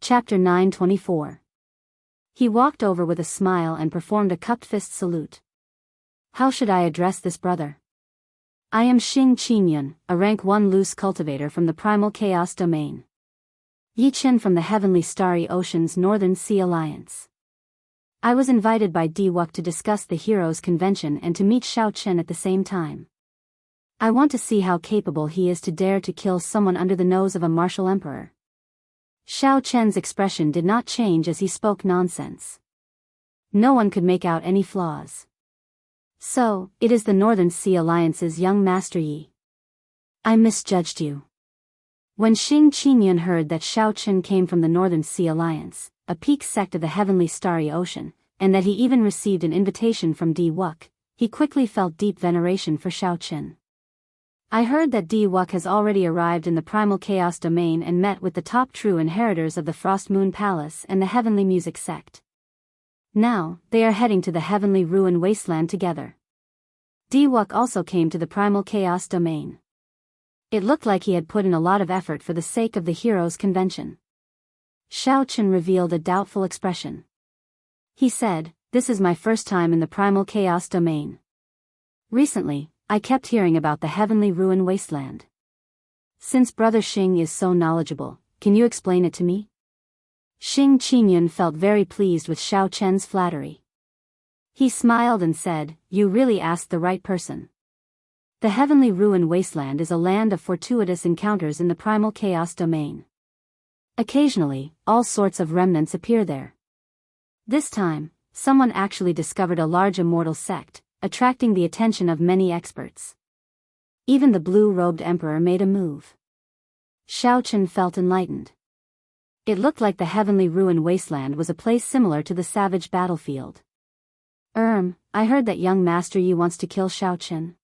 Chapter 924. He walked over with a smile and performed a cupped fist salute. How should I address this brother? I am Xing Qingyun, a rank 1 loose cultivator from the primal chaos domain. Yi Chen from the Heavenly Starry Ocean's Northern Sea Alliance. I was invited by Diwuk to discuss the Heroes Convention and to meet Xiao Chen at the same time. I want to see how capable he is to dare to kill someone under the nose of a martial emperor. Xiao Chen's expression did not change as he spoke nonsense. No one could make out any flaws. So, it is the Northern Sea Alliance's young Master Yi. I misjudged you. When Xing Qingyun heard that Xiao Chen came from the Northern Sea Alliance, a peak sect of the Heavenly Starry Ocean, and that he even received an invitation from Diwuk, he quickly felt deep veneration for Xiao Chen. I heard that Diwuk has already arrived in the Primal Chaos domain and met with the top true inheritors of the Frost Moon Palace and the Heavenly Music sect. Now, they are heading to the Heavenly Ruin Wasteland together. Diwuk also came to the Primal Chaos domain. It looked like he had put in a lot of effort for the sake of the Heroes Convention. Xiao Chen revealed a doubtful expression. He said, "This is my first time in the Primal Chaos domain. Recently, I kept hearing about the Heavenly Ruin Wasteland. Since Brother Xing is so knowledgeable, can you explain it to me?" Xing Qingyun felt very pleased with Xiao Chen's flattery. He smiled and said, "You really asked the right person. The Heavenly Ruin Wasteland is a land of fortuitous encounters in the Primal Chaos domain. Occasionally, all sorts of remnants appear there. This time, someone actually discovered a large immortal sect, attracting the attention of many experts. Even the blue-robed emperor made a move." Xiao Chen felt enlightened. It looked like the Heavenly Ruin Wasteland was a place similar to the savage battlefield. I heard that young Master Yi wants to kill Xiao Chen."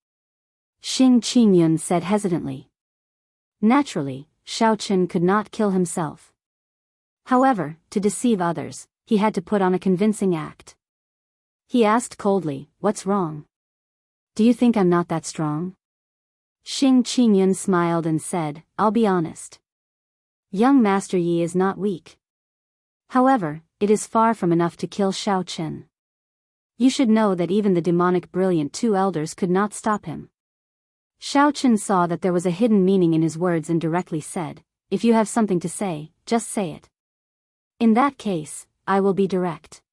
Xing Qingyun said hesitantly. Naturally, Xiao Chen could not kill himself. However, to deceive others, he had to put on a convincing act. He asked coldly, "What's wrong? Do you think I'm not that strong?" Xing Qingyun smiled and said, "I'll be honest. Young Master Yi is not weak. However, it is far from enough to kill Xiao Chen. You should know that even the demonic brilliant 2 elders could not stop him." Xiao Chen saw that there was a hidden meaning in his words and directly said, "If you have something to say, just say it. In that case, I will be direct.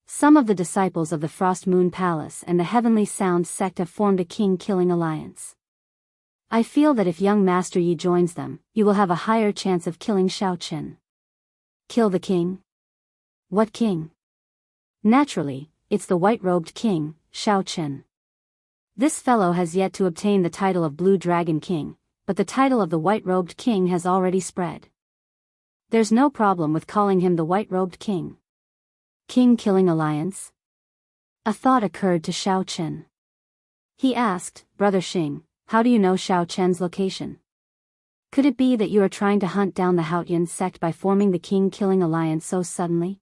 Some of the disciples of the Frost Moon Palace and the Heavenly Sound sect have formed a king-killing alliance. I feel that if young Master Yi joins them, you will have a higher chance of killing Xiao Chen." "Kill the king? What king?" "Naturally, it's the white-robed king, Xiao Chen. This fellow has yet to obtain the title of Blue Dragon King, but the title of the white-robed king has already spread. There's no problem with calling him the white-robed king." King-killing alliance? A thought occurred to Xiao Chen. He asked, "Brother Xing, how do you know Xiao Chen's location? Could it be that you are trying to hunt down the Haotian sect by forming the king-killing alliance so suddenly?"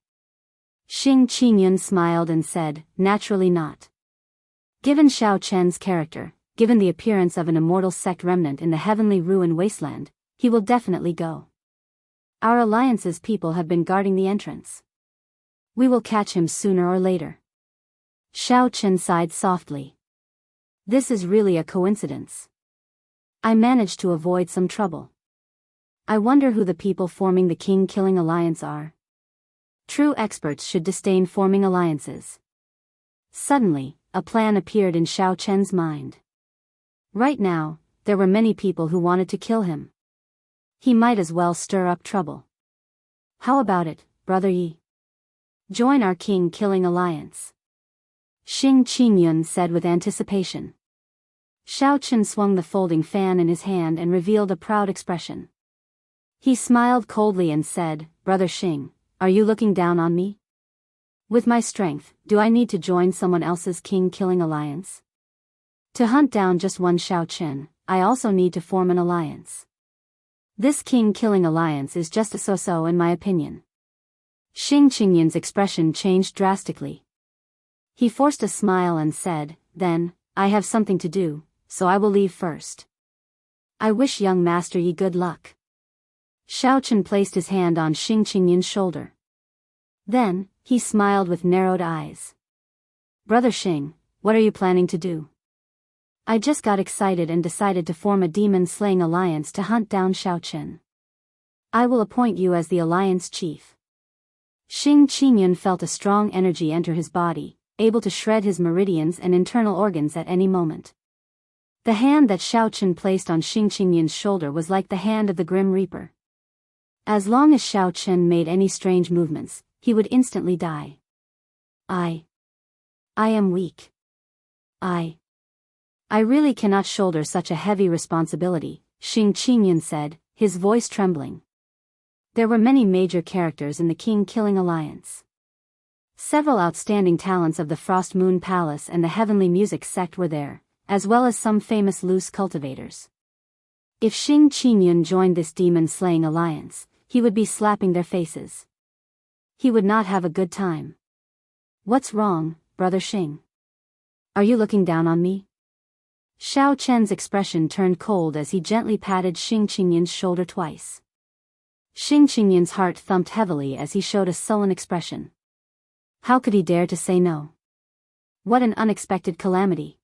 Xing Qingyun smiled and said, "Naturally not. Given Xiao Chen's character, given the appearance of an immortal sect remnant in the Heavenly Ruin Wasteland, he will definitely go. Our alliance's people have been guarding the entrance. We will catch him sooner or later." Xiao Chen sighed softly. "This is really a coincidence. I managed to avoid some trouble. I wonder who the people forming the king-killing alliance are. True experts should disdain forming alliances." Suddenly, a plan appeared in Xiao Chen's mind. Right now, there were many people who wanted to kill him. He might as well stir up trouble. "How about it, Brother Yi? Join our king-killing alliance," Xing Qingyun said with anticipation. Xiao Chen swung the folding fan in his hand and revealed a proud expression. He smiled coldly and said, "Brother Xing, are you looking down on me? With my strength, do I need to join someone else's king-killing alliance? To hunt down just one Xiao Chen, I also need to form an alliance. This king-killing alliance is just a so-so in my opinion." Xing Qingyun's expression changed drastically. He forced a smile and said, "Then, I have something to do, so I will leave first. I wish young Master Yi good luck." Xiao Chen placed his hand on Xing Qingyan's shoulder. Then, he smiled with narrowed eyes. Brother Xing, what are you planning to do? I just got excited and decided to form a demon-slaying alliance to hunt down Xiao Chen. I will appoint you as the alliance chief. Xing Qingyan felt a strong energy enter his body, able to shred his meridians and internal organs at any moment. The hand that Xiao Chen placed on Xing Qingyan's shoulder was like the hand of the Grim Reaper. As long as Xiao Chen made any strange movements, he would instantly die. I am weak. I really cannot shoulder such a heavy responsibility, Xing Qingyan said, his voice trembling. There were many major characters in the King-Killing Alliance. Several outstanding talents of the Frost Moon Palace and the Heavenly Music sect were there, as well as some famous loose cultivators. If Xing Qingyan joined this demon-slaying alliance, he would be slapping their faces. He would not have a good time. What's wrong, Brother Xing? Are you looking down on me? Xiao Chen's expression turned cold as he gently patted Xing Qingyan's shoulder twice. Xing Qingyan's heart thumped heavily as he showed a sullen expression. How could he dare to say no? What an unexpected calamity.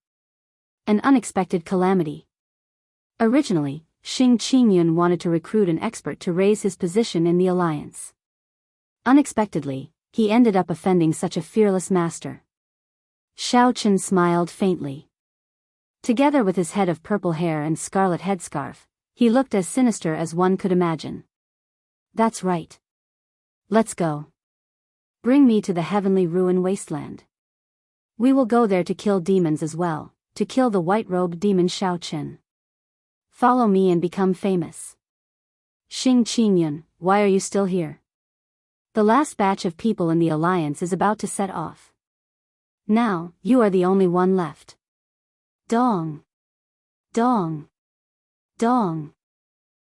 An unexpected calamity. Originally, Xing Qingyan wanted to recruit an expert to raise his position in the alliance. Unexpectedly, he ended up offending such a fearless master. Xiao Chen smiled faintly. Together with his head of purple hair and scarlet headscarf, he looked as sinister as one could imagine. That's right. Let's go. Bring me to the heavenly ruin wasteland. We will go there to kill demons as well, to kill the white-robed demon Xiao Chen. Follow me and become famous. Xing Qingyan, why are you still here? The last batch of people in the alliance is about to set off. Now, you are the only one left. Dong. Dong. Dong.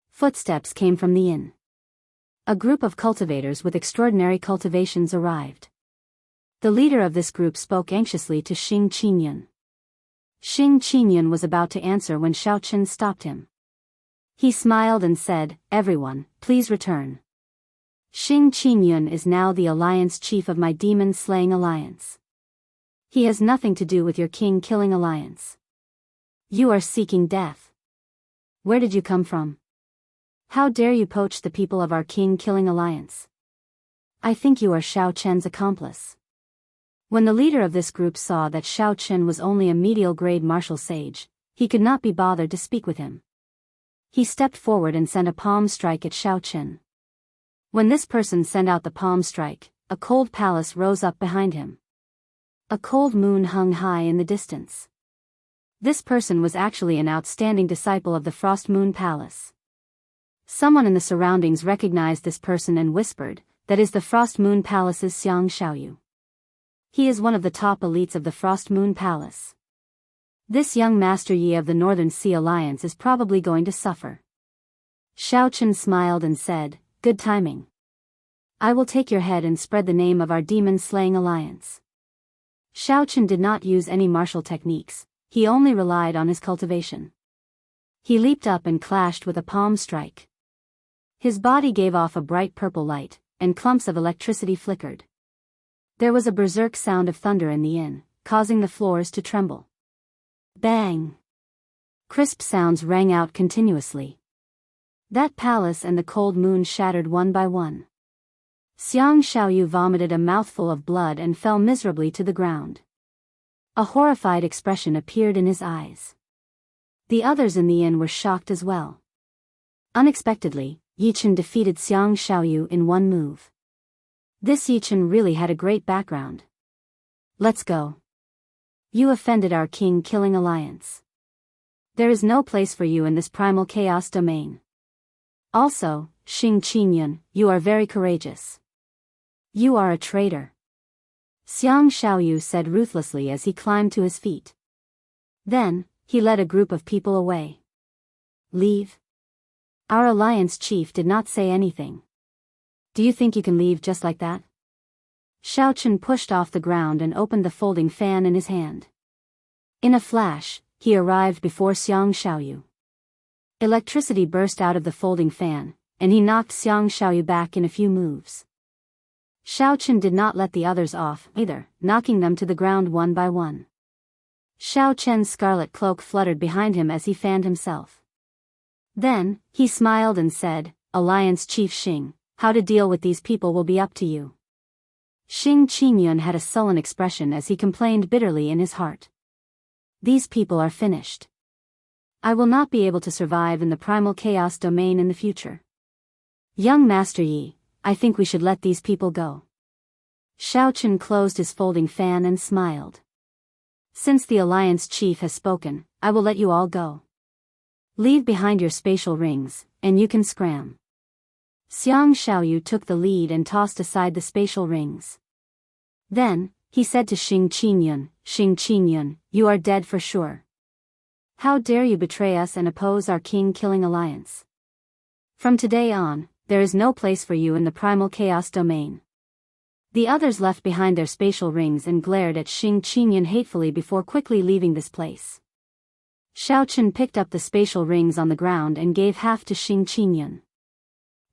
Footsteps came from the inn. A group of cultivators with extraordinary cultivations arrived. The leader of this group spoke anxiously to Xing Qingyan. Xing Qingyan was about to answer when Xiao Chen stopped him. He smiled and said, "Everyone, please return. Xing Qingyan is now the alliance chief of my demon-slaying alliance. He has nothing to do with your king-killing alliance. You are seeking death. Where did you come from? How dare you poach the people of our king-killing alliance? I think you are Xiao Chen's accomplice." When the leader of this group saw that Xiao Chen was only a medial-grade martial sage, he could not be bothered to speak with him. He stepped forward and sent a palm strike at Xiao Chen. When this person sent out the palm strike, a cold palace rose up behind him. A cold moon hung high in the distance. This person was actually an outstanding disciple of the Frost Moon Palace. Someone in the surroundings recognized this person and whispered, "That is the Frost Moon Palace's Xiang Xiaoyu. He is one of the top elites of the Frost Moon Palace. This young Master Yi of the Northern Sea Alliance is probably going to suffer." Xiao Chen smiled and said, "Good timing. I will take your head and spread the name of our demon-slaying alliance." Xiao Chen did not use any martial techniques, he only relied on his cultivation. He leaped up and clashed with a palm strike. His body gave off a bright purple light, and clumps of electricity flickered. There was a berserk sound of thunder in the inn, causing the floors to tremble. Bang! Crisp sounds rang out continuously. That palace and the cold moon shattered one by one. Xiang Xiaoyu vomited a mouthful of blood and fell miserably to the ground. A horrified expression appeared in his eyes. The others in the inn were shocked as well. Unexpectedly, Yichen defeated Xiang Xiaoyu in one move. This Yichen really had a great background. Let's go. You offended our king-killing alliance. There is no place for you in this primal chaos domain. Also, Xing Qingyan, you are very courageous. You are a traitor. Xiang Xiaoyu said ruthlessly as he climbed to his feet. Then, he led a group of people away. Leave? Our alliance chief did not say anything. Do you think you can leave just like that? Xiao Chen pushed off the ground and opened the folding fan in his hand. In a flash, he arrived before Xiang Xiaoyu. Electricity burst out of the folding fan, and he knocked Xiang Xiaoyu back in a few moves. Xiao Chen did not let the others off either, knocking them to the ground one by one. Xiao Chen's scarlet cloak fluttered behind him as he fanned himself. Then, he smiled and said, "Alliance Chief Xing, how to deal with these people will be up to you." Xing Qingyun had a sullen expression as he complained bitterly in his heart. "These people are finished. I will not be able to survive in the primal chaos domain in the future. Young Master Yi, I think we should let these people go." Xiao Chen closed his folding fan and smiled. "Since the Alliance Chief has spoken, I will let you all go. Leave behind your spatial rings, and you can scram." Xiang Xiaoyu took the lead and tossed aside the spatial rings. Then, he said to Xing Qingyun, "You are dead for sure. How dare you betray us and oppose our king-killing alliance? From today on, there is no place for you in the primal chaos domain." The others left behind their spatial rings and glared at Xing Qingyun hatefully before quickly leaving this place. Xiao Chen picked up the spatial rings on the ground and gave half to Xing Qingyun.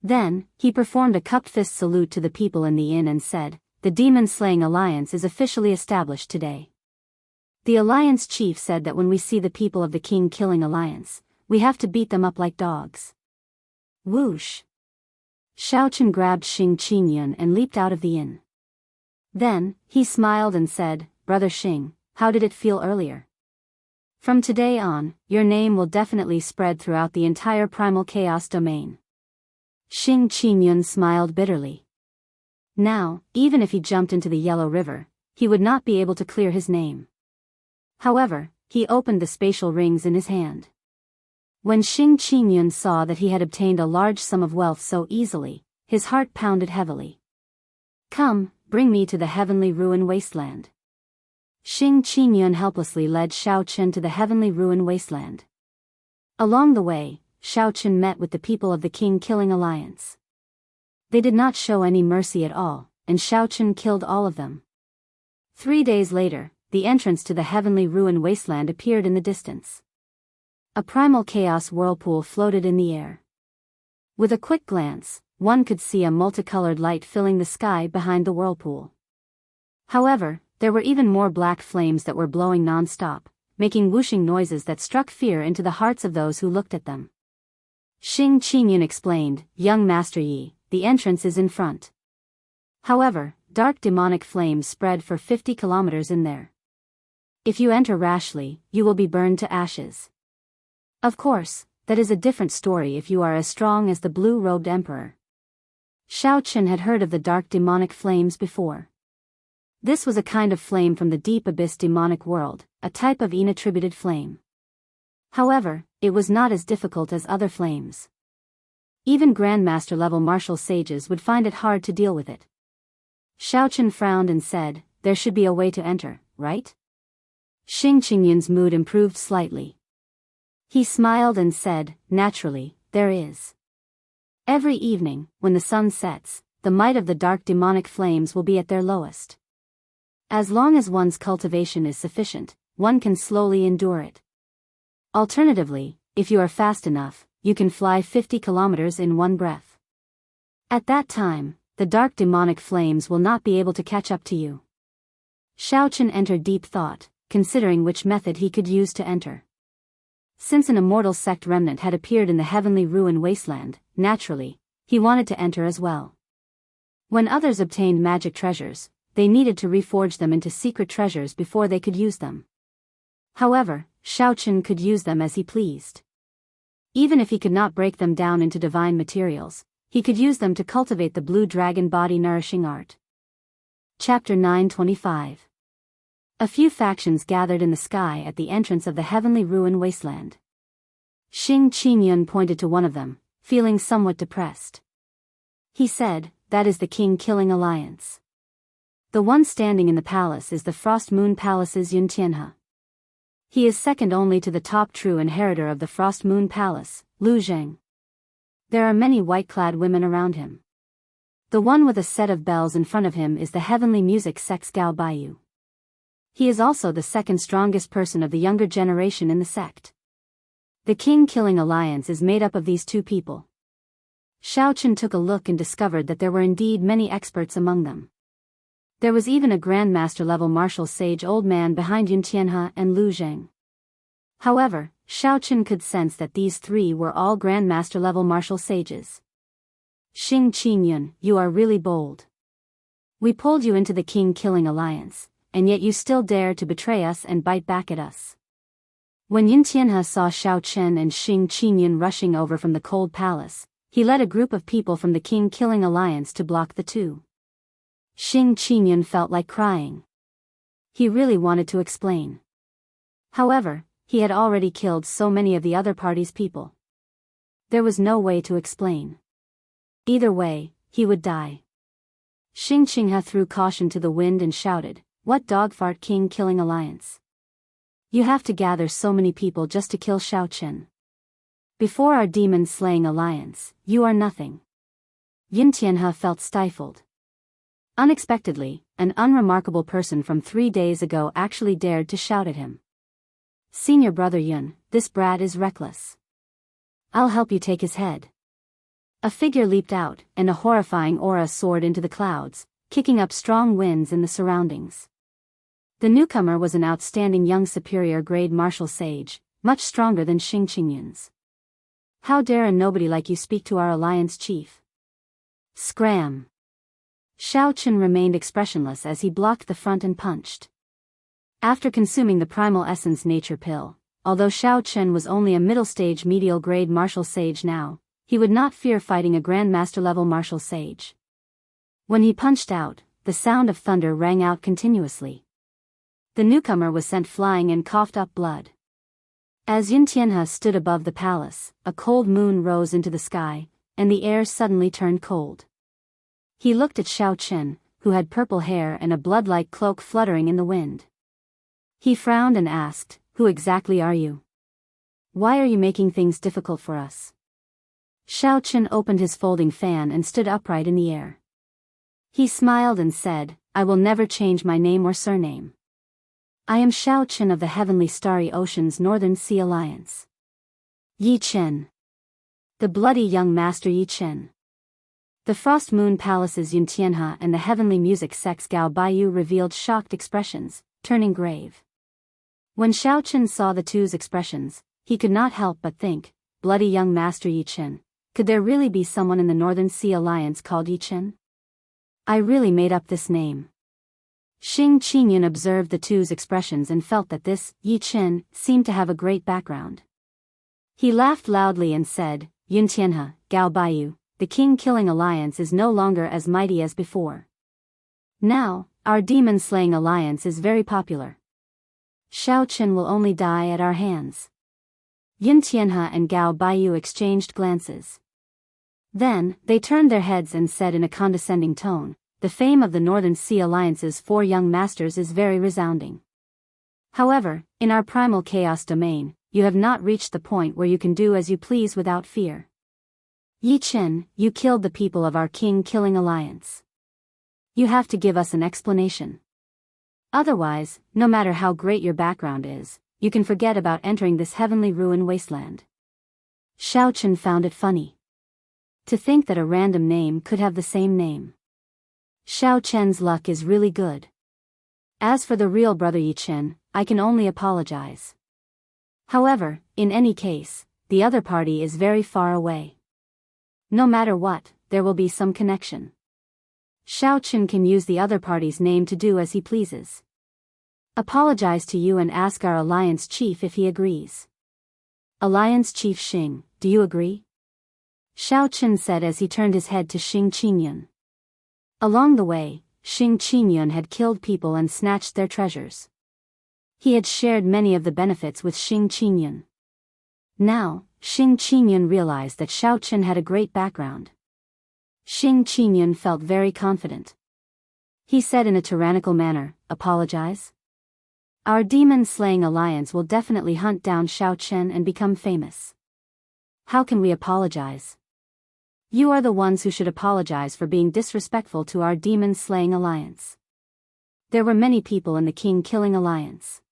Then, he performed a cupped fist salute to the people in the inn and said, "The demon-slaying alliance is officially established today. The alliance chief said that when we see the people of the king-killing alliance, we have to beat them up like dogs." Whoosh! Xiao Chen grabbed Xing Qingyun and leaped out of the inn. Then, he smiled and said, "Brother Xing, how did it feel earlier? From today on, your name will definitely spread throughout the entire primal chaos domain." Xing Qingyun smiled bitterly. Now, even if he jumped into the Yellow River, he would not be able to clear his name. However, he opened the spatial rings in his hand. When Xing Qingyun saw that he had obtained a large sum of wealth so easily, his heart pounded heavily. "Come, bring me to the heavenly ruin wasteland." Xing Qingyun helplessly led Xiao Chen to the heavenly ruin wasteland. Along the way, Xiao Chen met with the people of the king-killing alliance. They did not show any mercy at all, and Xiao Chen killed all of them. 3 days later, the entrance to the heavenly ruin wasteland appeared in the distance. A primal chaos whirlpool floated in the air. With a quick glance, one could see a multicolored light filling the sky behind the whirlpool. However, there were even more black flames that were blowing non-stop, making whooshing noises that struck fear into the hearts of those who looked at them. Xing Qingyun explained, "Young Master Yi, the entrance is in front. However, dark demonic flames spread for 50 kilometers in there. If you enter rashly, you will be burned to ashes. Of course, that is a different story if you are as strong as the blue-robed emperor." Xiao Chen had heard of the dark demonic flames before. This was a kind of flame from the deep abyss demonic world, a type of inattributed flame. However, it was not as difficult as other flames. Even Grandmaster-level martial sages would find it hard to deal with it. Xiao Chen frowned and said, "There should be a way to enter, right?" Xing Qingyun's mood improved slightly. He smiled and said, "Naturally, there is. Every evening, when the sun sets, the might of the dark demonic flames will be at their lowest. As long as one's cultivation is sufficient, one can slowly endure it. Alternatively, if you are fast enough, you can fly 50 kilometers in one breath. At that time, the dark demonic flames will not be able to catch up to you." Xiao Chen entered deep thought, considering which method he could use to enter. Since an immortal sect remnant had appeared in the heavenly ruin wasteland, naturally, he wanted to enter as well. When others obtained magic treasures, they needed to reforge them into secret treasures before they could use them. However, Xiao Chen could use them as he pleased. Even if he could not break them down into divine materials, he could use them to cultivate the blue dragon body nourishing art. Chapter 925. A few factions gathered in the sky at the entrance of the heavenly ruin wasteland. Xing Qingyun pointed to one of them, feeling somewhat depressed. He said, "That is the king-killing alliance. The one standing in the palace is the Frost Moon Palace's Yun Tianhe. He is second only to the top true inheritor of the Frost Moon Palace, Lu Zheng. There are many white-clad women around him. The one with a set of bells in front of him is the heavenly music sect's Gao Baiyu. He is also the second strongest person of the younger generation in the sect. The king-killing alliance is made up of these two people." Xiao Chen took a look and discovered that there were indeed many experts among them. There was even a grandmaster-level martial sage old man behind Yun Tianhe and Lu Zheng. However, Xiao Chen could sense that these three were all grandmaster-level martial sages. Xing Qingyun, you are really bold. We pulled you into the king-killing alliance, and yet you still dare to betray us and bite back at us. When Yun Tianhe saw Xiao Chen and Xing Qingyun rushing over from the cold palace, he led a group of people from the king-killing alliance to block the two. Xing Qingyun felt like crying. He really wanted to explain. However, he had already killed so many of the other party's people. There was no way to explain. Either way, he would die. Xing Qingyun threw caution to the wind and shouted, "What dogfart king-killing alliance? You have to gather so many people just to kill Xiao Chen. Before our demon-slaying alliance, you are nothing." Yun Tianhe felt stifled. Unexpectedly, an unremarkable person from 3 days ago actually dared to shout at him. "Senior brother Yun, this brat is reckless. I'll help you take his head." A figure leaped out, and a horrifying aura soared into the clouds, kicking up strong winds in the surroundings. The newcomer was an outstanding young superior-grade martial sage, much stronger than Xing Qingyun's. "How dare a nobody like you speak to our alliance chief?" Scram! Xiao Chen remained expressionless as he blocked the front and punched. After consuming the primal essence nature pill, although Xiao Chen was only a middle-stage medial-grade martial sage now, he would not fear fighting a grandmaster-level martial sage. When he punched out, the sound of thunder rang out continuously. The newcomer was sent flying and coughed up blood. As Yun Tianhe stood above the palace, a cold moon rose into the sky, and the air suddenly turned cold. He looked at Xiao Chen, who had purple hair and a blood-like cloak fluttering in the wind. He frowned and asked, "Who exactly are you? Why are you making things difficult for us?" Xiao Chen opened his folding fan and stood upright in the air. He smiled and said, "I will never change my name or surname. I am Xiao Chen of the Heavenly Starry Ocean's Northern Sea Alliance. Yi Chen. The bloody young master Yi Chen." The Frost Moon Palace's Yun Tianhe and the Heavenly Music Sect's Gao Baiyu revealed shocked expressions, turning grave. When Xiao Chen saw the two's expressions, he could not help but think, bloody young master Yi Chen, could there really be someone in the Northern Sea Alliance called Yi Chen? I really made up this name. Xing Qingyun observed the two's expressions and felt that this Yi Chen seemed to have a great background. He laughed loudly and said, "Yun Tianhe, Gao Baiyu, the king-killing alliance is no longer as mighty as before. Now, our demon-slaying alliance is very popular. Xiao Chen will only die at our hands." Yun Tianhe and Gao Baiyu exchanged glances. Then, they turned their heads and said in a condescending tone, "The fame of the Northern Sea Alliance's 4 young masters is very resounding. However, in our primal chaos domain, you have not reached the point where you can do as you please without fear. Yi Chen, you killed the people of our king-killing alliance. You have to give us an explanation. Otherwise, no matter how great your background is, you can forget about entering this heavenly ruin wasteland." Xiao Chen found it funny. To think that a random name could have the same name. Xiao Chen's luck is really good. As for the real brother Yi Chen, I can only apologize. However, in any case, the other party is very far away. No matter what, there will be some connection. Xiao Chen can use the other party's name to do as he pleases. Apologize to you and ask our alliance chief if he agrees. Alliance Chief Xing, do you agree? Xiao Chen said as he turned his head to Xing Qingyun. Along the way, Xing Qingyun had killed people and snatched their treasures. He had shared many of the benefits with Xing Qingyun. Now, Xing Qingyun realized that Xiao Chen had a great background. Xing Qingyun felt very confident. He said in a tyrannical manner, "Apologize? Our demon-slaying alliance will definitely hunt down Xiao Chen and become famous. How can we apologize? You are the ones who should apologize for being disrespectful to our demon-slaying alliance." There were many people in the king-killing alliance.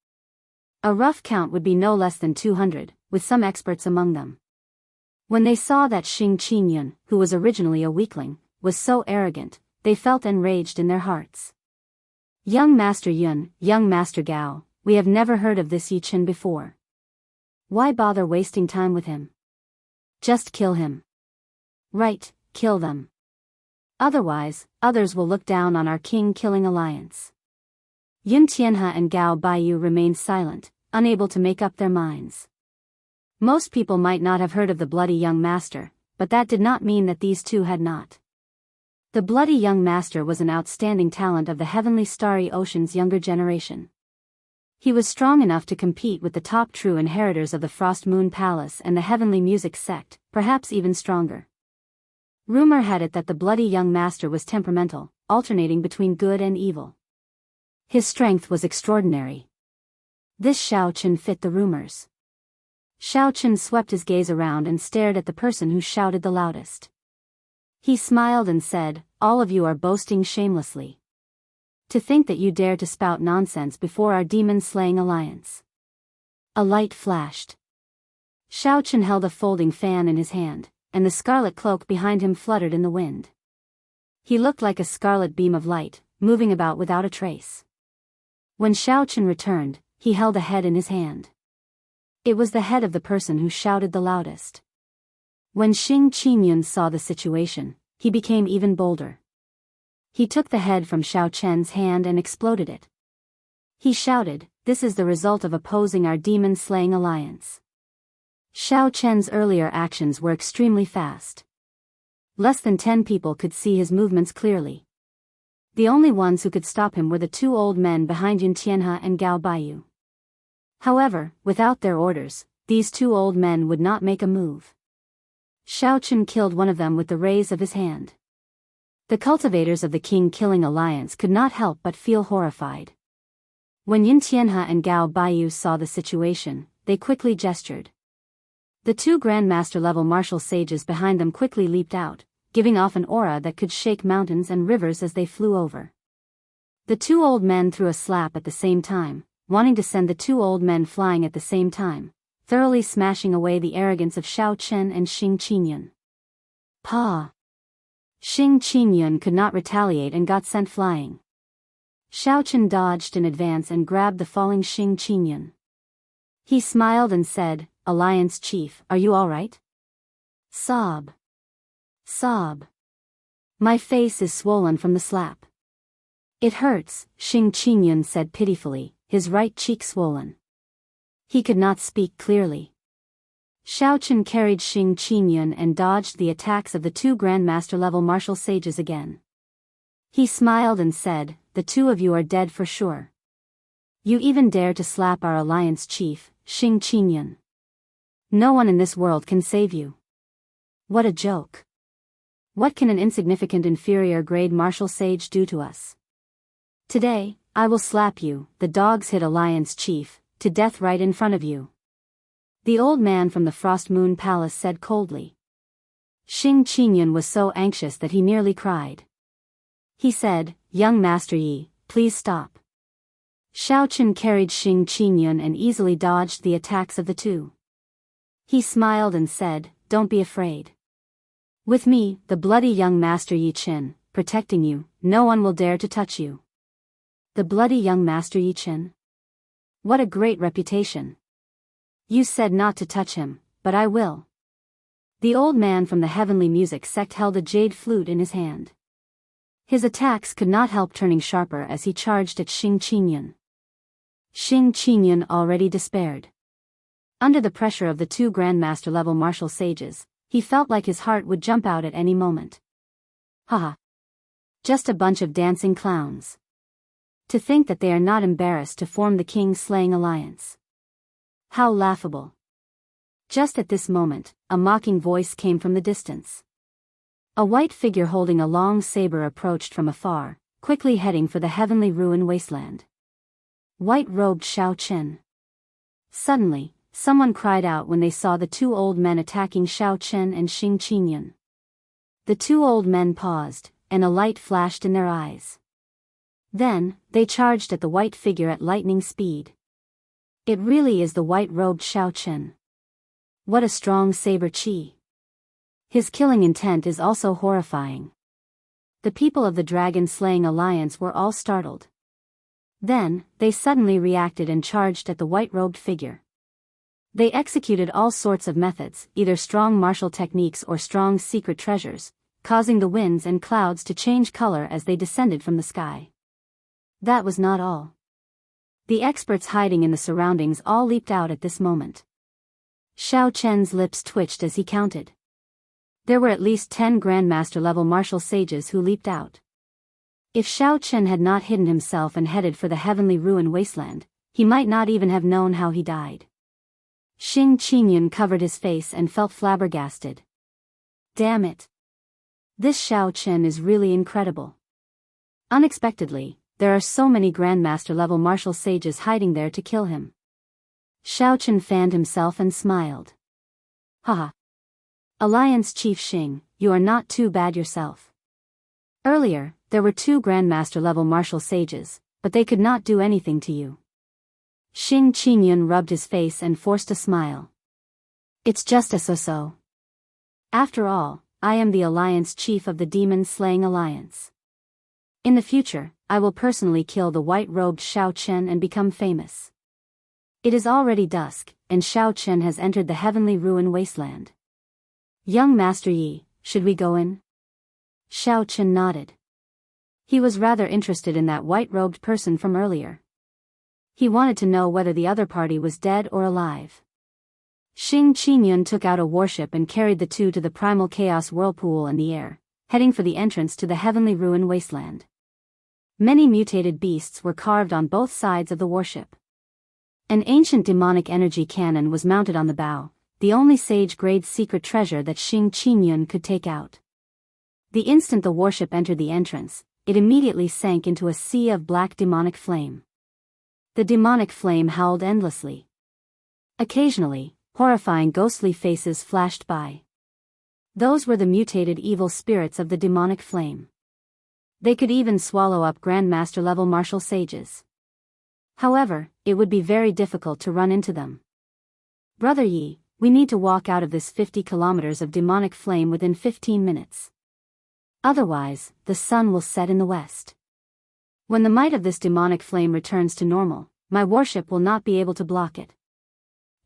A rough count would be no less than 200, with some experts among them. When they saw that Xing Qingyun, who was originally a weakling, was so arrogant, they felt enraged in their hearts. Young Master Yun, young Master Gao, we have never heard of this Yi Chen before. Why bother wasting time with him? Just kill him. Right, kill them. Otherwise, others will look down on our king-killing alliance. Yun Tianhe and Gao Baiyu remained silent, unable to make up their minds. Most people might not have heard of the bloody young master, but that did not mean that these two had not. The bloody young master was an outstanding talent of the heavenly starry ocean's younger generation. He was strong enough to compete with the top true inheritors of the Frost Moon Palace and the heavenly music sect, perhaps even stronger. Rumor had it that the bloody young master was temperamental, alternating between good and evil. His strength was extraordinary. This Xiao Chen fit the rumors. Xiao Chen swept his gaze around and stared at the person who shouted the loudest. He smiled and said, "All of you are boasting shamelessly. To think that you dare to spout nonsense before our demon-slaying alliance." A light flashed. Xiao Chen held a folding fan in his hand, and the scarlet cloak behind him fluttered in the wind. He looked like a scarlet beam of light, moving about without a trace. When Xiao Chen returned, he held a head in his hand. It was the head of the person who shouted the loudest. When Xing Qingyun saw the situation, he became even bolder. He took the head from Xiao Chen's hand and exploded it. He shouted, "This is the result of opposing our demon-slaying alliance." Xiao Chen's earlier actions were extremely fast. Less than 10 people could see his movements clearly. The only ones who could stop him were the two old men behind Yun Tianhe and Gao Baiyu. However, without their orders, these two old men would not make a move. Xiao Chen killed one of them with the raise of his hand. The cultivators of the king-killing alliance could not help but feel horrified. When Yun Tianhe and Gao Baiyu saw the situation, they quickly gestured. The two Grandmaster-level martial sages behind them quickly leaped out, giving off an aura that could shake mountains and rivers as they flew over. The two old men threw a slap at the same time, wanting to send the two old men flying at the same time, thoroughly smashing away the arrogance of Xiao Chen and Xing Qingyun. Pa! Xing Qingyun could not retaliate and got sent flying. Xiao Chen dodged in advance and grabbed the falling Xing Qingyun. He smiled and said, "Alliance Chief, are you all right?" Sob. Sob. My face is swollen from the slap. It hurts, Xing Qingyun said pitifully, his right cheek swollen. He could not speak clearly. Xiao Chen carried Xing Qingyun and dodged the attacks of the two Grandmaster-level martial sages again. He smiled and said, "The two of you are dead for sure. You even dare to slap our alliance chief, Xing Qingyun. No one in this world can save you. What a joke. What can an insignificant inferior-grade martial sage do to us? Today, I will slap you, the dogs hit alliance chief, to death right in front of you." The old man from the Frost Moon Palace said coldly. Xing Qingyun was so anxious that he nearly cried. He said, "Young Master Yi, please stop." Xiao Chen carried Xing Qingyun and easily dodged the attacks of the two. He smiled and said, "Don't be afraid. With me, the bloody young Master Yi Chen, protecting you, no one will dare to touch you." The bloody young Master Yi Chen? What a great reputation. You said not to touch him, but I will. The old man from the heavenly music sect held a jade flute in his hand. His attacks could not help turning sharper as he charged at Xing Qingyun. Xing Qingyun already despaired. Under the pressure of the two Grandmaster-level martial sages, he felt like his heart would jump out at any moment. Haha. Just a bunch of dancing clowns. To think that they are not embarrassed to form the king-slaying alliance. How laughable. Just at this moment, a mocking voice came from the distance. A white figure holding a long saber approached from afar, quickly heading for the heavenly ruin wasteland. White-robed Xiao Chen. Suddenly, someone cried out when they saw the two old men attacking Xiao Chen and Xing Qingyun. The two old men paused, and a light flashed in their eyes. Then, they charged at the white figure at lightning speed. It really is the white-robed Xiao Chen. What a strong saber chi. His killing intent is also horrifying. The people of the dragon-slaying alliance were all startled. Then, they suddenly reacted and charged at the white-robed figure. They executed all sorts of methods, either strong martial techniques or strong secret treasures, causing the winds and clouds to change color as they descended from the sky. That was not all. The experts hiding in the surroundings all leaped out at this moment. Xiao Chen's lips twitched as he counted. There were at least 10 Grandmaster-level martial sages who leaped out. If Xiao Chen had not hidden himself and headed for the heavenly ruin wasteland, he might not even have known how he died. Xing Qingyun covered his face and felt flabbergasted. Damn it. This Xiao Chen is really incredible. Unexpectedly, there are so many Grandmaster-level martial sages hiding there to kill him. Xiao Chen fanned himself and smiled. Haha. Alliance Chief Xing, you are not too bad yourself. Earlier, there were 2 Grandmaster-level martial sages, but they could not do anything to you. Xing Qingyun rubbed his face and forced a smile. It's just a so-so. After all, I am the Alliance Chief of the Demon-Slaying Alliance. In the future, I will personally kill the white-robed Xiao Chen and become famous. It is already dusk, and Xiao Chen has entered the heavenly ruin wasteland. Young Master Yi, should we go in? Xiao Chen nodded. He was rather interested in that white-robed person from earlier. He wanted to know whether the other party was dead or alive. Xing Qingyun took out a warship and carried the 2 to the primal chaos whirlpool in the air, heading for the entrance to the heavenly ruin wasteland. Many mutated beasts were carved on both sides of the warship. An ancient demonic energy cannon was mounted on the bow, the only sage-grade secret treasure that Xing Qingyun could take out. The instant the warship entered the entrance, it immediately sank into a sea of black demonic flame. The demonic flame howled endlessly. Occasionally, horrifying ghostly faces flashed by. Those were the mutated evil spirits of the demonic flame. They could even swallow up Grandmaster-level martial sages. However, it would be very difficult to run into them. Brother Yi, we need to walk out of this 50 kilometers of demonic flame within 15 minutes. Otherwise, the sun will set in the west. When the might of this demonic flame returns to normal, my warship will not be able to block it.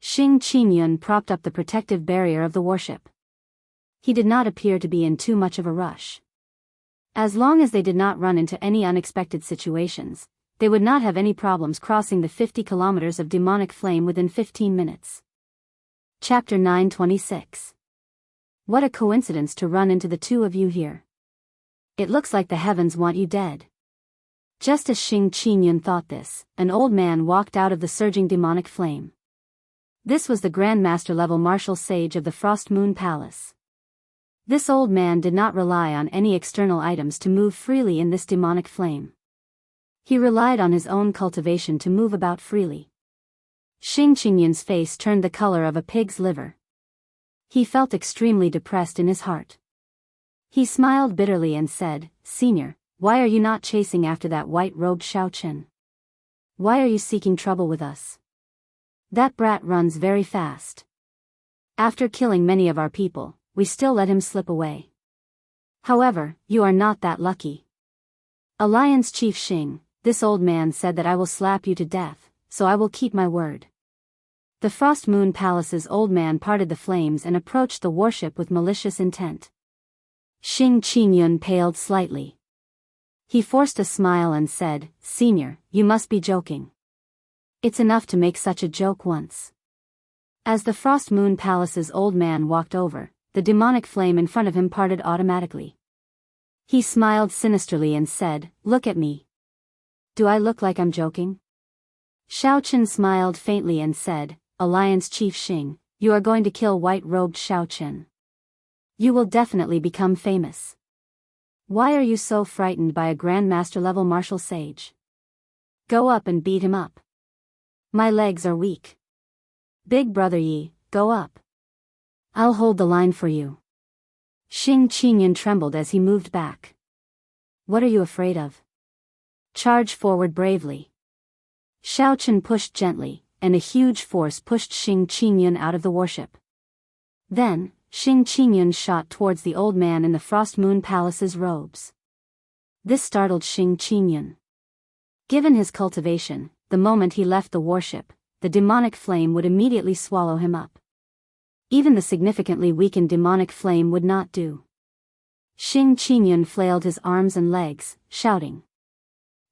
Xing Qingyun propped up the protective barrier of the warship. He did not appear to be in too much of a rush. As long as they did not run into any unexpected situations, they would not have any problems crossing the 50 kilometers of demonic flame within 15 minutes. Chapter 926. What a coincidence to run into the 2 of you here. It looks like the heavens want you dead. Just as Xing Qingyun thought this, an old man walked out of the surging demonic flame. This was the Grandmaster-level martial sage of the Frost Moon Palace. This old man did not rely on any external items to move freely in this demonic flame. He relied on his own cultivation to move about freely. Xing Qingyun's face turned the color of a pig's liver. He felt extremely depressed in his heart. He smiled bitterly and said, "Senior, why are you not chasing after that white-robed Xiao Chen? Why are you seeking trouble with us? That brat runs very fast. After killing many of our people, we still let him slip away. However, you are not that lucky. Alliance Chief Xing, this old man said that I will slap you to death, so I will keep my word." The Frost Moon Palace's old man parted the flames and approached the warship with malicious intent. Xing Qingyun paled slightly. He forced a smile and said, "Senior, you must be joking. It's enough to make such a joke once." As the Frost Moon Palace's old man walked over, the demonic flame in front of him parted automatically. He smiled sinisterly and said, "Look at me. Do I look like I'm joking?" Xiao Chen smiled faintly and said, "Alliance Chief Xing, you are going to kill white-robed Xiao Chen. You will definitely become famous. Why are you so frightened by a Grandmaster-level martial sage? Go up and beat him up. My legs are weak. Big Brother Yi, go up. I'll hold the line for you." Xing Qingyun trembled as he moved back. "What are you afraid of? Charge forward bravely." Xiao Chen pushed gently, and a huge force pushed Xing Qingyun out of the warship. Then, Xing Qingyun shot towards the old man in the Frost Moon Palace's robes. This startled Xing Qingyun. Given his cultivation, the moment he left the warship, the demonic flame would immediately swallow him up. Even the significantly weakened demonic flame would not do. Xing Qingyun flailed his arms and legs, shouting.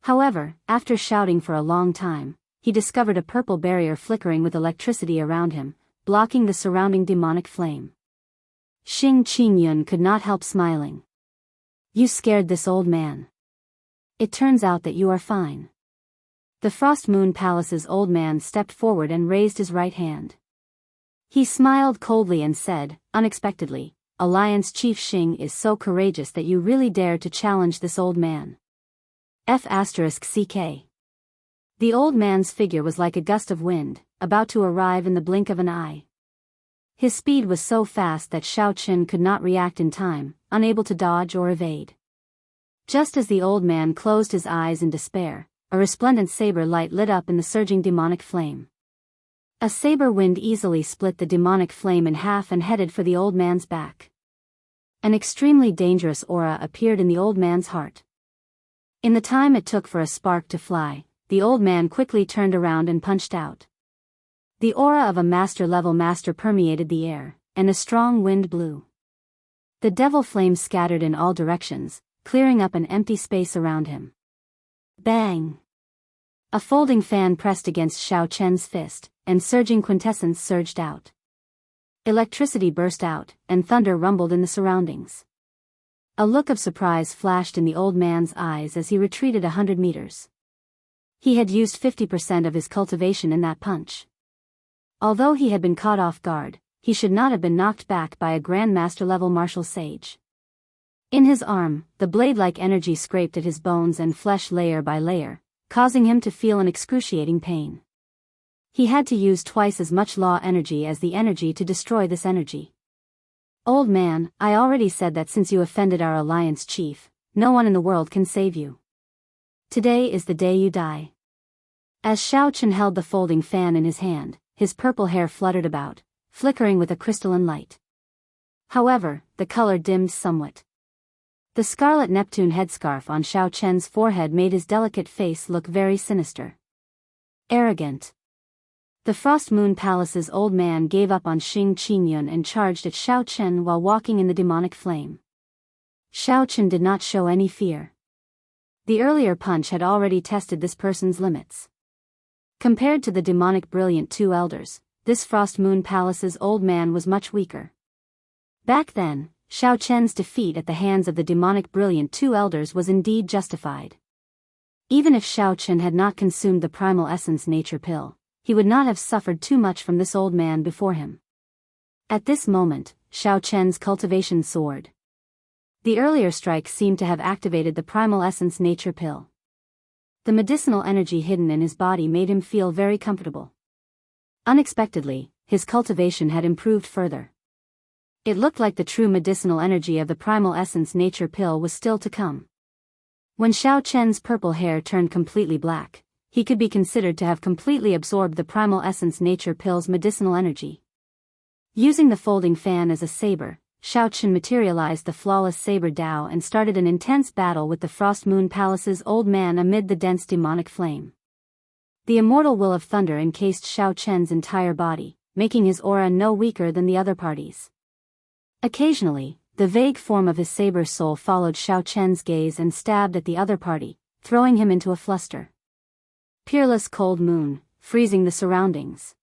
However, after shouting for a long time, he discovered a purple barrier flickering with electricity around him, blocking the surrounding demonic flame. Xing Qingyun could not help smiling. You scared this old man. It turns out that you are fine. The Frost Moon Palace's old man stepped forward and raised his right hand. He smiled coldly and said, unexpectedly, Alliance Chief Xing is so courageous that you really dare to challenge this old man. F***CK. The old man's figure was like a gust of wind, about to arrive in the blink of an eye. His speed was so fast that Xiao Qin could not react in time, unable to dodge or evade. Just as the old man closed his eyes in despair, a resplendent saber light lit up in the surging demonic flame. A saber wind easily split the demonic flame in half and headed for the old man's back. An extremely dangerous aura appeared in the old man's heart. In the time it took for a spark to fly, the old man quickly turned around and punched out. The aura of a master-level master permeated the air, and a strong wind blew. The devil flame scattered in all directions, clearing up an empty space around him. Bang! A folding fan pressed against Xiao Chen's fist, and surging quintessence surged out. Electricity burst out, and thunder rumbled in the surroundings. A look of surprise flashed in the old man's eyes as he retreated 100 meters. He had used 50% of his cultivation in that punch. Although he had been caught off guard, he should not have been knocked back by a Grandmaster-level martial sage. In his arm, the blade-like energy scraped at his bones and flesh layer by layer, causing him to feel an excruciating pain. He had to use twice as much law energy as the energy to destroy this energy. Old man, I already said that since you offended our alliance chief, no one in the world can save you. Today is the day you die. As Xiao Chen held the folding fan in his hand, his purple hair fluttered about, flickering with a crystalline light. However, the color dimmed somewhat. The scarlet Neptune headscarf on Xiao Chen's forehead made his delicate face look very sinister. Arrogant. The Frost Moon Palace's old man gave up on Xing Qingyun and charged at Xiao Chen while walking in the demonic flame. Xiao Chen did not show any fear. The earlier punch had already tested this person's limits. Compared to the demonic brilliant two elders, this Frost Moon Palace's old man was much weaker. Back then, Xiao Chen's defeat at the hands of the demonic brilliant two elders was indeed justified. Even if Xiao Chen had not consumed the primal essence nature pill, he would not have suffered too much from this old man before him. At this moment, Xiao Chen's cultivation soared. The earlier strike seemed to have activated the primal essence nature pill. The medicinal energy hidden in his body made him feel very comfortable. Unexpectedly, his cultivation had improved further. It looked like the true medicinal energy of the primal essence nature pill was still to come. When Xiao Chen's purple hair turned completely black, he could be considered to have completely absorbed the primal essence nature pill's medicinal energy. Using the folding fan as a saber, Xiao Chen materialized the flawless saber Dao and started an intense battle with the Frost Moon Palace's old man amid the dense demonic flame. The immortal will of thunder encased Xiao Chen's entire body, making his aura no weaker than the other parties. Occasionally, the vague form of his saber soul followed Xiao Chen's gaze and stabbed at the other party, throwing him into a fluster. Peerless cold moon, freezing the surroundings.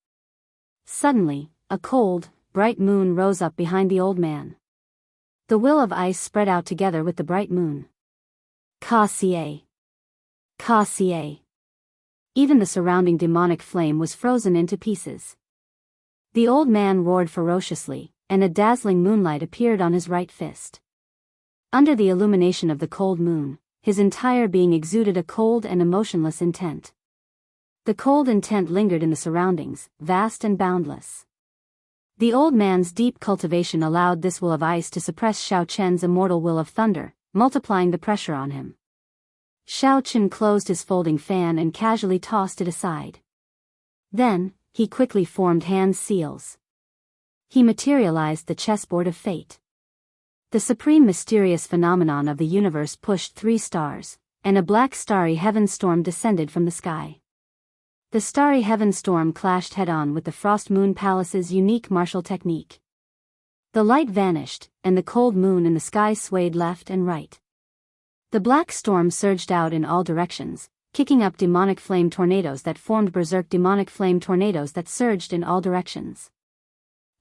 Suddenly, a cold, bright moon rose up behind the old man. The will of ice spread out together with the bright moon. Ka-ca. Ka-ca. Even the surrounding demonic flame was frozen into pieces. The old man roared ferociously, and a dazzling moonlight appeared on his right fist. Under the illumination of the cold moon, his entire being exuded a cold and emotionless intent. The cold intent lingered in the surroundings, vast and boundless. The old man's deep cultivation allowed this will of ice to suppress Xiao Chen's immortal will of thunder, multiplying the pressure on him. Xiao Chen closed his folding fan and casually tossed it aside. Then, he quickly formed hand seals. He materialized the chessboard of fate. The supreme mysterious phenomenon of the universe pushed 3 stars, and a black starry heaven storm descended from the sky. The starry heaven storm clashed head-on with the Frost Moon Palace's unique martial technique. The light vanished, and the cold moon in the sky swayed left and right. The black storm surged out in all directions, kicking up demonic flame tornadoes that formed berserk demonic flame tornadoes that surged in all directions.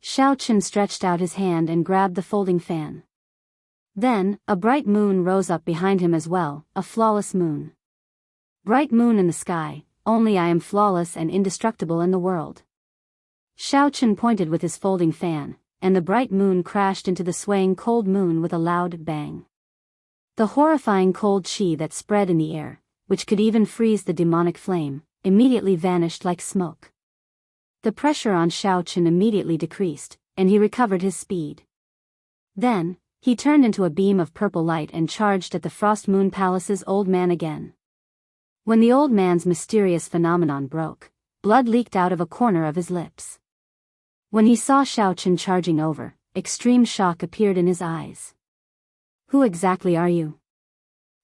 Xiao Chen stretched out his hand and grabbed the folding fan. Then, a bright moon rose up behind him as well, a flawless moon. Bright moon in the sky, only I am flawless and indestructible in the world. Xiao Chen pointed with his folding fan, and the bright moon crashed into the swaying cold moon with a loud bang. The horrifying cold chi that spread in the air, which could even freeze the demonic flame, immediately vanished like smoke. The pressure on Xiao Chen immediately decreased, and he recovered his speed. Then, he turned into a beam of purple light and charged at the Frost Moon Palace's old man again. When the old man's mysterious phenomenon broke, blood leaked out of a corner of his lips. When he saw Xiao Chen charging over, extreme shock appeared in his eyes. Who exactly are you?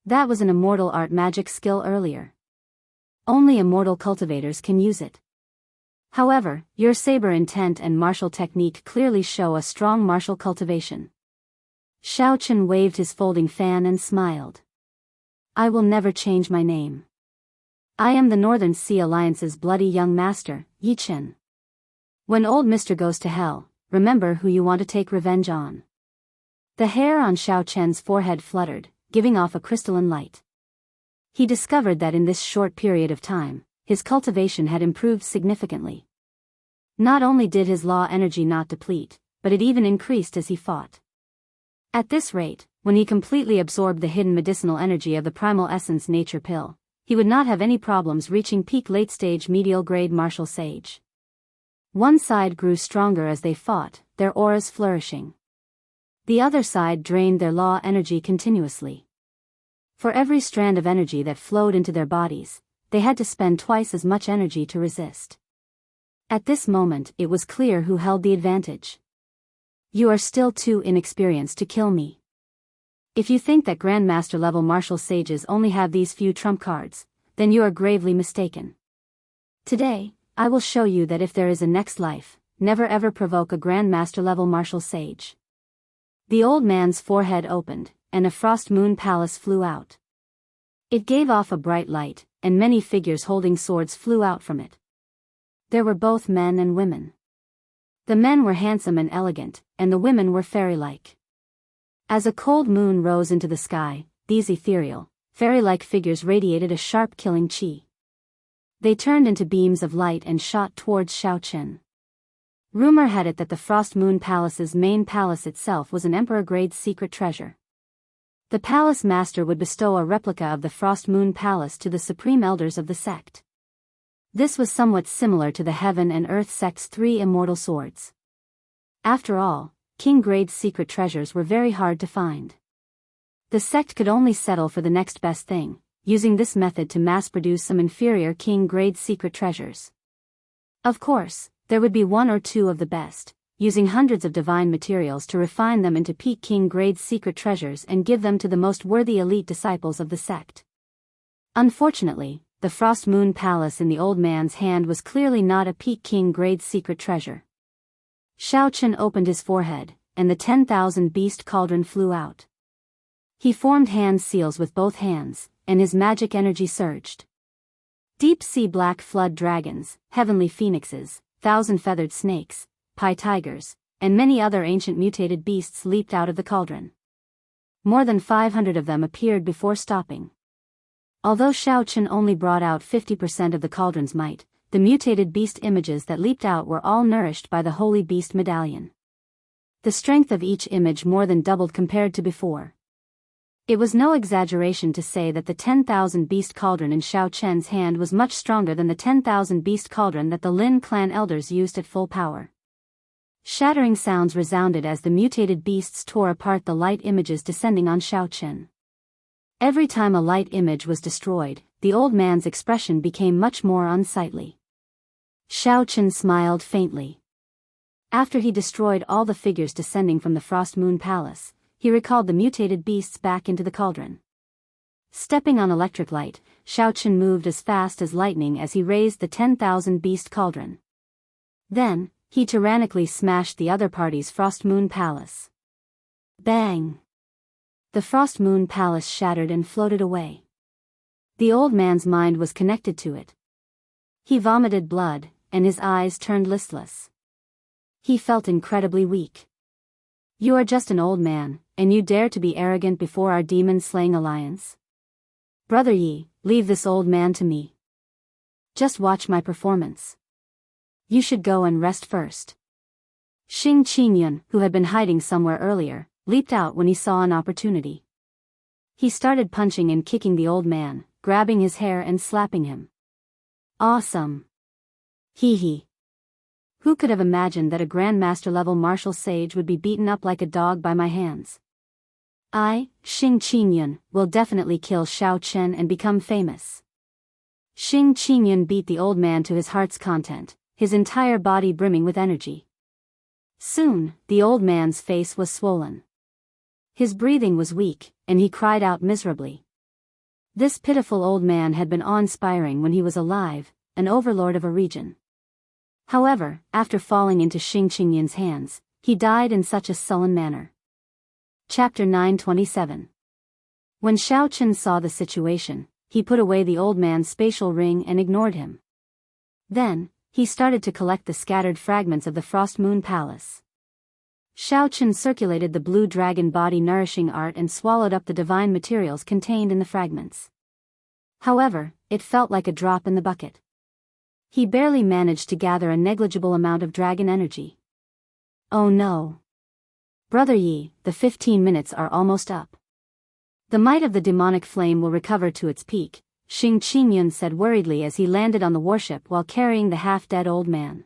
That was an immortal art magic skill earlier. Only immortal cultivators can use it. However, your saber intent and martial technique clearly show a strong martial cultivation. Xiao Chen waved his folding fan and smiled. I will never change my name. I am the Northern Sea Alliance's bloody young master, Yi Chen. When old Mr. goes to hell, remember who you want to take revenge on. The hair on Xiao Chen's forehead fluttered, giving off a crystalline light. He discovered that in this short period of time, his cultivation had improved significantly. Not only did his law energy not deplete, but it even increased as he fought. At this rate, when he completely absorbed the hidden medicinal energy of the primal essence nature pill, he would not have any problems reaching peak late-stage medial grade martial sage. One side grew stronger as they fought, their auras flourishing. The other side drained their law energy continuously. For every strand of energy that flowed into their bodies, they had to spend twice as much energy to resist. At this moment it was clear who held the advantage. You are still too inexperienced to kill me. If you think that Grandmaster level martial sages only have these few trump cards, then you are gravely mistaken. Today, I will show you that if there is a next life, never ever provoke a Grandmaster level martial sage. The old man's forehead opened, and a Frost Moon Palace flew out. It gave off a bright light, and many figures holding swords flew out from it. There were both men and women. The men were handsome and elegant, and the women were fairy-like. As a cold moon rose into the sky, these ethereal, fairy-like figures radiated a sharp killing chi. They turned into beams of light and shot towards Xiao Chen. Rumor had it that the Frost Moon Palace's main palace itself was an emperor-grade secret treasure. The palace master would bestow a replica of the Frost Moon Palace to the supreme elders of the sect. This was somewhat similar to the Heaven and Earth sect's 3 immortal swords. After all, king-grade secret treasures were very hard to find. The sect could only settle for the next best thing, using this method to mass-produce some inferior king-grade secret treasures. Of course, there would be 1 or 2 of the best, using hundreds of divine materials to refine them into peak king-grade secret treasures and give them to the most worthy elite disciples of the sect. Unfortunately, the Frost Moon Palace in the old man's hand was clearly not a peak king-grade secret treasure. Xiao Chen opened his forehead, and the 10,000 beast cauldron flew out. He formed hand seals with both hands, and his magic energy surged. Deep-sea black flood dragons, heavenly phoenixes, 1,000-feathered snakes, pie tigers, and many other ancient mutated beasts leaped out of the cauldron. More than 500 of them appeared before stopping. Although Xiao Chen only brought out 50% of the cauldron's might, the mutated beast images that leaped out were all nourished by the Holy Beast Medallion. The strength of each image more than doubled compared to before. It was no exaggeration to say that the 10,000 beast cauldron in Xiao Chen's hand was much stronger than the 10,000 beast cauldron that the Lin clan elders used at full power. Shattering sounds resounded as the mutated beasts tore apart the light images descending on Xiao Chen. Every time a light image was destroyed, the old man's expression became much more unsightly. Xiao Chen smiled faintly. After he destroyed all the figures descending from the Frost Moon Palace, he recalled the mutated beasts back into the cauldron. Stepping on electric light, Xiaochen moved as fast as lightning as he raised the 10,000 beast cauldron. Then, he tyrannically smashed the other party's Frost Moon Palace. Bang! The Frost Moon Palace shattered and floated away. The old man's mind was connected to it. He vomited blood, and his eyes turned listless. He felt incredibly weak. You are just an old man, and you dare to be arrogant before our demon-slaying alliance? Brother Yi, leave this old man to me. Just watch my performance. You should go and rest first. Xing Qingyun, who had been hiding somewhere earlier, leaped out when he saw an opportunity. He started punching and kicking the old man, grabbing his hair and slapping him. Awesome! Hee hee. Who could have imagined that a Grandmaster-level martial sage would be beaten up like a dog by my hands? I, Xing Qingyun, will definitely kill Xiao Chen and become famous. Xing Qingyun beat the old man to his heart's content, his entire body brimming with energy. Soon, the old man's face was swollen. His breathing was weak, and he cried out miserably. This pitiful old man had been awe-inspiring when he was alive, an overlord of a region. However, after falling into Xing Qingyun's hands, he died in such a sullen manner. Chapter 927. When Xiao Chen saw the situation, he put away the old man's spatial ring and ignored him. Then, he started to collect the scattered fragments of the Frost Moon Palace. Xiao Chen circulated the blue dragon body nourishing art and swallowed up the divine materials contained in the fragments. However, it felt like a drop in the bucket. He barely managed to gather a negligible amount of dragon energy. Oh no! Brother Yi, the 15 minutes are almost up. The might of the demonic flame will recover to its peak, Xing Qingyun said worriedly as he landed on the warship while carrying the half-dead old man.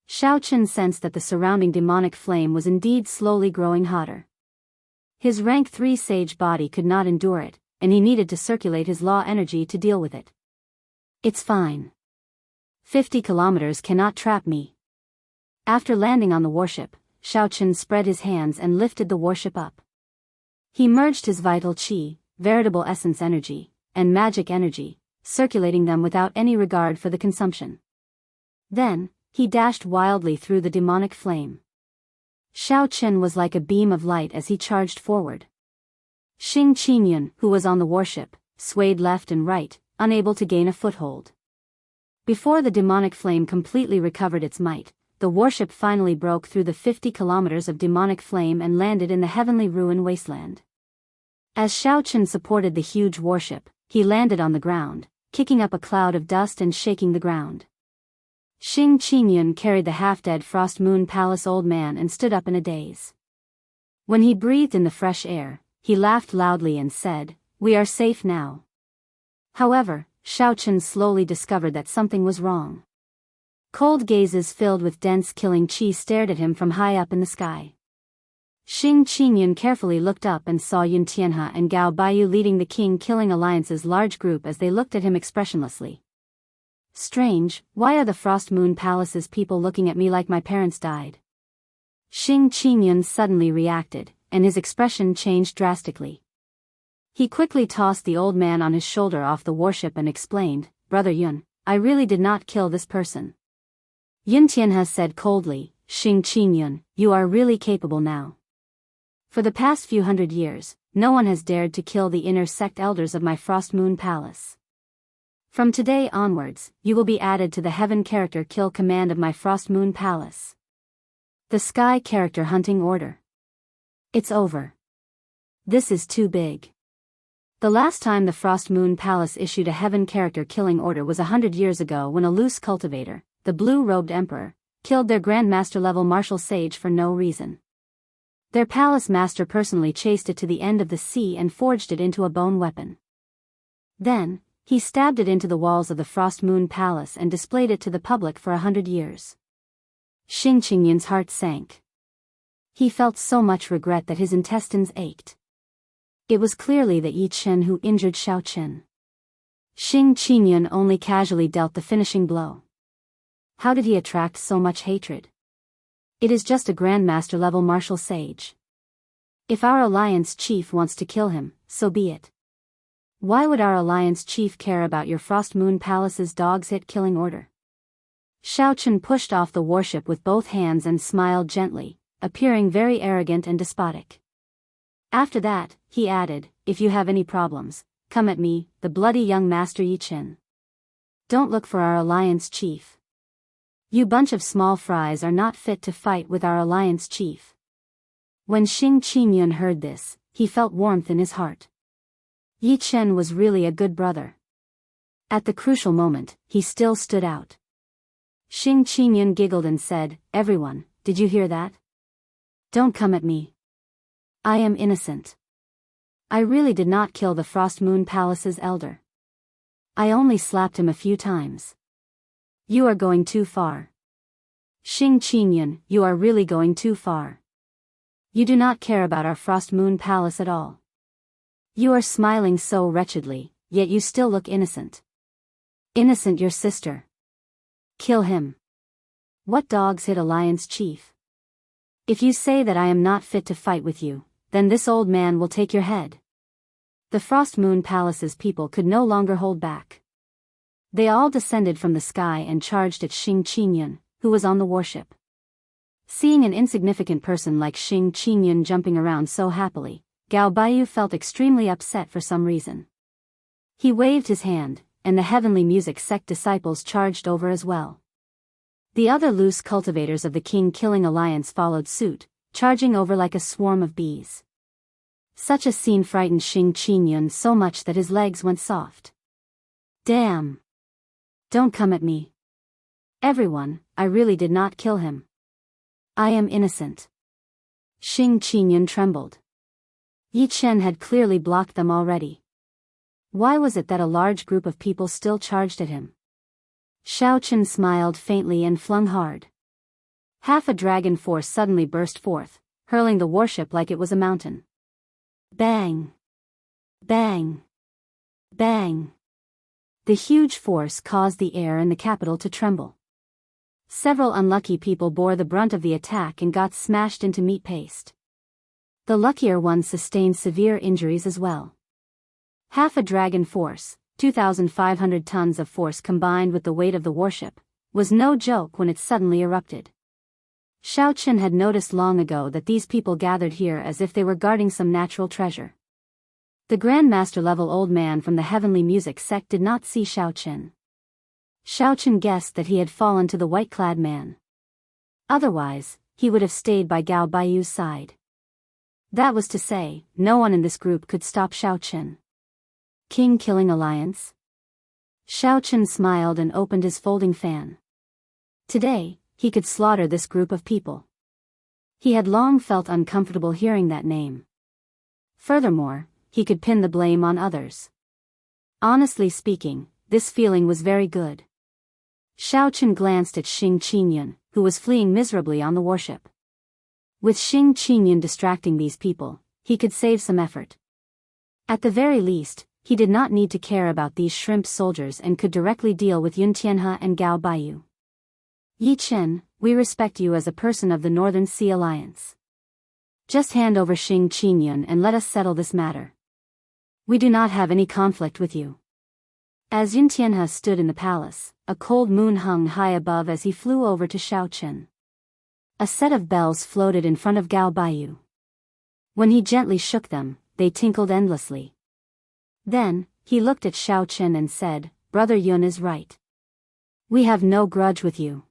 Xiao Chen sensed that the surrounding demonic flame was indeed slowly growing hotter. His rank 3 sage body could not endure it, and he needed to circulate his law energy to deal with it. It's fine. 50 kilometers cannot trap me. After landing on the warship, Xiao Chen spread his hands and lifted the warship up. He merged his vital qi, veritable essence energy, and magic energy, circulating them without any regard for the consumption. Then, he dashed wildly through the demonic flame. Xiao Chen was like a beam of light as he charged forward. Xing Qingyun, who was on the warship, swayed left and right, unable to gain a foothold. Before the demonic flame completely recovered its might, the warship finally broke through the 50 kilometers of demonic flame and landed in the heavenly ruin wasteland. As Xiao Chen supported the huge warship, he landed on the ground, kicking up a cloud of dust and shaking the ground. Xing Qingyun carried the half-dead Frost Moon Palace old man and stood up in a daze. When he breathed in the fresh air, he laughed loudly and said, "We are safe now." However, Xiao Chen slowly discovered that something was wrong. Cold gazes filled with dense killing qi stared at him from high up in the sky. Xing Qingyun carefully looked up and saw Yun Tianhe and Gao Baiyu leading the King-Killing Alliance's large group as they looked at him expressionlessly. Strange, why are the Frost Moon Palace's people looking at me like my parents died? Xing Qingyun suddenly reacted, and his expression changed drastically. He quickly tossed the old man on his shoulder off the warship and explained, "Brother Yun, I really did not kill this person." Yun Tianhe said coldly, "Xing Qingyun, you are really capable now. For the past few hundred years, no one has dared to kill the inner sect elders of my Frost Moon Palace. From today onwards, you will be added to the Heaven Character Kill Command of my Frost Moon Palace. The Sky Character Hunting Order. It's over. This is too big." The last time the Frost Moon Palace issued a Heaven Character Killing Order was 100 years ago when a loose cultivator, the blue-robed emperor, killed their Grandmaster-level martial sage for no reason. Their palace master personally chased it to the end of the sea and forged it into a bone weapon. Then, he stabbed it into the walls of the Frost Moon Palace and displayed it to the public for 100 years. Xing Qingyun's heart sank. He felt so much regret that his intestines ached. It was clearly the Yi Chen who injured Xiao Chen. Xing Qingyun only casually dealt the finishing blow. How did he attract so much hatred? It is just a Grandmaster level martial sage. If our alliance chief wants to kill him, so be it. Why would our alliance chief care about your Frost Moon Palace's dog's hit killing order? Xiaochen pushed off the warship with both hands and smiled gently, appearing very arrogant and despotic. After that, he added, if you have any problems, come at me, the bloody young master Yi Chen. Don't look for our alliance chief. You bunch of small fries are not fit to fight with our alliance chief. When Xing Qingyun heard this, he felt warmth in his heart. Yi Chen was really a good brother. At the crucial moment, he still stood out. Xing Qingyun giggled and said, everyone, did you hear that? Don't come at me. I am innocent. I really did not kill the Frost Moon Palace's elder. I only slapped him a few times. You are going too far. Xing Qingyun, you are really going too far. You do not care about our Frost Moon Palace at all. You are smiling so wretchedly, yet you still look innocent. Innocent your sister. Kill him. What dogs hit alliance chief? If you say that I am not fit to fight with you, then this old man will take your head. The Frost Moon Palace's people could no longer hold back. They all descended from the sky and charged at Xing Qingyun, who was on the warship. Seeing an insignificant person like Xing Qingyun jumping around so happily, Gao Baiyu felt extremely upset for some reason. He waved his hand, and the heavenly music sect disciples charged over as well. The other loose cultivators of the king-killing alliance followed suit, charging over like a swarm of bees. Such a scene frightened Xing Qingyun so much that his legs went soft. Damn! Don't come at me. Everyone, I really did not kill him. I am innocent. Xing Qingyun trembled. Yi Chen had clearly blocked them already. Why was it that a large group of people still charged at him? Xiaochen smiled faintly and flung hard. Half a dragon force suddenly burst forth, hurling the warship like it was a mountain. Bang! Bang! Bang! The huge force caused the air in the capital to tremble. Several unlucky people bore the brunt of the attack and got smashed into meat paste. The luckier ones sustained severe injuries as well. Half a dragon force, 2,500 tons of force combined with the weight of the warship, was no joke when it suddenly erupted. Xiaochen had noticed long ago that these people gathered here as if they were guarding some natural treasure. The Grandmaster-level old man from the heavenly music sect did not see Xiaochen. Xiaochen guessed that he had fallen to the white-clad man. Otherwise, he would have stayed by Gao Baiyu's side. That was to say, no one in this group could stop Xiaochen. King-killing alliance? Xiaochen smiled and opened his folding fan. Today, he could slaughter this group of people. He had long felt uncomfortable hearing that name. Furthermore, he could pin the blame on others. Honestly speaking, this feeling was very good. Xiaochen glanced at Xing Qingyun, who was fleeing miserably on the warship. With Xing Qingyun distracting these people, he could save some effort. At the very least, he did not need to care about these shrimp soldiers and could directly deal with Yun Tianhe and Gao Baiyu. Yi Chen, we respect you as a person of the Northern Sea Alliance. Just hand over Xing Qingyun and let us settle this matter. We do not have any conflict with you. As Yun Tianhe stood in the palace, a cold moon hung high above as he flew over to Xiaochen. A set of bells floated in front of Gao Baiyu. When he gently shook them, they tinkled endlessly. Then, he looked at Xiaochen and said, Brother Yun is right. We have no grudge with you.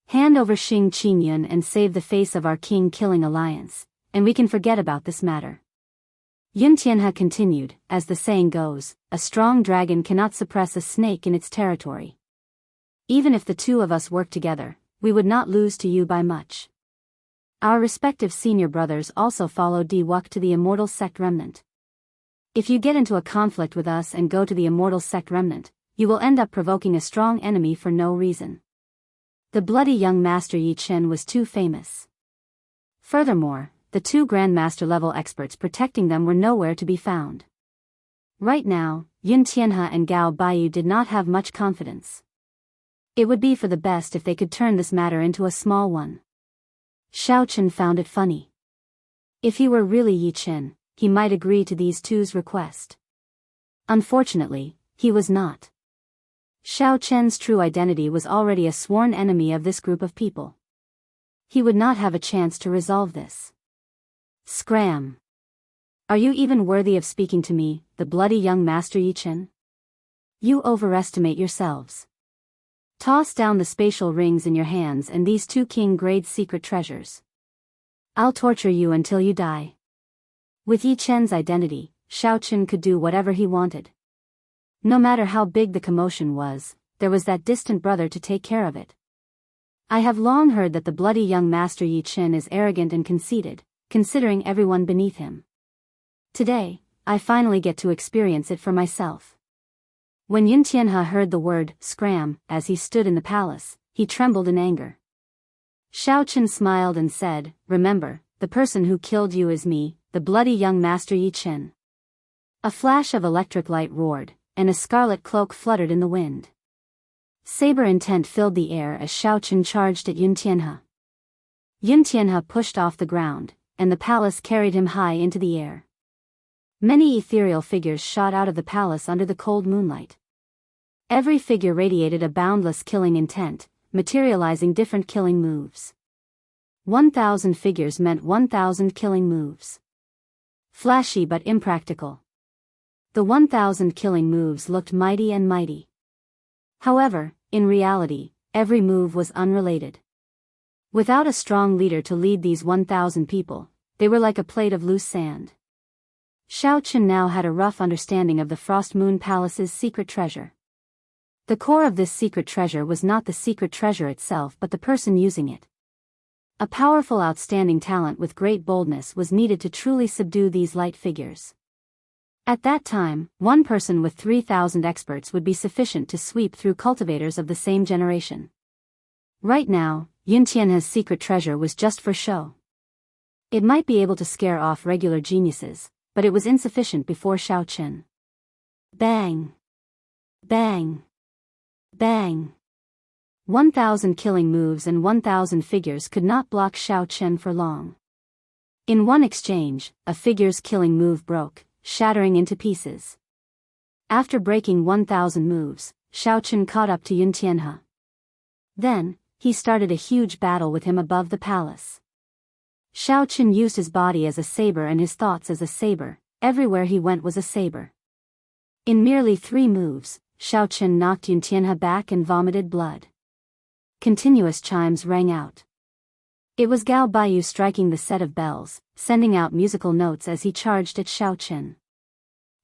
Hand over Xing Qingyun and save the face of our king-killing alliance, and we can forget about this matter. Yun Tianhe continued, as the saying goes, a strong dragon cannot suppress a snake in its territory. Even if the two of us work together, we would not lose to you by much. Our respective senior brothers also followed Wuxia to the immortal sect remnant. If you get into a conflict with us and go to the immortal sect remnant, you will end up provoking a strong enemy for no reason. The bloody young master Yi Chen was too famous. Furthermore, the two Grandmaster-level experts protecting them were nowhere to be found. Right now, Yun Tianhe and Gao Baiyu did not have much confidence. It would be for the best if they could turn this matter into a small one. Xiao Chen found it funny. If he were really Yi Chen, he might agree to these two's request. Unfortunately, he was not. Xiao Chen's true identity was already a sworn enemy of this group of people. He would not have a chance to resolve this. Scram! Are you even worthy of speaking to me, the bloody young master Yi Chen? You overestimate yourselves. Toss down the spatial rings in your hands and these 2 king-grade secret treasures. I'll torture you until you die. With Yi Chen's identity, Xiao Chen could do whatever he wanted. No matter how big the commotion was, there was that distant brother to take care of it. I have long heard that the bloody young master Yi Chen is arrogant and conceited, considering everyone beneath him. Today, I finally get to experience it for myself. When Yun Tianhe heard the word scram as he stood in the palace, he trembled in anger. Xiao Chen smiled and said, "Remember, the person who killed you is me, the bloody young master Yi Chen." A flash of electric light roared, and a scarlet cloak fluttered in the wind. Saber intent filled the air as Xiao Chen charged at Yun Tianhe. Yun Tianhe pushed off the ground, and the palace carried him high into the air. Many ethereal figures shot out of the palace under the cold moonlight. Every figure radiated a boundless killing intent, materializing different killing moves. 1,000 figures meant 1,000 killing moves. Flashy but impractical. The 1,000 killing moves looked mighty and mighty. However, in reality, every move was unrelated. Without a strong leader to lead these 1,000 people, they were like a plate of loose sand. Xiao Chen now had a rough understanding of the Frost Moon Palace's secret treasure. The core of this secret treasure was not the secret treasure itself but the person using it. A powerful outstanding talent with great boldness was needed to truly subdue these light figures. At that time, one person with 3,000 experts would be sufficient to sweep through cultivators of the same generation. Right now, Yun Tianhe's secret treasure was just for show. It might be able to scare off regular geniuses, but it was insufficient before Xiao Chen. Bang! Bang! Bang! 1,000 killing moves and 1,000 figures could not block Xiao Chen for long. In one exchange, a figure's killing move broke, shattering into pieces. After breaking 1,000 moves, Xiao Chen caught up to Yun Tianhe. Then, he started a huge battle with him above the palace. Xiao Chen used his body as a saber and his thoughts as a saber. Everywhere he went was a saber. In merely 3 moves, Xiao Chen knocked Yun Tianhe back and vomited blood. Continuous chimes rang out. It was Gao Baiyu striking the set of bells, sending out musical notes as he charged at Xiao Chen.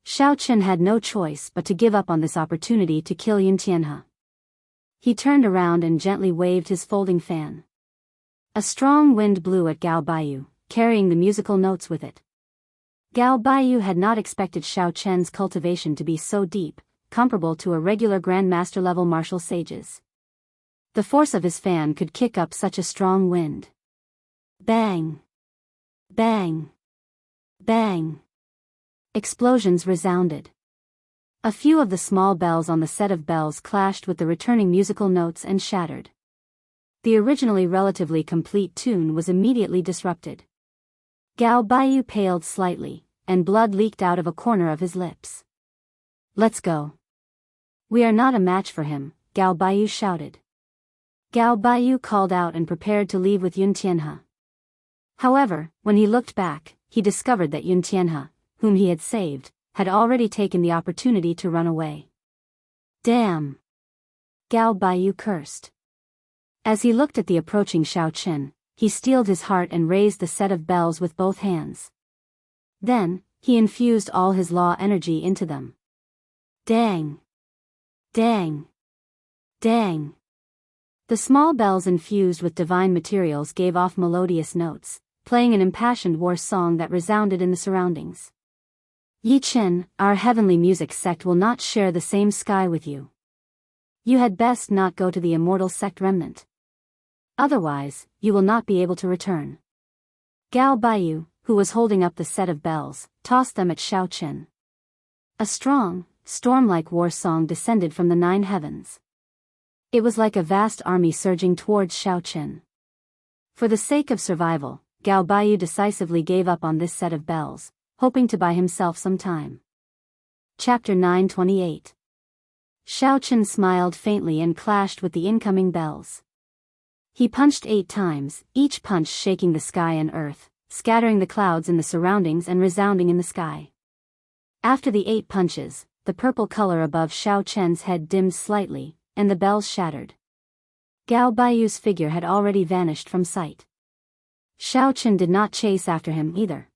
Xiao Chen had no choice but to give up on this opportunity to kill Yun Tianhe. He turned around and gently waved his folding fan. A strong wind blew at Gao Baiyu, carrying the musical notes with it. Gao Baiyu had not expected Xiao Chen's cultivation to be so deep, comparable to a regular grandmaster-level martial sage's. The force of his fan could kick up such a strong wind. Bang! Bang! Bang! Explosions resounded. A few of the small bells on the set of bells clashed with the returning musical notes and shattered. The originally relatively complete tune was immediately disrupted. Gao Baiyu paled slightly, and blood leaked out of a corner of his lips. "Let's go." "We are not a match for him," Gao Baiyu shouted. Gao Baiyu called out and prepared to leave with Yun Tianhe. However, when he looked back, he discovered that Yun Tianhe, whom he had saved, had already taken the opportunity to run away. "Damn!" Gao Baiyu cursed. As he looked at the approaching Xiao Chen, he steeled his heart and raised the set of bells with both hands. Then, he infused all his law energy into them. Dang! Dang! Dang! The small bells infused with divine materials gave off melodious notes, playing an impassioned war song that resounded in the surroundings. "Yi Chen, our heavenly music sect will not share the same sky with you. You had best not go to the immortal sect remnant. Otherwise, you will not be able to return." Gao Baiyu, who was holding up the set of bells, tossed them at Xiao Chen. A strong, storm-like war song descended from the 9 heavens. It was like a vast army surging towards Xiao Chen. For the sake of survival, Gao Baiyu decisively gave up on this set of bells, hoping to buy himself some time. Chapter 928. Xiaochen smiled faintly and clashed with the incoming bells. He punched 8 times, each punch shaking the sky and earth, scattering the clouds in the surroundings and resounding in the sky. After the 8 punches, the purple color above Xiaochen's head dimmed slightly, and the bells shattered. Gao Baiyu's figure had already vanished from sight. Xiaochen did not chase after him either.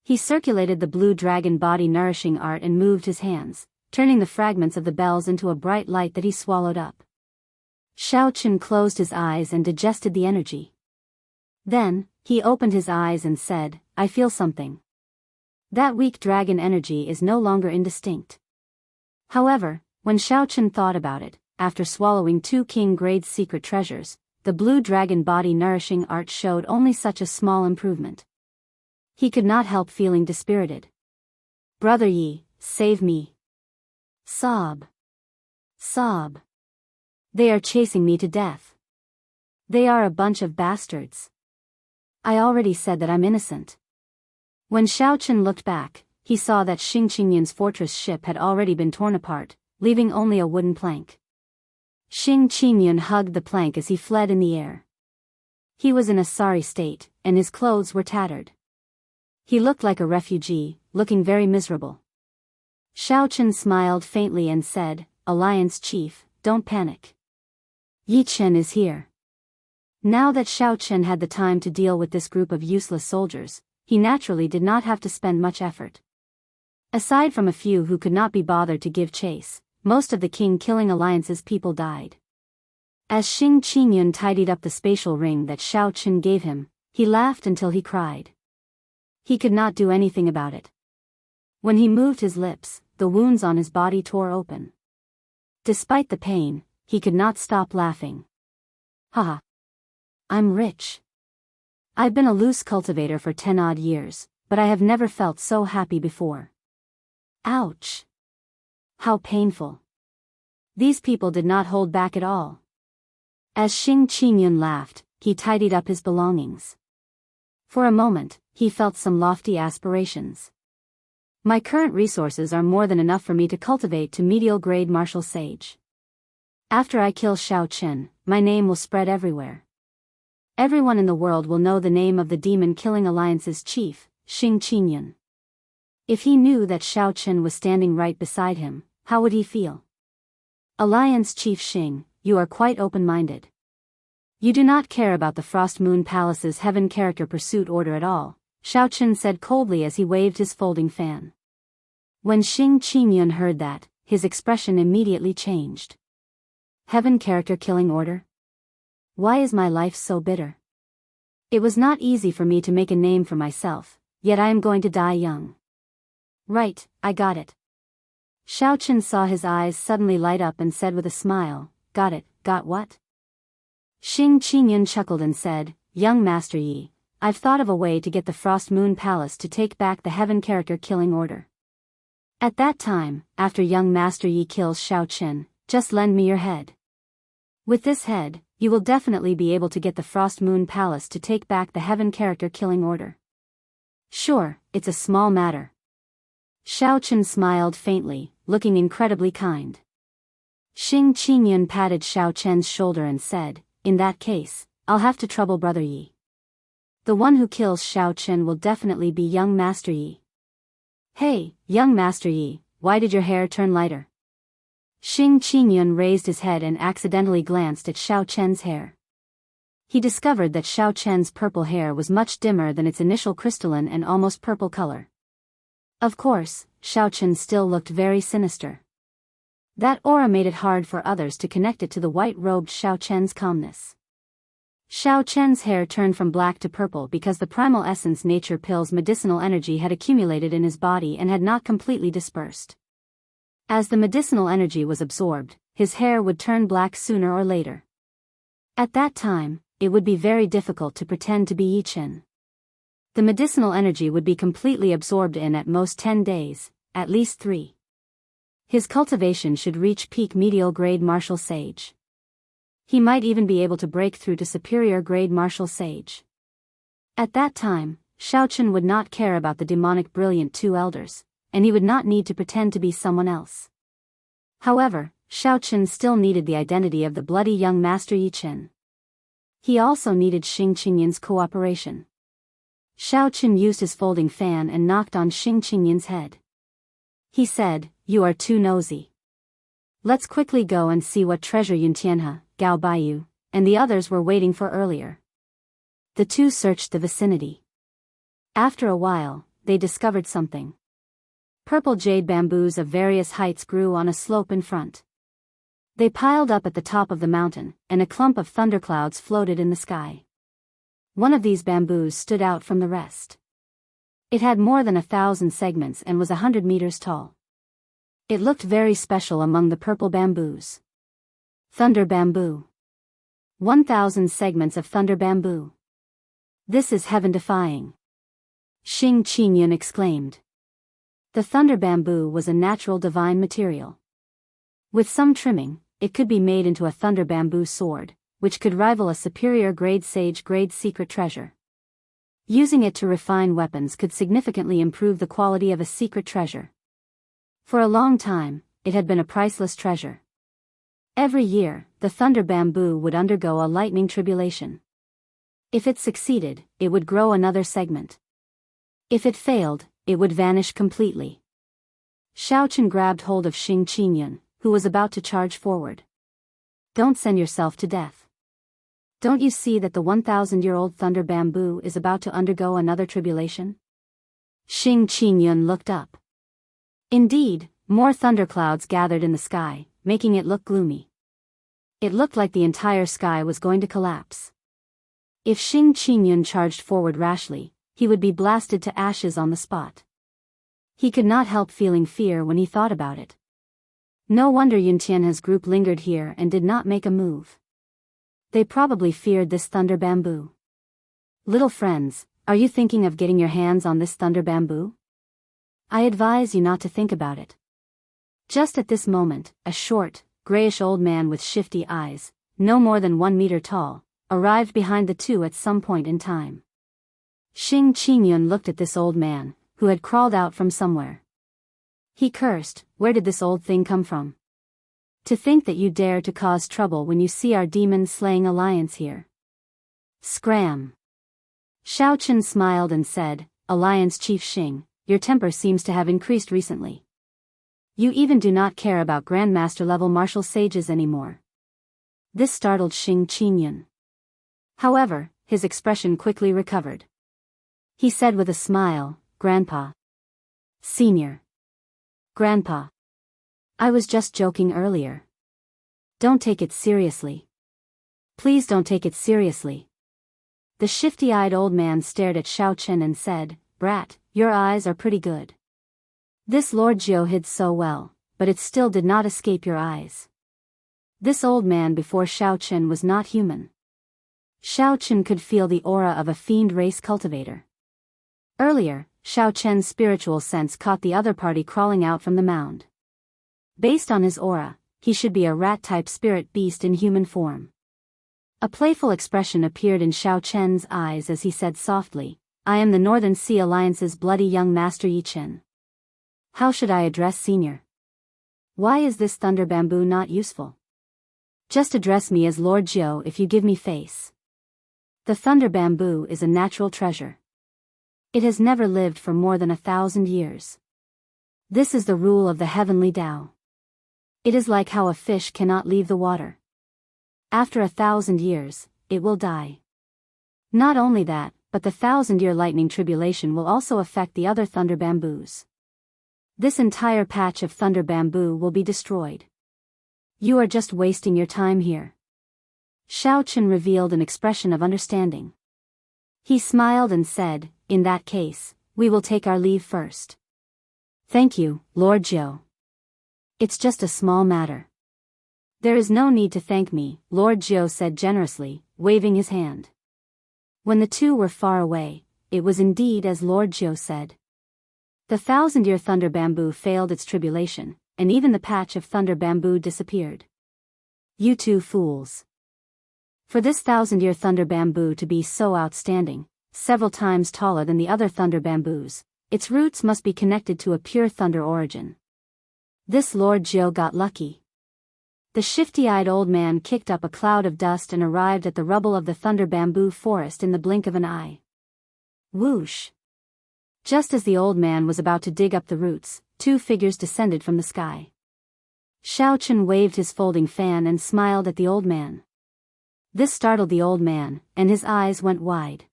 He circulated the blue dragon body nourishing art and moved his hands, turning the fragments of the bells into a bright light that he swallowed up. Xiaochen closed his eyes and digested the energy. Then, he opened his eyes and said, "I feel something. That weak dragon energy is no longer indistinct." However, when Xiaochen thought about it, after swallowing 2 king-grade secret treasures, the blue dragon body nourishing art showed only such a small improvement. He could not help feeling dispirited. "Brother Yi, save me." Sob. Sob. "They are chasing me to death. They are a bunch of bastards. I already said that I'm innocent." When Xiaochen looked back, he saw that Xing Qingyan's fortress ship had already been torn apart, leaving only a wooden plank. Xing Qingyan hugged the plank as he fled in the air. He was in a sorry state, and his clothes were tattered. He looked like a refugee, looking very miserable. Xiaochen smiled faintly and said, "Alliance Chief, don't panic. Yi Chen is here." Now that Xiaochen had the time to deal with this group of useless soldiers, he naturally did not have to spend much effort. Aside from a few who could not be bothered to give chase, most of the king-killing alliance's people died. As Xing Qingyan tidied up the spatial ring that Xiaochen gave him, he laughed until he cried. He could not do anything about it. When he moved his lips, the wounds on his body tore open. Despite the pain, he could not stop laughing. "Haha. I'm rich. I've been a loose cultivator for 10 odd years, but I have never felt so happy before. Ouch. How painful." These people did not hold back at all. As Xing Qingyan laughed, he tidied up his belongings. For a moment, he felt some lofty aspirations. "My current resources are more than enough for me to cultivate to medial grade martial sage. After I kill Xiaochen, my name will spread everywhere. Everyone in the world will know the name of the demon-killing alliance's chief, Xing Qingyan." If he knew that Xiaochen was standing right beside him, how would he feel? "Alliance Chief Xing, you are quite open-minded. You do not care about the Frost Moon Palace's Heaven Character Pursuit Order at all," Xiaochen said coldly as he waved his folding fan. When Xing Qingyan heard that, his expression immediately changed. "Heaven Character Killing Order? Why is my life so bitter? It was not easy for me to make a name for myself, yet I am going to die young. Right, I got it." Xiaochen saw his eyes suddenly light up and said with a smile, "Got it, got what?" Xing Qingyan chuckled and said, "Young Master Yi, I've thought of a way to get the Frost Moon Palace to take back the Heaven Character Killing Order. At that time, after young Master Yi kills Xiaochen, just lend me your head. With this head, you will definitely be able to get the Frost Moon Palace to take back the Heaven Character Killing Order." "Sure, it's a small matter." Xiaochen smiled faintly, looking incredibly kind. Xing Qingyan patted Xiaochen's shoulder and said, "In that case, I'll have to trouble Brother Yi. The one who kills Xiaochen will definitely be young Master Yi." "Hey, young Master Yi, why did your hair turn lighter?" Xing Qingyan raised his head and accidentally glanced at Xiaochen's hair. He discovered that Xiaochen's purple hair was much dimmer than its initial crystalline and almost purple color. Of course, Xiaochen still looked very sinister. That aura made it hard for others to connect it to the white-robed Xiaochen's calmness. Xiaochen's hair turned from black to purple because the primal essence nature pill's medicinal energy had accumulated in his body and had not completely dispersed. As the medicinal energy was absorbed, his hair would turn black sooner or later. At that time, it would be very difficult to pretend to be Yi Chen. The medicinal energy would be completely absorbed in at most 10 days, at least 3. His cultivation should reach peak medial grade martial sage. He might even be able to break through to superior grade martial sage. At that time, Xiaochen would not care about the demonic brilliant two elders, and he would not need to pretend to be someone else. However, Xiaochen still needed the identity of the bloody young master Yichen. He also needed Xing Qingyun's cooperation. Xiaochen used his folding fan and knocked on Xing Qingyun's head. He said, "You are too nosy. Let's quickly go and see what treasure Yun Tianhe, Gao Baiyu, and the others were waiting for earlier." The two searched the vicinity. After a while, they discovered something. Purple jade bamboos of various heights grew on a slope in front. They piled up at the top of the mountain, and a clump of thunderclouds floated in the sky. One of these bamboos stood out from the rest. It had more than 1,000 segments and was 100 meters tall. It looked very special among the purple bamboos. Thunder bamboo. 1,000 segments of thunder bamboo. This is heaven-defying. Xing Qingyun exclaimed. The thunder bamboo was a natural divine material. With some trimming, it could be made into a thunder bamboo sword, which could rival a superior grade sage grade secret treasure. Using it to refine weapons could significantly improve the quality of a secret treasure. For a long time, it had been a priceless treasure. Every year, the thunder bamboo would undergo a lightning tribulation. If it succeeded, it would grow another segment. If it failed, it would vanish completely. Xiaochen grabbed hold of Xing Qingyun, who was about to charge forward. Don't send yourself to death. Don't you see that the 1,000-year-old thunder bamboo is about to undergo another tribulation? Xing Qingyun looked up. Indeed, more thunderclouds gathered in the sky, making it look gloomy. It looked like the entire sky was going to collapse. If Xing Qingyun charged forward rashly, he would be blasted to ashes on the spot. He could not help feeling fear when he thought about it. No wonder Yun Tianhe's group lingered here and did not make a move. They probably feared this thunder bamboo. Little friends, are you thinking of getting your hands on this thunder bamboo? I advise you not to think about it. Just at this moment, a short, grayish old man with shifty eyes, no more than 1 meter tall, arrived behind the two at some point in time. Xing Qingyun looked at this old man, who had crawled out from somewhere. He cursed, "Where did this old thing come from? To think that you dare to cause trouble when you see our demon-slaying alliance here." Scram! Xiaochen smiled and said, "Alliance Chief Xing, your temper seems to have increased recently. You even do not care about Grandmaster-level martial sages anymore." This startled Xing Qingyun. However, his expression quickly recovered. He said with a smile, "Grandpa. Senior. Grandpa. I was just joking earlier. Don't take it seriously. Please don't take it seriously." The shifty-eyed old man stared at Xiaochen and said, "Brat, your eyes are pretty good. This Lord Jiao hid so well, but it still did not escape your eyes." This old man before Xiaochen was not human. Xiaochen could feel the aura of a fiend race cultivator. Earlier, Xiaochen's spiritual sense caught the other party crawling out from the mound. Based on his aura, he should be a rat-type spirit beast in human form. A playful expression appeared in Xiaochen's eyes as he said softly, "I am the Northern Sea Alliance's bloody young master Yichen. How should I address Senior? Why is this thunder bamboo not useful? Just address me as Lord Jiao if you give me face. The thunder bamboo is a natural treasure. It has never lived for more than 1,000 years. This is the rule of the heavenly Tao. It is like how a fish cannot leave the water. After 1,000 years, it will die. Not only that, but the 1,000-year lightning tribulation will also affect the other thunder bamboos. This entire patch of thunder bamboo will be destroyed. You are just wasting your time here." Xiaochen revealed an expression of understanding. He smiled and said, "In that case, we will take our leave first." "Thank you, Lord Jiao. It's just a small matter." "There is no need to thank me," Lord Jiao said generously, waving his hand. When the two were far away, it was indeed as Lord Jiao said. The 1,000-year thunder bamboo failed its tribulation, and even the patch of thunder bamboo disappeared. "You two fools. For this 1,000-year thunder bamboo to be so outstanding, several times taller than the other thunder bamboos, its roots must be connected to a pure thunder origin. This Lord Jiao got lucky. The shifty-eyed old man kicked up a cloud of dust and arrived at the rubble of the thunder bamboo forest in the blink of an eye. Whoosh! Just as the old man was about to dig up the roots, two figures descended from the sky. Xiaochen waved his folding fan and smiled at the old man. This startled the old man, and his eyes went wide.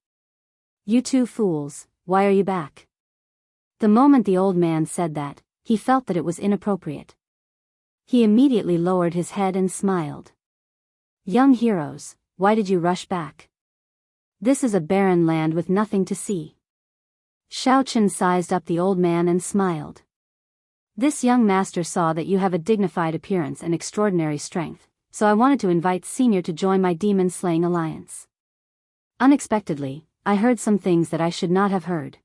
"You two fools, why are you back?" The moment the old man said that, he felt that it was inappropriate. He immediately lowered his head and smiled. "Young heroes, why did you rush back? This is a barren land with nothing to see." Xiaochen sized up the old man and smiled. "This young master saw that you have a dignified appearance and extraordinary strength, so I wanted to invite Senior to join my demon-slaying alliance. Unexpectedly, I heard some things that I should not have heard."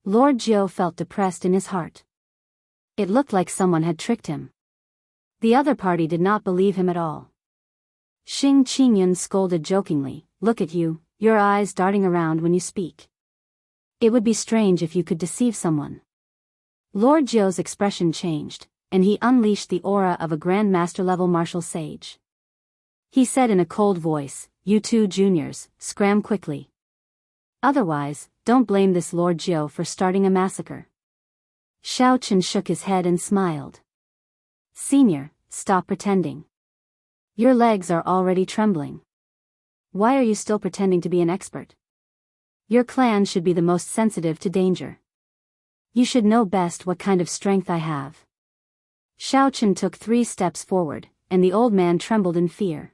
Lord Jiao felt depressed in his heart. It looked like someone had tricked him. The other party did not believe him at all. Xing Qingyun scolded jokingly, "Look at you, your eyes darting around when you speak. It would be strange if you could deceive someone." Lord Jiao's expression changed, and he unleashed the aura of a Grand Master-level martial sage. He said in a cold voice, "You two juniors, scram quickly. Otherwise, don't blame this Lord Jiao for starting a massacre." Xiaochen shook his head and smiled. "Senior, stop pretending. Your legs are already trembling. Why are you still pretending to be an expert? Your clan should be the most sensitive to danger. You should know best what kind of strength I have." Xiaochen took 3 steps forward, and the old man trembled in fear.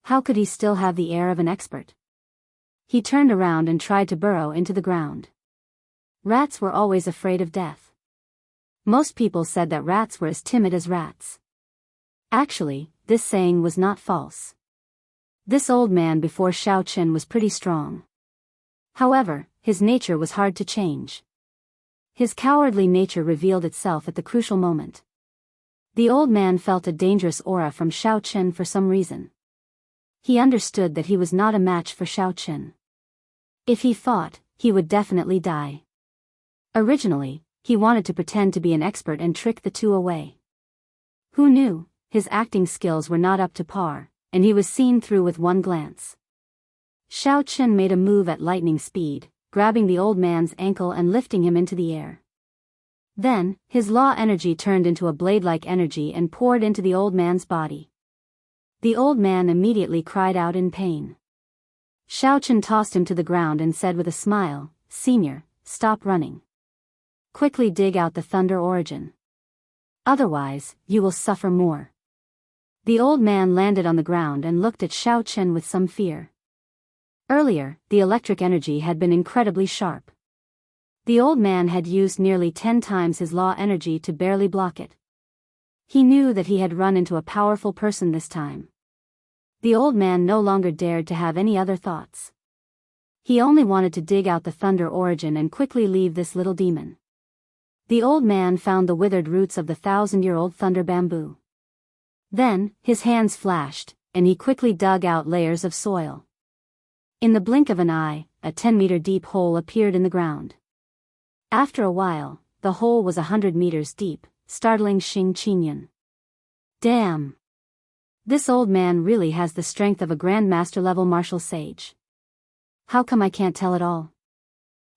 How could he still have the air of an expert? He turned around and tried to burrow into the ground. Rats were always afraid of death. Most people said that rats were as timid as rats. Actually, this saying was not false. This old man before Xiaochen was pretty strong. However, his nature was hard to change. His cowardly nature revealed itself at the crucial moment. The old man felt a dangerous aura from Xiaochen for some reason. He understood that he was not a match for Xiaochen. If he fought, he would definitely die. Originally, he wanted to pretend to be an expert and trick the two away. Who knew, his acting skills were not up to par, and he was seen through with one glance. Xiaochen made a move at lightning speed, grabbing the old man's ankle and lifting him into the air. Then, his law energy turned into a blade-like energy and poured into the old man's body. The old man immediately cried out in pain. Xiaochen tossed him to the ground and said with a smile, "Senior, stop running. Quickly dig out the thunder origin. Otherwise, you will suffer more." The old man landed on the ground and looked at Xiaochen with some fear. Earlier, the electric energy had been incredibly sharp. The old man had used nearly 10 times his law energy to barely block it. He knew that he had run into a powerful person this time. The old man no longer dared to have any other thoughts. He only wanted to dig out the thunder origin and quickly leave this little demon. The old man found the withered roots of the 1,000-year-old thunder bamboo. Then, his hands flashed, and he quickly dug out layers of soil. In the blink of an eye, a 10-meter deep hole appeared in the ground. After a while, the hole was 100 meters deep, startling Xing Qingyun. "Damn! This old man really has the strength of a Grand Master-level martial sage. How come I can't tell it all?"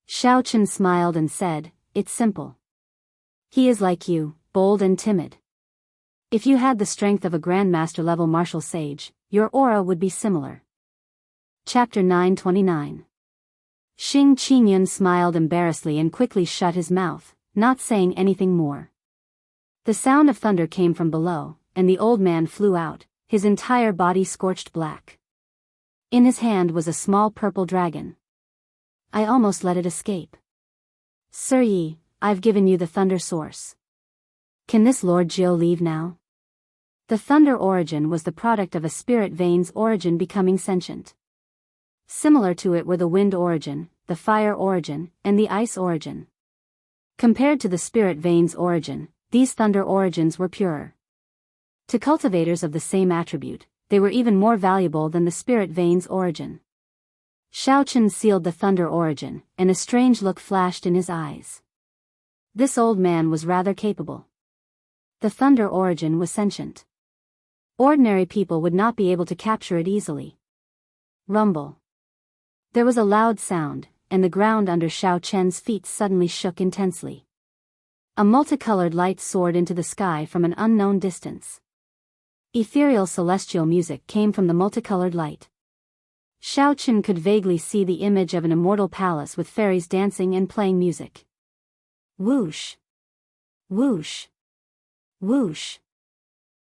Xiaochen smiled and said, "It's simple. He is like you, bold and timid. If you had the strength of a Grand Master-level martial sage, your aura would be similar." Chapter 929. Xing Qingyun smiled embarrassedly and quickly shut his mouth, not saying anything more. The sound of thunder came from below, and the old man flew out, his entire body scorched black. In his hand was a small purple dragon. "I almost let it escape. Sir Yi, I've given you the thunder source. Can this Lord Jiao leave now?" The thunder origin was the product of a spirit vein's origin becoming sentient. Similar to it were the wind origin, the fire origin, and the ice origin. Compared to the spirit vein's origin, these thunder origins were purer. To cultivators of the same attribute, they were even more valuable than the spirit vein's origin. Xiao Chen sealed the thunder origin, and a strange look flashed in his eyes. This old man was rather capable. The thunder origin was sentient. Ordinary people would not be able to capture it easily. Rumble. There was a loud sound, and the ground under Xiao Chen's feet suddenly shook intensely. A multicolored light soared into the sky from an unknown distance. Ethereal celestial music came from the multicolored light. Xiao Chen could vaguely see the image of an immortal palace with fairies dancing and playing music. Whoosh! Whoosh! Whoosh!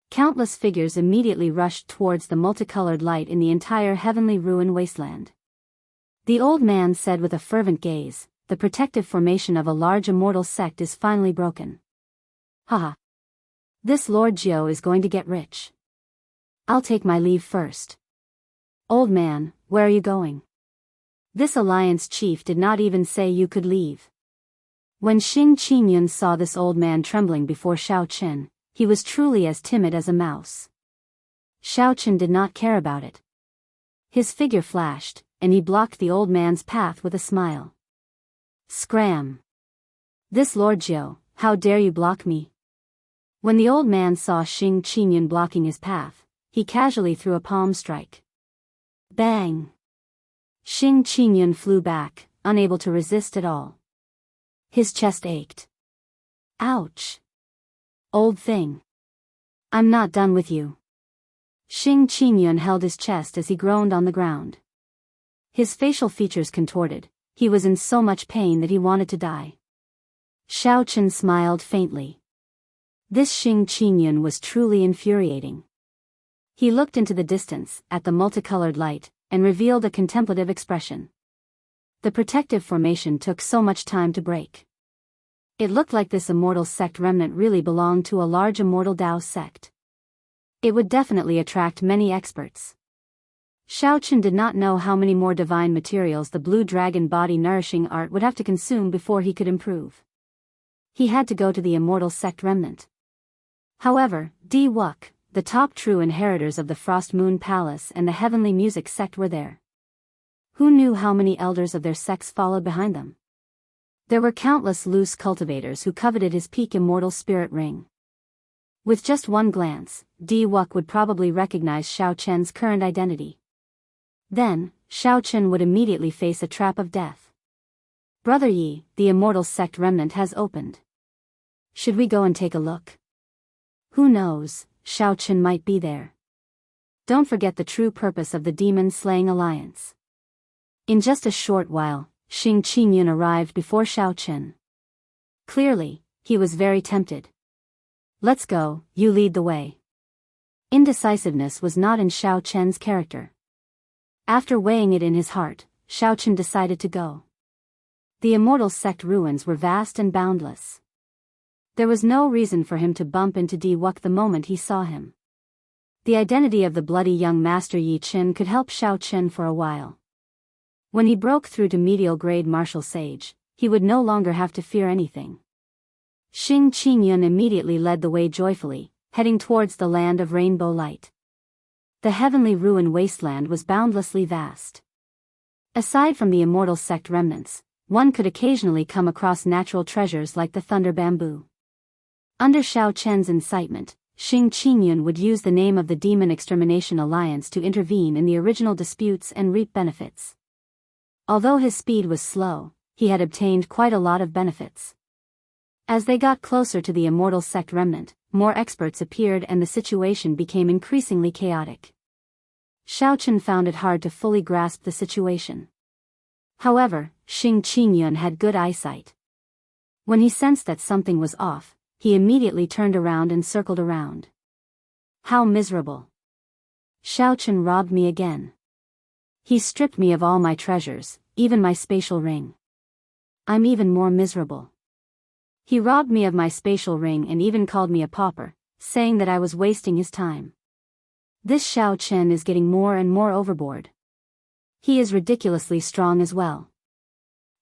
Countless figures immediately rushed towards the multicolored light in the entire heavenly ruin wasteland. The old man said with a fervent gaze, "The protective formation of a large immortal sect is finally broken. Haha! This Lord Jiao is going to get rich. I'll take my leave first." "Old man, where are you going?" This alliance chief did not even say you could leave. When Xing Qingyun saw this old man trembling before Xiao Chen, he was truly as timid as a mouse. Xiao Chen did not care about it. His figure flashed, and he blocked the old man's path with a smile. Scram! "This Lord Jiao, how dare you block me?" When the old man saw Xing Qingyun blocking his path, he casually threw a palm strike. Bang! Xing Qingyun flew back, unable to resist at all. His chest ached. Ouch! Old thing. I'm not done with you. Xing Qingyun held his chest as he groaned on the ground. His facial features contorted, he was in so much pain that he wanted to die. Xiao Chen smiled faintly. This Xing Qingyun was truly infuriating. He looked into the distance, at the multicolored light, and revealed a contemplative expression. The protective formation took so much time to break. It looked like this immortal sect remnant really belonged to a large immortal Dao sect. It would definitely attract many experts. Xiao Chen did not know how many more divine materials the blue dragon body nourishing art would have to consume before he could improve. He had to go to the immortal sect remnant. However, Di Wuk, the top true inheritors of the Frost Moon Palace and the Heavenly Music sect were there. Who knew how many elders of their sects followed behind them? There were countless loose cultivators who coveted his peak immortal spirit ring. With just one glance, Di Wuk would probably recognize Xiao Chen's current identity. Then, Xiao Chen would immediately face a trap of death. "Brother Yi, the immortal sect remnant has opened. Should we go and take a look? Who knows, Xiao Chen might be there. Don't forget the true purpose of the demon-slaying alliance." In just a short while, Xing Qingyun arrived before Xiao Chen. Clearly, he was very tempted. "Let's go, you lead the way." Indecisiveness was not in Xiao Chen's character. After weighing it in his heart, Xiao Chen decided to go. The immortal sect ruins were vast and boundless. There was no reason for him to bump into Di Wuk the moment he saw him. The identity of the bloody young master Yi Qin could help Xiao Chen for a while. When he broke through to medial grade martial sage, he would no longer have to fear anything. Xing Qingyun immediately led the way joyfully, heading towards the land of rainbow light. The heavenly ruin wasteland was boundlessly vast. Aside from the immortal sect remnants, one could occasionally come across natural treasures like the thunder bamboo. Under Xiao Chen's incitement, Xing Qingyun would use the name of the Demon Extermination Alliance to intervene in the original disputes and reap benefits. Although his speed was slow, he had obtained quite a lot of benefits. As they got closer to the immortal sect remnant, more experts appeared and the situation became increasingly chaotic. Xiao Chen found it hard to fully grasp the situation. However, Xing Qingyun had good eyesight. When he sensed that something was off, he immediately turned around and circled around. How miserable. Xiao Chen robbed me again. He stripped me of all my treasures, even my spatial ring. I'm even more miserable. He robbed me of my spatial ring and even called me a pauper, saying that I was wasting his time. This Xiao Chen is getting more and more overboard. He is ridiculously strong as well.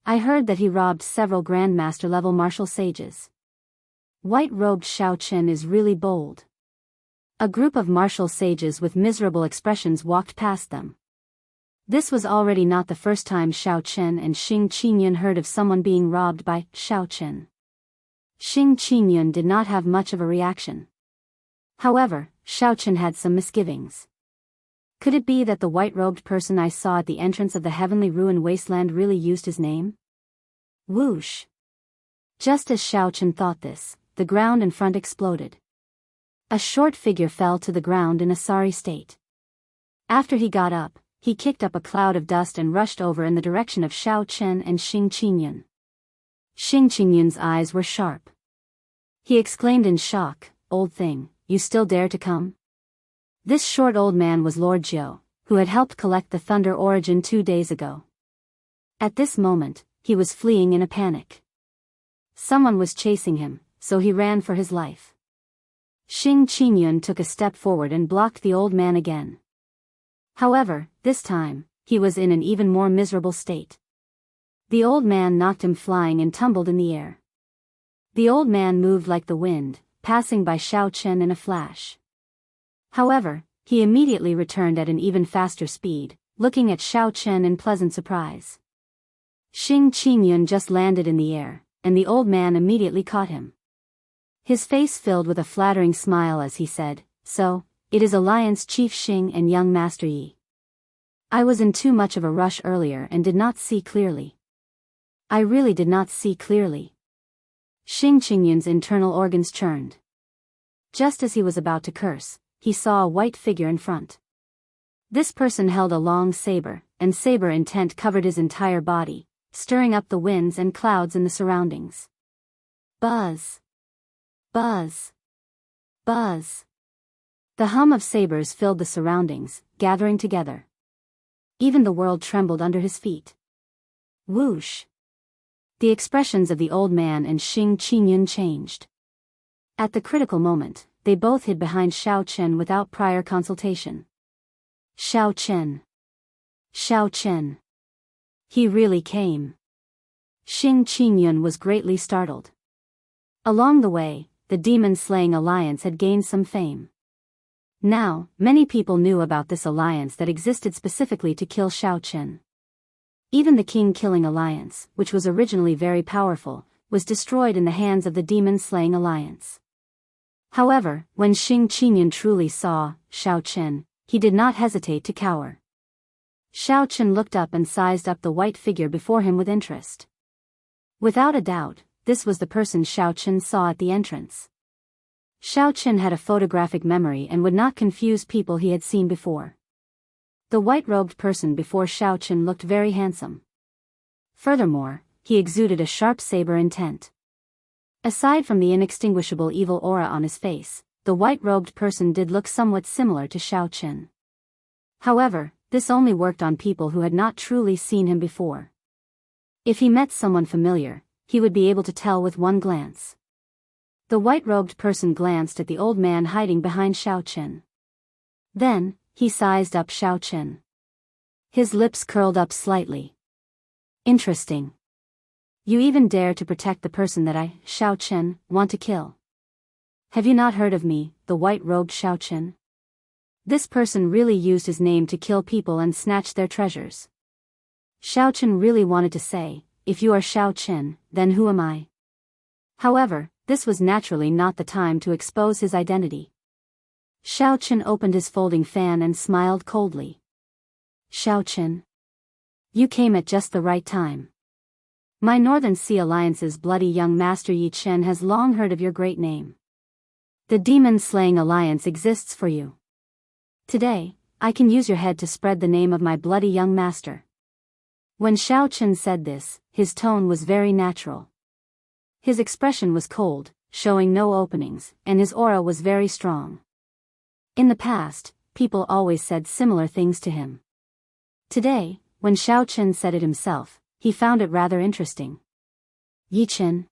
I heard that he robbed several Grandmaster-level martial sages. White-robed Xiao Chen is really bold. A group of martial sages with miserable expressions walked past them. This was already not the first time Xiao Chen and Xing Qingyun heard of someone being robbed by Xiao Chen. Xing Qingyun did not have much of a reaction. However, Xiao Chen had some misgivings. Could it be that the white-robed person I saw at the entrance of the heavenly ruin wasteland really used his name? Whoosh! Just as Xiao Chen thought this, the ground in front exploded. A short figure fell to the ground in a sorry state. After he got up, he kicked up a cloud of dust and rushed over in the direction of Xiao Chen and Xing Qingyun. Xing Qingyun's eyes were sharp. He exclaimed in shock, "Old thing, you still dare to come?" This short old man was Lord Jiao, who had helped collect the Thunder Origin 2 days ago. At this moment, he was fleeing in a panic. Someone was chasing him, so he ran for his life. Xing Qingyun took a step forward and blocked the old man again. However, this time, he was in an even more miserable state. The old man knocked him flying and tumbled in the air. The old man moved like the wind, passing by Xiao Chen in a flash. However, he immediately returned at an even faster speed, looking at Xiao Chen in pleasant surprise. Xing Qingyun just landed in the air, and the old man immediately caught him. His face filled with a flattering smile as he said, "So, it is Alliance Chief Xing and young Master Yi. I was in too much of a rush earlier and did not see clearly." I really did not see clearly. Xing Qingyun's internal organs churned. Just as he was about to curse, he saw a white figure in front. This person held a long saber, and saber intent covered his entire body, stirring up the winds and clouds in the surroundings. Buzz! Buzz! Buzz! The hum of sabers filled the surroundings, gathering together. Even the world trembled under his feet. Whoosh! The expressions of the old man and Xing Qingyun changed. At the critical moment, they both hid behind Xiao Chen without prior consultation. Xiao Chen! Xiao Chen! He really came. Xing Qingyun was greatly startled. Along the way, the demon-slaying alliance had gained some fame. Now, many people knew about this alliance that existed specifically to kill Xiao Chen. Even the king-killing alliance, which was originally very powerful, was destroyed in the hands of the demon-slaying alliance. However, when Xing Qingyun truly saw Xiao Chen, he did not hesitate to cower. Xiao Chen looked up and sized up the white figure before him with interest. Without a doubt, this was the person Xiao Chen saw at the entrance. Xiao Chen had a photographic memory and would not confuse people he had seen before. The white-robed person before Xiao Chen looked very handsome. Furthermore, he exuded a sharp saber intent. Aside from the inextinguishable evil aura on his face, the white-robed person did look somewhat similar to Xiao Chen. However, this only worked on people who had not truly seen him before. If he met someone familiar, he would be able to tell with one glance. The white-robed person glanced at the old man hiding behind Xiao Chen. Then, he sized up Xiao Chen. His lips curled up slightly. Interesting. You even dare to protect the person that I, Xiao Chen, want to kill. Have you not heard of me, the white-robed Xiao Chen? This person really used his name to kill people and snatch their treasures. Xiao Chen really wanted to say, if you are Xiao Chen, then who am I? However, this was naturally not the time to expose his identity. Xiao Chen opened his folding fan and smiled coldly. Xiao Chen. You came at just the right time. My Northern Sea Alliance's bloody young master Yi Chen has long heard of your great name. The demon-slaying alliance exists for you. Today, I can use your head to spread the name of my bloody young master. When Xiao Chen said this, his tone was very natural. His expression was cold, showing no openings, and his aura was very strong. In the past, people always said similar things to him. Today, when Xiao Chen said it himself, he found it rather interesting. Yi Chen.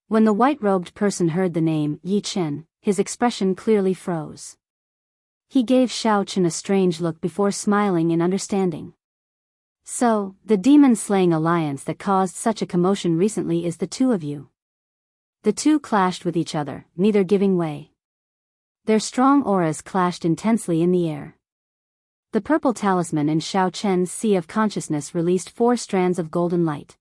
When the white-robed person heard the name Yi Chen, his expression clearly froze. He gave Xiao Chen a strange look before smiling in understanding. So, the demon-slaying alliance that caused such a commotion recently is the two of you. The two clashed with each other, neither giving way. Their strong auras clashed intensely in the air. The purple talisman in Xiao Chen's sea of consciousness released 4 strands of golden light.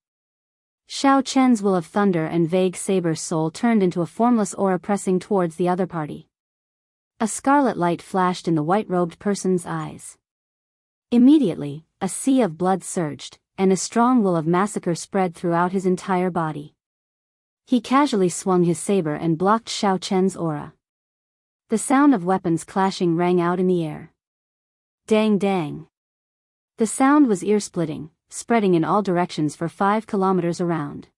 Xiao Chen's will of thunder and vague saber soul turned into a formless aura pressing towards the other party. A scarlet light flashed in the white-robed person's eyes. Immediately, a sea of blood surged, and a strong will of massacre spread throughout his entire body. He casually swung his saber and blocked Xiao Chen's aura. The sound of weapons clashing rang out in the air. Dang dang. The sound was ear-splitting, spreading in all directions for 5 kilometers around.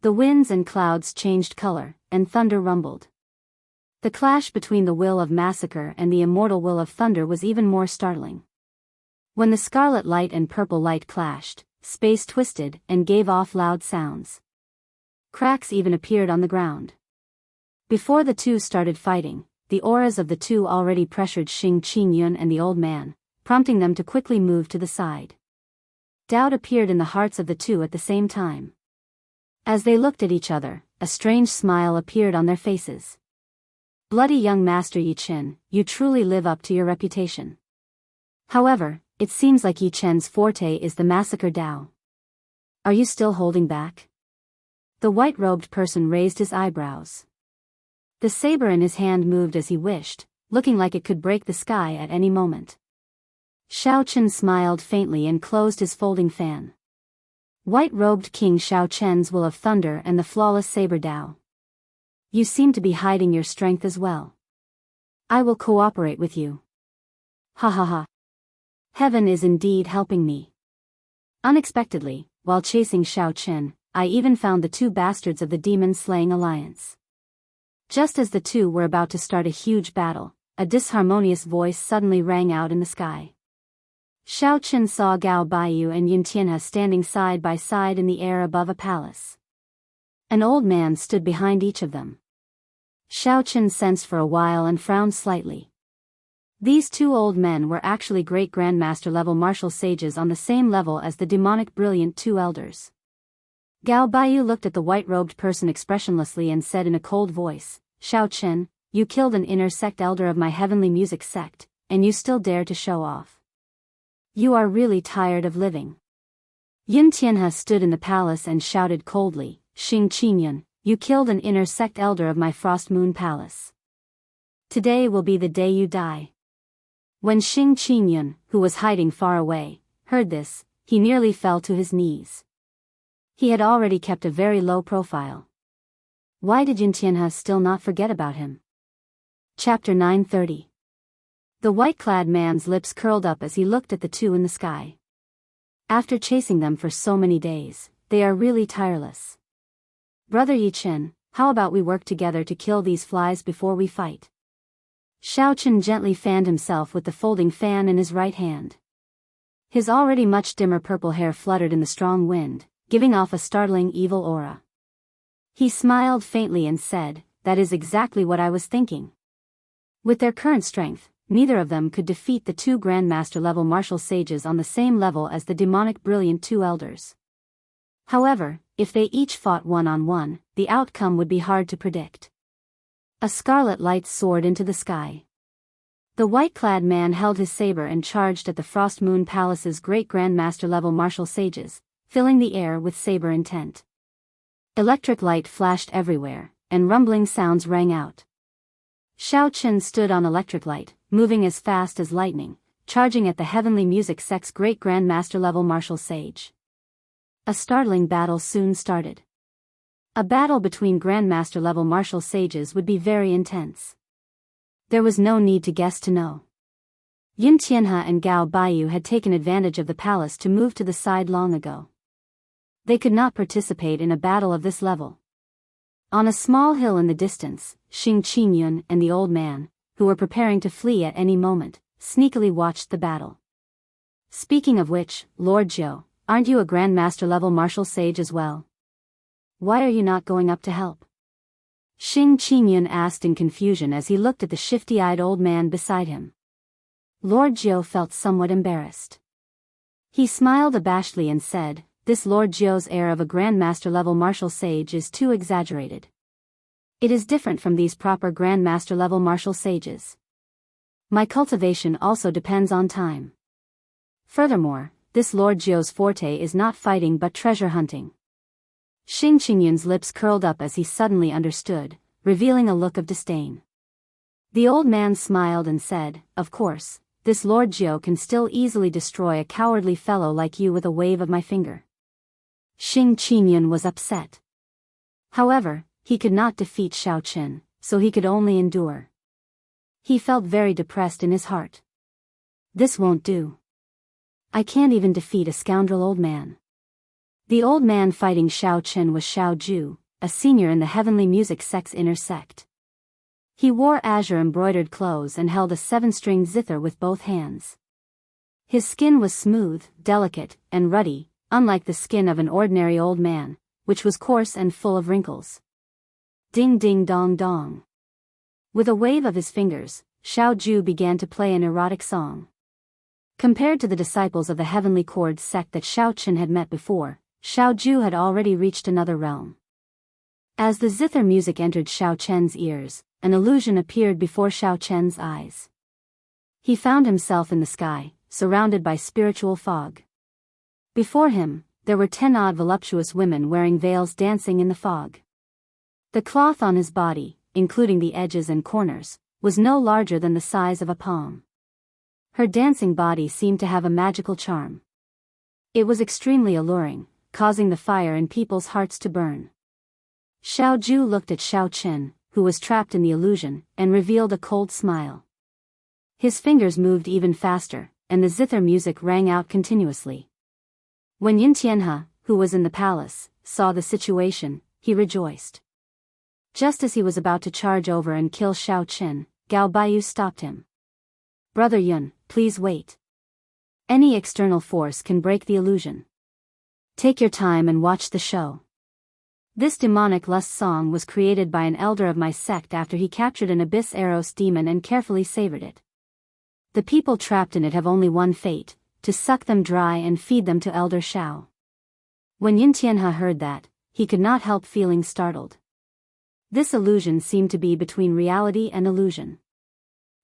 The winds and clouds changed color, and thunder rumbled. The clash between the will of massacre and the immortal will of thunder was even more startling. When the scarlet light and purple light clashed, space twisted and gave off loud sounds. Cracks even appeared on the ground. Before the two started fighting, the auras of the two already pressured Xing Qingyun and the old man, prompting them to quickly move to the side. Doubt appeared in the hearts of the two at the same time. As they looked at each other, a strange smile appeared on their faces. Bloody young Master Yi Chen, you truly live up to your reputation. However, it seems like Yi Chen's forte is the massacre Dao. Are you still holding back? The white-robed person raised his eyebrows. The saber in his hand moved as he wished, looking like it could break the sky at any moment. Xiao Chen smiled faintly and closed his folding fan. White-robed King Xiao Chen's will of thunder and the flawless saber Dao. You seem to be hiding your strength as well. I will cooperate with you. Ha ha ha. Heaven is indeed helping me. Unexpectedly, while chasing Xiao Chen, I even found the 2 bastards of the demon-slaying alliance. Just as the two were about to start a huge battle, a disharmonious voice suddenly rang out in the sky. Xiao Chen saw Gao Baiyu and Yin Tianhe standing side by side in the air above a palace. An old man stood behind each of them. Xiao Chen sensed for a while and frowned slightly. These 2 old men were actually great grandmaster level martial sages on the same level as the demonic brilliant 2 elders. Gao Baiyu looked at the white-robed person expressionlessly and said in a cold voice, Xiao Chen, you killed an inner sect elder of my heavenly music sect, and you still dare to show off. You are really tired of living. Yin Tianhe stood in the palace and shouted coldly, Xing Qingyun, you killed an inner sect elder of my Frost Moon Palace. Today will be the day you die. When Xing Qingyun, who was hiding far away, heard this, he nearly fell to his knees. He had already kept a very low profile. Why did Yin Tianhe still not forget about him? Chapter 930. The white-clad man's lips curled up as he looked at the two in the sky. After chasing them for so many days, they are really tireless. Brother Yi Chen, how about we work together to kill these flies before we fight? Xiao Chen gently fanned himself with the folding fan in his right hand. His already much dimmer purple hair fluttered in the strong wind, giving off a startling evil aura. He smiled faintly and said, that is exactly what I was thinking. With their current strength, neither of them could defeat the 2 grandmaster-level martial sages on the same level as the demonic brilliant 2 elders. However, if they each fought one-on-one, the outcome would be hard to predict. A scarlet light soared into the sky. The white-clad man held his saber and charged at the Frost Moon Palace's great grandmaster-level martial sages, filling the air with saber intent. Electric light flashed everywhere, and rumbling sounds rang out. Xiao Chen stood on electric light, moving as fast as lightning, charging at the heavenly music sect's great grandmaster-level martial sage. A startling battle soon started. A battle between grandmaster-level martial sages would be very intense. There was no need to guess to know. Yin Tianhe and Gao Baiyu had taken advantage of the palace to move to the side long ago. They could not participate in a battle of this level. On a small hill in the distance, Xing Qingyun and the old man, who were preparing to flee at any moment, sneakily watched the battle. Speaking of which, Lord Jiao, aren't you a grandmaster-level martial sage as well? Why are you not going up to help? Xing Qingyun asked in confusion as he looked at the shifty-eyed old man beside him. Lord Jiao felt somewhat embarrassed. He smiled abashedly and said, this Lord Jiao's air of a grandmaster-level martial sage is too exaggerated. It is different from these proper grandmaster-level martial sages. My cultivation also depends on time. Furthermore, this Lord Jiao's forte is not fighting but treasure hunting. Xing Qingyun's lips curled up as he suddenly understood, revealing a look of disdain. The old man smiled and said, "Of course, this Lord Jiao can still easily destroy a cowardly fellow like you with a wave of my finger." Xing Qingyun was upset. However, he could not defeat Xiao Qin, so he could only endure. He felt very depressed in his heart. This won't do. I can't even defeat a scoundrel old man. The old man fighting Xiao Qin was Xiao Ju, a senior in the heavenly music sect's inner sect. He wore azure embroidered clothes and held a 7-string zither with both hands. His skin was smooth, delicate, and ruddy, unlike the skin of an ordinary old man, which was coarse and full of wrinkles. Ding ding dong dong. With a wave of his fingers, Xiao Ju began to play an erotic song. Compared to the disciples of the heavenly chord sect that Xiao Qin had met before, Xiao Ju had already reached another realm. As the zither music entered Xiao Chen's ears, an illusion appeared before Xiao Chen's eyes. He found himself in the sky, surrounded by spiritual fog. Before him, there were 10 odd voluptuous women wearing veils dancing in the fog. The cloth on his body, including the edges and corners, was no larger than the size of a palm. Her dancing body seemed to have a magical charm. It was extremely alluring, causing the fire in people's hearts to burn. Xiao Ju looked at Xiao Qin, who was trapped in the illusion, and revealed a cold smile. His fingers moved even faster, and the zither music rang out continuously. When Yin Tianhe, who was in the palace, saw the situation, he rejoiced. Just as he was about to charge over and kill Xiao Qin, Gao Baiyu stopped him. "Brother Yun, please wait. Any external force can break the illusion. Take your time and watch the show." This demonic lust song was created by an elder of my sect after he captured an abyss Eros demon and carefully savored it. The people trapped in it have only one fate, to suck them dry and feed them to Elder Xiao. When Yin Tianhe heard that, he could not help feeling startled. This illusion seemed to be between reality and illusion.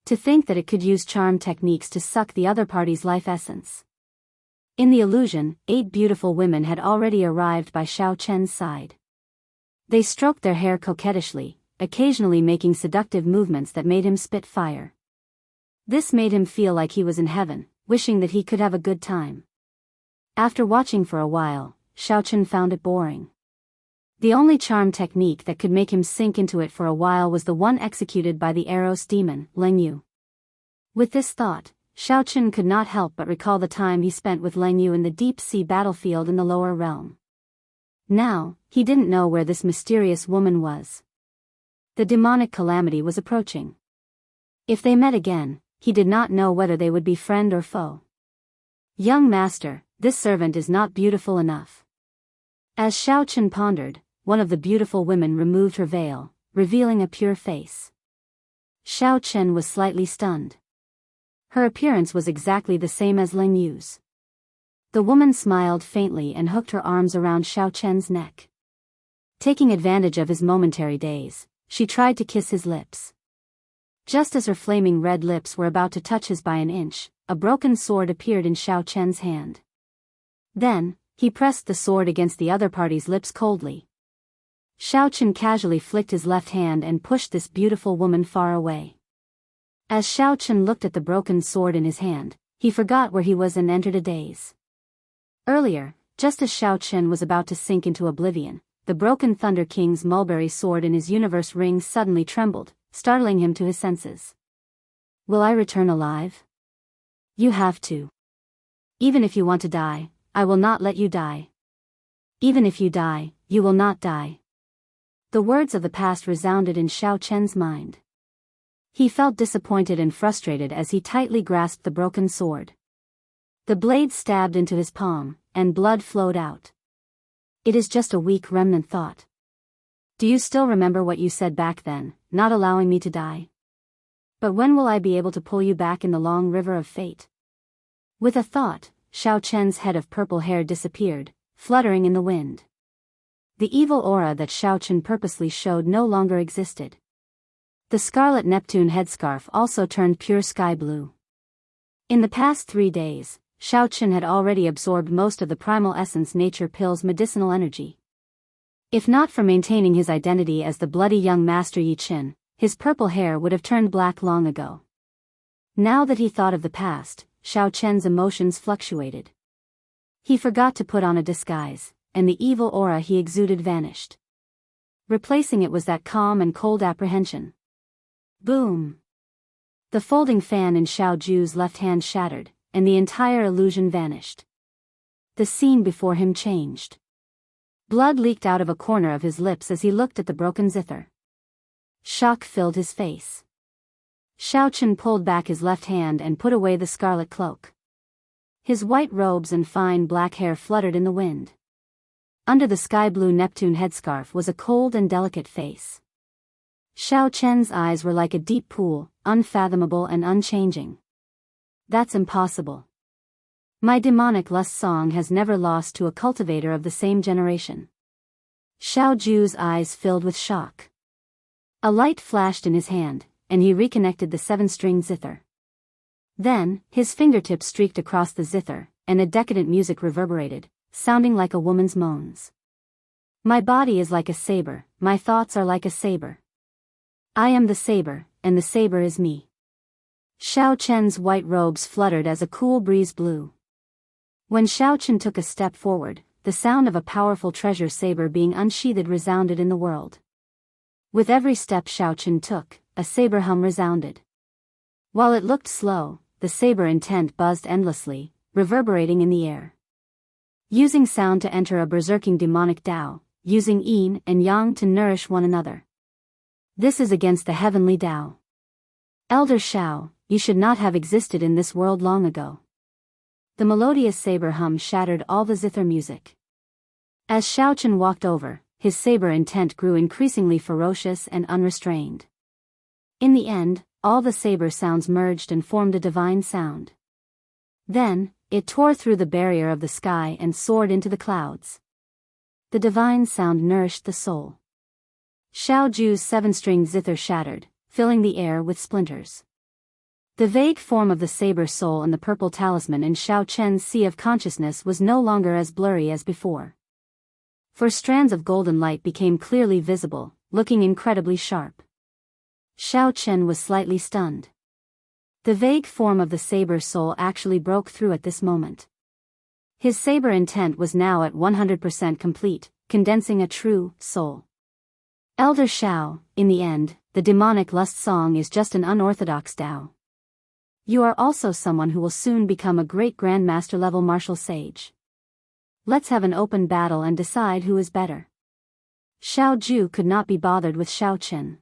To think that it could use charm techniques to suck the other party's life essence. In the illusion, 8 beautiful women had already arrived by Xiao Chen's side. They stroked their hair coquettishly, occasionally making seductive movements that made him spit fire. This made him feel like he was in heaven, wishing that he could have a good time. After watching for a while, Xiao Chen found it boring. The only charm technique that could make him sink into it for a while was the one executed by the Eros demon, Leng Yu. With this thought, Xiao Chen could not help but recall the time he spent with Leng Yu in the deep-sea battlefield in the lower realm. Now, he didn't know where this mysterious woman was. The demonic calamity was approaching. If they met again, he did not know whether they would be friend or foe. "Young master, this servant is not beautiful enough." As Xiao Chen pondered, one of the beautiful women removed her veil, revealing a pure face. Xiao Chen was slightly stunned. Her appearance was exactly the same as Leng Yu's. The woman smiled faintly and hooked her arms around Xiao Chen's neck. Taking advantage of his momentary daze, she tried to kiss his lips. Just as her flaming red lips were about to touch his by an inch, a broken sword appeared in Xiao Chen's hand. Then, he pressed the sword against the other party's lips coldly. Xiao Chen casually flicked his left hand and pushed this beautiful woman far away. As Xiao Chen looked at the broken sword in his hand, he forgot where he was and entered a daze. Earlier, just as Xiao Chen was about to sink into oblivion, the broken Thunder King's mulberry sword in his universe ring suddenly trembled, startling him to his senses. "Will I return alive?" "You have to. Even if you want to die, I will not let you die. Even if you die, you will not die." The words of the past resounded in Xiao Chen's mind. He felt disappointed and frustrated as he tightly grasped the broken sword. The blade stabbed into his palm, and blood flowed out. It is just a weak remnant thought. Do you still remember what you said back then, not allowing me to die? But when will I be able to pull you back in the long river of fate? With a thought, Xiao Chen's head of purple hair disappeared, fluttering in the wind. The evil aura that Xiaochen purposely showed no longer existed. The scarlet Neptune headscarf also turned pure sky blue. In the past 3 days, Xiaochen had already absorbed most of the primal essence nature pill's medicinal energy. If not for maintaining his identity as the bloody young master Yi Qin, his purple hair would have turned black long ago. Now that he thought of the past, Xiaochen's emotions fluctuated. He forgot to put on a disguise, and the evil aura he exuded vanished. Replacing it was that calm and cold apprehension. Boom! The folding fan in Xiao Ju's left hand shattered, and the entire illusion vanished. The scene before him changed. Blood leaked out of a corner of his lips as he looked at the broken zither. Shock filled his face. Xiaochen pulled back his left hand and put away the scarlet cloak. His white robes and fine black hair fluttered in the wind. Under the sky-blue Neptune headscarf was a cold and delicate face. Xiaochen's eyes were like a deep pool, unfathomable and unchanging. That's impossible. My demonic lust song has never lost to a cultivator of the same generation. Xiao Ju's eyes filled with shock. A light flashed in his hand, and he reconnected the 7-string zither. Then, his fingertips streaked across the zither, and a decadent music reverberated, sounding like a woman's moans. My body is like a saber, my thoughts are like a saber. I am the saber, and the saber is me. Xiaochen's white robes fluttered as a cool breeze blew. When Xiaochen took a step forward, the sound of a powerful treasure saber being unsheathed resounded in the world. With every step Xiaochen took, a saber hum resounded. While it looked slow, the saber intent buzzed endlessly, reverberating in the air. Using sound to enter a berserking demonic Tao, using yin and yang to nourish one another. This is against the heavenly Tao. Elder Xiao, you should not have existed in this world long ago. The melodious saber hum shattered all the zither music. As Xiaochen walked over, his saber intent grew increasingly ferocious and unrestrained. In the end, all the saber sounds merged and formed a divine sound. Then, it tore through the barrier of the sky and soared into the clouds. The divine sound nourished the soul. Xiao Ju's 7-string zither shattered, filling the air with splinters. The vague form of the saber soul and the purple talisman in Xiaochen's sea of consciousness was no longer as blurry as before. For strands of golden light became clearly visible, looking incredibly sharp. Xiaochen was slightly stunned. The vague form of the saber soul actually broke through at this moment. His saber intent was now at 100% complete, condensing a true soul. Elder Xiao, in the end, the demonic lust song is just an unorthodox Tao. You are also someone who will soon become a great grandmaster level martial sage. Let's have an open battle and decide who is better. Xiao Ju could not be bothered with Xiaochen.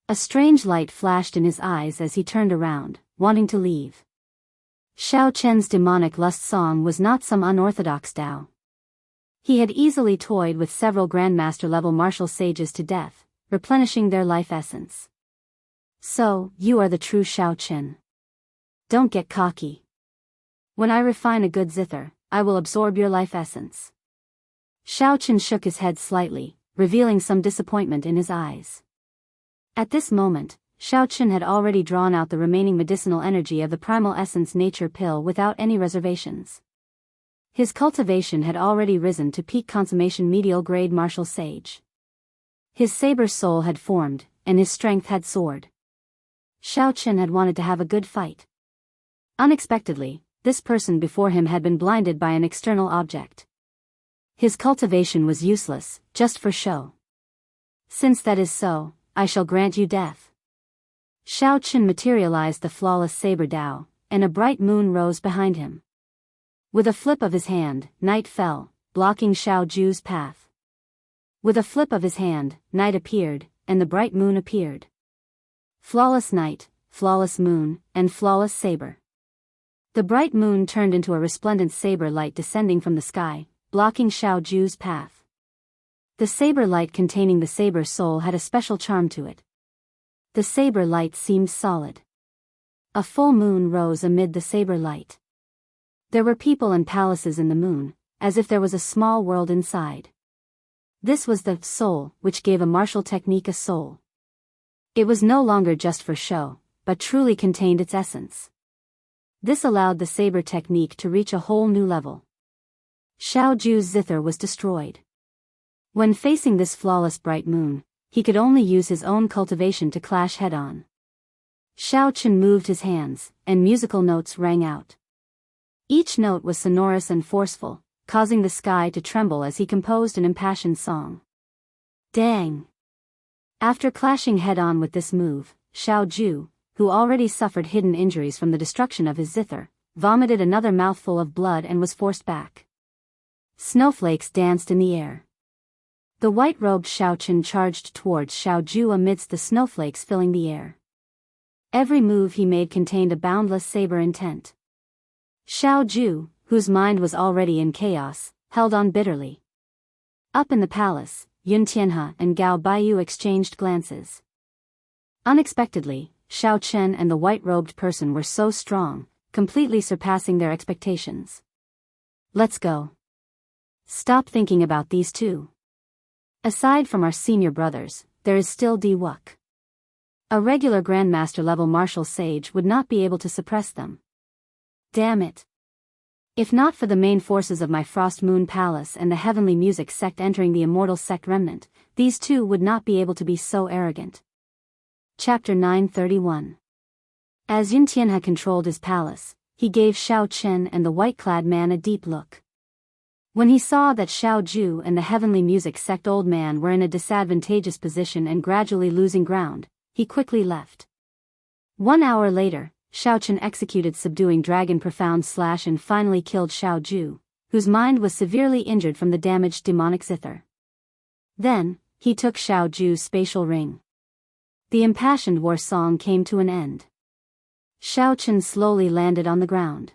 A strange light flashed in his eyes as he turned around, wanting to leave. Xiaochen's demonic lust song was not some unorthodox Tao. He had easily toyed with several grandmaster level martial sages to death, replenishing their life essence. So, you are the true Xiaochen. Don't get cocky. When I refine a good zither, I will absorb your life essence. Xiaochen shook his head slightly, revealing some disappointment in his eyes. At this moment, Xiaochen had already drawn out the remaining medicinal energy of the primal essence nature pill without any reservations. His cultivation had already risen to peak consummation medial grade martial sage. His saber soul had formed, and his strength had soared. Xiaochen had wanted to have a good fight. Unexpectedly, this person before him had been blinded by an external object. His cultivation was useless, just for show. Since that is so, I shall grant you death. Xiaochen materialized the flawless saber Tao, and a bright moon rose behind him. With a flip of his hand, night fell, blocking Xiao Ju's path. With a flip of his hand, night appeared, and the bright moon appeared. Flawless night, flawless moon, and flawless saber. The bright moon turned into a resplendent saber light descending from the sky, blocking Xiao Ju's path. The saber light containing the saber soul had a special charm to it. The saber light seemed solid. A full moon rose amid the saber light. There were people and palaces in the moon, as if there was a small world inside. This was the soul which gave a martial technique a soul. It was no longer just for show, but truly contained its essence. This allowed the saber technique to reach a whole new level. Xiao Ju's zither was destroyed. When facing this flawless bright moon, he could only use his own cultivation to clash head-on. Xiao Chen moved his hands, and musical notes rang out. Each note was sonorous and forceful, causing the sky to tremble as he composed an impassioned song. Dang! After clashing head-on with this move, Xiao Ju, who already suffered hidden injuries from the destruction of his zither, vomited another mouthful of blood and was forced back. Snowflakes danced in the air. The white-robed Xiao Chen charged towards Xiao Ju amidst the snowflakes filling the air. Every move he made contained a boundless saber intent. Xiao Ju, whose mind was already in chaos, held on bitterly. Up in the palace, Yun Tianhe and Gao Baiyu exchanged glances. Unexpectedly, Xiao Chen and the white-robed person were so strong, completely surpassing their expectations. Let's go. Stop thinking about these two. Aside from our senior brothers, there is still Di Wuk. A regular Grandmaster-level martial sage would not be able to suppress them. Damn it. If not for the main forces of my Frost Moon Palace and the Heavenly Music sect entering the Immortal Sect remnant, these two would not be able to be so arrogant. Chapter 931. As Yun Tianhe controlled his palace, he gave Xiao Chen and the white-clad man a deep look. When he saw that Xiao Ju and the Heavenly Music sect old man were in a disadvantageous position and gradually losing ground, he quickly left. 1 hour later, Xiao Chen executed Subduing Dragon Profound Slash and finally killed Xiao Ju, whose mind was severely injured from the damaged demonic zither. Then, he took Xiao Ju's spatial ring. The impassioned war song came to an end. Xiao Chen slowly landed on the ground.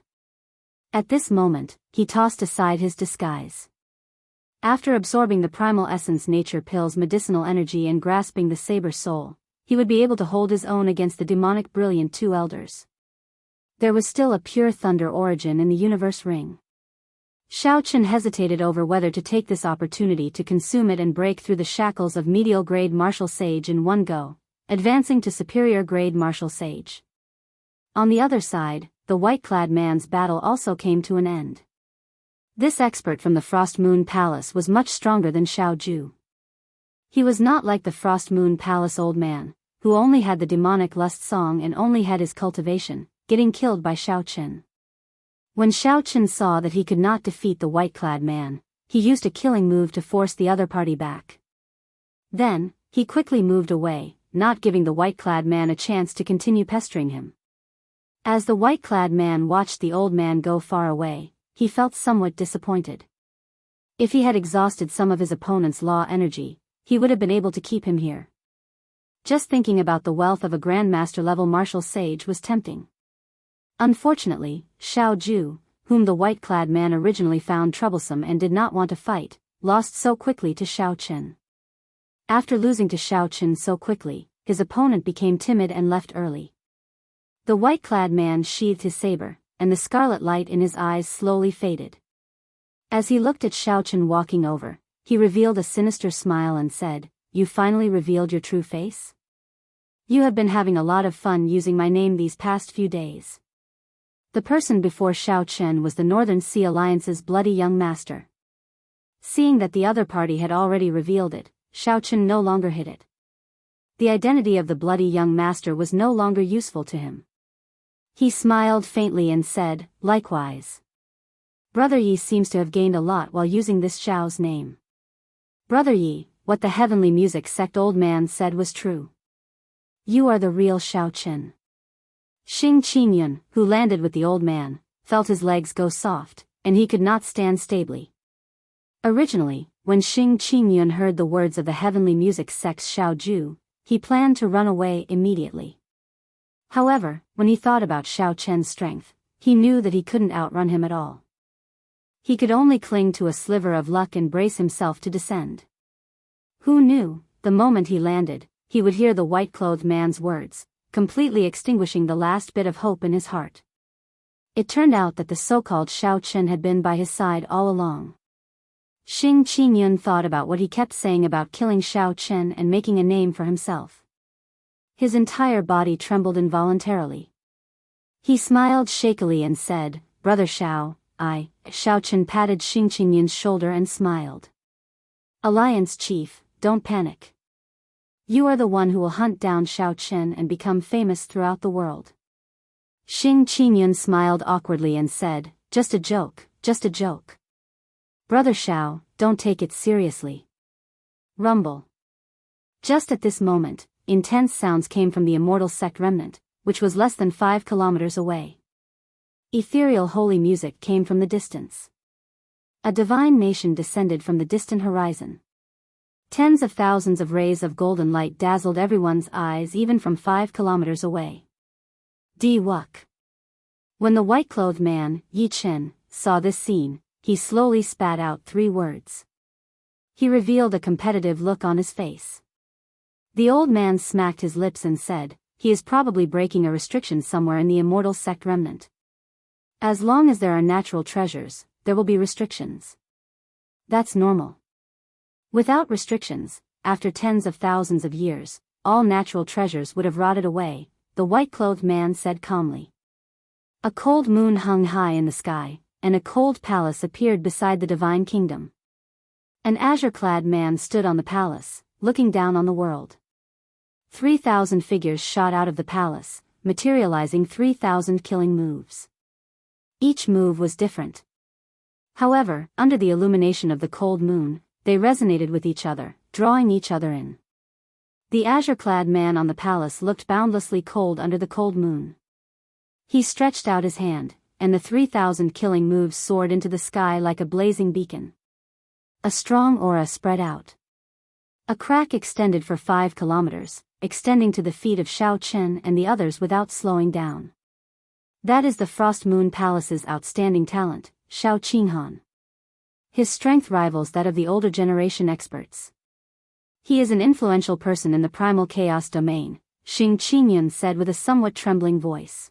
At this moment, he tossed aside his disguise. After absorbing the primal essence nature pill's medicinal energy and grasping the saber soul, he would be able to hold his own against the demonic brilliant two elders. There was still a pure thunder origin in the universe ring. Xiao Chen hesitated over whether to take this opportunity to consume it and break through the shackles of medial grade martial sage in one go, advancing to superior grade martial sage. On the other side, the white-clad man's battle also came to an end. This expert from the Frost Moon Palace was much stronger than Xiao Ju. He was not like the Frost Moon Palace old man, who only had the demonic lust song and only had his cultivation, getting killed by Xiao Chen. When Xiao Chen saw that he could not defeat the white-clad man, he used a killing move to force the other party back. Then, he quickly moved away, not giving the white-clad man a chance to continue pestering him. As the white-clad man watched the old man go far away, he felt somewhat disappointed. If he had exhausted some of his opponent's law energy, he would have been able to keep him here. Just thinking about the wealth of a Grandmaster-level martial sage was tempting. Unfortunately, Xiao Ju, whom the white-clad man originally found troublesome and did not want to fight, lost so quickly to Xiao Chen. After losing to Xiao Chen so quickly, his opponent became timid and left early. The white-clad man sheathed his saber, and the scarlet light in his eyes slowly faded. As he looked at Xiao Chen walking over, he revealed a sinister smile and said, "You finally revealed your true face? You have been having a lot of fun using my name these past few days." The person before Xiao Chen was the Northern Sea Alliance's bloody young master. Seeing that the other party had already revealed it, Xiao Chen no longer hid it. The identity of the bloody young master was no longer useful to him. He smiled faintly and said, "Likewise. Brother Yi seems to have gained a lot while using this Xiao's name." "Brother Yi, what the Heavenly Music sect old man said was true. You are the real Xiao Chen." Xing Qingyun, who landed with the old man, felt his legs go soft, and he could not stand stably. Originally, when Xing Qingyun heard the words of the Heavenly Music sect's Xiao Ju, he planned to run away immediately. However, when he thought about Xiao Chen's strength, he knew that he couldn't outrun him at all. He could only cling to a sliver of luck and brace himself to descend. Who knew, the moment he landed, he would hear the white-clothed man's words, completely extinguishing the last bit of hope in his heart. It turned out that the so-called Xiao Chen had been by his side all along. Xing Qingyun thought about what he kept saying about killing Xiao Chen and making a name for himself. His entire body trembled involuntarily. He smiled shakily and said, "Brother Xiao, Xiao Chen patted Xing Qingyun's shoulder and smiled. Alliance Chief, don't panic. You are the one who will hunt down Xiao Chen and become famous throughout the world." Xing Qingyun smiled awkwardly and said, "Just a joke, just a joke. Brother Xiao, don't take it seriously." Rumble. Just at this moment, intense sounds came from the immortal sect remnant, which was less than 5 kilometers away. Ethereal holy music came from the distance. A divine nation descended from the distant horizon. Tens of thousands of rays of golden light dazzled everyone's eyes even from 5 kilometers away. Wuk. When the white-clothed man, Yi Chen, saw this scene, he slowly spat out 3 words. He revealed a competitive look on his face. The old man smacked his lips and said, "He is probably breaking a restriction somewhere in the immortal sect remnant. As long as there are natural treasures, there will be restrictions. That's normal. Without restrictions, after tens of thousands of years, all natural treasures would have rotted away," the white-clothed man said calmly. A cold moon hung high in the sky, and a cold palace appeared beside the divine kingdom. An azure-clad man stood on the palace, looking down on the world. 3,000 figures shot out of the palace, materializing 3,000 killing moves. Each move was different. However, under the illumination of the cold moon, they resonated with each other, drawing each other in. The azure-clad man on the palace looked boundlessly cold under the cold moon. He stretched out his hand, and the 3,000 killing moves soared into the sky like a blazing beacon. A strong aura spread out. A crack extended for 5 kilometers, extending to the feet of Xiao Chen and the others without slowing down. That is the Frost Moon Palace's outstanding talent, Xiao Qinghan. His strength rivals that of the older generation experts. He is an influential person in the primal chaos domain, Xing Qingyun said with a somewhat trembling voice.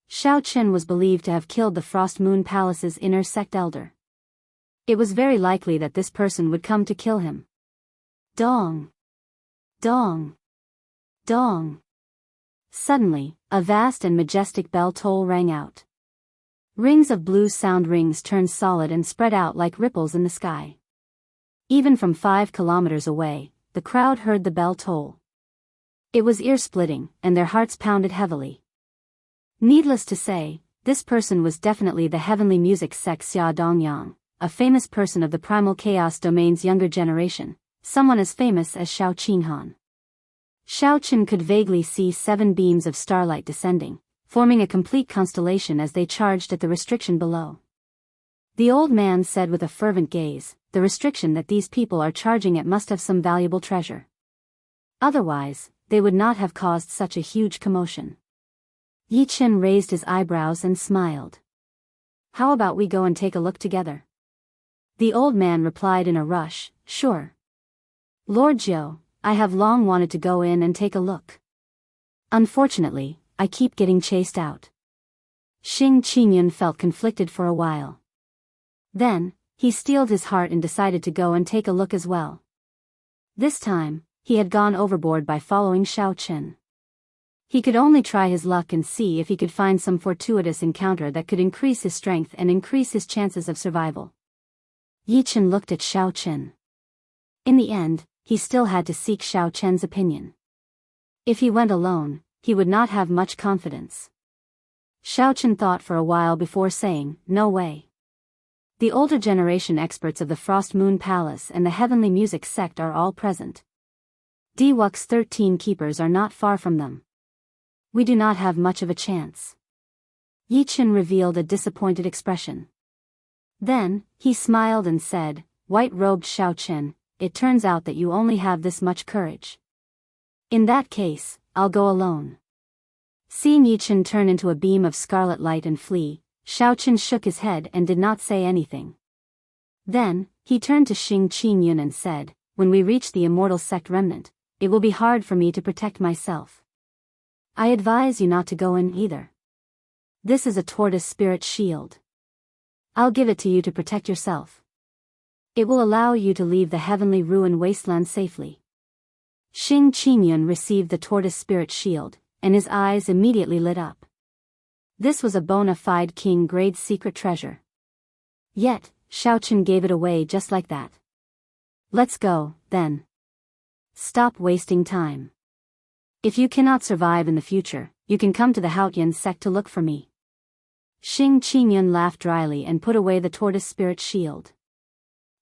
Xiao Chen was believed to have killed the Frost Moon Palace's inner sect elder. It was very likely that this person would come to kill him. Dong! Dong! Dong! Suddenly, a vast and majestic bell toll rang out. Rings of blue sound rings turned solid and spread out like ripples in the sky. Even from 5 kilometers away, the crowd heard the bell toll. It was ear-splitting, and their hearts pounded heavily. Needless to say, this person was definitely the heavenly music sect Xia Dongyang, a famous person of the primal chaos domain's younger generation, someone as famous as Xiao Qinghan. Xiao Chen could vaguely see 7 beams of starlight descending, forming a complete constellation as they charged at the restriction below. The old man said with a fervent gaze, "The restriction that these people are charging at must have some valuable treasure. Otherwise, they would not have caused such a huge commotion." Yi Chen raised his eyebrows and smiled. "How about we go and take a look together?" The old man replied in a rush, "Sure. Lord Jiao, I have long wanted to go in and take a look. Unfortunately, I keep getting chased out." Xing Qingyun felt conflicted for a while. Then, he steeled his heart and decided to go and take a look as well. This time, he had gone overboard by following Xiao Chen. He could only try his luck and see if he could find some fortuitous encounter that could increase his strength and increase his chances of survival. Yi Chen looked at Xiao Chen. In the end, he still had to seek Xiao Chen's opinion. If he went alone, he would not have much confidence. Xiao Chen thought for a while before saying, "No way. The older generation experts of the Frost Moon Palace and the Heavenly Music sect are all present. Wuk's 13 keepers are not far from them. We do not have much of a chance." Yi Chen revealed a disappointed expression. Then, he smiled and said, "White-robed Xiao Chen, it turns out that you only have this much courage. In that case, I'll go alone." Seeing Yi Chen turn into a beam of scarlet light and flee, Xiao Chen shook his head and did not say anything. Then, he turned to Xing Qingyun and said, "When we reach the immortal sect remnant, it will be hard for me to protect myself. I advise you not to go in either. This is a tortoise spirit shield. I'll give it to you to protect yourself." It will allow you to leave the heavenly ruin wasteland safely. Xing Qingyun received the tortoise spirit shield, and his eyes immediately lit up. This was a bona fide king-grade secret treasure. Yet, Shaochen gave it away just like that. Let's go, then. Stop wasting time. If you cannot survive in the future, you can come to the Haotian sect to look for me. Xing Qingyun laughed dryly and put away the tortoise spirit shield.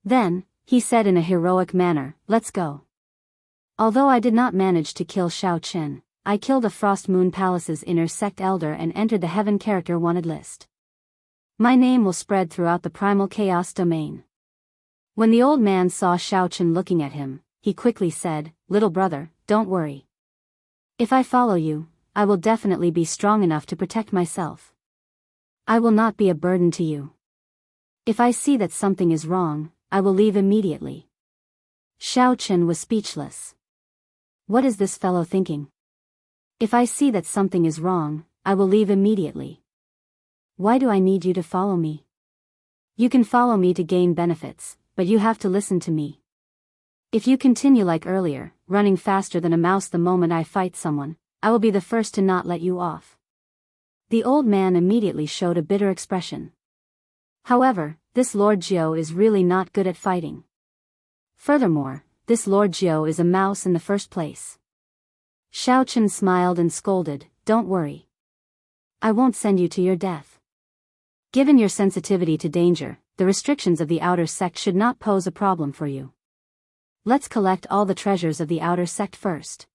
Then, he said in a heroic manner, let's go. Although I did not manage to kill Shao Chen, I killed a Frost Moon Palace's inner sect elder and entered the Heaven Character Wanted list. My name will spread throughout the Primal Chaos domain. When the old man saw Shao Chen looking at him, he quickly said, little brother, don't worry. If I follow you, I will definitely be strong enough to protect myself. I will not be a burden to you. If I see that something is wrong, I will leave immediately. Shao Chen was speechless. What is this fellow thinking? If I see that something is wrong, I will leave immediately. Why do I need you to follow me? You can follow me to gain benefits, but you have to listen to me. If you continue like earlier, running faster than a mouse the moment I fight someone, I will be the first to not let you off. The old man immediately showed a bitter expression. However, this Lord Jiao is really not good at fighting. Furthermore, this Lord Jiao is a mouse in the first place. Shao Chen smiled and scolded, don't worry. I won't send you to your death. Given your sensitivity to danger, the restrictions of the outer sect should not pose a problem for you. Let's collect all the treasures of the outer sect first.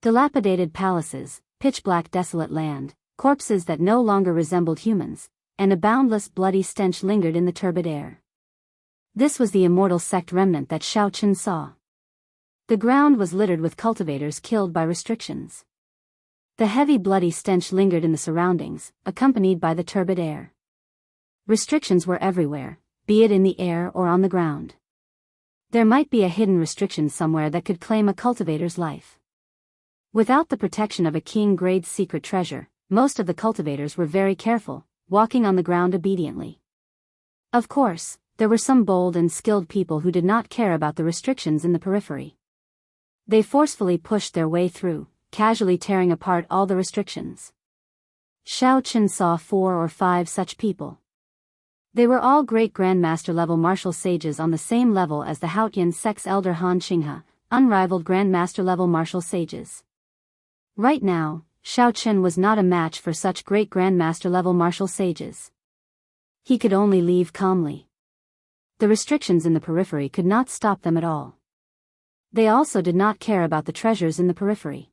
Dilapidated palaces, pitch-black desolate land, corpses that no longer resembled humans, and a boundless bloody stench lingered in the turbid air. This was the immortal sect remnant that Shao Chen saw. The ground was littered with cultivators killed by restrictions. The heavy bloody stench lingered in the surroundings, accompanied by the turbid air. Restrictions were everywhere, be it in the air or on the ground. There might be a hidden restriction somewhere that could claim a cultivator's life. Without the protection of a king-grade secret treasure, most of the cultivators were very careful, walking on the ground obediently. Of course, there were some bold and skilled people who did not care about the restrictions in the periphery. They forcefully pushed their way through, casually tearing apart all the restrictions. Shao Chen saw 4 or 5 such people. They were all great Grandmaster level martial sages on the same level as the Haotian sect's elder Han Qinghe, unrivaled Grandmaster level martial sages. Right now, Shao Chen was not a match for such great Grandmaster level martial sages. He could only leave calmly. The restrictions in the periphery could not stop them at all. They also did not care about the treasures in the periphery.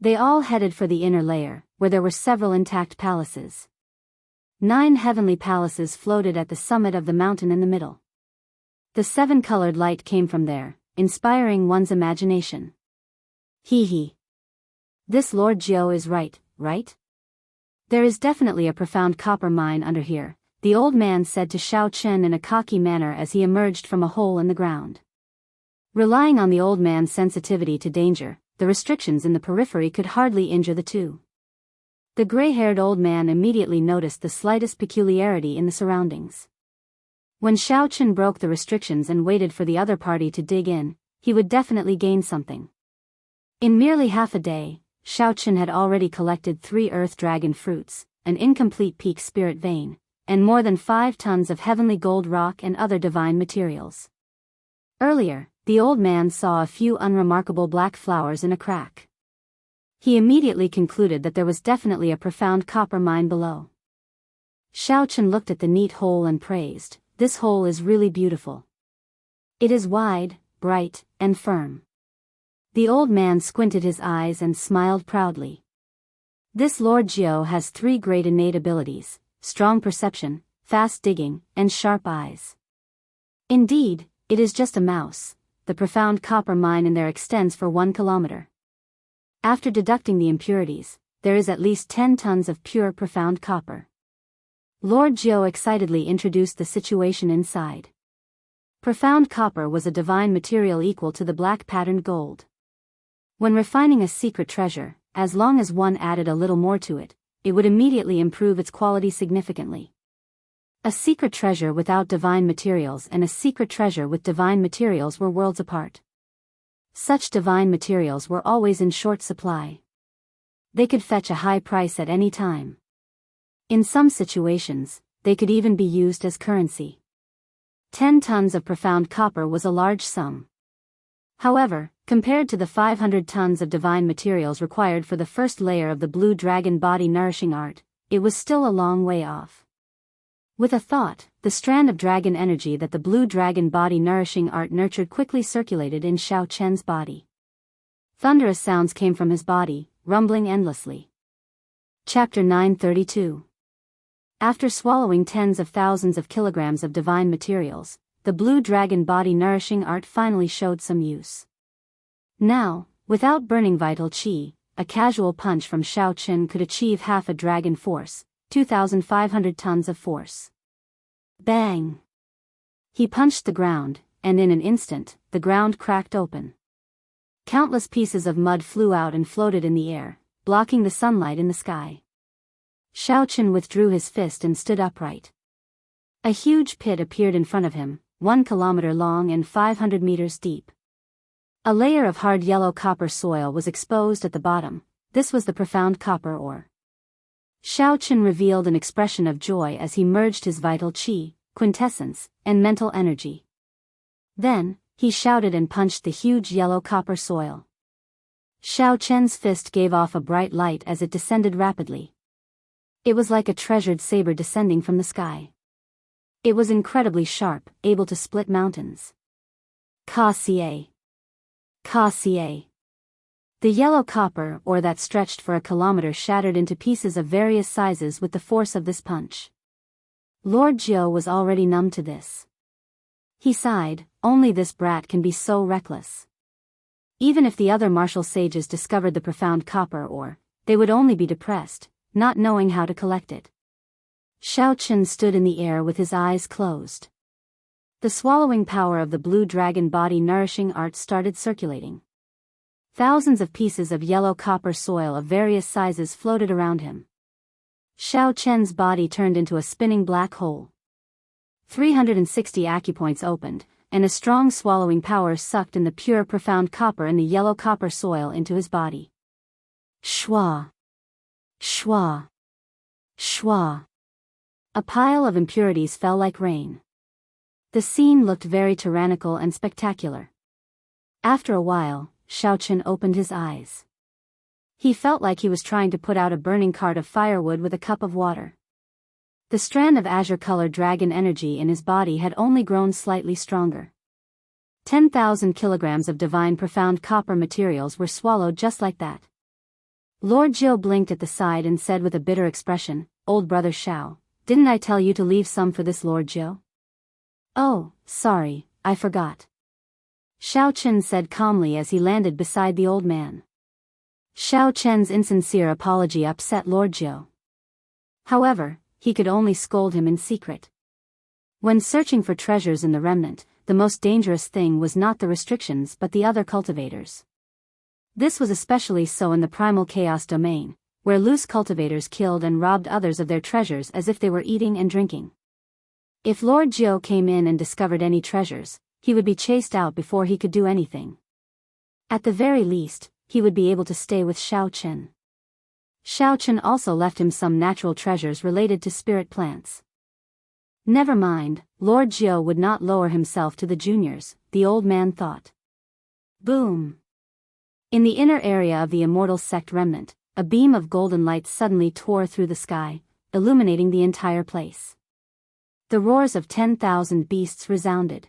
They all headed for the inner layer, where there were several intact palaces. 9 heavenly palaces floated at the summit of the mountain in the middle. The 7-colored light came from there, inspiring one's imagination. Hee. This Lord Jiao is right? There is definitely a profound copper mine under here, the old man said to Shao Chen in a cocky manner as he emerged from a hole in the ground. Relying on the old man's sensitivity to danger, the restrictions in the periphery could hardly injure the two. The gray-haired old man immediately noticed the slightest peculiarity in the surroundings. When Shao Chen broke the restrictions and waited for the other party to dig in, he would definitely gain something. In merely half a day, Shao Chen had already collected 3 earth dragon fruits, an incomplete peak spirit vein, and more than 5 tons of heavenly gold rock and other divine materials. Earlier, the old man saw a few unremarkable black flowers in a crack. He immediately concluded that there was definitely a profound copper mine below. Shao Chen looked at the neat hole and praised, "This hole is really beautiful. It is wide, bright, and firm." The old man squinted his eyes and smiled proudly. This Lord Jiao has 3 great innate abilities: strong perception, fast digging, and sharp eyes. Indeed, it is just a mouse. The profound copper mine in there extends for 1 kilometer. After deducting the impurities, there is at least 10 tons of pure profound copper. Lord Jiao excitedly introduced the situation inside. Profound copper was a divine material equal to the black patterned gold. When refining a secret treasure, as long as one added a little more to it, it would immediately improve its quality significantly. A secret treasure without divine materials and a secret treasure with divine materials were worlds apart. Such divine materials were always in short supply. They could fetch a high price at any time. In some situations, they could even be used as currency. 10 tons of profound copper was a large sum. However, compared to the 500 tons of divine materials required for the first layer of the blue dragon body nourishing art, it was still a long way off. With a thought, the strand of dragon energy that the blue dragon body nourishing art nurtured quickly circulated in Xiao Chen's body. Thunderous sounds came from his body, rumbling endlessly. Chapter 932. After swallowing tens of thousands of kilograms of divine materials, the blue dragon body nourishing art finally showed some use. Now, without burning vital qi, a casual punch from Xiao Chen could achieve half a dragon force, 2,500 tons of force. Bang! He punched the ground, and in an instant, the ground cracked open. Countless pieces of mud flew out and floated in the air, blocking the sunlight in the sky. Xiao Chen withdrew his fist and stood upright. A huge pit appeared in front of him, 1 kilometer long and 500 meters deep. A layer of hard yellow copper soil was exposed at the bottom. This was the profound copper ore. Xiao Chen revealed an expression of joy as he merged his vital qi, quintessence, and mental energy. Then, he shouted and punched the huge yellow copper soil. Xiao Chen's fist gave off a bright light as it descended rapidly. It was like a treasured saber descending from the sky. It was incredibly sharp, able to split mountains. Ka-cie. Ka-cie. The yellow copper ore that stretched for a kilometer shattered into pieces of various sizes with the force of this punch. Lord Jiao was already numb to this. He sighed, only this brat can be so reckless. Even if the other martial sages discovered the profound copper ore, they would only be depressed, not knowing how to collect it. Xiao Chen stood in the air with his eyes closed. The swallowing power of the blue dragon body nourishing art started circulating. Thousands of pieces of yellow copper soil of various sizes floated around him. Xiao Chen's body turned into a spinning black hole. 360 acupoints opened, and a strong swallowing power sucked in the pure profound copper and the yellow copper soil into his body. Shwa! Shwa! Shwa! A pile of impurities fell like rain. The scene looked very tyrannical and spectacular. After a while, Xiao Chen opened his eyes. He felt like he was trying to put out a burning cart of firewood with a cup of water. The strand of azure-colored dragon energy in his body had only grown slightly stronger. 10,000 kilograms of divine profound copper materials were swallowed just like that. Lord Jiao blinked at the side and said with a bitter expression, "Old brother Xiao, didn't I tell you to leave some for this Lord Jiao?" "Oh, sorry, I forgot." Xiao Chen said calmly as he landed beside the old man. Xiao Chen's insincere apology upset Lord Jiao. However, he could only scold him in secret. When searching for treasures in the remnant, the most dangerous thing was not the restrictions but the other cultivators. This was especially so in the primal chaos domain, where loose cultivators killed and robbed others of their treasures as if they were eating and drinking. If Lord Jiao came in and discovered any treasures, he would be chased out before he could do anything. At the very least, he would be able to stay with Xiao Chen. Xiao Chen also left him some natural treasures related to spirit plants. Never mind, Lord Jiao would not lower himself to the juniors, the old man thought. Boom! In the inner area of the immortal sect remnant, a beam of golden light suddenly tore through the sky, illuminating the entire place. The roars of 10,000 beasts resounded.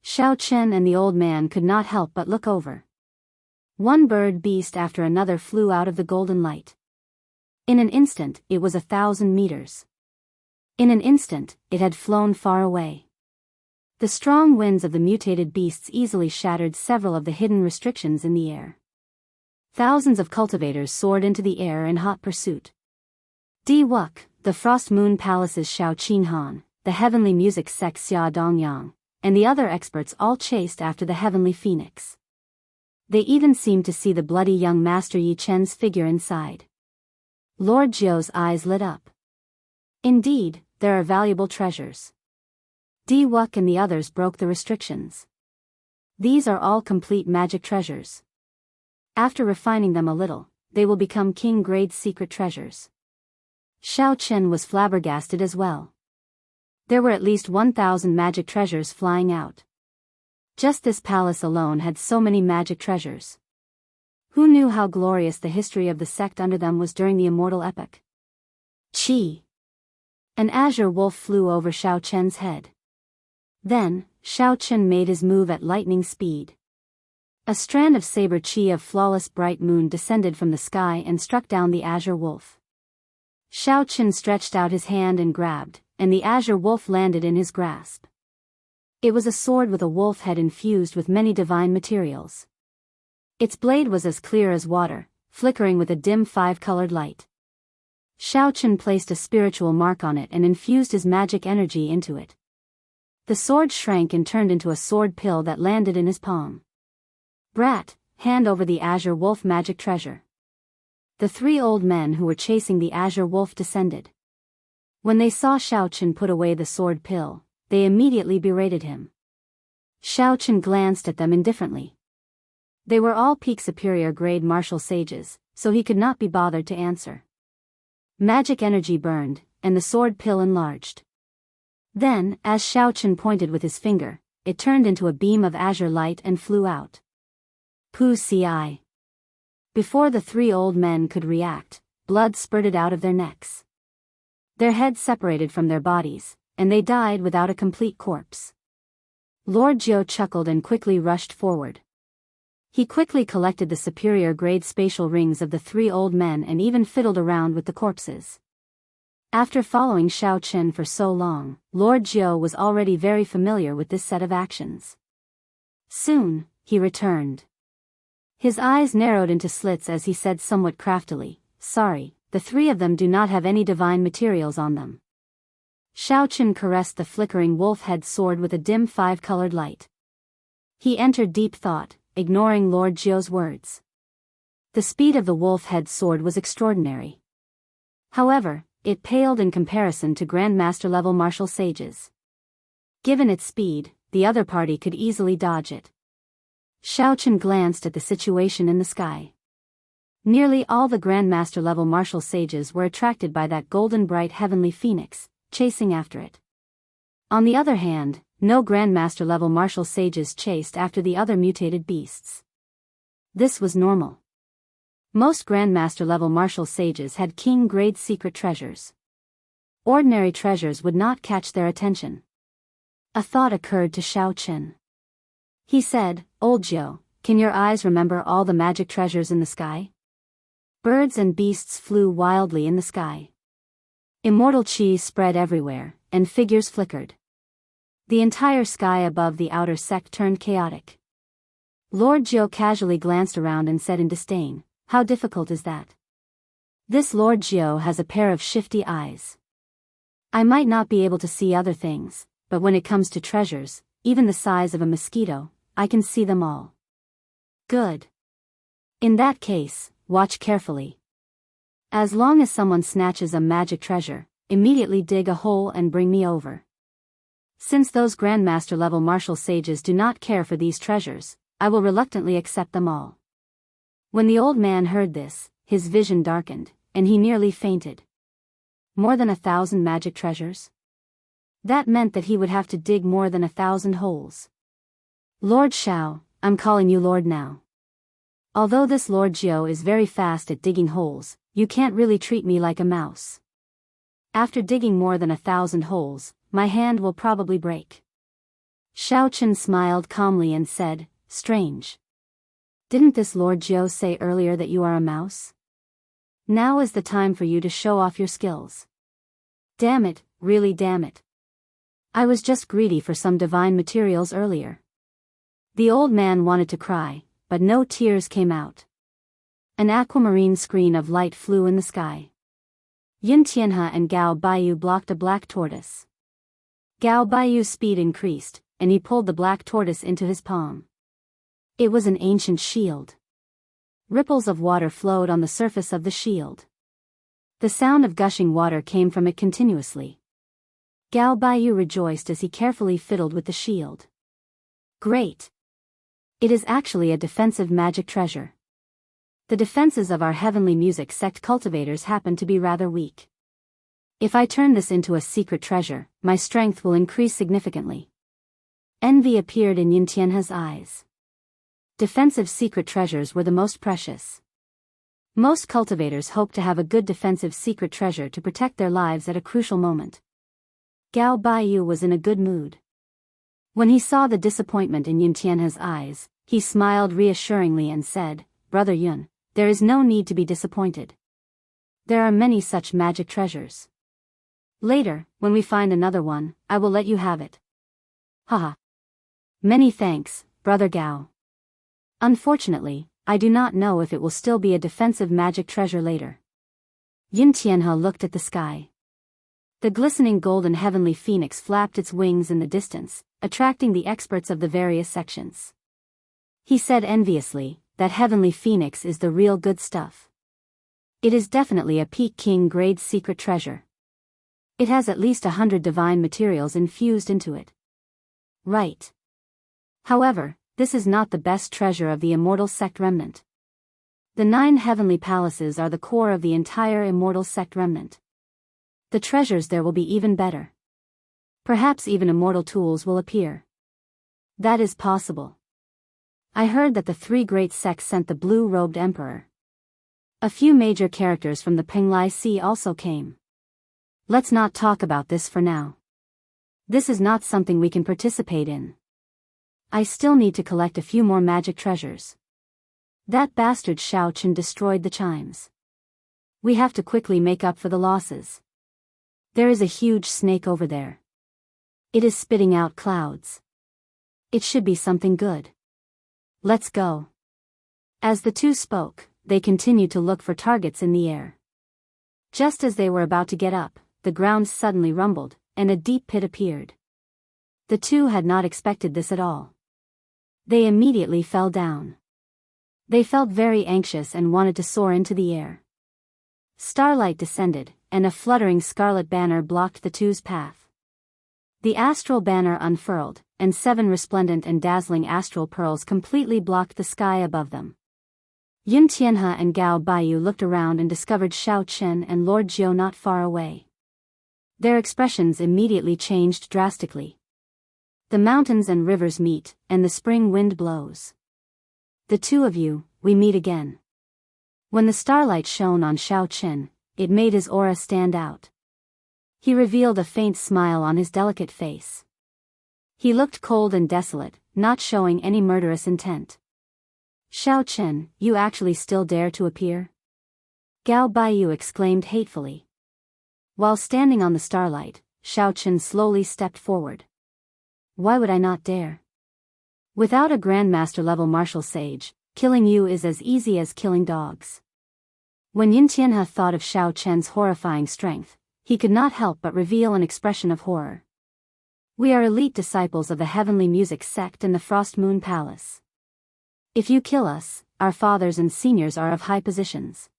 Xiao Chen and the old man could not help but look over. One bird beast after another flew out of the golden light. In an instant, it was 1,000 meters. In an instant, it had flown far away. The strong winds of the mutated beasts easily shattered several of the hidden restrictions in the air. Thousands of cultivators soared into the air in hot pursuit. Di Wuk, the Frost Moon Palace's Xiao Qinhan, the heavenly music sect Xia Dongyang, and the other experts all chased after the heavenly phoenix. They even seemed to see the bloody young Master Yi Chen's figure inside. Lord Jiao's eyes lit up. Indeed, there are valuable treasures. Di Wuk and the others broke the restrictions. These are all complete magic treasures. After refining them a little, they will become king-grade secret treasures. Xiao Chen was flabbergasted as well. There were at least 1,000 magic treasures flying out. Just this palace alone had so many magic treasures. Who knew how glorious the history of the sect under them was during the immortal epoch? Chi! An azure wolf flew over Xiao Chen's head. Then, Xiao Chen made his move at lightning speed. A strand of saber chi of flawless bright moon descended from the sky and struck down the azure wolf. Xiao Chen stretched out his hand and grabbed, and the azure wolf landed in his grasp. It was a sword with a wolf head infused with many divine materials. Its blade was as clear as water, flickering with a dim five-colored light. Xiao Chen placed a spiritual mark on it and infused his magic energy into it. The sword shrank and turned into a sword pill that landed in his palm. Brat, hand over the azure wolf magic treasure. The three old men who were chasing the azure wolf descended. When they saw Xiao Chen put away the sword pill, they immediately berated him. Xiao Chen glanced at them indifferently. They were all peak superior grade martial sages, so he could not be bothered to answer. Magic energy burned, and the sword pill enlarged. Then, as Xiao Chen pointed with his finger, it turned into a beam of azure light and flew out. Pu Ci. Before the three old men could react, blood spurted out of their necks. Their heads separated from their bodies, and they died without a complete corpse. Lord Jiao chuckled and quickly rushed forward. He quickly collected the superior grade spatial rings of the three old men and even fiddled around with the corpses. After following Xiao Chen for so long, Lord Jiao was already very familiar with this set of actions. Soon, he returned. His eyes narrowed into slits as he said somewhat craftily, "Sorry, the three of them do not have any divine materials on them." Xiao Chen caressed the flickering wolf-head sword with a dim five-colored light. He entered deep thought, ignoring Lord Jiao's words. The speed of the wolf-head sword was extraordinary. However, it paled in comparison to Grandmaster-level martial sages. Given its speed, the other party could easily dodge it. Xiao Chen glanced at the situation in the sky. Nearly all the Grandmaster-level martial sages were attracted by that golden bright heavenly phoenix, chasing after it. On the other hand, no Grandmaster-level martial sages chased after the other mutated beasts. This was normal. Most Grandmaster-level martial sages had king-grade secret treasures. Ordinary treasures would not catch their attention. A thought occurred to Xiao Chen. He said, "Old Jiao, can your eyes remember all the magic treasures in the sky?" Birds and beasts flew wildly in the sky. Immortal chi spread everywhere, and figures flickered. The entire sky above the outer sect turned chaotic. Lord Jiao casually glanced around and said in disdain, "How difficult is that? This Lord Jiao has a pair of shifty eyes. I might not be able to see other things, but when it comes to treasures, even the size of a mosquito, I can see them all." Good. In that case, watch carefully. As long as someone snatches a magic treasure, immediately dig a hole and bring me over. Since those Grandmaster-level martial sages do not care for these treasures, I will reluctantly accept them all. When the old man heard this, his vision darkened, and he nearly fainted. More than 1,000 magic treasures? That meant that he would have to dig more than 1,000 holes. Lord Xiao, I'm calling you Lord now. Although this Lord Jiao is very fast at digging holes, you can't really treat me like a mouse. After digging more than 1,000 holes, my hand will probably break. Xiao Chen smiled calmly and said, "Strange. Didn't this Lord Jiao say earlier that you are a mouse? Now is the time for you to show off your skills." Damn it, really damn it. I was just greedy for some divine materials earlier. The old man wanted to cry, but no tears came out. An aquamarine screen of light flew in the sky. Yin Tianhe and Gao Baiyu blocked a black tortoise. Gao Baiyu's speed increased, and he pulled the black tortoise into his palm. It was an ancient shield. Ripples of water flowed on the surface of the shield. The sound of gushing water came from it continuously. Gao Baiyu rejoiced as he carefully fiddled with the shield. Great! It is actually a defensive magic treasure. The defenses of our heavenly music sect cultivators happen to be rather weak. If I turn this into a secret treasure, my strength will increase significantly. Envy appeared in Yin Tianhe's eyes. Defensive secret treasures were the most precious. Most cultivators hope to have a good defensive secret treasure to protect their lives at a crucial moment. Gao Baiyu was in a good mood. When he saw the disappointment in Yin Tianhe's eyes, he smiled reassuringly and said, "Brother Yun, there is no need to be disappointed. There are many such magic treasures. Later, when we find another one, I will let you have it." Haha. Many thanks, Brother Gao. Unfortunately, I do not know if it will still be a defensive magic treasure later. Yin Tianhe looked at the sky. The glistening golden heavenly phoenix flapped its wings in the distance, attracting the experts of the various sections. He said enviously, that heavenly phoenix is the real good stuff. It is definitely a Peking grade secret treasure. It has at least 100 divine materials infused into it. Right. However, this is not the best treasure of the immortal sect remnant. The 9 heavenly palaces are the core of the entire immortal sect remnant. The treasures there will be even better. Perhaps even immortal tools will appear. That is possible. I heard that the 3 great sects sent the blue-robed emperor. A few major characters from the Penglai Sea also came. Let's not talk about this for now. This is not something we can participate in. I still need to collect a few more magic treasures. That bastard Shao Chen destroyed the chimes. We have to quickly make up for the losses. There is a huge snake over there. It is spitting out clouds. It should be something good. Let's go. As the two spoke, they continued to look for targets in the air. Just as they were about to get up, the ground suddenly rumbled, and a deep pit appeared. The two had not expected this at all. They immediately fell down. They felt very anxious and wanted to soar into the air. Starlight descended, and a fluttering scarlet banner blocked the two's path. The astral banner unfurled, and 7 resplendent and dazzling astral pearls completely blocked the sky above them. Yin Tianhe and Gao Baiyu looked around and discovered Shao Chen and Lord Jiao not far away. Their expressions immediately changed drastically. The mountains and rivers meet, and the spring wind blows. The two of you, we meet again. When the starlight shone on Shao Chen, it made his aura stand out. He revealed a faint smile on his delicate face. He looked cold and desolate, not showing any murderous intent. Shao Chen, you actually still dare to appear? Gao Baiyu exclaimed hatefully. While standing on the starlight, Shao Chen slowly stepped forward. Why would I not dare? Without a Grandmaster-level martial sage, killing you is as easy as killing dogs. When Yin Tianhe thought of Shao Chen's horrifying strength, he could not help but reveal an expression of horror. We are elite disciples of the Heavenly Music Sect and the Frost Moon Palace. If you kill us, our fathers and seniors are of high positions.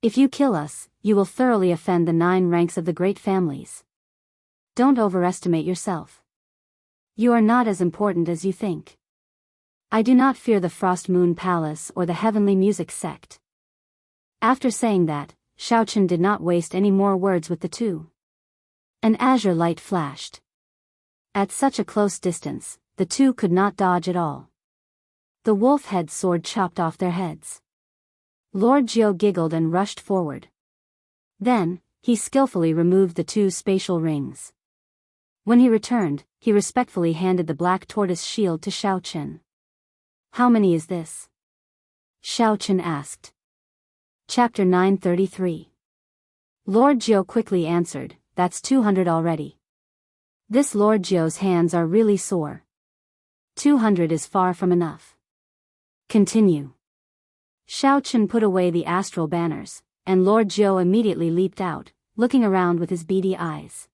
If you kill us, you will thoroughly offend the 9 ranks of the great families. Don't overestimate yourself. You are not as important as you think. I do not fear the Frost Moon Palace or the Heavenly Music Sect. After saying that, Shao Chen did not waste any more words with the two. An azure light flashed. At such a close distance, the two could not dodge at all. The wolf-head sword chopped off their heads. Lord Jiao giggled and rushed forward. Then, he skillfully removed the 2 spatial rings. When he returned, he respectfully handed the black tortoise shield to Shao Chen. How many is this? Shao Chen asked. Chapter 933. Lord Jiao quickly answered, that's 200 already. This Lord Jiao's hands are really sore. 200 is far from enough. Continue. Shao Chen put away the astral banners, and Lord Jiao immediately leaped out, looking around with his beady eyes.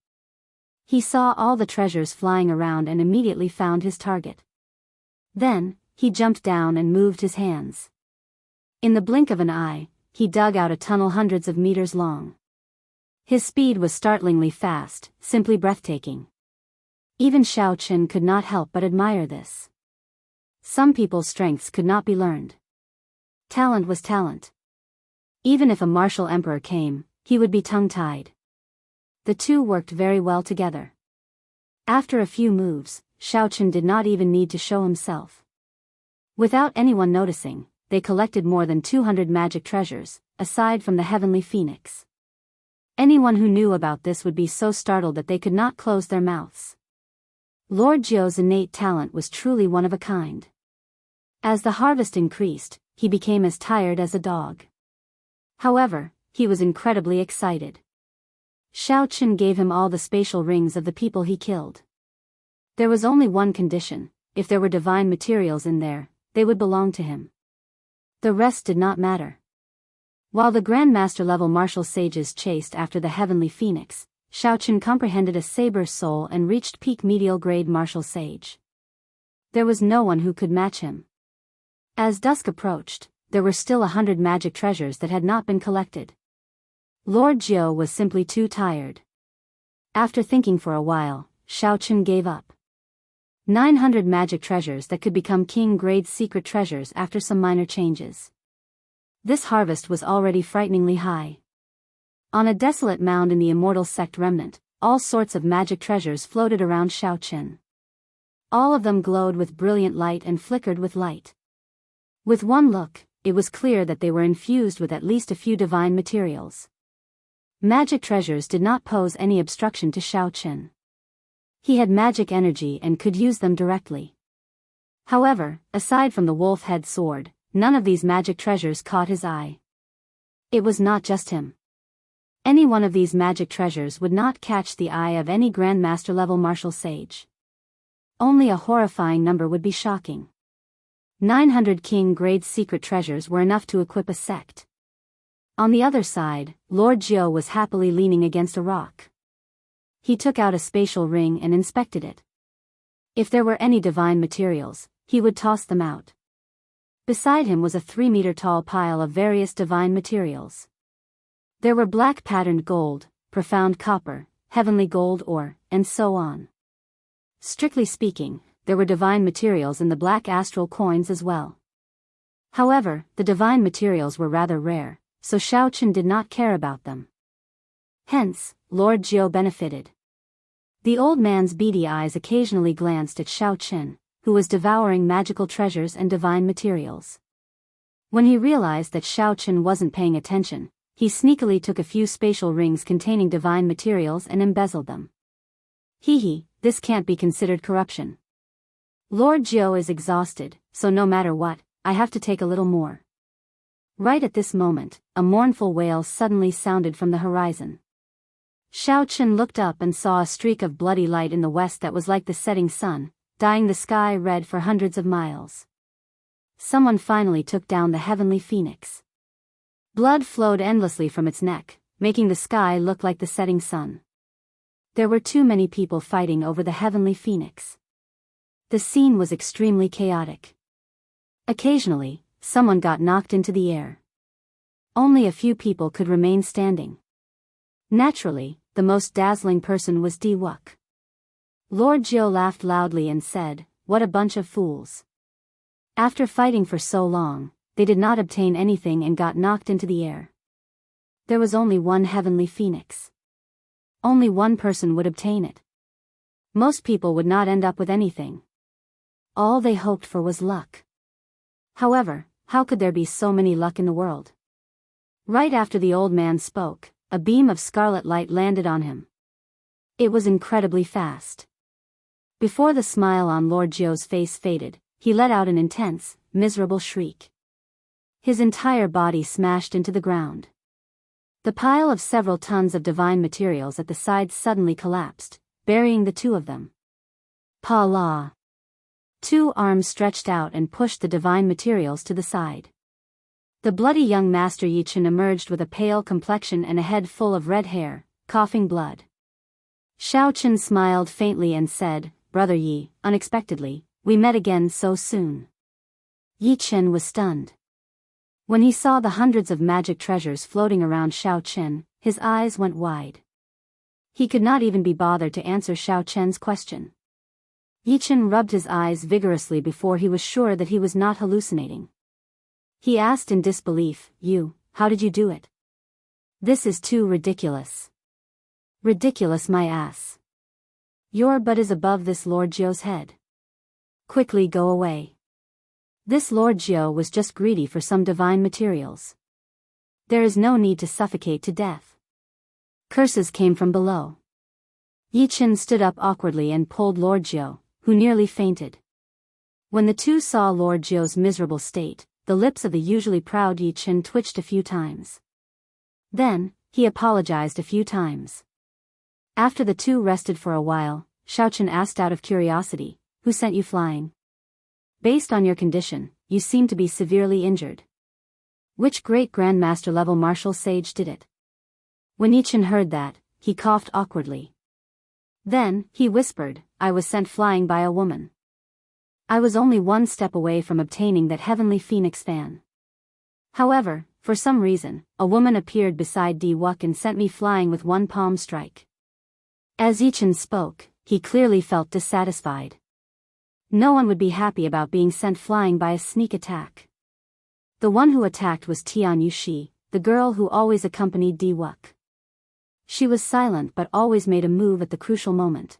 He saw all the treasures flying around and immediately found his target. Then, he jumped down and moved his hands. In the blink of an eye, he dug out a tunnel hundreds of meters long. His speed was startlingly fast, simply breathtaking. Even Xiao Qin could not help but admire this. Some people's strengths could not be learned. Talent was talent. Even if a martial emperor came, he would be tongue-tied. The two worked very well together. After a few moves, Xiao Qin did not even need to show himself. Without anyone noticing, they collected more than 200 magic treasures, aside from the heavenly phoenix. Anyone who knew about this would be so startled that they could not close their mouths. Lord Jiao's innate talent was truly one of a kind. As the harvest increased, he became as tired as a dog. However, he was incredibly excited. Xiao Qin gave him all the spatial rings of the people he killed. There was only one condition: if there were divine materials in there, they would belong to him. The rest did not matter. While the Grandmaster level martial sages chased after the heavenly phoenix, Xiao Qin comprehended a saber's soul and reached peak medial grade martial sage. There was no one who could match him. As dusk approached, there were still 100 magic treasures that had not been collected. Lord Jiao was simply too tired. After thinking for a while, Xiao Qin gave up. 900 magic treasures that could become king-grade secret treasures after some minor changes. This harvest was already frighteningly high. On a desolate mound in the immortal sect remnant, all sorts of magic treasures floated around Xiao Qin. All of them glowed with brilliant light and flickered with light. With one look, it was clear that they were infused with at least a few divine materials. Magic treasures did not pose any obstruction to Xiao Qin. He had magic energy and could use them directly. However, aside from the wolf-head sword, none of these magic treasures caught his eye. It was not just him. Any one of these magic treasures would not catch the eye of any Grandmaster-level martial sage. Only a horrifying number would be shocking. 900 king-grade secret treasures were enough to equip a sect. On the other side, Lord Jiao was happily leaning against a rock. He took out a spatial ring and inspected it. If there were any divine materials, he would toss them out. Beside him was a 3-meter-tall pile of various divine materials. There were black patterned gold, profound copper, heavenly gold ore, and so on. Strictly speaking, there were divine materials in the black astral coins as well. However, the divine materials were rather rare, so Xiao Qin did not care about them. Hence, Lord Jiao benefited. The old man's beady eyes occasionally glanced at Xiao Qin, who was devouring magical treasures and divine materials. When he realized that Xiao Qin wasn't paying attention, he sneakily took a few spatial rings containing divine materials and embezzled them. This can't be considered corruption. Lord Jiao is exhausted, so no matter what, I have to take a little more. Right at this moment, a mournful wail suddenly sounded from the horizon. Xiao Qin looked up and saw a streak of bloody light in the west that was like the setting sun, dyeing the sky red for hundreds of miles. Someone finally took down the heavenly phoenix. Blood flowed endlessly from its neck, making the sky look like the setting sun. There were too many people fighting over the heavenly phoenix. The scene was extremely chaotic. Occasionally, someone got knocked into the air. Only a few people could remain standing. Naturally, the most dazzling person was Di Wuk. Lord Jiao laughed loudly and said, "What a bunch of fools. After fighting for so long, they did not obtain anything and got knocked into the air. There was only one heavenly phoenix. Only one person would obtain it. Most people would not end up with anything. All they hoped for was luck. However, how could there be so many luck in the world?" Right after the old man spoke, a beam of scarlet light landed on him. It was incredibly fast. Before the smile on Lord Jiao's face faded, he let out an intense, miserable shriek. His entire body smashed into the ground. The pile of several tons of divine materials at the side suddenly collapsed, burying the two of them. Pa la! 2 arms stretched out and pushed the divine materials to the side. The bloody young Master Yi Chen emerged with a pale complexion and a head full of red hair, coughing blood. Xiao Qin smiled faintly and said, "Brother Yi, unexpectedly, we met again so soon." Yi Chen was stunned. When he saw the hundreds of magic treasures floating around Xiao Qin, His eyes went wide. He could not even be bothered to answer Xiao Chen's question. Yi Chen rubbed his eyes vigorously before he was sure that he was not hallucinating. He asked in disbelief, how did you do it? This is too ridiculous. Ridiculous, my ass. Your butt is above this Lord Jiao's head. Quickly go away. This Lord Jiao was just greedy for some divine materials. There is no need to suffocate to death. Curses came from below. Yi Chen stood up awkwardly and pulled Lord Jiao, who nearly fainted. When the two saw Lord Jiao's miserable state, the lips of the usually proud Yi Chen twitched a few times. Then, he apologized a few times. After the two rested for a while, Xiao Chen asked out of curiosity, who sent you flying? Based on your condition, you seem to be severely injured. Which great grandmaster level martial sage did it? When Yi Chen heard that, he coughed awkwardly. Then, he whispered, I was sent flying by a woman. I was only one step away from obtaining that heavenly phoenix fan. However, for some reason, a woman appeared beside Di Wuk and sent me flying with one palm strike. As Yi Chen spoke, he clearly felt dissatisfied. No one would be happy about being sent flying by a sneak attack. The one who attacked was Tian Yushi, the girl who always accompanied Di Wuk. She was silent but always made a move at the crucial moment.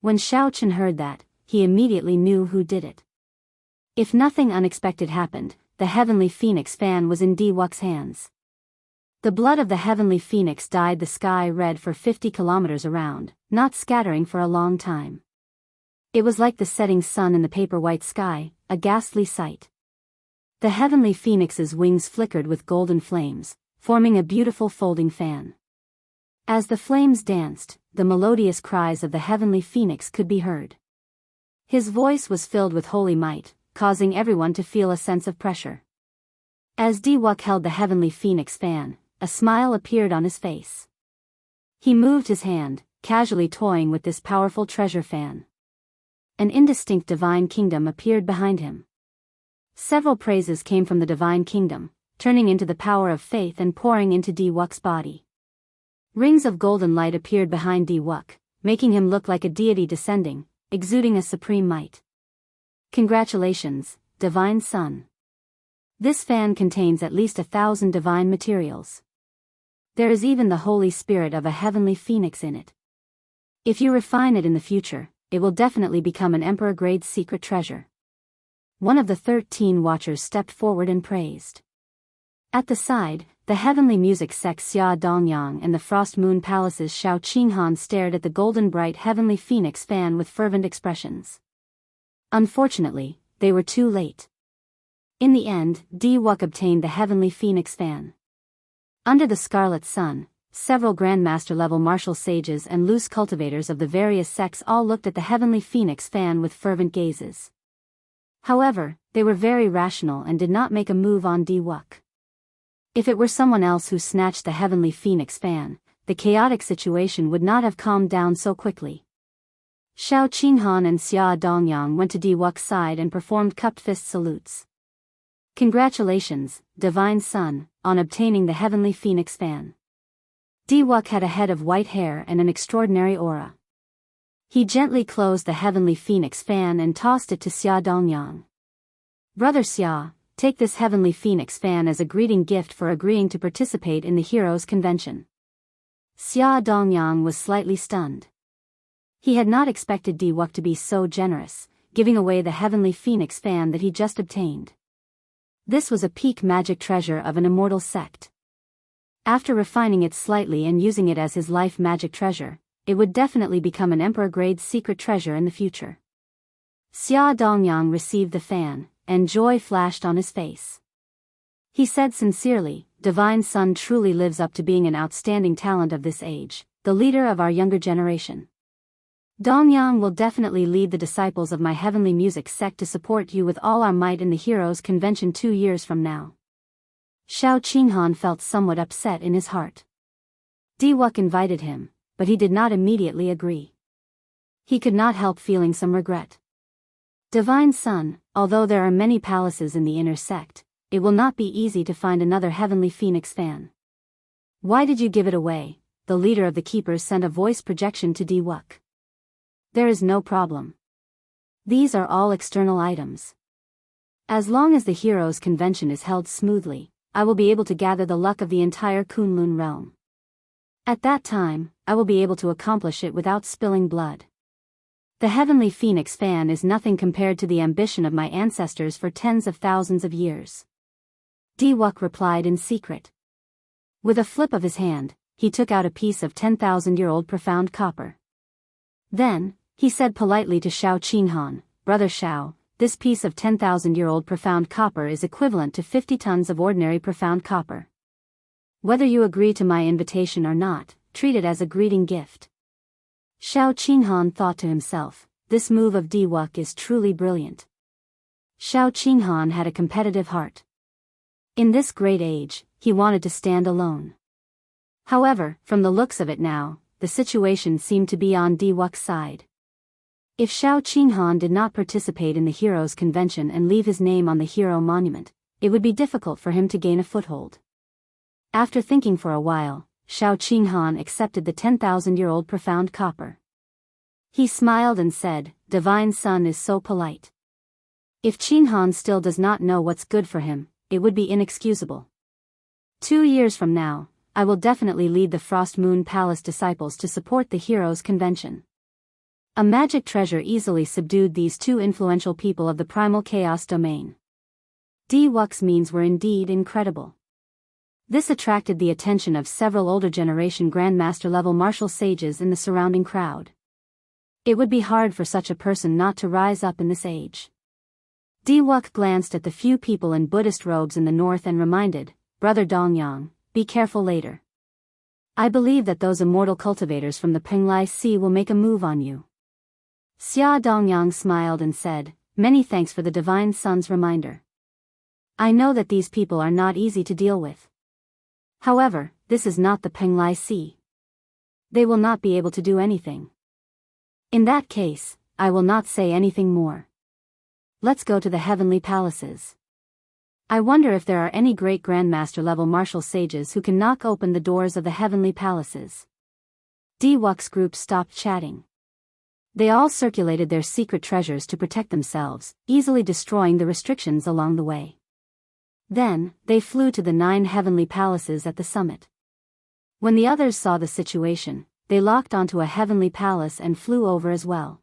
When Xiao Chen heard that, he immediately knew who did it. If nothing unexpected happened, the heavenly phoenix fan was in Di Wuk's hands. The blood of the heavenly phoenix dyed the sky red for 50 kilometers around, not scattering for a long time. It was like the setting sun in the paper-white sky, a ghastly sight. The heavenly phoenix's wings flickered with golden flames, forming a beautiful folding fan. As the flames danced, the melodious cries of the heavenly phoenix could be heard. His voice was filled with holy might, causing everyone to feel a sense of pressure. As Di Wuk held the heavenly phoenix fan, a smile appeared on his face. He moved his hand, casually toying with this powerful treasure fan. An indistinct divine kingdom appeared behind him. Several praises came from the divine kingdom, turning into the power of faith and pouring into Di Wuk's body. Rings of golden light appeared behind Di Wuk, making him look like a deity descending, exuding a supreme might. Congratulations, divine son. This fan contains at least 1,000 divine materials. There is even the holy spirit of a heavenly phoenix in it. If you refine it in the future, it will definitely become an emperor-grade secret treasure. One of the 13 watchers stepped forward and praised. At the side, the heavenly music sect Xia Dongyang and the Frost Moon Palace's Shao Qinghan stared at the golden bright heavenly phoenix fan with fervent expressions. Unfortunately, they were too late. In the end, Di Wuk obtained the heavenly phoenix fan. Under the scarlet sun, several grandmaster-level martial sages and loose cultivators of the various sects all looked at the heavenly phoenix fan with fervent gazes. However, they were very rational and did not make a move on Di Wuk. If it were someone else who snatched the heavenly phoenix fan, the chaotic situation would not have calmed down so quickly. Shao Qinghan and Xia Dongyang went to Di Wuk's side and performed cupped fist salutes. Congratulations, divine son, on obtaining the heavenly phoenix fan. Di Wuk had a head of white hair and an extraordinary aura. He gently closed the heavenly phoenix fan and tossed it to Xia Dongyang. Brother Xia, take this heavenly phoenix fan as a greeting gift for agreeing to participate in the Heroes' Convention. Xia Dongyang was slightly stunned. He had not expected Di Wuk to be so generous, giving away the heavenly phoenix fan that he just obtained. This was a peak magic treasure of an immortal sect. After refining it slightly and using it as his life magic treasure, it would definitely become an emperor-grade secret treasure in the future. Xia Dongyang received the fan, and joy flashed on his face. He said sincerely, Divine Son truly lives up to being an outstanding talent of this age, the leader of our younger generation. Dongyang will definitely lead the disciples of my heavenly music sect to support you with all our might in the Heroes' Convention 2 years from now. Shao Qinghan felt somewhat upset in his heart. Di Wuk invited him, but he did not immediately agree. He could not help feeling some regret. Divine Son, although there are many palaces in the inner sect, it will not be easy to find another heavenly phoenix fan. Why did you give it away? The leader of the keepers sent a voice projection to Diwuk. There is no problem. These are all external items. As long as the heroes' convention is held smoothly, I will be able to gather the luck of the entire Kunlun realm. At that time, I will be able to accomplish it without spilling blood. The heavenly phoenix fan is nothing compared to the ambition of my ancestors for tens of thousands of years. Diwuk replied in secret. With a flip of his hand, he took out a piece of 10,000-year-old profound copper. Then, he said politely to Shao Qinghan, Brother Shao, this piece of 10,000-year-old profound copper is equivalent to 50 tons of ordinary profound copper. Whether you agree to my invitation or not, treat it as a greeting gift. Shao Qinghan thought to himself, this move of Diwuk is truly brilliant. Shao Qinghan had a competitive heart. In this great age, he wanted to stand alone. However, from the looks of it now, the situation seemed to be on Diwuk's side. If Shao Qinghan did not participate in the Heroes' Convention and leave his name on the Hero Monument, it would be difficult for him to gain a foothold. After thinking for a while, Shao Qinghan accepted the 10,000-year-old profound copper. He smiled and said, Divine Son is so polite. If Qinghan still does not know what's good for him, it would be inexcusable. 2 years from now, I will definitely lead the Frost Moon Palace disciples to support the Heroes' Convention. A magic treasure easily subdued these two influential people of the primal chaos domain. Diwuk's means were indeed incredible. This attracted the attention of several older generation Grandmaster-level martial sages in the surrounding crowd. It would be hard for such a person not to rise up in this age. Diwuk glanced at the few people in Buddhist robes in the north and reminded, Brother Dongyang, be careful later. I believe that those immortal cultivators from the Penglai Sea will make a move on you. Xia Dongyang smiled and said, Many thanks for the Divine Son's reminder. I know that these people are not easy to deal with. However, this is not the Penglai Sea. They will not be able to do anything. In that case, I will not say anything more. Let's go to the heavenly palaces. I wonder if there are any great Grandmaster-level martial sages who can knock open the doors of the heavenly palaces. Diwuk's group stopped chatting. They all circulated their secret treasures to protect themselves, easily destroying the restrictions along the way. Then, they flew to the 9 heavenly palaces at the summit. When the others saw the situation, they locked onto a heavenly palace and flew over as well.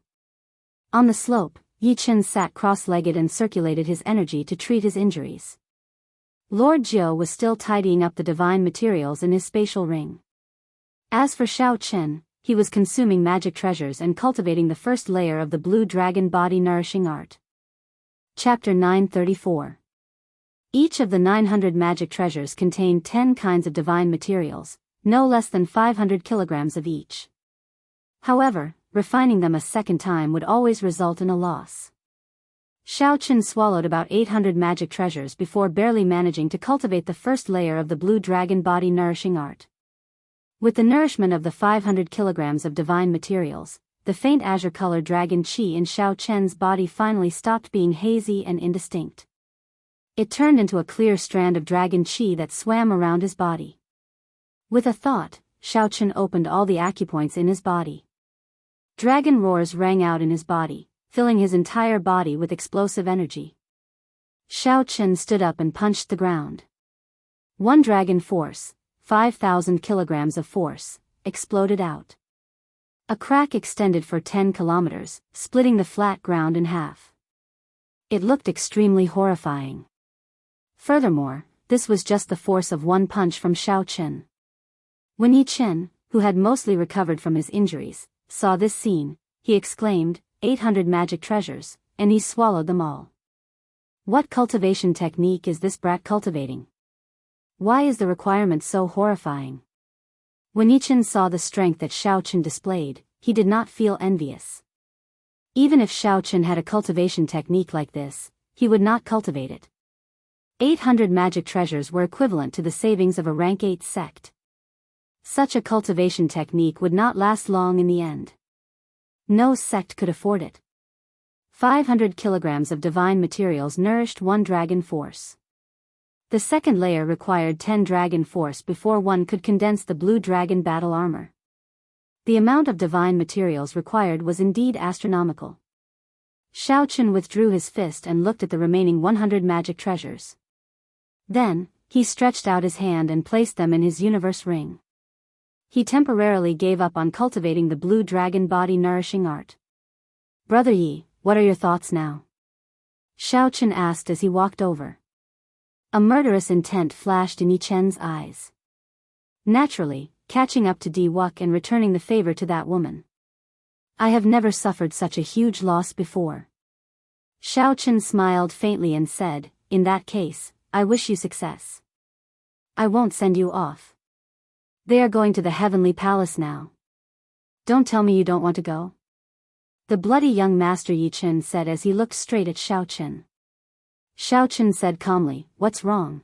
On the slope, Yi Chen sat cross-legged and circulated his energy to treat his injuries. Lord Jiao was still tidying up the divine materials in his spatial ring. As for Shao Chen, he was consuming magic treasures and cultivating the first layer of the blue dragon body nourishing art. Chapter 934. Each of the 900 magic treasures contained 10 kinds of divine materials, no less than 500 kilograms of each. However, refining them a second time would always result in a loss. Shao Chen swallowed about 800 magic treasures before barely managing to cultivate the first layer of the blue dragon body nourishing art. With the nourishment of the 500 kilograms of divine materials, the faint azure-colored dragon qi in Shao Chen's body finally stopped being hazy and indistinct. It turned into a clear strand of dragon qi that swam around his body. With a thought, Shao Chen opened all the acupoints in his body. Dragon roars rang out in his body, filling his entire body with explosive energy. Shao Chen stood up and punched the ground. One dragon force, 5,000 kilograms of force, exploded out. A crack extended for 10 kilometers, splitting the flat ground in half. It looked extremely horrifying. Furthermore, this was just the force of one punch from Shao Chen. When Yi Chen, who had mostly recovered from his injuries, saw this scene, he exclaimed, 800 magic treasures, and he swallowed them all. What cultivation technique is this brat cultivating? Why is the requirement so horrifying? When Yi Chen saw the strength that Shao Chen displayed, he did not feel envious. Even if Shao Chen had a cultivation technique like this, he would not cultivate it. 800 magic treasures were equivalent to the savings of a rank 8 sect. Such a cultivation technique would not last long in the end. No sect could afford it. 500 kilograms of divine materials nourished one dragon force. The second layer required 10 dragon force before one could condense the blue dragon battle armor. The amount of divine materials required was indeed astronomical. Xiaochen withdrew his fist and looked at the remaining 100 magic treasures. Then, he stretched out his hand and placed them in his universe ring. He temporarily gave up on cultivating the blue dragon body nourishing art. Brother Yi, what are your thoughts now? Xiaochen asked as he walked over. A murderous intent flashed in Yi Chen's eyes. Naturally, catching up to Di Wuk and returning the favor to that woman. I have never suffered such a huge loss before. Xiaochen smiled faintly and said, in that case, I wish you success. I won't send you off. They are going to the heavenly palace now. Don't tell me you don't want to go. The bloody young master Yi Chen said as he looked straight at Xiaochen. Xiaochen said calmly, what's wrong?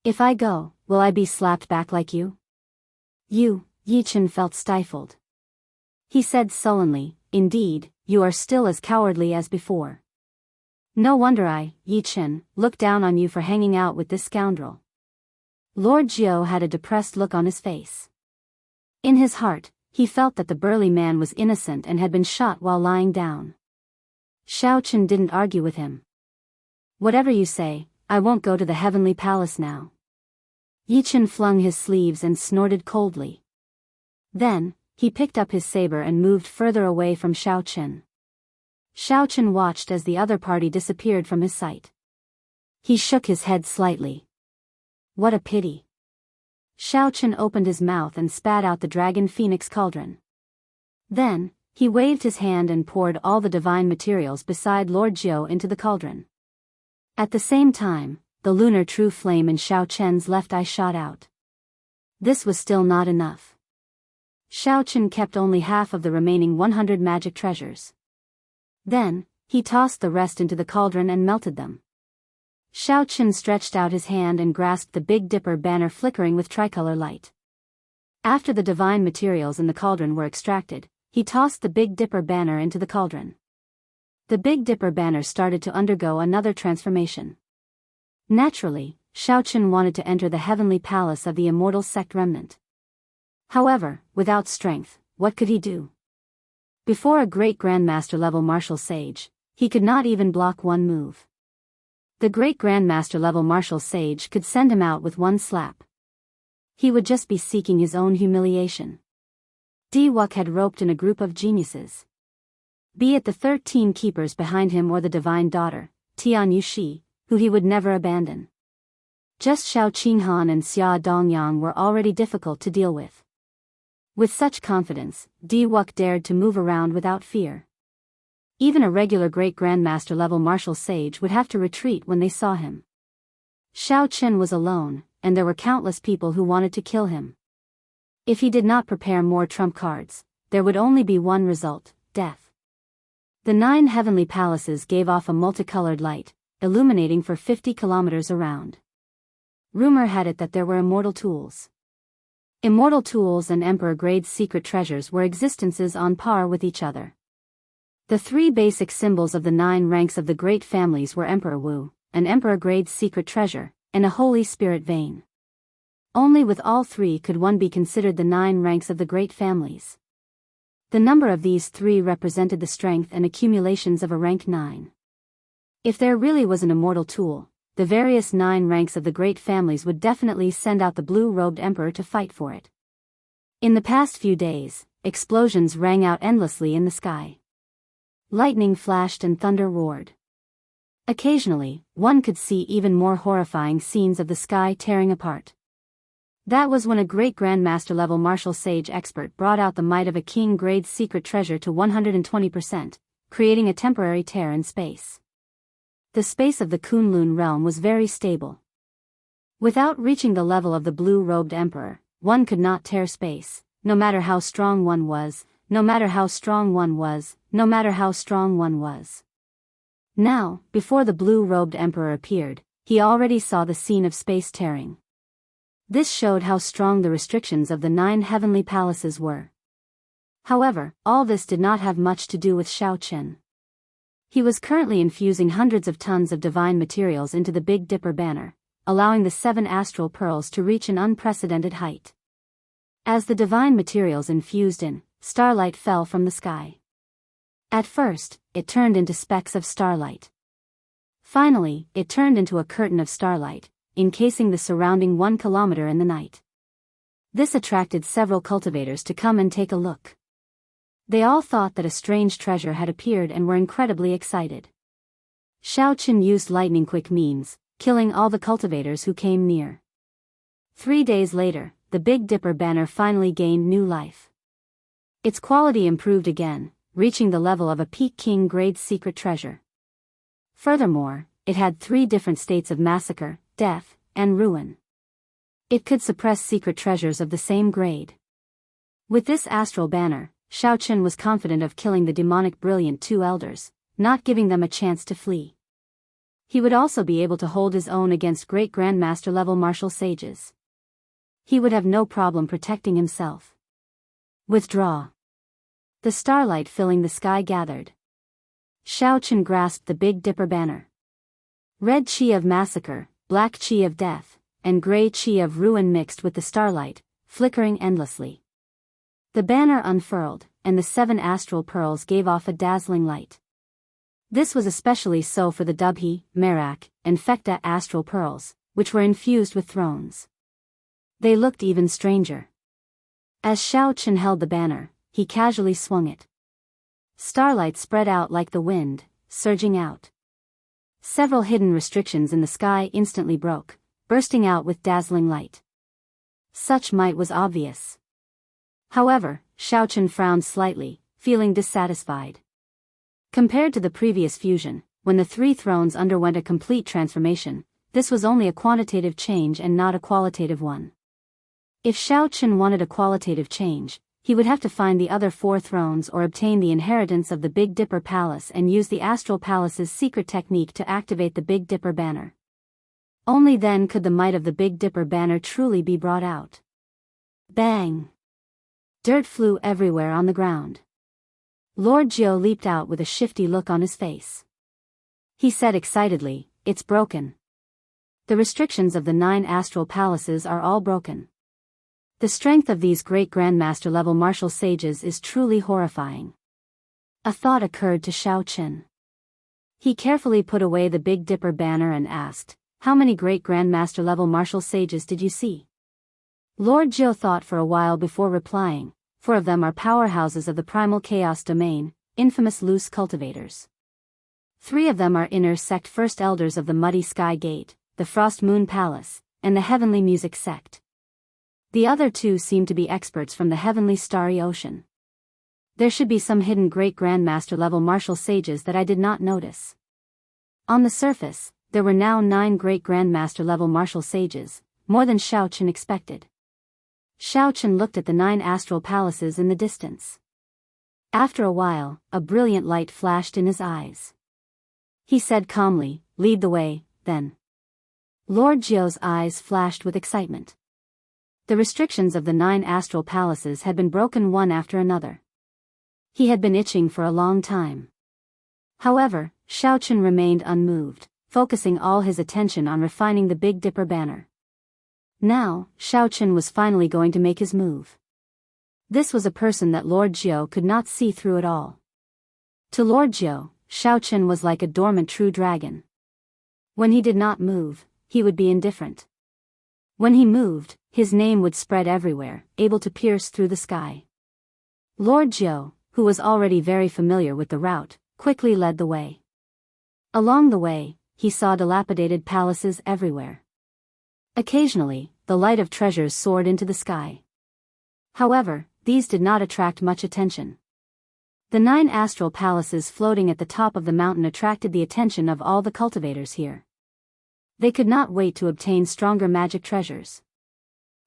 If I go, will I be slapped back like you? Yi Chen felt stifled. He said sullenly, indeed, you are still as cowardly as before. No wonder I, Yi Chen, look down on you for hanging out with this scoundrel. Lord Jiao had a depressed look on his face. In his heart, he felt that the burly man was innocent and had been shot while lying down. Xiaochen didn't argue with him. Whatever you say, I won't go to the heavenly palace now. Yi Chen flung his sleeves and snorted coldly. Then, he picked up his saber and moved further away from Xiaochen. Xiaochen watched as the other party disappeared from his sight. He shook his head slightly. What a pity. Xiaochen opened his mouth and spat out the dragon phoenix cauldron. Then, he waved his hand and poured all the divine materials beside Lord Jiao into the cauldron. At the same time, the lunar true flame in Xiaochen's left eye shot out. This was still not enough. Xiaochen kept only half of the remaining 100 magic treasures. Then, he tossed the rest into the cauldron and melted them. Xiaochen stretched out his hand and grasped the Big Dipper banner flickering with tricolor light. After the divine materials in the cauldron were extracted, he tossed the Big Dipper banner into the cauldron. The Big Dipper banner started to undergo another transformation. Naturally, Xiaochen wanted to enter the heavenly palace of the immortal sect remnant. However, without strength, what could he do? Before a great grandmaster level martial sage, he could not even block one move. The great grandmaster level martial sage could send him out with one slap. He would just be seeking his own humiliation. Di Wuk had roped in a group of geniuses. Be it the 13 keepers behind him or the divine daughter, Tian Yushi, who he would never abandon. Just Xiao Qinghan and Xia Dongyang were already difficult to deal with. With such confidence, Di Wuk dared to move around without fear. Even a regular great grandmaster level martial sage would have to retreat when they saw him. Xiaochen was alone, and there were countless people who wanted to kill him. If he did not prepare more trump cards, there would only be one result, death. The 9 heavenly palaces gave off a multicolored light, illuminating for 50 kilometers around. Rumor had it that there were immortal tools. Immortal tools and emperor-grade secret treasures were existences on par with each other. The 3 basic symbols of the 9 ranks of the great families were Emperor Wu, an emperor-grade secret treasure, and a Holy Spirit vein. Only with all 3 could one be considered the 9 ranks of the great families. The number of these 3 represented the strength and accumulations of a rank 9. If there really was an immortal tool, the various 9 ranks of the great families would definitely send out the blue-robed emperor to fight for it. In the past few days, explosions rang out endlessly in the sky. Lightning flashed and thunder roared. Occasionally, one could see even more horrifying scenes of the sky tearing apart. That was when a great grandmaster level martial sage expert brought out the might of a king-grade secret treasure to 120%, creating a temporary tear in space. The space of the Kunlun realm was very stable. Without reaching the level of the blue-robed emperor, one could not tear space, no matter how strong one was, no matter how strong one was, no matter how strong one was. Now, before the blue-robed emperor appeared, he already saw the scene of space tearing. This showed how strong the restrictions of the 9 heavenly palaces were. However, all this did not have much to do with Xiaochen. He was currently infusing hundreds of tons of divine materials into the Big Dipper banner, allowing the 7 astral pearls to reach an unprecedented height. As the divine materials infused in, starlight fell from the sky. At first, it turned into specks of starlight. Finally, it turned into a curtain of starlight, encasing the surrounding 1 kilometer in the night. This attracted several cultivators to come and take a look. They all thought that a strange treasure had appeared and were incredibly excited. Xiaoqun used lightning-quick means, killing all the cultivators who came near. 3 days later, the Big Dipper banner finally gained new life. Its quality improved again, reaching the level of a Peking grade secret treasure. Furthermore, it had 3 different states of massacre, death, and ruin. It could suppress secret treasures of the same grade. With this astral banner, Xiaoqun was confident of killing the demonic brilliant 2 elders, not giving them a chance to flee. He would also be able to hold his own against great grandmaster level martial sages. He would have no problem protecting himself. Withdraw. The starlight filling the sky gathered. Xiaoqun grasped the Big Dipper banner. Red chi of massacre, black chi of death, and gray chi of ruin mixed with the starlight, flickering endlessly. The banner unfurled, and the 7 astral pearls gave off a dazzling light. This was especially so for the Dubhe, Merak, and Fekta astral pearls, which were infused with thrones. They looked even stranger. As Xiaoqun held the banner, he casually swung it. Starlight spread out like the wind, surging out. Several hidden restrictions in the sky instantly broke, bursting out with dazzling light. Such might was obvious. However, Xiaoqun frowned slightly, feeling dissatisfied. Compared to the previous fusion, when the 3 thrones underwent a complete transformation, this was only a quantitative change and not a qualitative one. If Xiaoqun wanted a qualitative change, he would have to find the other 4 thrones or obtain the inheritance of the Big Dipper Palace and use the Astral Palace's secret technique to activate the Big Dipper banner. Only then could the might of the Big Dipper banner truly be brought out. Bang! Dirt flew everywhere on the ground. Lord Jiao leaped out with a shifty look on his face. He said excitedly, "It's broken. The restrictions of the 9 astral palaces are all broken. The strength of these great grandmaster level martial sages is truly horrifying." A thought occurred to Xiaoqun. He carefully put away the Big Dipper banner and asked, "How many great grandmaster level martial sages did you see?" Lord Jiao thought for a while before replying. 4 of them are powerhouses of the primal chaos domain, infamous loose cultivators. 3 of them are inner sect first elders of the Muddy Sky Gate, the Frost Moon Palace, and the Heavenly Music Sect. The other 2 seem to be experts from the Heavenly Starry Ocean. There should be some hidden great grandmaster level martial sages that I did not notice. On the surface, there were now 9 great grandmaster level martial sages, more than Xiaoqun expected. Xiaoqun looked at the 9 astral palaces in the distance. After a while, a brilliant light flashed in his eyes. He said calmly, "Lead the way, then." Lord Jiao's eyes flashed with excitement. The restrictions of the 9 astral palaces had been broken one after another. He had been itching for a long time. However, Xiaoqun remained unmoved, focusing all his attention on refining the Big Dipper banner. Now, Xiaoqun was finally going to make his move. This was a person that Lord Jiao could not see through at all. To Lord Jiao, Xiaoqun was like a dormant true dragon. When he did not move, he would be indifferent. When he moved, his name would spread everywhere, able to pierce through the sky. Lord Jiao, who was already very familiar with the route, quickly led the way. Along the way, he saw dilapidated palaces everywhere. Occasionally, the light of treasures soared into the sky. However, these did not attract much attention. The 9 astral palaces floating at the top of the mountain attracted the attention of all the cultivators here. They could not wait to obtain stronger magic treasures.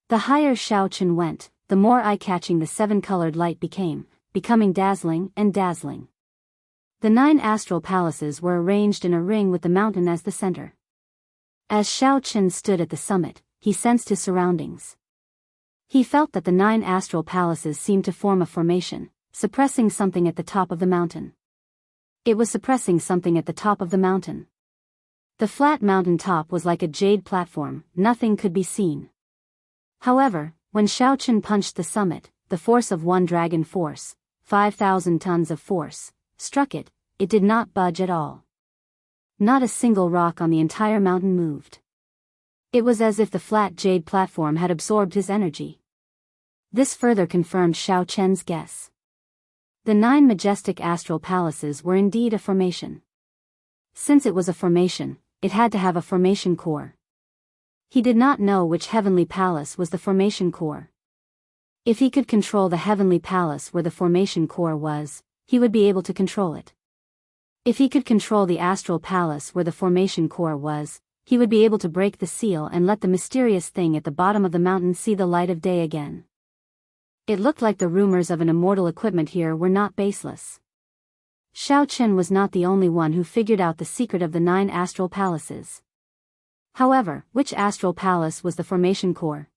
The higher Xiaoqun went, the more eye-catching the 7-colored light becoming dazzling and dazzling. The 9 astral palaces were arranged in a ring with the mountain as the center. As Xiaoqun stood at the summit, he sensed his surroundings. He felt that the 9 astral palaces seemed to form a formation, suppressing something at the top of the mountain. It was suppressing something at the top of the mountain. The flat mountain top was like a jade platform, nothing could be seen. However, when Xiaochen punched the summit, the force of one dragon force, 5,000 tons of force, struck it, it did not budge at all. Not a single rock on the entire mountain moved. It was as if the flat jade platform had absorbed his energy. This further confirmed Xiaochen's guess. The 9 majestic astral palaces were indeed a formation. Since it was a formation, it had to have a formation core. He did not know which heavenly palace was the formation core. If he could control the heavenly palace where the formation core was, he would be able to control it. If he could control the astral palace where the formation core was, he would be able to break the seal and let the mysterious thing at the bottom of the mountain see the light of day again. It looked like the rumors of an immortal equipment here were not baseless. Xiaochen was not the only one who figured out the secret of the 9 astral palaces. However, which astral palace was the formation core?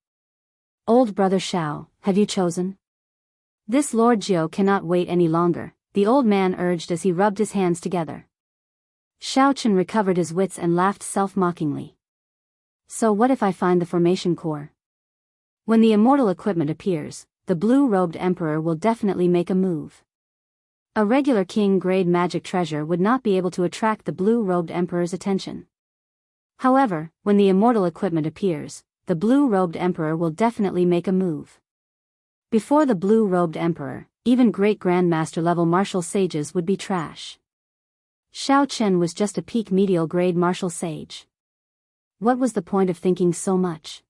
Old brother Xiao, have you chosen? This Lord Jiao cannot wait any longer, the old man urged as he rubbed his hands together. Xiaochen recovered his wits and laughed self-mockingly. So what if I find the formation core? When the immortal equipment appears, the blue-robed emperor will definitely make a move. A regular king-grade magic treasure would not be able to attract the blue-robed emperor's attention. However, when the immortal equipment appears, the blue-robed emperor will definitely make a move. Before the blue-robed emperor, even great grandmaster level martial sages would be trash. Xiaochen was just a peak medial grade martial sage. What was the point of thinking so much?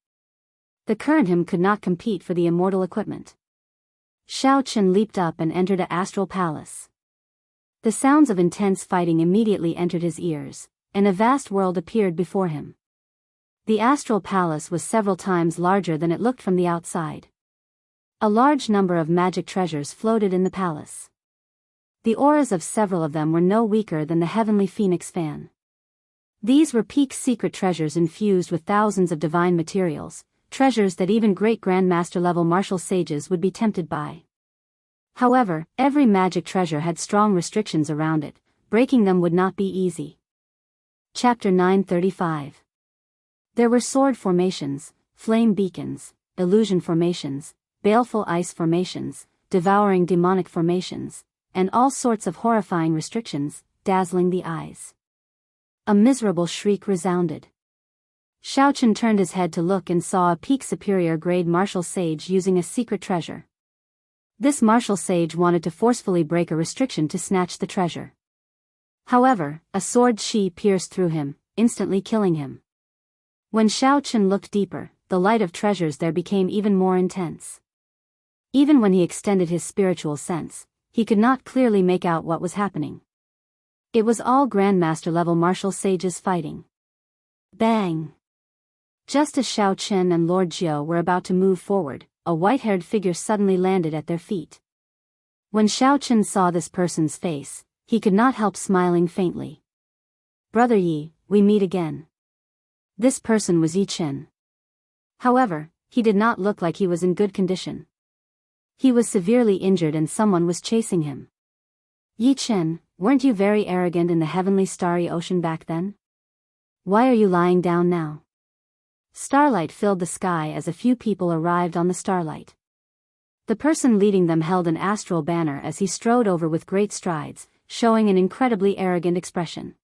The current him could not compete for the immortal equipment. Xiaochen leaped up and entered an astral palace. The sounds of intense fighting immediately entered his ears, and a vast world appeared before him. The astral palace was several times larger than it looked from the outside. A large number of magic treasures floated in the palace. The auras of several of them were no weaker than the heavenly phoenix fan. These were peak secret treasures infused with thousands of divine materials, treasures that even great grandmaster level martial sages would be tempted by. However, every magic treasure had strong restrictions around it, breaking them would not be easy. Chapter 935. There were sword formations, flame beacons, illusion formations, baleful ice formations, devouring demonic formations, and all sorts of horrifying restrictions, dazzling the eyes. A miserable shriek resounded. Xiaochen turned his head to look and saw a peak superior grade martial sage using a secret treasure. This martial sage wanted to forcefully break a restriction to snatch the treasure. However, a sword shi pierced through him, instantly killing him. When Xiaochen looked deeper, the light of treasures there became even more intense. Even when he extended his spiritual sense, he could not clearly make out what was happening. It was all grandmaster level martial sages fighting. Bang! Just as Xiaochen and Lord Jiao were about to move forward, a white-haired figure suddenly landed at their feet. When Xiaochen saw this person's face, he could not help smiling faintly. Brother Yi, we meet again. This person was Yi Chen. However, he did not look like he was in good condition. He was severely injured and someone was chasing him. Yi Chen, weren't you very arrogant in the heavenly starry ocean back then? Why are you lying down now? Starlight filled the sky as a few people arrived on the starlight. The person leading them held an astral banner as he strode over with great strides, showing an incredibly arrogant expression.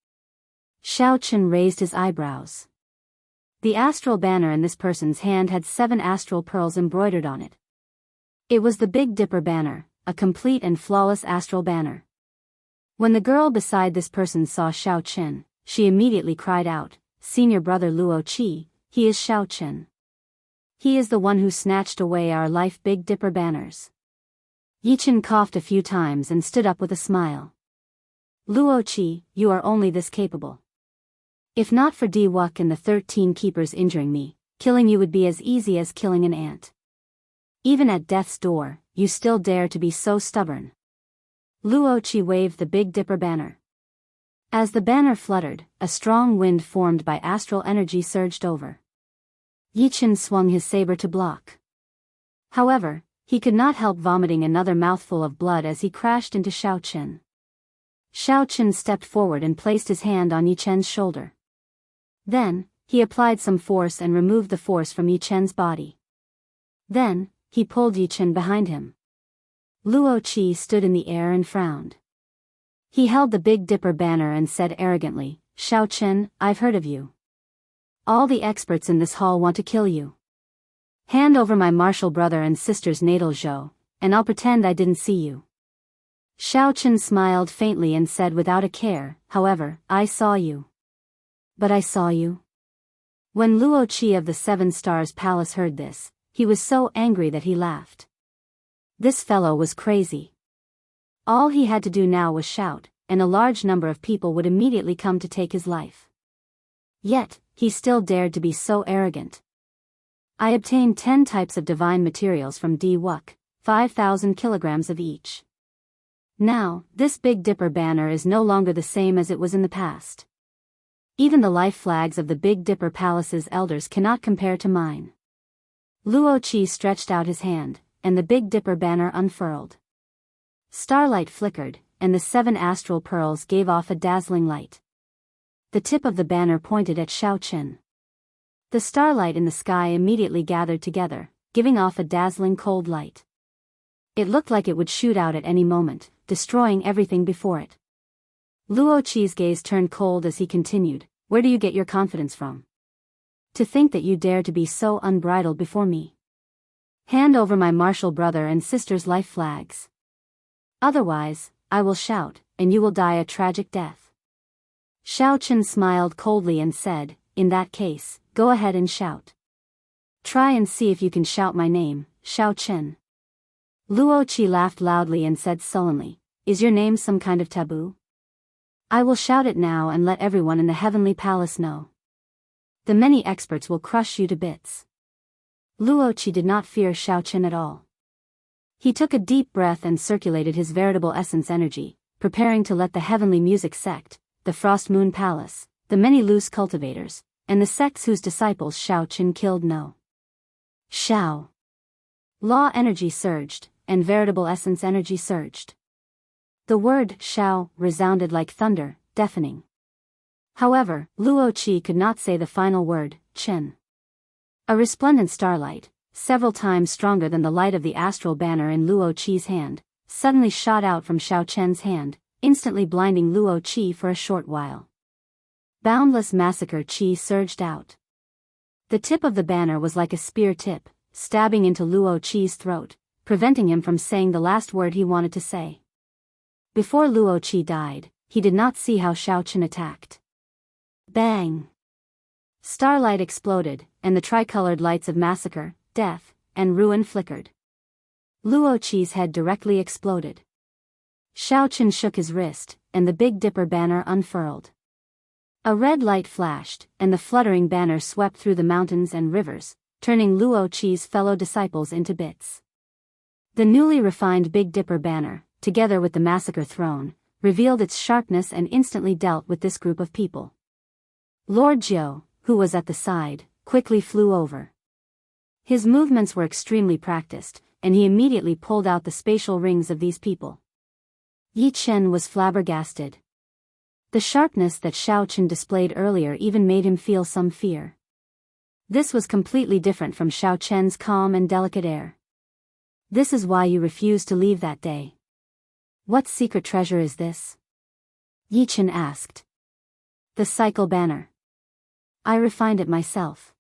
Xiaochen raised his eyebrows. The astral banner in this person's hand had 7 astral pearls embroidered on it. It was the Big Dipper banner, a complete and flawless astral banner. When the girl beside this person saw Xiaochen, she immediately cried out, "Senior brother Luo Qi, he is Xiaochen. He is the one who snatched away our life Big Dipper banners." Yi Chen coughed a few times and stood up with a smile. Luo Qi, you are only this capable. If not for Di Wuk and the 13 keepers injuring me, killing you would be as easy as killing an ant. Even at death's door, you still dare to be so stubborn. Luo Qi waved the Big Dipper banner. As the banner fluttered, a strong wind formed by astral energy surged over. Yi Chen swung his saber to block. However, he could not help vomiting another mouthful of blood as he crashed into Xiaochen. Xiaochen stepped forward and placed his hand on Yi Chen's shoulder. Then, he applied some force and removed the force from Yi Chen's body. Then, he pulled Yi Chen behind him. Luo Qi stood in the air and frowned. He held the Big Dipper banner and said arrogantly, "Shao Chen, I've heard of you. All the experts in this hall want to kill you. Hand over my martial brother and sister's natal zhou, and I'll pretend I didn't see you." Shao Chen smiled faintly and said without a care, "However, I saw you." "But I saw you?" When Luo Qi of the Seven Stars Palace heard this, he was so angry that he laughed. This fellow was crazy. All he had to do now was shout, and a large number of people would immediately come to take his life. Yet, he still dared to be so arrogant. "I obtained 10 types of divine materials from Di Wuk, 5,000 kilograms of each. Now, this Big Dipper banner is no longer the same as it was in the past. Even the life flags of the Big Dipper Palace's elders cannot compare to mine." Luo Qi stretched out his hand, and the Big Dipper banner unfurled. Starlight flickered, and the 7 astral pearls gave off a dazzling light. The tip of the banner pointed at Shao Chen. The starlight in the sky immediately gathered together, giving off a dazzling cold light. It looked like it would shoot out at any moment, destroying everything before it. Luo Qi's gaze turned cold as he continued, "Where do you get your confidence from? To think that you dare to be so unbridled before me. Hand over my martial brother and sister's life flags. Otherwise, I will shout, and you will die a tragic death." Shao Chen smiled coldly and said, "In that case, go ahead and shout. Try and see if you can shout my name, Shao Chen." Luo Qi laughed loudly and said sullenly, "Is your name some kind of taboo? I will shout it now and let everyone in the heavenly palace know. The many experts will crush you to bits." Luo Qi did not fear Shao Chen at all. He took a deep breath and circulated his veritable essence energy, preparing to let the heavenly music sect, the Frost Moon Palace, the many loose cultivators, and the sects whose disciples Shao Chen killed know. Shao. Law energy surged, and veritable essence energy surged. The word Shao resounded like thunder, deafening. However, Luo Qi could not say the final word, Chen. A resplendent starlight, several times stronger than the light of the astral banner in Luo Qi's hand, suddenly shot out from Shao Chen's hand, instantly blinding Luo Qi for a short while. Boundless massacre Qi surged out. The tip of the banner was like a spear tip, stabbing into Luo Qi's throat, preventing him from saying the last word he wanted to say. Before Luo Qi died, he did not see how Shao Chen attacked. Bang! Starlight exploded, and the tricolored lights of massacre, death, and ruin flickered. Luo Qi's head directly exploded. Shao Chen shook his wrist, and the Big Dipper banner unfurled. A red light flashed, and the fluttering banner swept through the mountains and rivers, turning Luo Qi's fellow disciples into bits. The newly refined Big Dipper banner, together with the massacre throne, revealed its sharpness and instantly dealt with this group of people. Lord Jiao, who was at the side, quickly flew over. His movements were extremely practiced, and he immediately pulled out the spatial rings of these people. Yi Chen was flabbergasted. The sharpness that Shao Chen displayed earlier even made him feel some fear. This was completely different from Shao Chen's calm and delicate air. "This is why you refused to leave that day. What secret treasure is this?" Yi Chen asked. "The cycle banner. I refined it myself.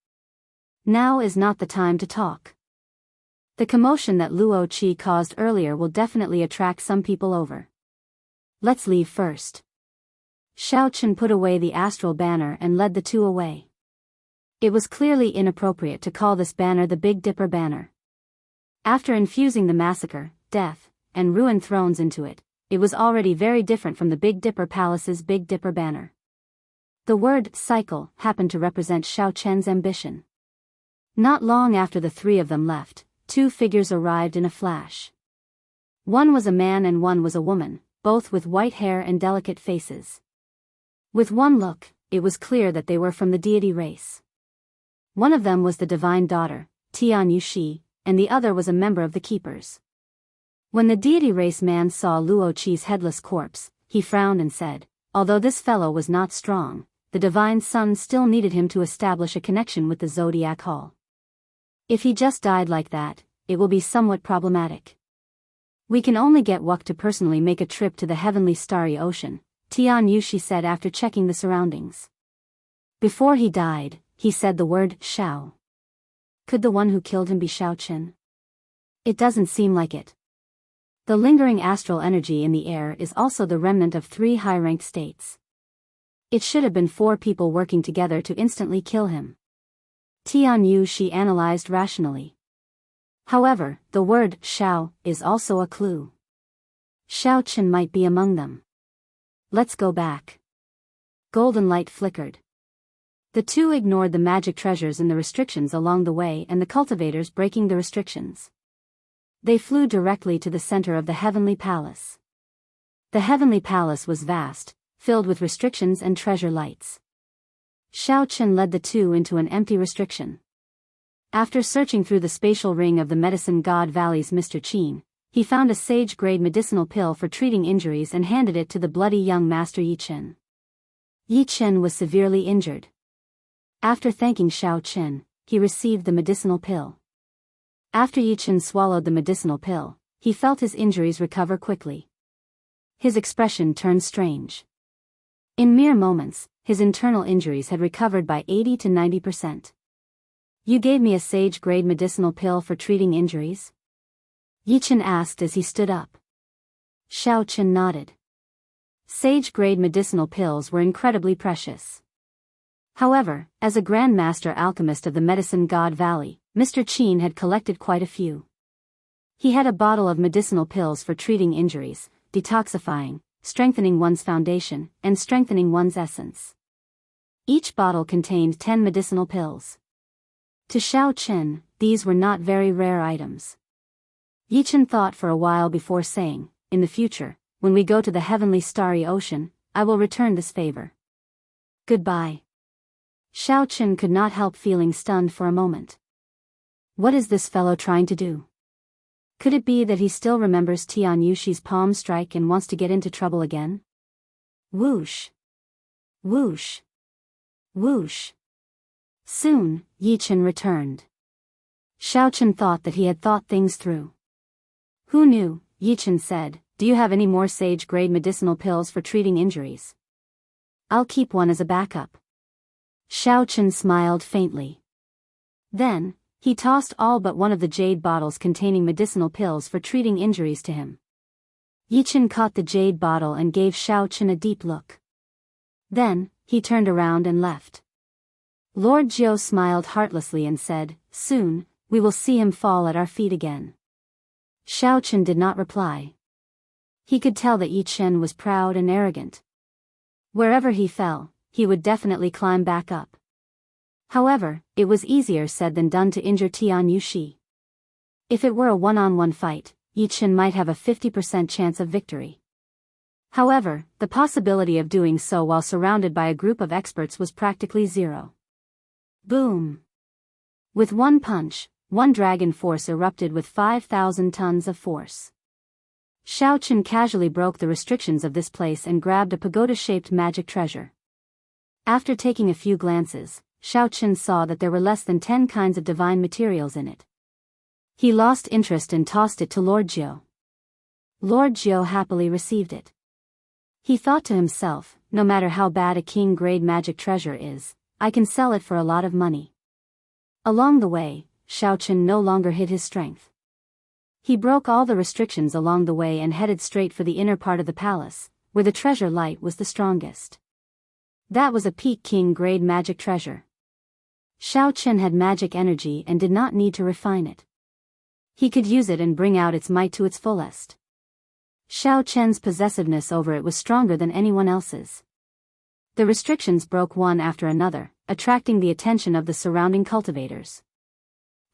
Now is not the time to talk. The commotion that Luo Qi caused earlier will definitely attract some people over. Let's leave first." Shao Chen put away the astral banner and led the two away. It was clearly inappropriate to call this banner the Big Dipper banner. After infusing the massacre, death, and ruin thrones into it, it was already very different from the Big Dipper Palace's Big Dipper banner. The word cycle happened to represent Shao Chen's ambition. Not long after the three of them left, 2 figures arrived in a flash. One was a man and one was a woman, both with white hair and delicate faces. With one look, it was clear that they were from the deity race. One of them was the divine daughter, Tian Yushi, and the other was a member of the Keepers. When the deity race man saw Luo Qi's headless corpse, he frowned and said, "Although this fellow was not strong, the divine sun still needed him to establish a connection with the zodiac hall. If he just died like that, it will be somewhat problematic. We can only get Wuk to personally make a trip to the heavenly starry ocean, Tian Yushi said after checking the surroundings. Before he died, he said the word Shao. Could the one who killed him be Shao Qin? It doesn't seem like it. The lingering astral energy in the air is also the remnant of 3 high-ranked states. It should have been 4 people working together to instantly kill him. Tian Yushi analyzed rationally. However, the word Shao is also a clue. Shao Qin might be among them. Let's go back. Golden light flickered. The two ignored the magic treasures and the restrictions along the way and the cultivators breaking the restrictions. They flew directly to the center of the heavenly palace. The heavenly palace was vast, filled with restrictions and treasure lights. Shao Qin led the two into an empty restriction. After searching through the spatial ring of the medicine god Valley's Mr. Qin, he found a sage-grade medicinal pill for treating injuries and handed it to the bloody young master Yi Chen. Yi Chen was severely injured. After thanking Shao Qin, he received the medicinal pill. After Yi Chen swallowed the medicinal pill, he felt his injuries recover quickly. His expression turned strange. In mere moments, his internal injuries had recovered by 80 to 90%. You gave me a sage-grade medicinal pill for treating injuries? Yi Chen asked as he stood up. Shao Qin nodded. Sage-grade medicinal pills were incredibly precious. However, as a Grand Master alchemist of the medicine god Valley, Mr. Qin had collected quite a few. He had a bottle of medicinal pills for treating injuries, detoxifying, strengthening one's foundation, and strengthening one's essence. Each bottle contained 10 medicinal pills. To Shao Qin, these were not very rare items. Yi Chen thought for a while before saying, in the future, when we go to the heavenly starry ocean, I will return this favor. Goodbye. Shao Qin could not help feeling stunned for a moment. What is this fellow trying to do? Could it be that he still remembers Tian Yushi's palm strike and wants to get into trouble again? Whoosh. Whoosh. Whoosh. Soon, Yi Chen returned. Shao Chen thought that he had thought things through. Who knew, Yi Chen said, do you have any more sage-grade medicinal pills for treating injuries? I'll keep one as a backup. Shao Chen smiled faintly. Then, he tossed all but one of the jade bottles containing medicinal pills for treating injuries to him. Yi Chen caught the jade bottle and gave Shao Chen a deep look. Then, he turned around and left. Lord Jiao smiled heartlessly and said, soon, we will see him fall at our feet again. Shao Chen did not reply. He could tell that Yi Chen was proud and arrogant. Wherever he fell, he would definitely climb back up. However, it was easier said than done to injure Tian Yushi. If it were a one-on-one fight, Yi Chen might have a 50% chance of victory. However, the possibility of doing so while surrounded by a group of experts was practically zero. Boom! With one punch, one dragon force erupted with 5,000 tons of force. Shao Chen casually broke the restrictions of this place and grabbed a pagoda-shaped magic treasure. After taking a few glances, Shao Chen saw that there were less than 10 kinds of divine materials in it. He lost interest and tossed it to Lord Jiao. Lord Jiao happily received it. He thought to himself, no matter how bad a king-grade magic treasure is, I can sell it for a lot of money. Along the way, Shao Chen no longer hid his strength. He broke all the restrictions along the way and headed straight for the inner part of the palace, where the treasure light was the strongest. That was a peak king-grade magic treasure. Shao Chen had magic energy and did not need to refine it. He could use it and bring out its might to its fullest. Shao Chen's possessiveness over it was stronger than anyone else's. The restrictions broke one after another, attracting the attention of the surrounding cultivators.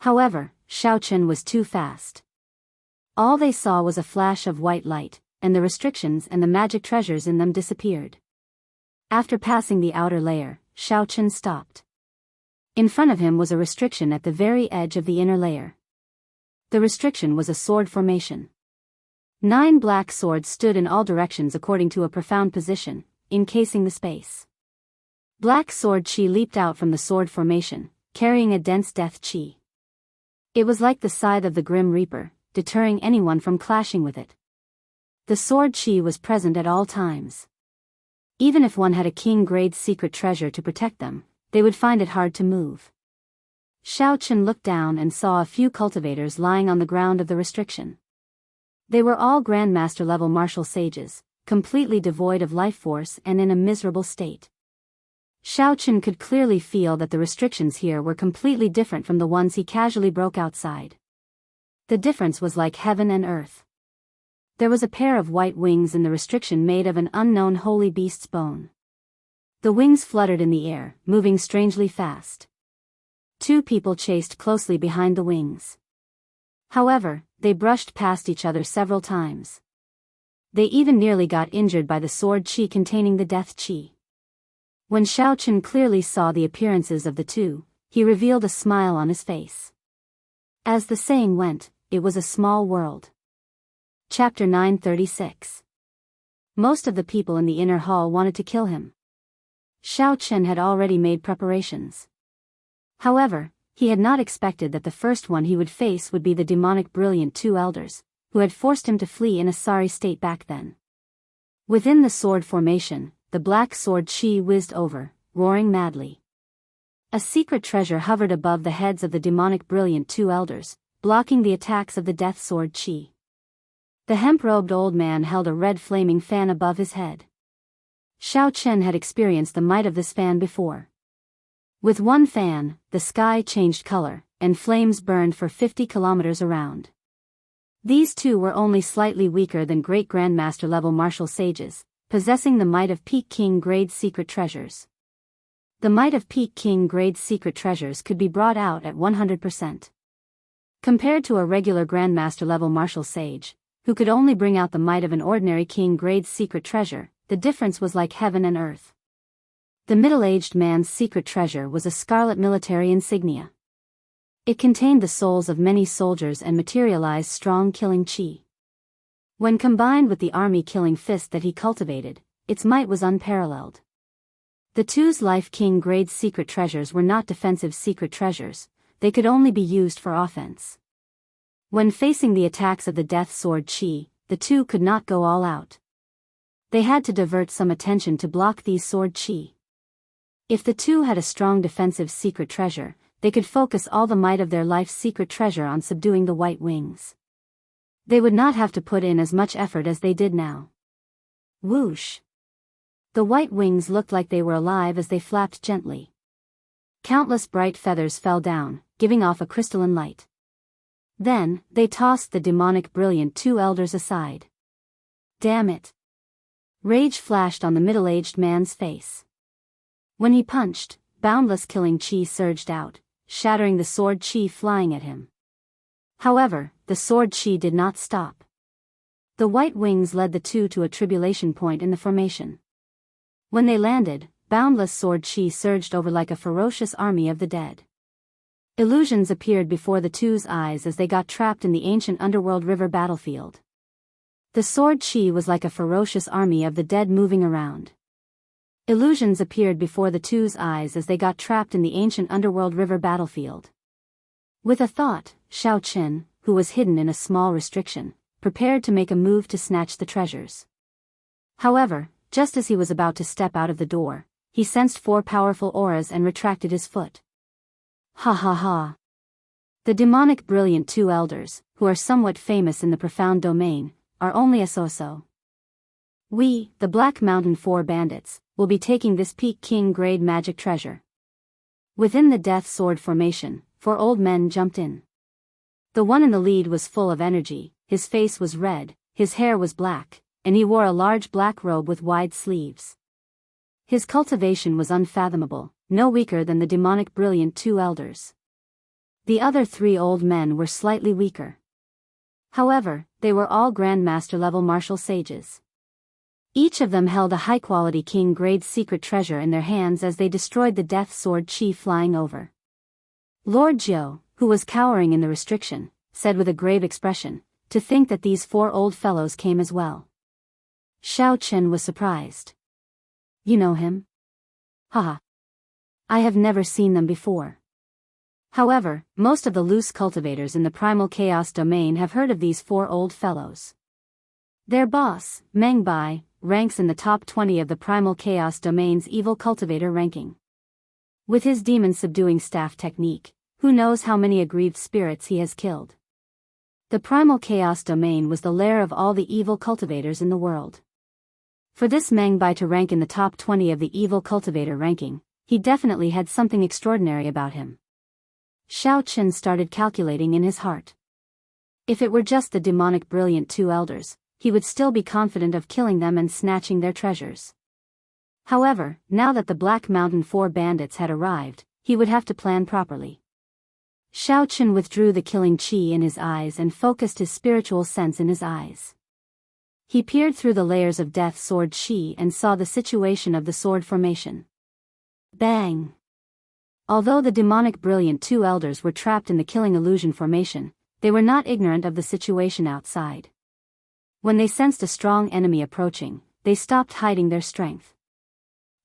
However, Shao Chen was too fast. All they saw was a flash of white light, and the restrictions and the magic treasures in them disappeared. After passing the outer layer, Shao Chen stopped. In front of him was a restriction at the very edge of the inner layer. The restriction was a sword formation. 9 black swords stood in all directions according to a profound position, encasing the space. Black sword chi leaped out from the sword formation, carrying a dense death chi. It was like the scythe of the Grim Reaper, deterring anyone from clashing with it. The sword chi was present at all times. Even if one had a king-grade secret treasure to protect them, they would find it hard to move. Xiao Chen looked down and saw a few cultivators lying on the ground of the restriction. They were all Grandmaster-level martial sages, completely devoid of life force and in a miserable state. Xiao Chen could clearly feel that the restrictions here were completely different from the ones he casually broke outside. The difference was like heaven and earth. There was a pair of white wings in the restriction made of an unknown holy beast's bone. The wings fluttered in the air, moving strangely fast. 2 people chased closely behind the wings. However, they brushed past each other several times. They even nearly got injured by the sword chi containing the death chi. When Xiao Chen clearly saw the appearances of the two, he revealed a smile on his face. As the saying went, it was a small world. Chapter 936. Most of the people in the inner hall wanted to kill him. Xiao Chen had already made preparations. However, he had not expected that the first one he would face would be the demonic brilliant 2 elders, who had forced him to flee in a sorry state back then. Within the sword formation, the black sword chi whizzed over, roaring madly. A secret treasure hovered above the heads of the demonic brilliant 2 elders, blocking the attacks of the death sword chi. The hemp-robed old man held a red flaming fan above his head. Xiao Chen had experienced the might of this fan before. With one fan, the sky changed color, and flames burned for 50 kilometers around. These two were only slightly weaker than great grandmaster-level martial sages, possessing the might of Peak King-grade secret treasures. The might of Peak King-grade secret treasures could be brought out at 100%. Compared to a regular grandmaster-level martial sage, who could only bring out the might of an ordinary king-grade secret treasure, the difference was like heaven and earth. The middle-aged man's secret treasure was a scarlet military insignia. It contained the souls of many soldiers and materialized strong killing chi. When combined with the army-killing fist that he cultivated, its might was unparalleled. The two's life king-grade secret treasures were not defensive secret treasures, they could only be used for offense. When facing the attacks of the death sword chi, the two could not go all out. They had to divert some attention to block these sword chi. If the two had a strong defensive secret treasure, they could focus all the might of their life's secret treasure on subduing the white wings. They would not have to put in as much effort as they did now. Whoosh! The white wings looked like they were alive as they flapped gently. Countless bright feathers fell down, giving off a crystalline light. Then, they tossed the demonic brilliant 2 elders aside. Damn it! Rage flashed on the middle-aged man's face. When he punched, boundless killing chi surged out, shattering the sword chi flying at him. However, the sword chi did not stop. The white wings led the two to a tribulation point in the formation. When they landed, boundless sword chi surged over like a ferocious army of the dead. Illusions appeared before the two's eyes as they got trapped in the ancient underworld river battlefield. The sword chi was like a ferocious army of the dead moving around. Illusions appeared before the two's eyes as they got trapped in the ancient underworld river battlefield. With a thought, Xiao Chen, who was hidden in a small restriction, prepared to make a move to snatch the treasures. However, just as he was about to step out of the door, he sensed 4 powerful auras and retracted his foot. Ha ha ha. The demonic brilliant 2 elders, who are somewhat famous in the profound domain, are only a so-so. We, the Black Mountain 4 bandits, will be taking this Peak King grade magic treasure. Within the death sword formation, 4 old men jumped in. The one in the lead was full of energy, his face was red, his hair was black, and he wore a large black robe with wide sleeves. His cultivation was unfathomable, no weaker than the demonic brilliant 2 elders. The other 3 old men were slightly weaker. However, they were all Grandmaster-level martial sages. Each of them held a high-quality king-grade secret treasure in their hands as they destroyed the death sword chi flying over. Lord Jiao, who was cowering in the restriction, said with a grave expression, "To think that these 4 old fellows came as well." Xiao Chen was surprised. "You know him?" "Haha, I have never seen them before. However, most of the loose cultivators in the primal chaos domain have heard of these four old fellows. Their boss, Meng Bai, ranks in the top 20 of the primal chaos domain's evil cultivator ranking. With his demon-subduing staff technique, who knows how many aggrieved spirits he has killed. The primal chaos domain was the lair of all the evil cultivators in the world. For this Meng Bai to rank in the top 20 of the evil cultivator ranking, he definitely had something extraordinary about him. Xiao Qin started calculating in his heart. If it were just the demonic brilliant two elders, he would still be confident of killing them and snatching their treasures. However, now that the Black Mountain Four bandits had arrived, he would have to plan properly. Xiao Qin withdrew the killing qi in his eyes and focused his spiritual sense in his eyes. He peered through the layers of death sword qi and saw the situation of the sword formation. Bang! Although the demonic brilliant two elders were trapped in the killing illusion formation, they were not ignorant of the situation outside. When they sensed a strong enemy approaching, they stopped hiding their strength.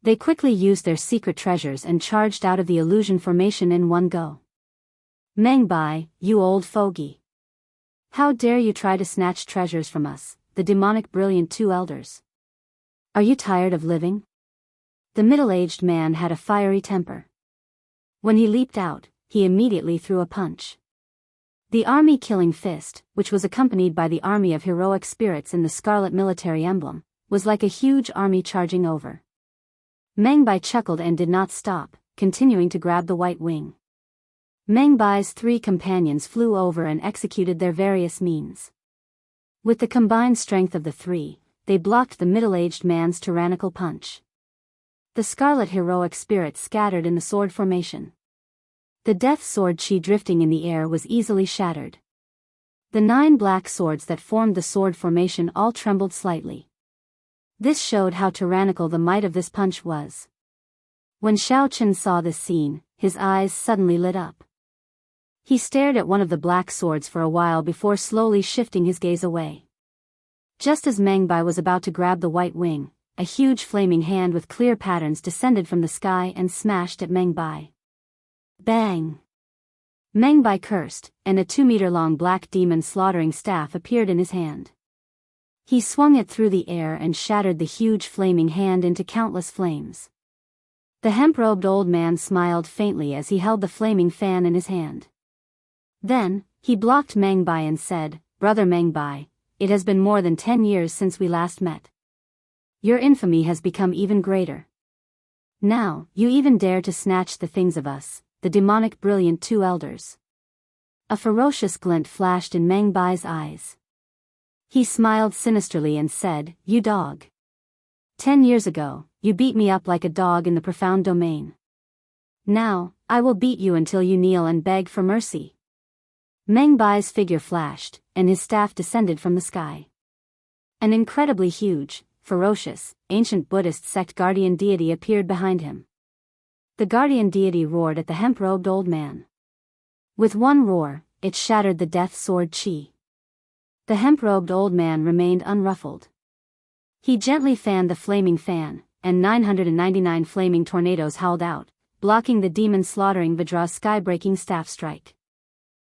They quickly used their secret treasures and charged out of the illusion formation in one go. Meng Bai, you old fogey. How dare you try to snatch treasures from us, the demonic brilliant two elders? Are you tired of living? The middle-aged man had a fiery temper. When he leaped out, he immediately threw a punch. The army killing fist, which was accompanied by the army of heroic spirits in the scarlet military emblem, was like a huge army charging over. Meng Bai chuckled and did not stop, continuing to grab the white wing. Meng Bai's three companions flew over and executed their various means. With the combined strength of the three, they blocked the middle-aged man's tyrannical punch. The scarlet heroic spirit scattered in the sword formation. The death sword qi drifting in the air was easily shattered. The 9 black swords that formed the sword formation all trembled slightly. This showed how tyrannical the might of this punch was. When Xiao Qin saw this scene, his eyes suddenly lit up. He stared at one of the black swords for a while before slowly shifting his gaze away. Just as Meng Bai was about to grab the white wing, a huge flaming hand with clear patterns descended from the sky and smashed at Meng Bai. Bang! Meng Bai cursed, and a 2-meter-long black demon slaughtering staff appeared in his hand. He swung it through the air and shattered the huge flaming hand into countless flames. The hemp-robed old man smiled faintly as he held the flaming fan in his hand. Then, he blocked Meng Bai and said, "Brother Meng Bai, it has been more than 10 years since we last met. Your infamy has become even greater. Now, you even dare to snatch the things of us, the demonic brilliant two elders." A ferocious glint flashed in Meng Bai's eyes. He smiled sinisterly and said, "You dog. 10 years ago, you beat me up like a dog in the profound domain. Now, I will beat you until you kneel and beg for mercy." Meng Bai's figure flashed, and his staff descended from the sky. An incredibly huge, ferocious, ancient Buddhist sect guardian deity appeared behind him. The guardian deity roared at the hemp-robed old man. With one roar, it shattered the death sword qi. The hemp-robed old man remained unruffled. He gently fanned the flaming fan, and 999 flaming tornadoes howled out, blocking the demon-slaughtering Vajra's sky-breaking staff strike.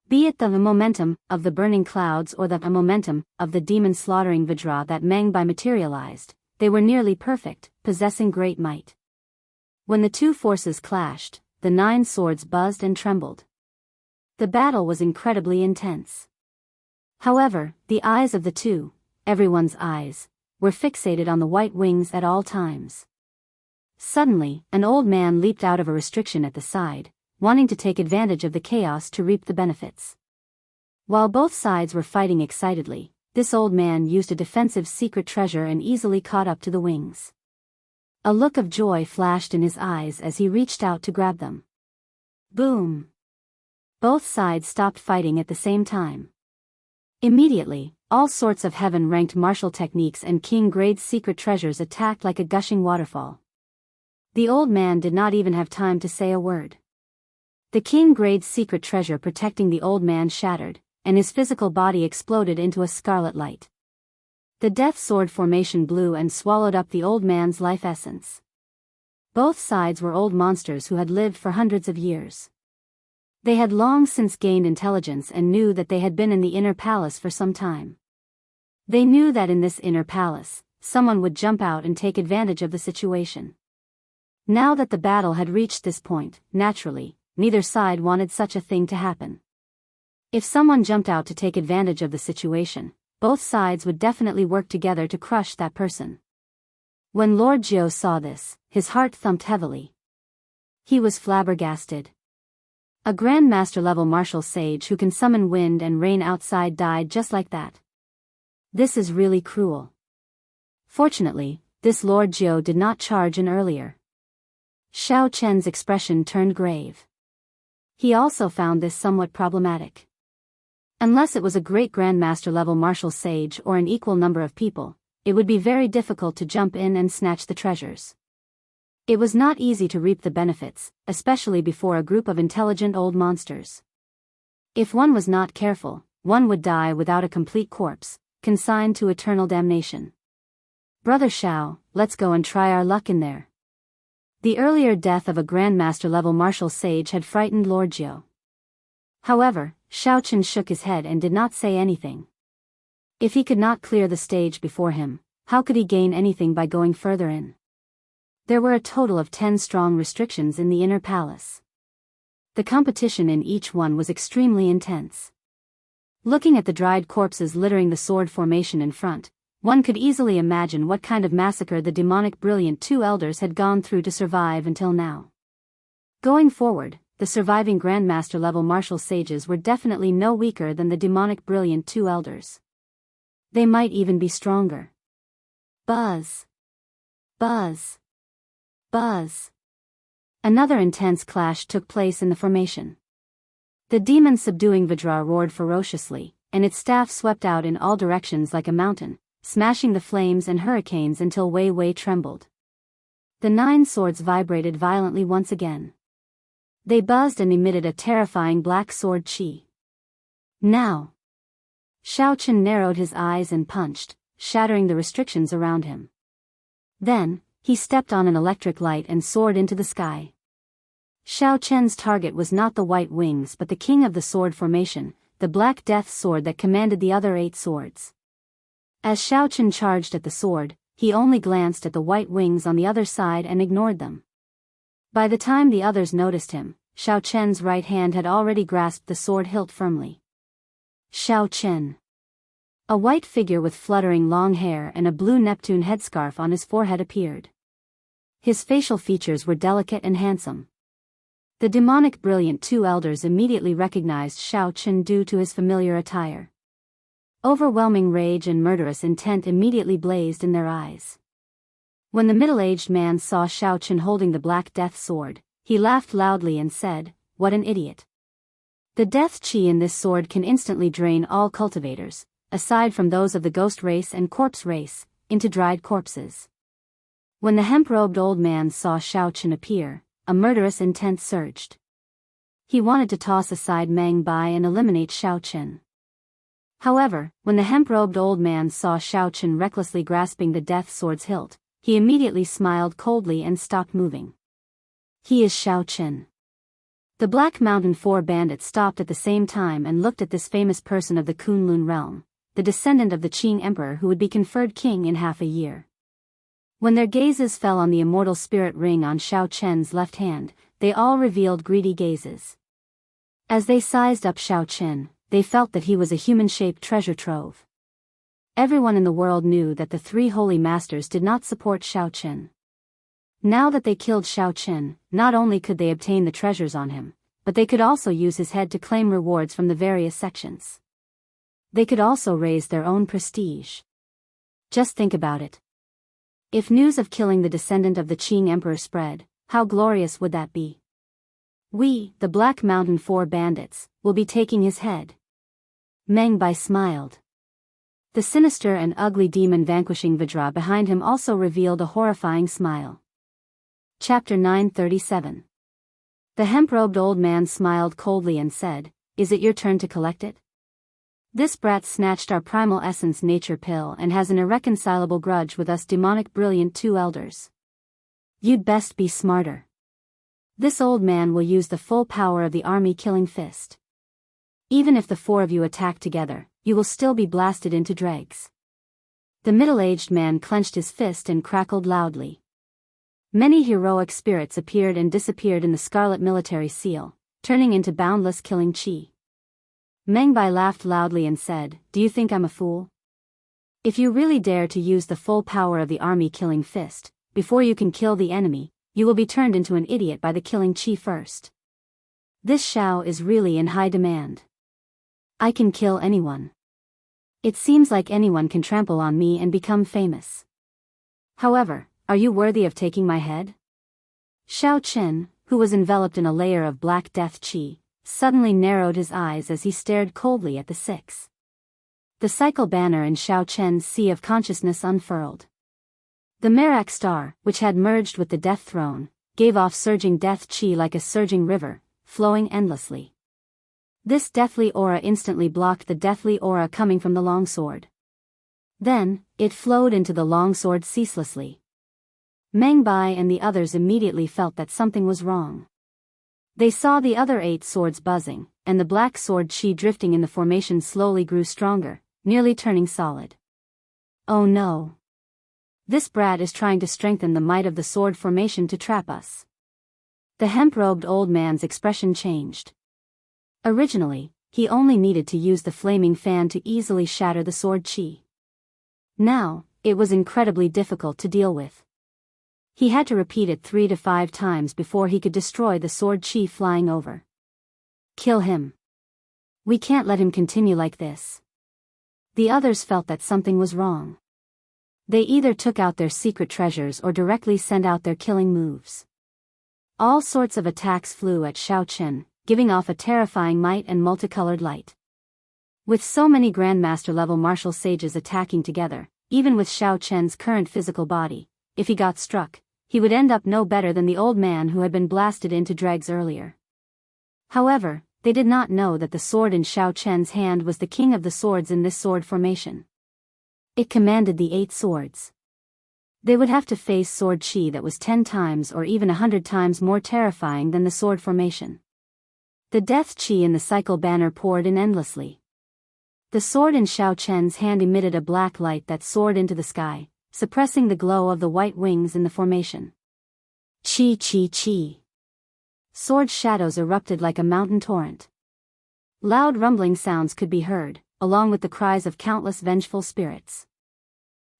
Be it the momentum of the burning clouds or the momentum of the demon-slaughtering Vajra that Meng Bai materialized, they were nearly perfect, possessing great might. When the two forces clashed, the 9 swords buzzed and trembled. The battle was incredibly intense. However, the eyes of the two, everyone's eyes, were fixated on the white wings at all times. Suddenly, an old man leaped out of a restriction at the side, wanting to take advantage of the chaos to reap the benefits. While both sides were fighting excitedly, this old man used a defensive secret treasure and easily caught up to the wings. A look of joy flashed in his eyes as he reached out to grab them. Boom! Both sides stopped fighting at the same time. Immediately, all sorts of heaven-ranked martial techniques and king-grade secret treasures attacked like a gushing waterfall. The old man did not even have time to say a word. The king-grade secret treasure protecting the old man shattered, and his physical body exploded into a scarlet light. The death sword formation blew and swallowed up the old man's life essence. Both sides were old monsters who had lived for hundreds of years. They had long since gained intelligence and knew that they had been in the inner palace for some time. They knew that in this inner palace, someone would jump out and take advantage of the situation. Now that the battle had reached this point, naturally, neither side wanted such a thing to happen. If someone jumped out to take advantage of the situation, both sides would definitely work together to crush that person. When Lord Jiao saw this, his heart thumped heavily. He was flabbergasted. A Grand Master level martial sage who can summon wind and rain outside died just like that. This is really cruel. Fortunately, this Lord Jiao did not charge in earlier. Xiao Chen's expression turned grave. He also found this somewhat problematic. Unless it was a great Grand Master level martial sage or an equal number of people, it would be very difficult to jump in and snatch the treasures. It was not easy to reap the benefits, especially before a group of intelligent old monsters. If one was not careful, one would die without a complete corpse, consigned to eternal damnation. Brother Xiao, let's go and try our luck in there. The earlier death of a Grand Master level martial sage had frightened Lord Jiao. However, Xiao Chen shook his head and did not say anything. If he could not clear the stage before him, how could he gain anything by going further in? There were a total of 10 strong restrictions in the inner palace. The competition in each one was extremely intense. Looking at the dried corpses littering the sword formation in front, one could easily imagine what kind of massacre the demonic brilliant two elders had gone through to survive until now. Going forward, the surviving Grandmaster level martial sages were definitely no weaker than the demonic brilliant two elders. They might even be stronger. Buzz. Buzz. Buzz. Another intense clash took place in the formation. The demon subduing Vajra roared ferociously, and its staff swept out in all directions like a mountain, smashing the flames and hurricanes until Wei Wei trembled. The 9 swords vibrated violently once again. They buzzed and emitted a terrifying black sword chi. Now! Xiao Chen narrowed his eyes and punched, shattering the restrictions around him. Then, he stepped on an electric light and soared into the sky. Xiao Chen's target was not the white wings but the king of the sword formation, the Black Death sword that commanded the other 8 swords. As Xiao Chen charged at the sword, he only glanced at the white wings on the other side and ignored them. By the time the others noticed him, Xiao Chen's right hand had already grasped the sword hilt firmly. Xiao Chen. A white figure with fluttering long hair and a blue Neptune headscarf on his forehead appeared. His facial features were delicate and handsome. The demonic brilliant two elders immediately recognized Xiao Chen due to his familiar attire. Overwhelming rage and murderous intent immediately blazed in their eyes. When the middle-aged man saw Xiao Chen holding the Black Death sword, he laughed loudly and said, "What an idiot. The death chi in this sword can instantly drain all cultivators, aside from those of the ghost race and corpse race, into dried corpses." When the hemp-robed old man saw Xiao Chen appear, a murderous intent surged. He wanted to toss aside Meng Bai and eliminate Xiao Chen. However, when the hemp-robed old man saw Xiao Chen recklessly grasping the death sword's hilt, he immediately smiled coldly and stopped moving. He is Xiao Chen. The Black Mountain 4 bandits stopped at the same time and looked at this famous person of the Kunlun realm, the descendant of the Qing emperor who would be conferred king in half a year. When their gazes fell on the immortal spirit ring on Xiao Chen's left hand, they all revealed greedy gazes. As they sized up Xiao Chen, they felt that he was a human-shaped treasure trove. Everyone in the world knew that the 3 holy masters did not support Xiao Chen. Now that they killed Xiao Chen, not only could they obtain the treasures on him, but they could also use his head to claim rewards from the various sections. They could also raise their own prestige. Just think about it. If news of killing the descendant of the Qing emperor spread, how glorious would that be? We, the Black Mountain 4 bandits, will be taking his head. Meng Bai smiled. The sinister and ugly demon vanquishing Vajra behind him also revealed a horrifying smile. Chapter 937. The hemp-robed old man smiled coldly and said, "Is it your turn to collect it? This brat snatched our primal essence nature pill and has an irreconcilable grudge with us demonic brilliant 2 elders. You'd best be smarter. This old man will use the full power of the army-killing fist. Even if the four of you attack together, you will still be blasted into dregs. The middle-aged man clenched his fist and crackled loudly. Many heroic spirits appeared and disappeared in the scarlet military seal, turning into boundless killing chi. Meng Bai laughed loudly and said, "Do you think I'm a fool? If you really dare to use the full power of the army-killing fist, before you can kill the enemy, you will be turned into an idiot by the killing chi first. This Shao is really in high demand. I can kill anyone. It seems like anyone can trample on me and become famous. However, are you worthy of taking my head?" Shao Chen, who was enveloped in a layer of black death chi, suddenly narrowed his eyes as he stared coldly at the six. The cycle banner in Shao Chen's sea of consciousness unfurled. The Merak star, which had merged with the death throne, gave off surging death chi like a surging river, flowing endlessly. This deathly aura instantly blocked the deathly aura coming from the longsword. Then, it flowed into the longsword ceaselessly. Meng Bai and the others immediately felt that something was wrong. They saw the other 8 swords buzzing, and the black sword chi drifting in the formation slowly grew stronger, nearly turning solid. Oh no! This brat is trying to strengthen the might of the sword formation to trap us. The hemp-robed old man's expression changed. Originally, he only needed to use the flaming fan to easily shatter the sword chi. Now, it was incredibly difficult to deal with. He had to repeat it 3 to 5 times before he could destroy the sword chi flying over. Kill him. We can't let him continue like this. The others felt that something was wrong. They either took out their secret treasures or directly sent out their killing moves. All sorts of attacks flew at Shao Chen, giving off a terrifying might and multicolored light. With so many Grandmaster-level martial sages attacking together, even with Shao Chen's current physical body, if he got struck, he would end up no better than the old man who had been blasted into dregs earlier. However, they did not know that the sword in Shao Chen's hand was the king of the swords in this sword formation. It commanded the 8 swords. They would have to face sword chi that was 10 times or even 100 times more terrifying than the sword formation. The death chi in the cycle banner poured in endlessly. The sword in Shao Chen's hand emitted a black light that soared into the sky, suppressing the glow of the white wings in the formation. Chi chi chi. Sword shadows erupted like a mountain torrent. Loud rumbling sounds could be heard, along with the cries of countless vengeful spirits.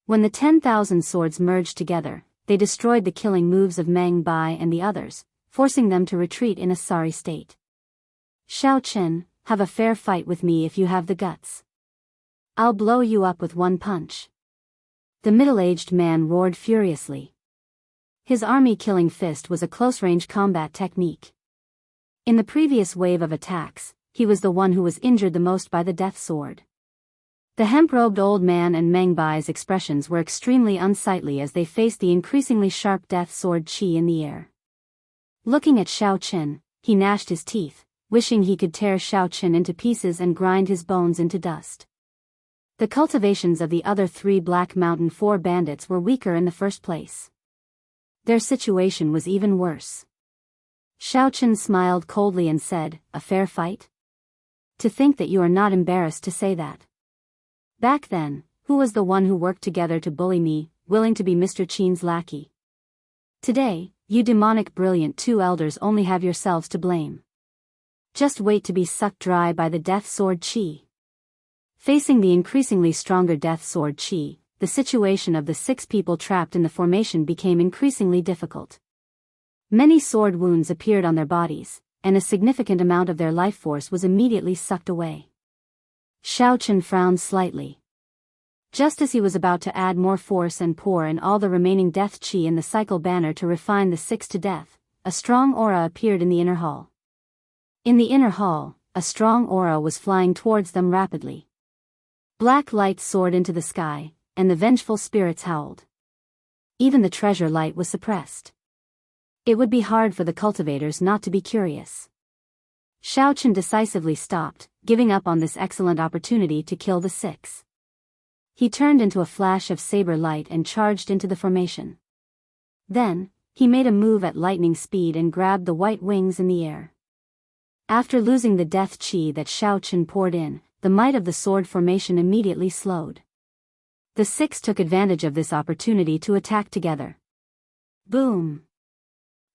When the 10,000 swords merged together, they destroyed the killing moves of Meng Bai and the others, forcing them to retreat in a sorry state. Shao Chen, have a fair fight with me if you have the guts. I'll blow you up with one punch. The middle-aged man roared furiously. His army-killing fist was a close-range combat technique. In the previous wave of attacks, he was the one who was injured the most by the death sword. The hemp-robed old man and Meng Bai's expressions were extremely unsightly as they faced the increasingly sharp death sword chi in the air. Looking at Shao Chen, he gnashed his teeth, wishing he could tear Shao Chen into pieces and grind his bones into dust. The cultivations of the other 3 Black Mountain 4 bandits were weaker in the first place. Their situation was even worse. Shao Chen smiled coldly and said, "A fair fight? To think that you are not embarrassed to say that. Back then, who was the one who worked together to bully me, willing to be Mr. Qin's lackey? Today, you demonic brilliant 2 elders only have yourselves to blame. Just wait to be sucked dry by the death sword chi." Facing the increasingly stronger death sword chi, the situation of the 6 people trapped in the formation became increasingly difficult. Many sword wounds appeared on their bodies, and a significant amount of their life force was immediately sucked away. Shao Chen frowned slightly. Just as he was about to add more force and pour in all the remaining death chi in the cycle banner to refine the 6 to death, a strong aura appeared in the inner hall. In the inner hall, a strong aura was flying towards them rapidly. Black light soared into the sky, and the vengeful spirits howled. Even the treasure light was suppressed. It would be hard for the cultivators not to be curious. Shao Chen decisively stopped, giving up on this excellent opportunity to kill the 6. He turned into a flash of saber light and charged into the formation. Then, he made a move at lightning speed and grabbed the white wings in the air. After losing the death chi that Xiao Chen poured in, the might of the sword formation immediately slowed. The six took advantage of this opportunity to attack together. Boom!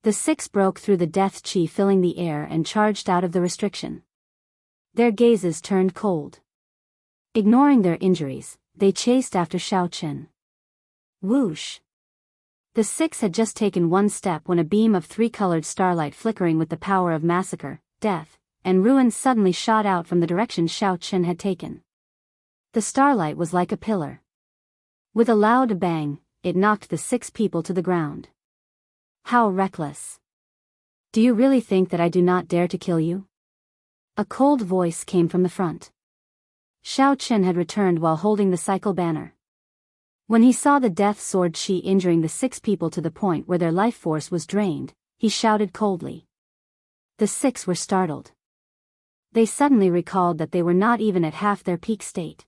The six broke through the death chi filling the air and charged out of the restriction. Their gazes turned cold. Ignoring their injuries, they chased after Xiao Chen. Whoosh! The six had just taken one step when a beam of three-colored starlight flickering with the power of massacre, death, and ruin suddenly shot out from the direction Xiao Chen had taken. The starlight was like a pillar. With a loud bang, it knocked the six people to the ground. How reckless! Do you really think that I do not dare to kill you? A cold voice came from the front. Xiao Chen had returned while holding the cycle banner. When he saw the death sword chi injuring the six people to the point where their life force was drained, he shouted coldly. The six were startled. They suddenly recalled that they were not even at half their peak state.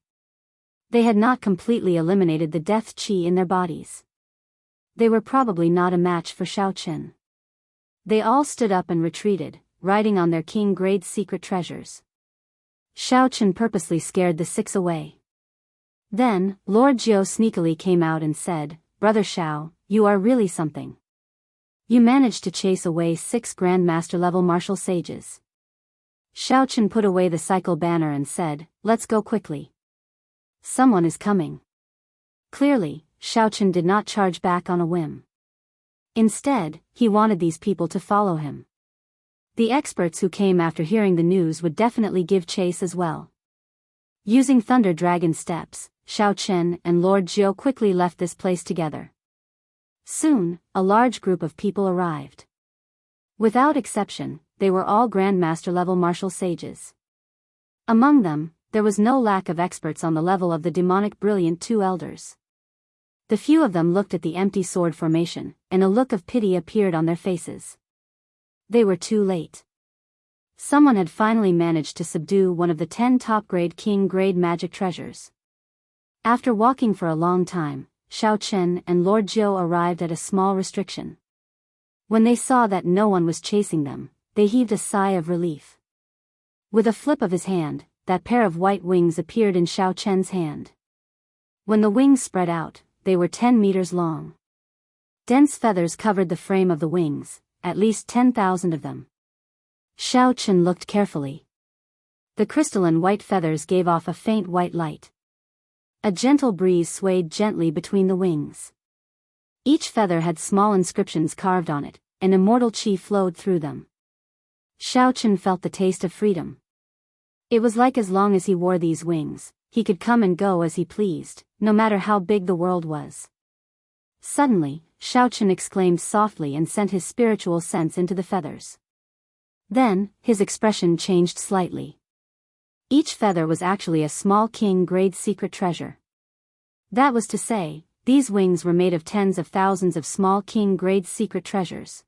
They had not completely eliminated the death chi in their bodies. They were probably not a match for Xiao Chen. They all stood up and retreated, riding on their king-grade secret treasures. Xiao Chen purposely scared the six away. Then, Lord Jiao sneakily came out and said, "Brother Xiao, you are really something. You managed to chase away 6 Grandmaster-level martial sages." Xiao Chen put away the cycle banner and said, "Let's go quickly. Someone is coming." Clearly, Xiao Chen did not charge back on a whim. Instead, he wanted these people to follow him. The experts who came after hearing the news would definitely give chase as well. Using Thunder Dragon steps, Xiao Chen and Lord Jiao quickly left this place together. Soon, a large group of people arrived. Without exception, they were all Grandmaster-level martial sages. Among them, there was no lack of experts on the level of the demonic brilliant two elders. The few of them looked at the empty sword formation, and a look of pity appeared on their faces. They were too late. Someone had finally managed to subdue one of the 10 top-grade king-grade magic treasures. After walking for a long time, Xiao Chen and Lord Jiao arrived at a small restriction. When they saw that no one was chasing them, they heaved a sigh of relief. With a flip of his hand, that pair of white wings appeared in Xiao Chen's hand. When the wings spread out, they were 10 meters long. Dense feathers covered the frame of the wings, at least 10,000 of them. Xiao Chen looked carefully. The crystalline white feathers gave off a faint white light. A gentle breeze swayed gently between the wings. Each feather had small inscriptions carved on it, and immortal chi flowed through them. Xiao Chen felt the taste of freedom. It was like as long as he wore these wings, he could come and go as he pleased, no matter how big the world was. Suddenly, Xiao Chen exclaimed softly and sent his spiritual sense into the feathers. Then, his expression changed slightly. Each feather was actually a small king-grade secret treasure. That was to say, these wings were made of tens of thousands of small king-grade secret treasures.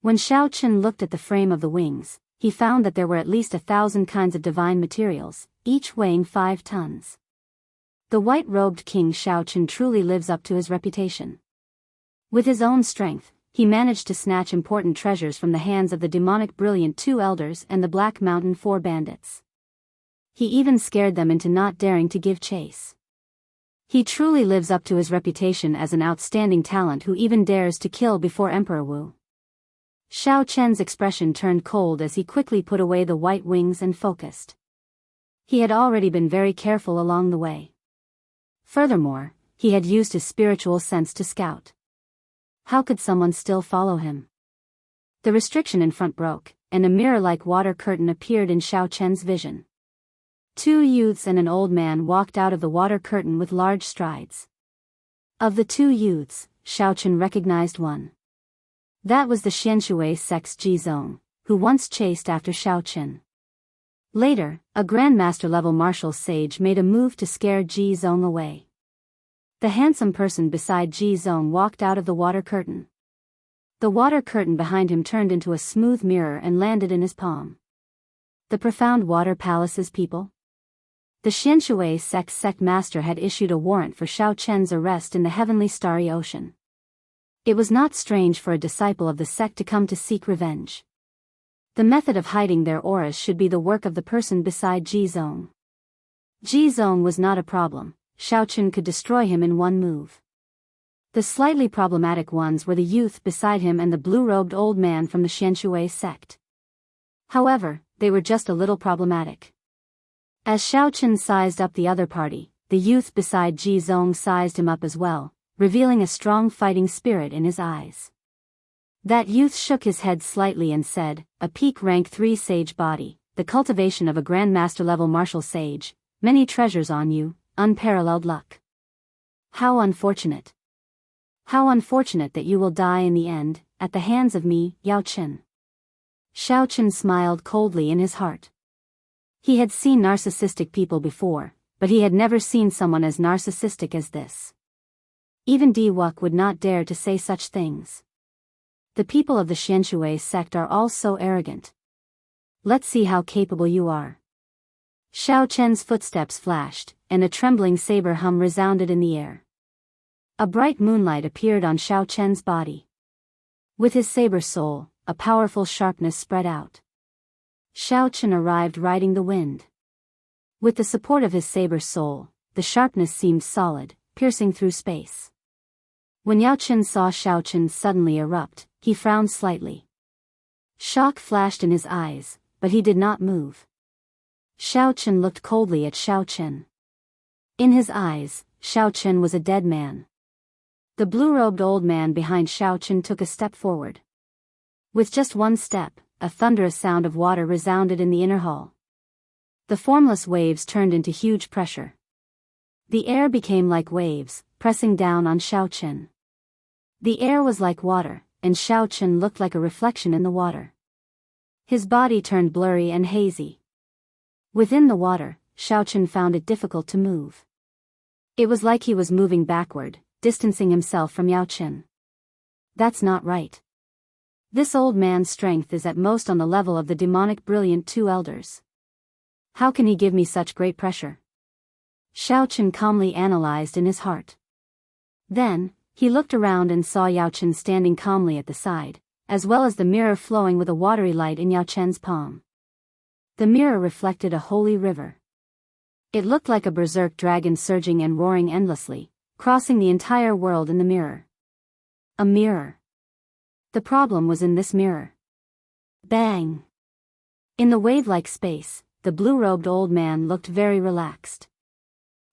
When Xiao Chen looked at the frame of the wings, he found that there were at least 1,000 kinds of divine materials, each weighing 5 tons. The white-robed King Xiao Chen truly lives up to his reputation. With his own strength, he managed to snatch important treasures from the hands of the demonic brilliant two elders and the Black Mountain 4 bandits. He even scared them into not daring to give chase. He truly lives up to his reputation as an outstanding talent who even dares to kill before Emperor Wu. Xiao Chen's expression turned cold as he quickly put away the white wings and focused. He had already been very careful along the way. Furthermore, he had used his spiritual sense to scout. How could someone still follow him? The restriction in front broke, and a mirror-like water curtain appeared in Xiao Chen's vision. 2 youths and an old man walked out of the water curtain with large strides. Of the 2 youths, Xiao Chen recognized one. That was the Xianshui sect's Ji Zong, who once chased after Xiao Chen. Later, a Grandmaster-level martial sage made a move to scare Ji Zong away. The handsome person beside Ji Zong walked out of the water curtain. The water curtain behind him turned into a smooth mirror and landed in his palm. The profound water palace's people? The Xianshui sect master had issued a warrant for Xiao Chen's arrest in the heavenly starry ocean. It was not strange for a disciple of the sect to come to seek revenge. The method of hiding their auras should be the work of the person beside Jizong. Jizong was not a problem, Shaochen could destroy him in one move. The slightly problematic ones were the youth beside him and the blue-robed old man from the Xianshui sect. However, they were just a little problematic. As Shaochen sized up the other party, the youth beside Jizong sized him up as well, revealing a strong fighting spirit in his eyes. That youth shook his head slightly and said, "A peak rank 3 sage body, the cultivation of a grandmaster level martial sage, many treasures on you, unparalleled luck. How unfortunate. How unfortunate that you will die in the end, at the hands of me, Yao Chen." Shaochen smiled coldly in his heart. He had seen narcissistic people before, but he had never seen someone as narcissistic as this. Even Diwuk would not dare to say such things. The people of the Xianshui sect are all so arrogant. Let's see how capable you are. Xiao Chen's footsteps flashed, and a trembling saber hum resounded in the air. A bright moonlight appeared on Xiao Chen's body. With his saber soul, a powerful sharpness spread out. Xiao Chen arrived riding the wind. With the support of his saber soul, the sharpness seemed solid, piercing through space. When Yao Chen saw Xiao Chen suddenly erupt, he frowned slightly. Shock flashed in his eyes, but he did not move. Xiao Chen looked coldly at Xiao Chen. In his eyes, Xiao Chen was a dead man. The blue-robed old man behind Xiao Chen took a step forward. With just one step, a thunderous sound of water resounded in the inner hall. The formless waves turned into huge pressure. The air became like waves, pressing down on Xiao Chen. The air was like water, and Xiao Chen looked like a reflection in the water. His body turned blurry and hazy. Within the water, Xiao Chen found it difficult to move. It was like he was moving backward, distancing himself from Yao Chen. That's not right. This old man's strength is at most on the level of the demonic brilliant two elders. How can he give me such great pressure? Xiao Chen calmly analyzed in his heart. Then, he looked around and saw Yao Chen standing calmly at the side, as well as the mirror flowing with a watery light in Yao Chen's palm. The mirror reflected a holy river. It looked like a berserk dragon surging and roaring endlessly, crossing the entire world in the mirror. A mirror. The problem was in this mirror. Bang! In the wave-like space, the blue-robed old man looked very relaxed.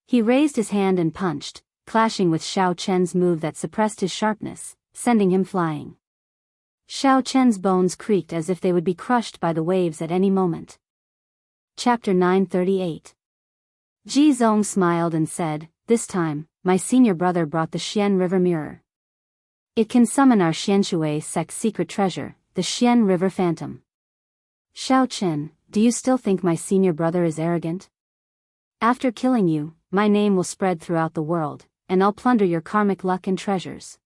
He raised his hand and punched, clashing with Xiao Chen's move that suppressed his sharpness, sending him flying. Xiao Chen's bones creaked as if they would be crushed by the waves at any moment. Chapter 938. Jizong smiled and said, "This time, my senior brother brought the Xian River Mirror. It can summon our Xianshui sect's secret treasure, the Xian River Phantom." Xiao Chen, do you still think my senior brother is arrogant? After killing you, my name will spread throughout the world, and I'll plunder your karmic luck and treasures.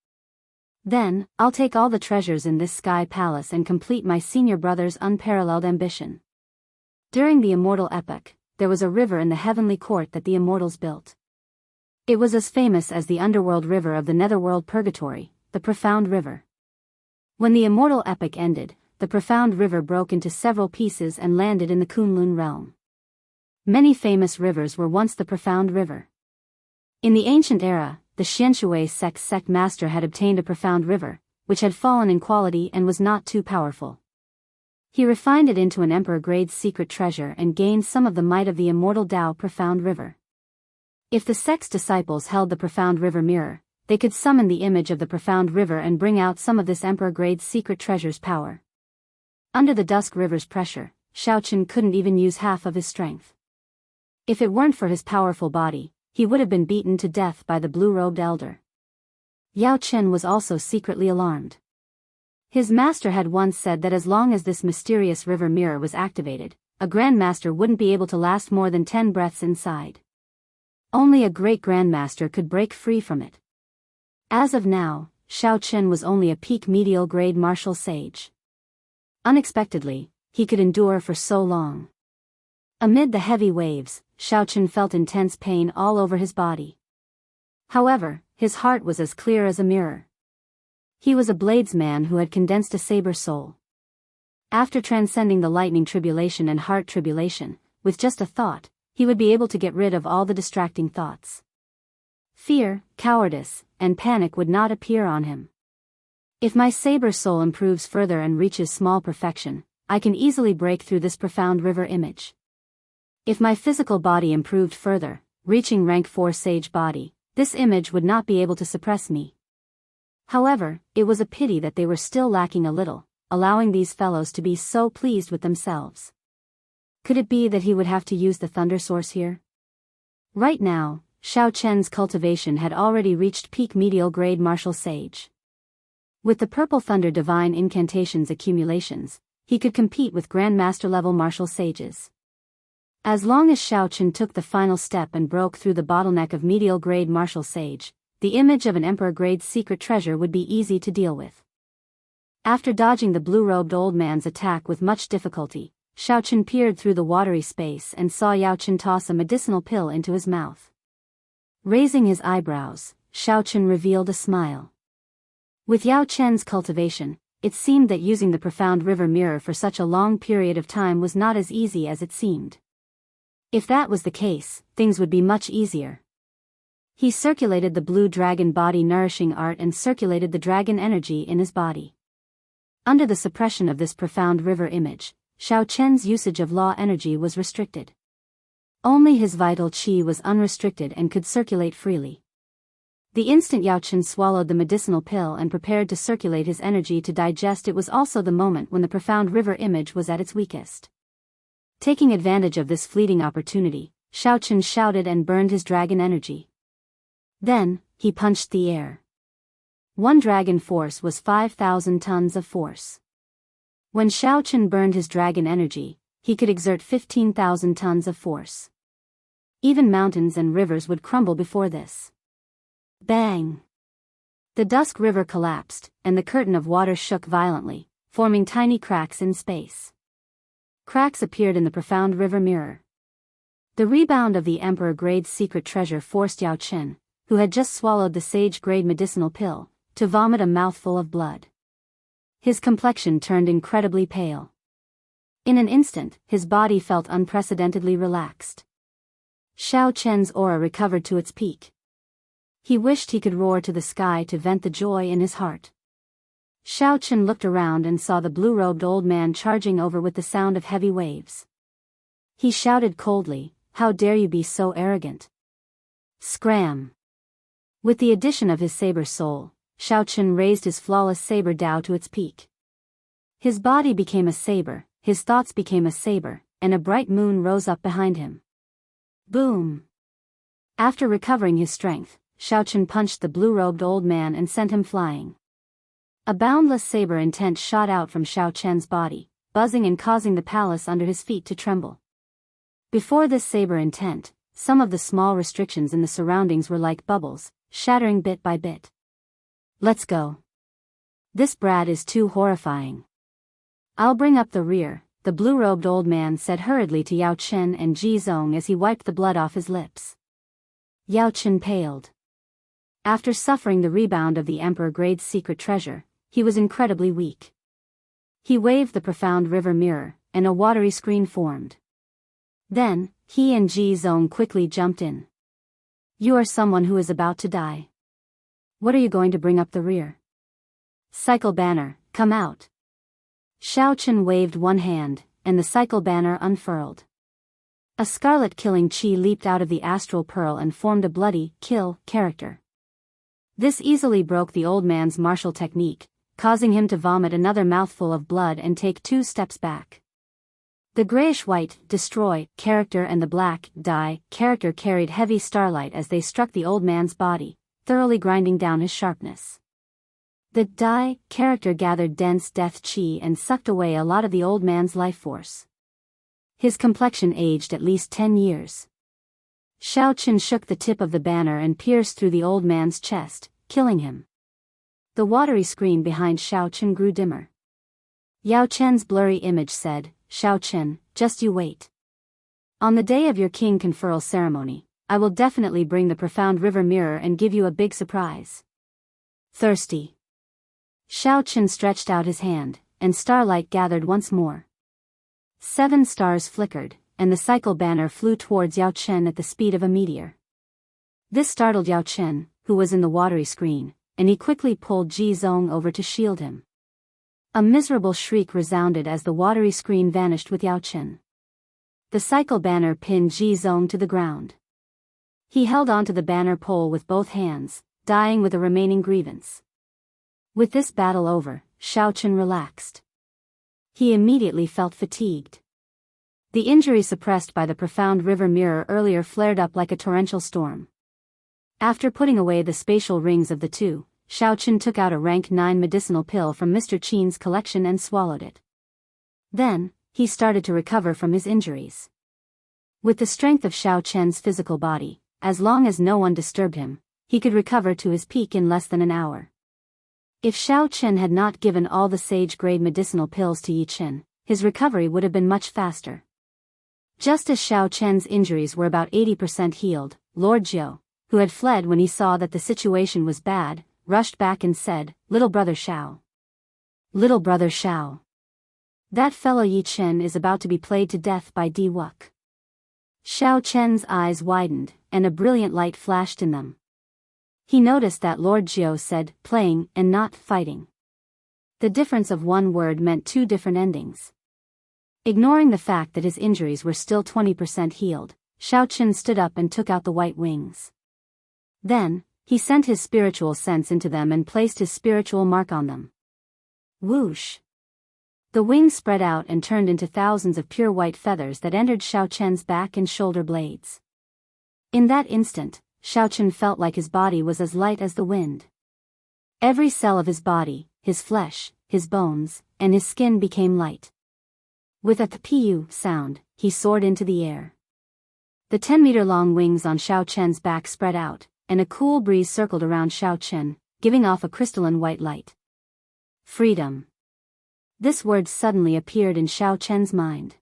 Then, I'll take all the treasures in this sky palace and complete my senior brother's unparalleled ambition. During the immortal epoch, there was a river in the heavenly court that the immortals built. It was as famous as the underworld river of the netherworld purgatory, the Profound River. When the immortal epoch ended, the Profound River broke into several pieces and landed in the Kunlun realm. Many famous rivers were once the Profound River. In the ancient era, the Xianshui sect master had obtained a profound river, which had fallen in quality and was not too powerful. He refined it into an emperor-grade secret treasure and gained some of the might of the immortal Tao Profound River. If the sect's disciples held the Profound River mirror, they could summon the image of the Profound River and bring out some of this emperor-grade secret treasure's power. Under the Dusk River's pressure, Xiao Chen couldn't even use half of his strength. If it weren't for his powerful body, he would have been beaten to death by the blue-robed elder. Yao Chen was also secretly alarmed. His master had once said that as long as this mysterious river mirror was activated, a grandmaster wouldn't be able to last more than 10 breaths inside. Only a great grandmaster could break free from it. As of now, Xiao Chen was only a peak medial grade martial sage. Unexpectedly, he could endure for so long. Amid the heavy waves, Xiao Chen felt intense pain all over his body. However, his heart was as clear as a mirror. He was a bladesman who had condensed a saber soul. After transcending the lightning tribulation and heart tribulation, with just a thought, he would be able to get rid of all the distracting thoughts. Fear, cowardice, and panic would not appear on him. If my saber soul improves further and reaches small perfection, I can easily break through this profound river image. If my physical body improved further, reaching rank 4 sage body, this image would not be able to suppress me. However, it was a pity that they were still lacking a little, allowing these fellows to be so pleased with themselves. Could it be that he would have to use the thunder source here? Right now, Xiao Chen's cultivation had already reached peak medial grade martial sage. With the purple thunder divine incantations accumulations, he could compete with grandmaster level martial sages. As long as Xiao Chen took the final step and broke through the bottleneck of medial grade martial sage, the image of an emperor grade secret treasure would be easy to deal with. After dodging the blue-robed old man's attack with much difficulty, Xiao Chen peered through the watery space and saw Yao Chen toss a medicinal pill into his mouth. Raising his eyebrows, Xiao Chen revealed a smile. With Yao Chen's cultivation, it seemed that using the profound river mirror for such a long period of time was not as easy as it seemed. If that was the case, things would be much easier. He circulated the blue dragon body nourishing art and circulated the dragon energy in his body. Under the suppression of this profound river image, Xiao Chen's usage of law energy was restricted. Only his vital qi was unrestricted and could circulate freely. The instant Yao Chen swallowed the medicinal pill and prepared to circulate his energy to digest, it was also the moment when the profound river image was at its weakest. Taking advantage of this fleeting opportunity, Xiao Chen shouted and burned his dragon energy. Then, he punched the air. One dragon force was 5,000 tons of force. When Xiao Chen burned his dragon energy, he could exert 15,000 tons of force. Even mountains and rivers would crumble before this. Bang! The Dusk River collapsed, and the curtain of water shook violently, forming tiny cracks in space. Cracks appeared in the profound river mirror. The rebound of the Emperor-grade secret treasure forced Yao Chen, who had just swallowed the sage-grade medicinal pill, to vomit a mouthful of blood. His complexion turned incredibly pale. In an instant, his body felt unprecedentedly relaxed. Xiao Chen's aura recovered to its peak. He wished he could roar to the sky to vent the joy in his heart. Xiao Chen looked around and saw the blue-robed old man charging over with the sound of heavy waves. He shouted coldly, "How dare you be so arrogant!" Scram! With the addition of his saber soul, Xiao Chen raised his flawless saber Dao to its peak. His body became a saber, his thoughts became a saber, and a bright moon rose up behind him. Boom! After recovering his strength, Xiao Chen punched the blue-robed old man and sent him flying. A boundless saber intent shot out from Xiao Chen's body, buzzing and causing the palace under his feet to tremble. Before this saber intent, some of the small restrictions in the surroundings were like bubbles, shattering bit by bit. Let's go. This brat is too horrifying. I'll bring up the rear, the blue-robed old man said hurriedly to Yao Chen and Ji Zong as he wiped the blood off his lips. Yao Chen paled. After suffering the rebound of the Emperor-grade secret treasure, he was incredibly weak. He waved the profound river mirror, and a watery screen formed. Then, he and Ji Zong quickly jumped in. You are someone who is about to die. What are you going to bring up the rear? Cycle banner, come out. Xiao Chen waved one hand, and the cycle banner unfurled. A scarlet killing chi leaped out of the astral pearl and formed a bloody, kill, character. This easily broke the old man's martial technique, causing him to vomit another mouthful of blood and take 2 steps back. The grayish-white, destroy, character and the black, die, character carried heavy starlight as they struck the old man's body, thoroughly grinding down his sharpness. The die, character gathered dense death chi and sucked away a lot of the old man's life force. His complexion aged at least 10 years. Xiao Chen shook the tip of the banner and pierced through the old man's chest, killing him. The watery screen behind Xiao Chen grew dimmer. Yao Chen's blurry image said, Xiao Chen, just you wait. On the day of your king conferral ceremony, I will definitely bring the profound river mirror and give you a big surprise. Thirsty. Xiao Chen stretched out his hand, and starlight gathered once more. 7 stars flickered, and the cycle banner flew towards Yao Chen at the speed of a meteor. This startled Yao Chen, who was in the watery screen, and he quickly pulled Ji Zong over to shield him. A miserable shriek resounded as the watery screen vanished with Yao Chen. The cycle banner pinned Ji Zong to the ground. He held onto the banner pole with both hands, dying with a remaining grievance. With this battle over, Xiao Chen relaxed. He immediately felt fatigued. The injury suppressed by the profound river mirror earlier flared up like a torrential storm. After putting away the spatial rings of the two, Xiao Chen took out a rank 9 medicinal pill from Mr. Qin's collection and swallowed it. Then, he started to recover from his injuries. With the strength of Xiao Chen's physical body, as long as no one disturbed him, he could recover to his peak in less than an hour. If Xiao Chen had not given all the sage-grade medicinal pills to Yi Chen, his recovery would have been much faster. Just as Xiao Chen's injuries were about 80% healed, Lord Jiao, who had fled when he saw that the situation was bad, rushed back and said, "Little brother Xiao. Little brother Xiao. That fellow Yi Chen is about to be played to death by Di Wuk." Xiao Chen's eyes widened, and a brilliant light flashed in them. He noticed that Lord Jiao said, "playing," and not "fighting." The difference of one word meant 2 different endings. Ignoring the fact that his injuries were still 20% healed, Xiao Chen stood up and took out the white wings. Then, he sent his spiritual sense into them and placed his spiritual mark on them. Whoosh! The wings spread out and turned into thousands of pure white feathers that entered Xiao Chen's back and shoulder blades. In that instant, Xiao Chen felt like his body was as light as the wind. Every cell of his body, his flesh, his bones, and his skin became light. With a pu sound, he soared into the air. The 10-meter-long wings on Xiao Chen's back spread out, and a cool breeze circled around Xiao Chen, giving off a crystalline white light. Freedom. This word suddenly appeared in Xiao Chen's mind.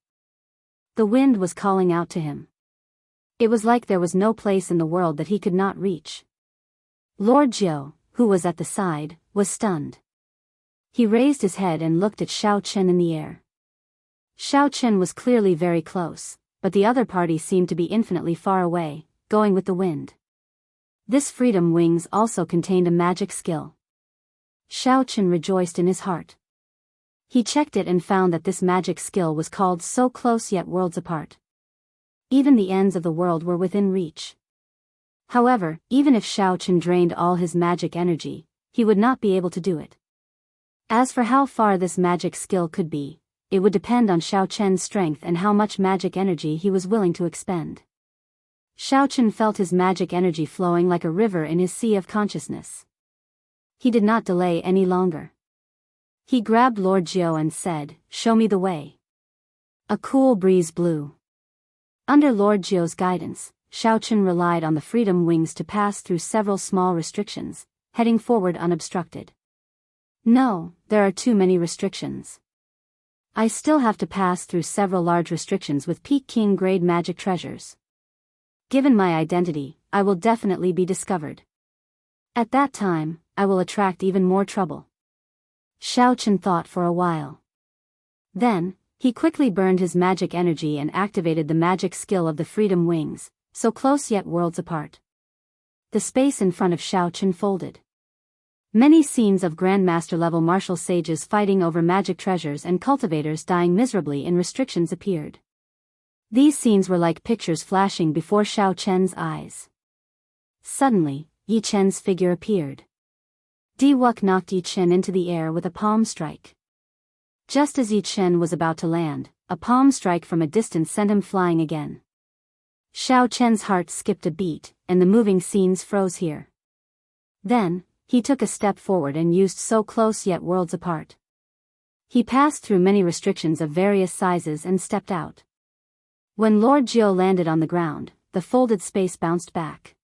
The wind was calling out to him. It was like there was no place in the world that he could not reach. Lord Jiao, who was at the side, was stunned. He raised his head and looked at Xiao Chen in the air. Xiao Chen was clearly very close, but the other party seemed to be infinitely far away, going with the wind. This freedom wings also contained a magic skill. Xiao Chen rejoiced in his heart. He checked it and found that this magic skill was called so close yet worlds apart. Even the ends of the world were within reach. However, even if Xiao Chen drained all his magic energy, he would not be able to do it. As for how far this magic skill could be, it would depend on Xiao Chen's strength and how much magic energy he was willing to expend. Xiao Chen felt his magic energy flowing like a river in his sea of consciousness. He did not delay any longer. He grabbed Lord Jiao and said, "Show me the way." A cool breeze blew. Under Lord Jiao's guidance, Xiao Chen relied on the freedom wings to pass through several small restrictions, heading forward unobstructed. No, there are too many restrictions. I still have to pass through several large restrictions with Peak King grade magic treasures. Given my identity, I will definitely be discovered. At that time, I will attract even more trouble. Xiao Chen thought for a while. Then, he quickly burned his magic energy and activated the magic skill of the freedom wings, so close yet worlds apart. The space in front of Xiao Chen folded. Many scenes of Grandmaster-level martial sages fighting over magic treasures and cultivators dying miserably in restrictions appeared. These scenes were like pictures flashing before Xiao Chen's eyes. Suddenly, Yi Chen's figure appeared. Di Wuk knocked Yi Chen into the air with a palm strike. Just as Yi Chen was about to land, a palm strike from a distance sent him flying again. Xiao Chen's heart skipped a beat, and the moving scenes froze here. Then, he took a step forward and used so close yet worlds apart. He passed through many restrictions of various sizes and stepped out. When Lord Jiao landed on the ground, the folded space bounced back.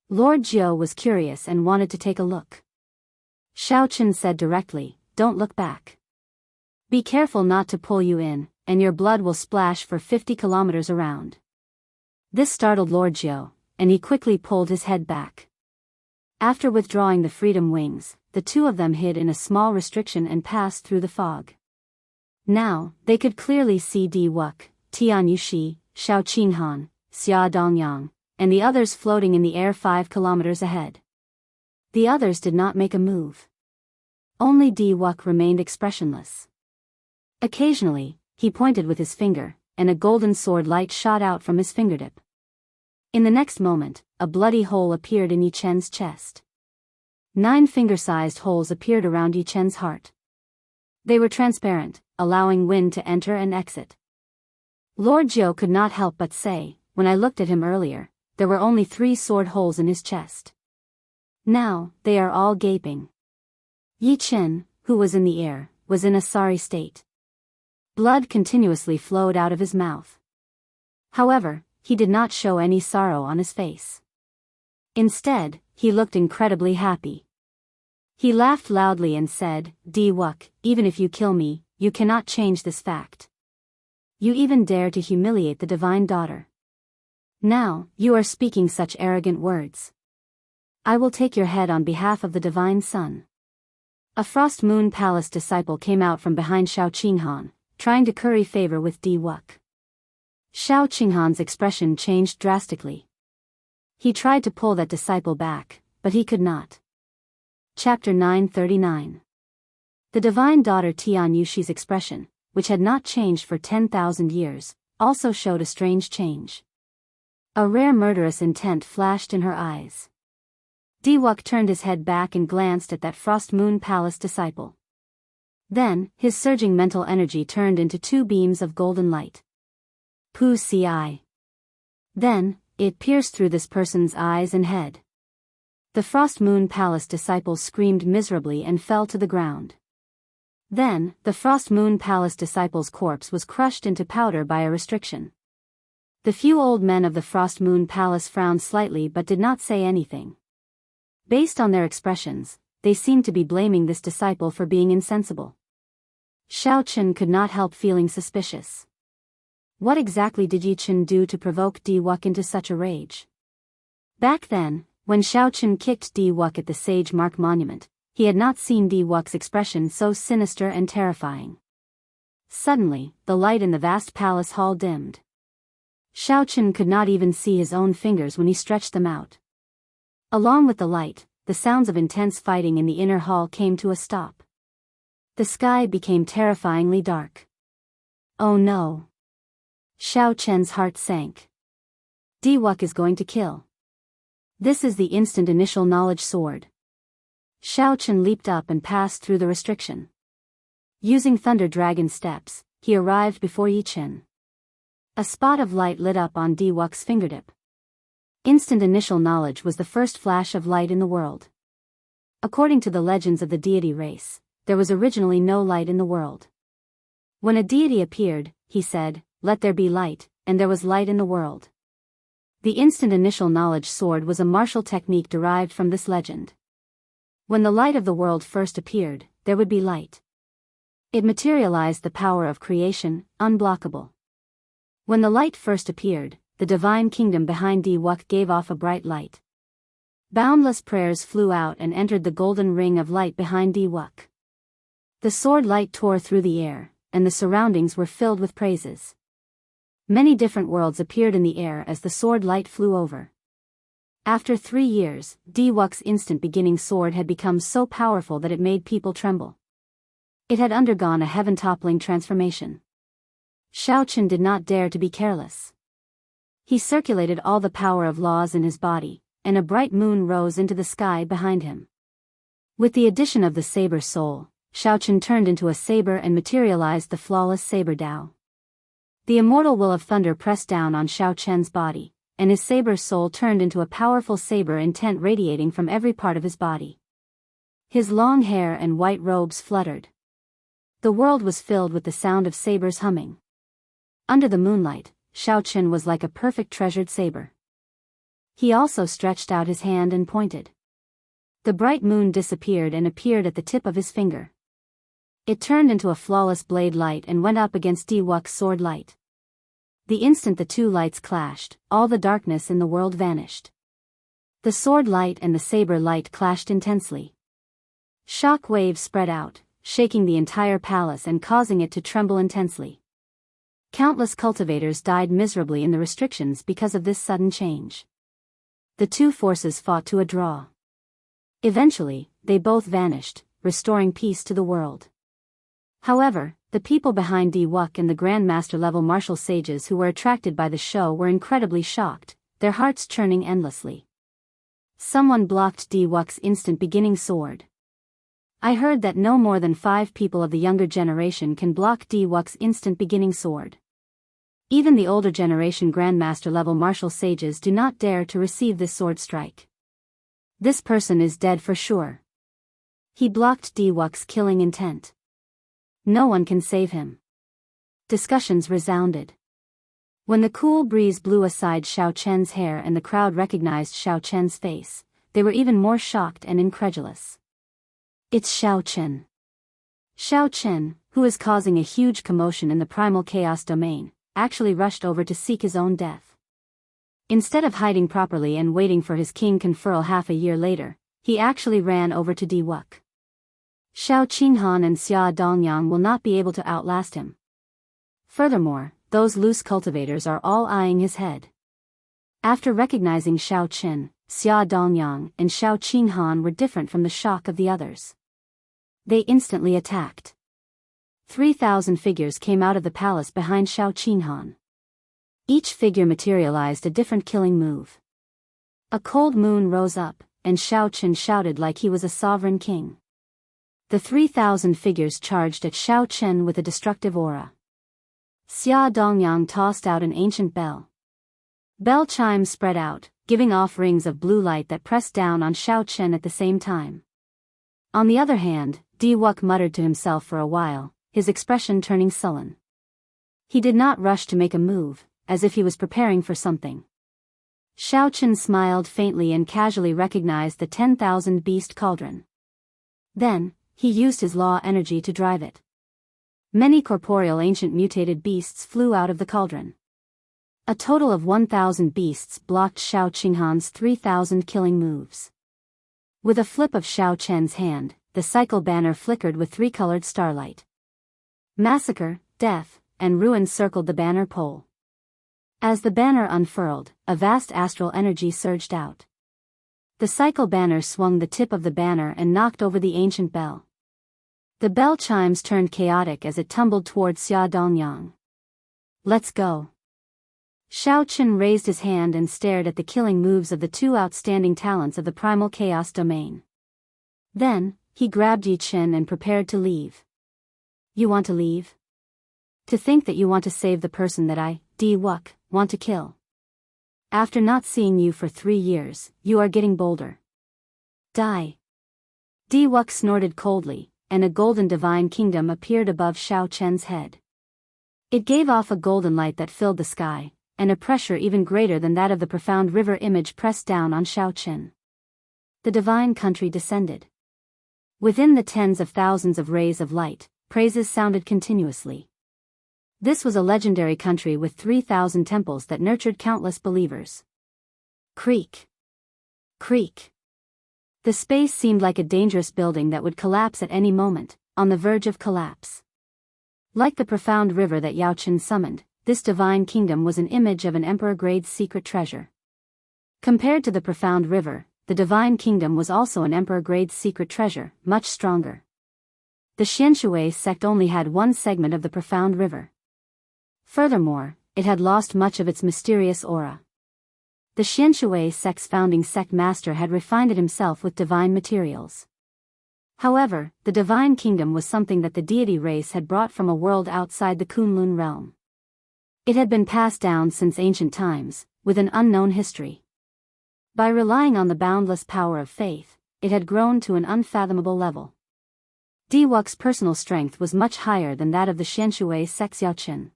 Lord Jiao was curious and wanted to take a look. Xiao Chen said directly, "Don't look back. Be careful not to pull you in, and your blood will splash for 50 kilometers around." This startled Lord Jiao, and he quickly pulled his head back. After withdrawing the freedom wings, the two of them hid in a small restriction and passed through the fog. Now, they could clearly see Di Wuk, Tian Yushi, Xiao Qinghan, Xia Dongyang, and the others floating in the air 5 kilometers ahead. The others did not make a move. Only Di Wuk remained expressionless. Occasionally, he pointed with his finger, and a golden sword light shot out from his fingertip. In the next moment, a bloody hole appeared in Yi Chen's chest. 9 finger-sized holes appeared around Yi Chen's heart. They were transparent, allowing wind to enter and exit. Lord Jiao could not help but say, when I looked at him earlier, there were only 3 sword holes in his chest. Now, they are all gaping. Yi Chen, who was in the air, was in a sorry state. Blood continuously flowed out of his mouth. However, he did not show any sorrow on his face. Instead, he looked incredibly happy. He laughed loudly and said, Di Wuk, even if you kill me, you cannot change this fact. You even dare to humiliate the divine daughter. Now, you are speaking such arrogant words. I will take your head on behalf of the divine son. A Frost Moon Palace disciple came out from behind Xiao Qinghan, trying to curry favor with Di Wuk. Xiao Qinghan's expression changed drastically. He tried to pull that disciple back, but he could not. Chapter 939. The divine daughter Tian Yushi's expression, which had not changed for 10,000 years, also showed a strange change. A rare murderous intent flashed in her eyes. Di Wuk turned his head back and glanced at that Frost Moon Palace disciple. Then, his surging mental energy turned into 2 beams of golden light. Pu Ci. Then, it pierced through this person's eyes and head. The Frost Moon Palace disciple screamed miserably and fell to the ground. Then, the Frost Moon Palace disciple's corpse was crushed into powder by a restriction. The few old men of the Frost Moon Palace frowned slightly but did not say anything. Based on their expressions, they seemed to be blaming this disciple for being insensible. Xiao Chen could not help feeling suspicious. What exactly did Yi Chen do to provoke Di Wuk into such a rage? Back then, when Xiao Chen kicked Di Wuk at the Sage Mark Monument, he had not seen Di Wuk's expression so sinister and terrifying. Suddenly, the light in the vast palace hall dimmed. Xiao Chen could not even see his own fingers when he stretched them out. Along with the light, the sounds of intense fighting in the inner hall came to a stop. The sky became terrifyingly dark. Oh no! Xiao Chen's heart sank. Di Wuk is going to kill. This is the instant initial knowledge sword. Xiao Chen leaped up and passed through the restriction. Using Thunder Dragon steps, he arrived before Yi Chen. A spot of light lit up on Di Wuk's fingertip. Instant initial knowledge was the first flash of light in the world. According to the legends of the deity race, there was originally no light in the world. When a deity appeared, he said, "Let there be light," and there was light in the world. The instant initial knowledge sword was a martial technique derived from this legend. When the light of the world first appeared, there would be light. It materialized the power of creation, unblockable. When the light first appeared, the divine kingdom behind Di Wuk gave off a bright light. Boundless prayers flew out and entered the golden ring of light behind Di Wuk. The sword light tore through the air, and the surroundings were filled with praises. Many different worlds appeared in the air as the sword light flew over. After 3 years, Di Wuk's instant beginning sword had become so powerful that it made people tremble. It had undergone a heaven-toppling transformation. Xiao Chen did not dare to be careless. He circulated all the power of laws in his body, and a bright moon rose into the sky behind him. With the addition of the saber soul, Xiao Chen turned into a saber and materialized the flawless saber Dao. The immortal will of thunder pressed down on Xiao Chen's body, and his saber soul turned into a powerful saber intent radiating from every part of his body. His long hair and white robes fluttered. The world was filled with the sound of sabers humming. Under the moonlight, Xiao Chen was like a perfect treasured saber. He also stretched out his hand and pointed. The bright moon disappeared and appeared at the tip of his finger. It turned into a flawless blade light and went up against Di Wuk's sword light. The instant the two lights clashed, all the darkness in the world vanished. The sword light and the saber light clashed intensely. Shock waves spread out, shaking the entire palace and causing it to tremble intensely. Countless cultivators died miserably in the restrictions because of this sudden change. The two forces fought to a draw. Eventually, they both vanished, restoring peace to the world. However, the people behind Diwuk and the Grandmaster-level martial sages who were attracted by the show were incredibly shocked, their hearts churning endlessly. Someone blocked Diwuk's instant beginning sword. I heard that no more than 5 people of the younger generation can block Diwuk's instant beginning sword. Even the older generation Grandmaster-level martial sages do not dare to receive this sword strike. This person is dead for sure. He blocked Diwuk's killing intent. No one can save him. Discussions resounded. When the cool breeze blew aside Xiao Chen's hair and the crowd recognized Xiao Chen's face, they were even more shocked and incredulous. It's Xiao Chen. Xiao Chen, who is causing a huge commotion in the primal chaos domain, actually rushed over to seek his own death. Instead of hiding properly and waiting for his king conferral half a year later, he actually ran over to Diwuk. Xiao Qinghan and Xia Dongyang will not be able to outlast him. Furthermore, those loose cultivators are all eyeing his head. After recognizing Xiao Qin, Xia Dongyang and Xiao Qinghan were different from the shock of the others. They instantly attacked. 3,000 figures came out of the palace behind Xiao Qinghan. Each figure materialized a different killing move. A cold moon rose up, and Xiao Qin shouted like he was a sovereign king. The 3,000 figures charged at Xiao Chen with a destructive aura. Xia Dongyang tossed out an ancient bell. Bell chimes spread out, giving off rings of blue light that pressed down on Xiao Chen at the same time. On the other hand, Diwuk muttered to himself for a while, his expression turning sullen. He did not rush to make a move, as if he was preparing for something. Xiao Chen smiled faintly and casually recognized the 10,000 beast cauldron. Then, he used his law energy to drive it. Many corporeal ancient mutated beasts flew out of the cauldron. A total of 1,000 beasts blocked Xiao Qinghan's 3,000 killing moves. With a flip of Xiao Chen's hand, the cycle banner flickered with 3-colored starlight. Massacre, death, and ruin circled the banner pole. As the banner unfurled, a vast astral energy surged out. The cycle banner swung the tip of the banner and knocked over the ancient bell. The bell chimes turned chaotic as it tumbled toward Xia Dongyang. Let's go. Xiao Qin raised his hand and stared at the killing moves of the 2 outstanding talents of the primal chaos domain. Then, he grabbed Yi Qin and prepared to leave. You want to leave? To think that you want to save the person that I, Diwuk, want to kill. After not seeing you for 3 years, you are getting bolder. Die. Diwuk snorted coldly, and a golden divine kingdom appeared above Xiao Chen's head. It gave off a golden light that filled the sky, and a pressure even greater than that of the profound river image pressed down on Xiao Chen. The divine country descended. Within the tens of thousands of rays of light, praises sounded continuously. This was a legendary country with 3,000 temples that nurtured countless believers. Creak. Creak. The space seemed like a dangerous building that would collapse at any moment, on the verge of collapse. Like the profound river that Yao Chen summoned, this divine kingdom was an image of an emperor-grade secret treasure. Compared to the profound river, the divine kingdom was also an emperor-grade secret treasure, much stronger. The Xianshui sect only had one segment of the profound river. Furthermore, it had lost much of its mysterious aura. The Xianshui sect's founding sect master had refined it himself with divine materials. However, the divine kingdom was something that the deity race had brought from a world outside the Kunlun realm. It had been passed down since ancient times, with an unknown history. By relying on the boundless power of faith, it had grown to an unfathomable level. Diwuk's personal strength was much higher than that of the Xianshui sect's Yao Chen.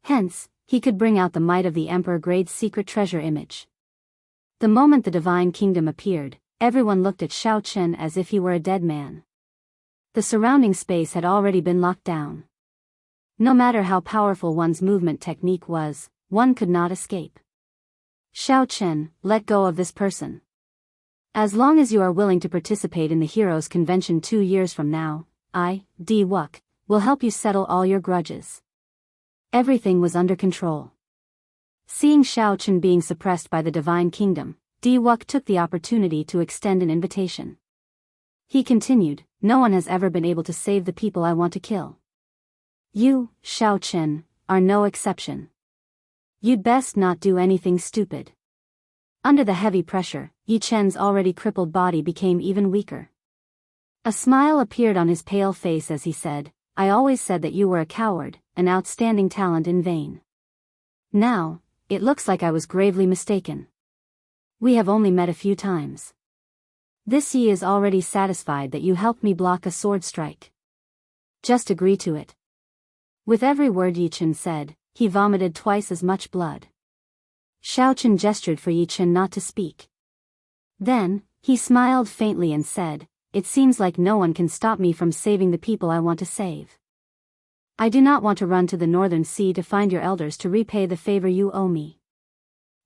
Hence, he could bring out the might of the emperor-grade secret treasure image. The moment the divine kingdom appeared, everyone looked at Xiao Chen as if he were a dead man. The surrounding space had already been locked down. No matter how powerful one's movement technique was, one could not escape. Xiao Chen, let go of this person. As long as you are willing to participate in the Heroes' Convention 2 years from now, I, Di Wuk, will help you settle all your grudges. Everything was under control. Seeing Shao Chen being suppressed by the Divine Kingdom, Di Wuk took the opportunity to extend an invitation. He continued, no one has ever been able to save the people I want to kill. You, Shao Chen, are no exception. You'd best not do anything stupid. Under the heavy pressure, Yi Chen's already crippled body became even weaker. A smile appeared on his pale face as he said, I always said that you were a coward, an outstanding talent in vain. Now, it looks like I was gravely mistaken. We have only met a few times. This Yi is already satisfied that you helped me block a sword strike. Just agree to it. With every word Yi Chen said, he vomited twice as much blood. Shao Chen gestured for Yi Chen not to speak. Then, he smiled faintly and said, it seems like no one can stop me from saving the people I want to save. I do not want to run to the northern sea to find your elders to repay the favor you owe me.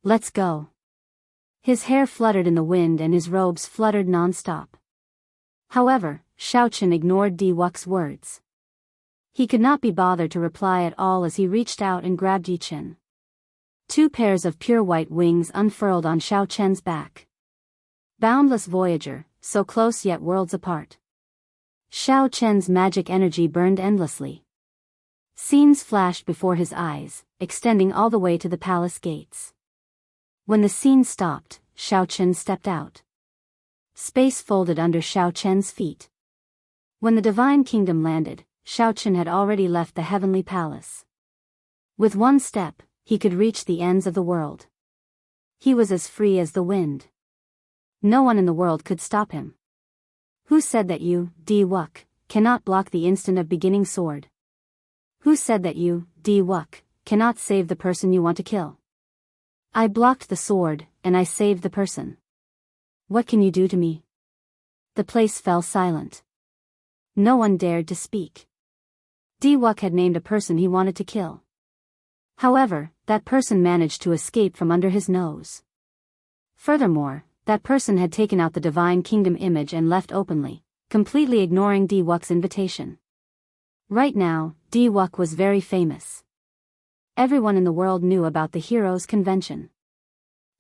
Let's go. His hair fluttered in the wind and his robes fluttered non-stop. However, Shao Chen ignored Di Wuk's words. He could not be bothered to reply at all as he reached out and grabbed Yi Chen. 2 pairs of pure white wings unfurled on Shao Chen's back. Boundless voyager, so close yet worlds apart. Shao Chen's magic energy burned endlessly. Scenes flashed before his eyes, extending all the way to the palace gates. When the scene stopped, Shao Chen stepped out. Space folded under Shao Chen's feet. When the Divine Kingdom landed, Shao Chen had already left the heavenly palace. With one step, he could reach the ends of the world. He was as free as the wind. No one in the world could stop him. Who said that you, Di Wuk, cannot block the instant of beginning sword? Who said that you, Di Wuk, cannot save the person you want to kill? I blocked the sword, and I saved the person. What can you do to me? The place fell silent. No one dared to speak. Di Wuk had named a person he wanted to kill. However, that person managed to escape from under his nose. Furthermore, that person had taken out the Divine Kingdom image and left openly, completely ignoring Di Wuk's invitation. Right now, Di Wuk was very famous. Everyone in the world knew about the Heroes' Convention.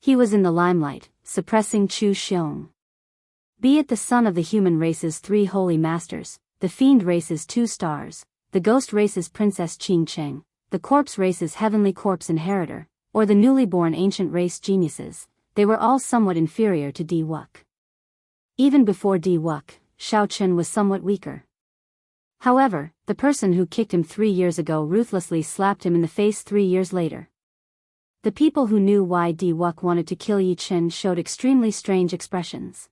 He was in the limelight, suppressing Chu Xiong. Be it the son of the human race's 3 holy masters, the fiend race's 2 stars, the ghost race's Princess Qing Cheng, the corpse race's heavenly corpse inheritor, or the newly born ancient race geniuses, they were all somewhat inferior to Di Wuk. Even before Di Wuk, Shao Chen was somewhat weaker. However, the person who kicked him 3 years ago ruthlessly slapped him in the face 3 years later. The people who knew why Di Wuk wanted to kill Yi Chen showed extremely strange expressions.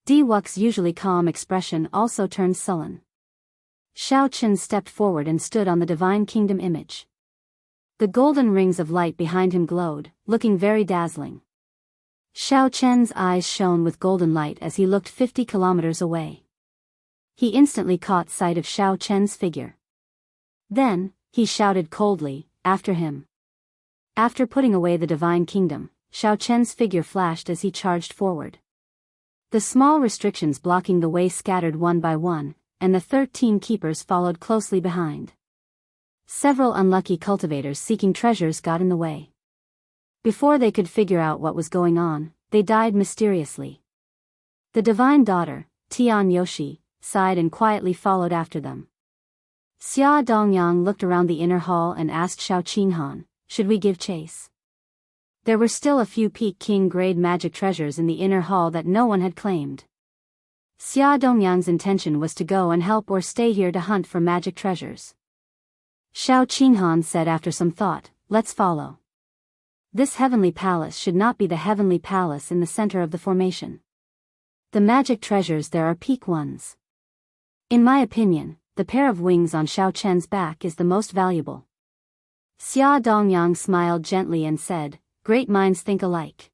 Di Wuk's usually calm expression also turned sullen. Shao Chen stepped forward and stood on the Divine Kingdom image. The golden rings of light behind him glowed, looking very dazzling. Shao Chen's eyes shone with golden light as he looked 50 kilometers away. He instantly caught sight of Shao Chen's figure. Then, he shouted coldly, after him. After putting away the Divine Kingdom, Shao Chen's figure flashed as he charged forward. The small restrictions blocking the way scattered one by one, and the 13 keepers followed closely behind. Several unlucky cultivators seeking treasures got in the way. Before they could figure out what was going on, they died mysteriously. The divine daughter, Tian Yoshi, sighed and quietly followed after them. Xia Dongyang looked around the inner hall and asked Shao Qinghan, should we give chase? There were still a few Peak King grade magic treasures in the inner hall that no one had claimed. Xia Dongyang's intention was to go and help or stay here to hunt for magic treasures. Shao Qinghan said after some thought, let's follow. This heavenly palace should not be the heavenly palace in the center of the formation. The magic treasures there are peak ones. In my opinion, the pair of wings on Shao Chen's back is the most valuable. Xia Dongyang smiled gently and said, great minds think alike.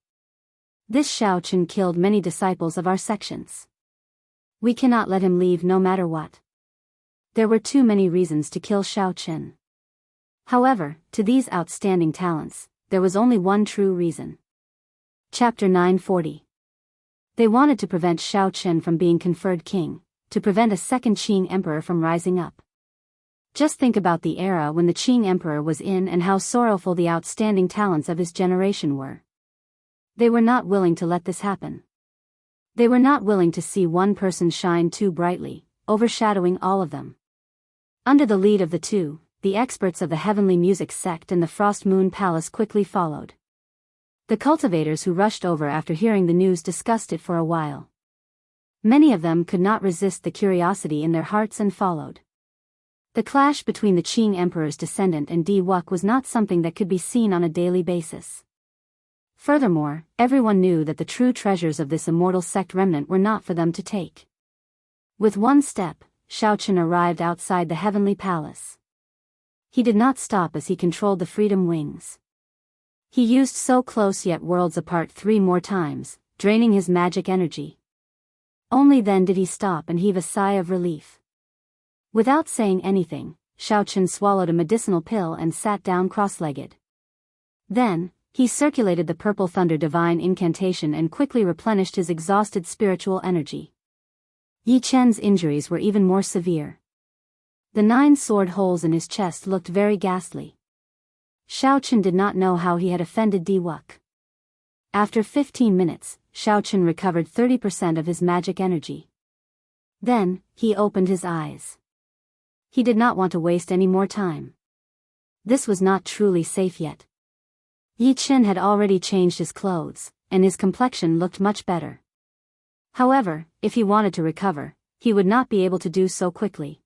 This Shao Chen killed many disciples of our sections. We cannot let him leave no matter what. There were too many reasons to kill Shao Chen. However, to these outstanding talents, there was only one true reason. Chapter 940. They wanted to prevent Xiao Chen from being conferred king, to prevent a second Qing emperor from rising up. Just think about the era when the Qing emperor was in and how sorrowful the outstanding talents of his generation were. They were not willing to let this happen. They were not willing to see one person shine too brightly, overshadowing all of them. Under the lead of the two, the experts of the Heavenly Music sect and the Frost Moon Palace quickly followed. The cultivators who rushed over after hearing the news discussed it for a while. Many of them could not resist the curiosity in their hearts and followed. The clash between the Qing emperor's descendant and Di Wuk was not something that could be seen on a daily basis. Furthermore, everyone knew that the true treasures of this immortal sect remnant were not for them to take. With one step, Xiao Chen arrived outside the Heavenly Palace. He did not stop as he controlled the Freedom Wings. He used so close yet worlds apart 3 more times, draining his magic energy. Only then did he stop and heave a sigh of relief. Without saying anything, Xiao Chen swallowed a medicinal pill and sat down cross-legged. Then, he circulated the Purple Thunder Divine Incantation and quickly replenished his exhausted spiritual energy. Yi Chen's injuries were even more severe. The 9 sword holes in his chest looked very ghastly. Xiao Chen did not know how he had offended Di Wuk. After 15 minutes, Xiao Chen recovered 30% of his magic energy. Then, he opened his eyes. He did not want to waste any more time. This was not truly safe yet. Yi Chen had already changed his clothes, and his complexion looked much better. However, if he wanted to recover, he would not be able to do so quickly.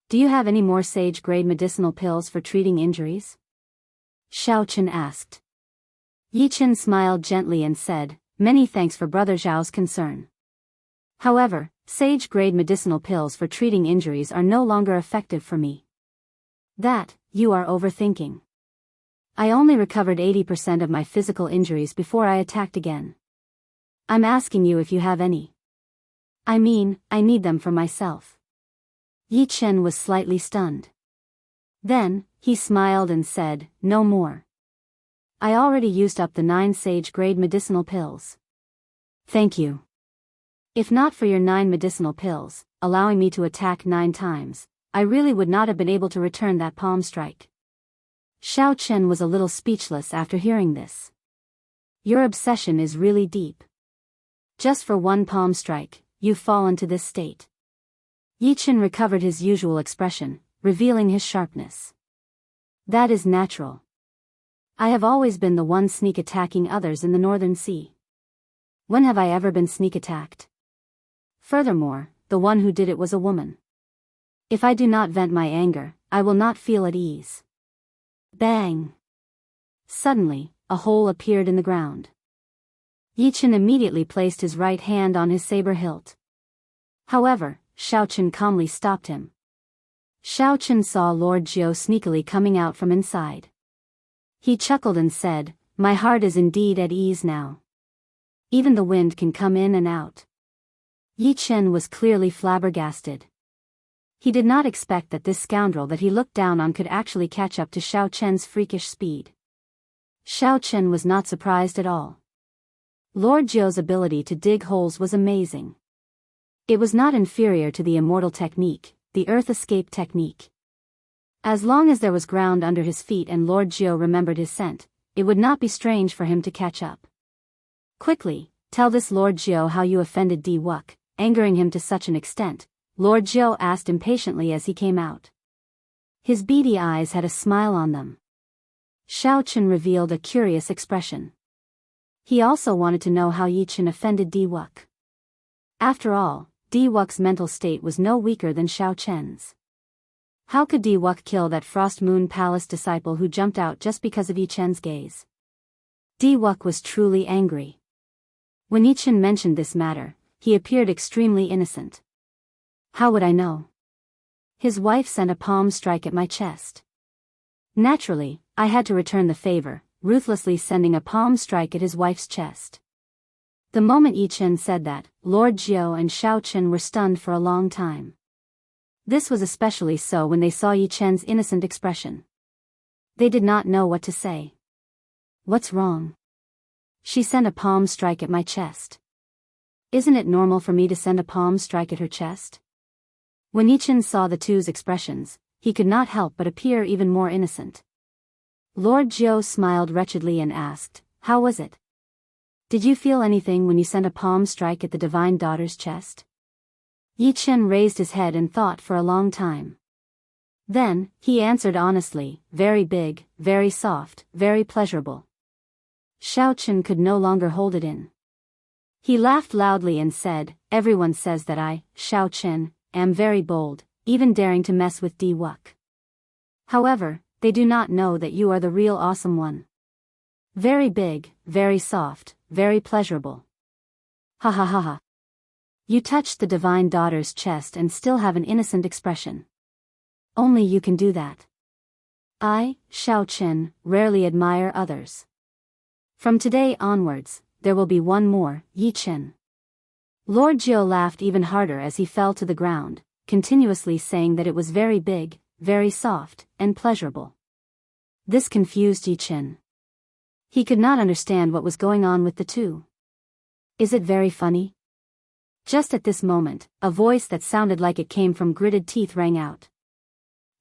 Do you have any more sage-grade medicinal pills for treating injuries? Xiao Chen asked. Yi Chen smiled gently and said, "Many thanks for Brother Zhao's concern. However, sage-grade medicinal pills for treating injuries are no longer effective for me." "That, you are overthinking. I only recovered 80% of my physical injuries before I attacked again. I'm asking you if you have any. I mean, I need them for myself." Yi Chen was slightly stunned. Then, he smiled and said, "No more. I already used up the 9 sage-grade medicinal pills. Thank you. If not for your 9 medicinal pills, allowing me to attack 9 times, I really would not have been able to return that palm strike." Xiao Chen was a little speechless after hearing this. Your obsession is really deep. Just for 1 palm strike, you've fallen to this state. Yi Chen recovered his usual expression, revealing his sharpness. That is natural. I have always been the one sneak attacking others in the Northern Sea. When have I ever been sneak attacked? Furthermore, the one who did it was a woman. If I do not vent my anger, I will not feel at ease. Bang! Suddenly, a hole appeared in the ground. Yi Chen immediately placed his right hand on his saber hilt. However, Xiao Chen calmly stopped him. Xiao Chen saw Lord Jiao sneakily coming out from inside. He chuckled and said, "My heart is indeed at ease now. Even the wind can come in and out." Yi Chen was clearly flabbergasted. He did not expect that this scoundrel that he looked down on could actually catch up to Xiao Chen's freakish speed. Xiao Chen was not surprised at all. Lord Jiao's ability to dig holes was amazing. It was not inferior to the immortal technique, the earth escape technique. As long as there was ground under his feet and Lord Jiao remembered his scent, it would not be strange for him to catch up. "Quickly, tell this Lord Jiao how you offended Di Wuk, angering him to such an extent," Lord Jiao asked impatiently as he came out. His beady eyes had a smile on them. Xiao Chen revealed a curious expression. He also wanted to know how Yi Chen offended Di Wuk. After all, Di Wuk's mental state was no weaker than Xiao Chen's. How could Di Wuk kill that Frost Moon Palace disciple who jumped out just because of Yi Chen's gaze? Di Wuk was truly angry. When Yi Chen mentioned this matter, he appeared extremely innocent. "How would I know? His wife sent a palm strike at my chest. Naturally, I had to return the favor, ruthlessly sending a palm strike at his wife's chest." The moment Yi Chen said that, Lord Jiao and Xiao Chen were stunned for a long time. This was especially so when they saw Yi Chen's innocent expression. They did not know what to say. "What's wrong?" "She sent a palm strike at my chest." Isn't it normal for me to send a palm strike at her chest? When Yichen saw the two's expressions, he could not help but appear even more innocent. Lord Jiao smiled wretchedly and asked, "How was it? Did you feel anything when you sent a palm strike at the divine daughter's chest?" Yichen raised his head and thought for a long time. Then, he answered honestly, "Very big, very soft, very pleasurable." Xiaochen could no longer hold it in. He laughed loudly and said, "Everyone says that I, Xiaochen, am very bold, even daring to mess with Di Wuk. However, they do not know that you are the real awesome one. Very big, very soft, very pleasurable. Ha ha ha ha. You touched the divine daughter's chest and still have an innocent expression. Only you can do that. I, Xiaochen, rarely admire others. From today onwards, there will be one more, Yichen." Lord Jiao laughed even harder as he fell to the ground, continuously saying that it was very big, very soft, and pleasurable. This confused Yichen. He could not understand what was going on with the two. Is it very funny? Just at this moment, a voice that sounded like it came from gritted teeth rang out.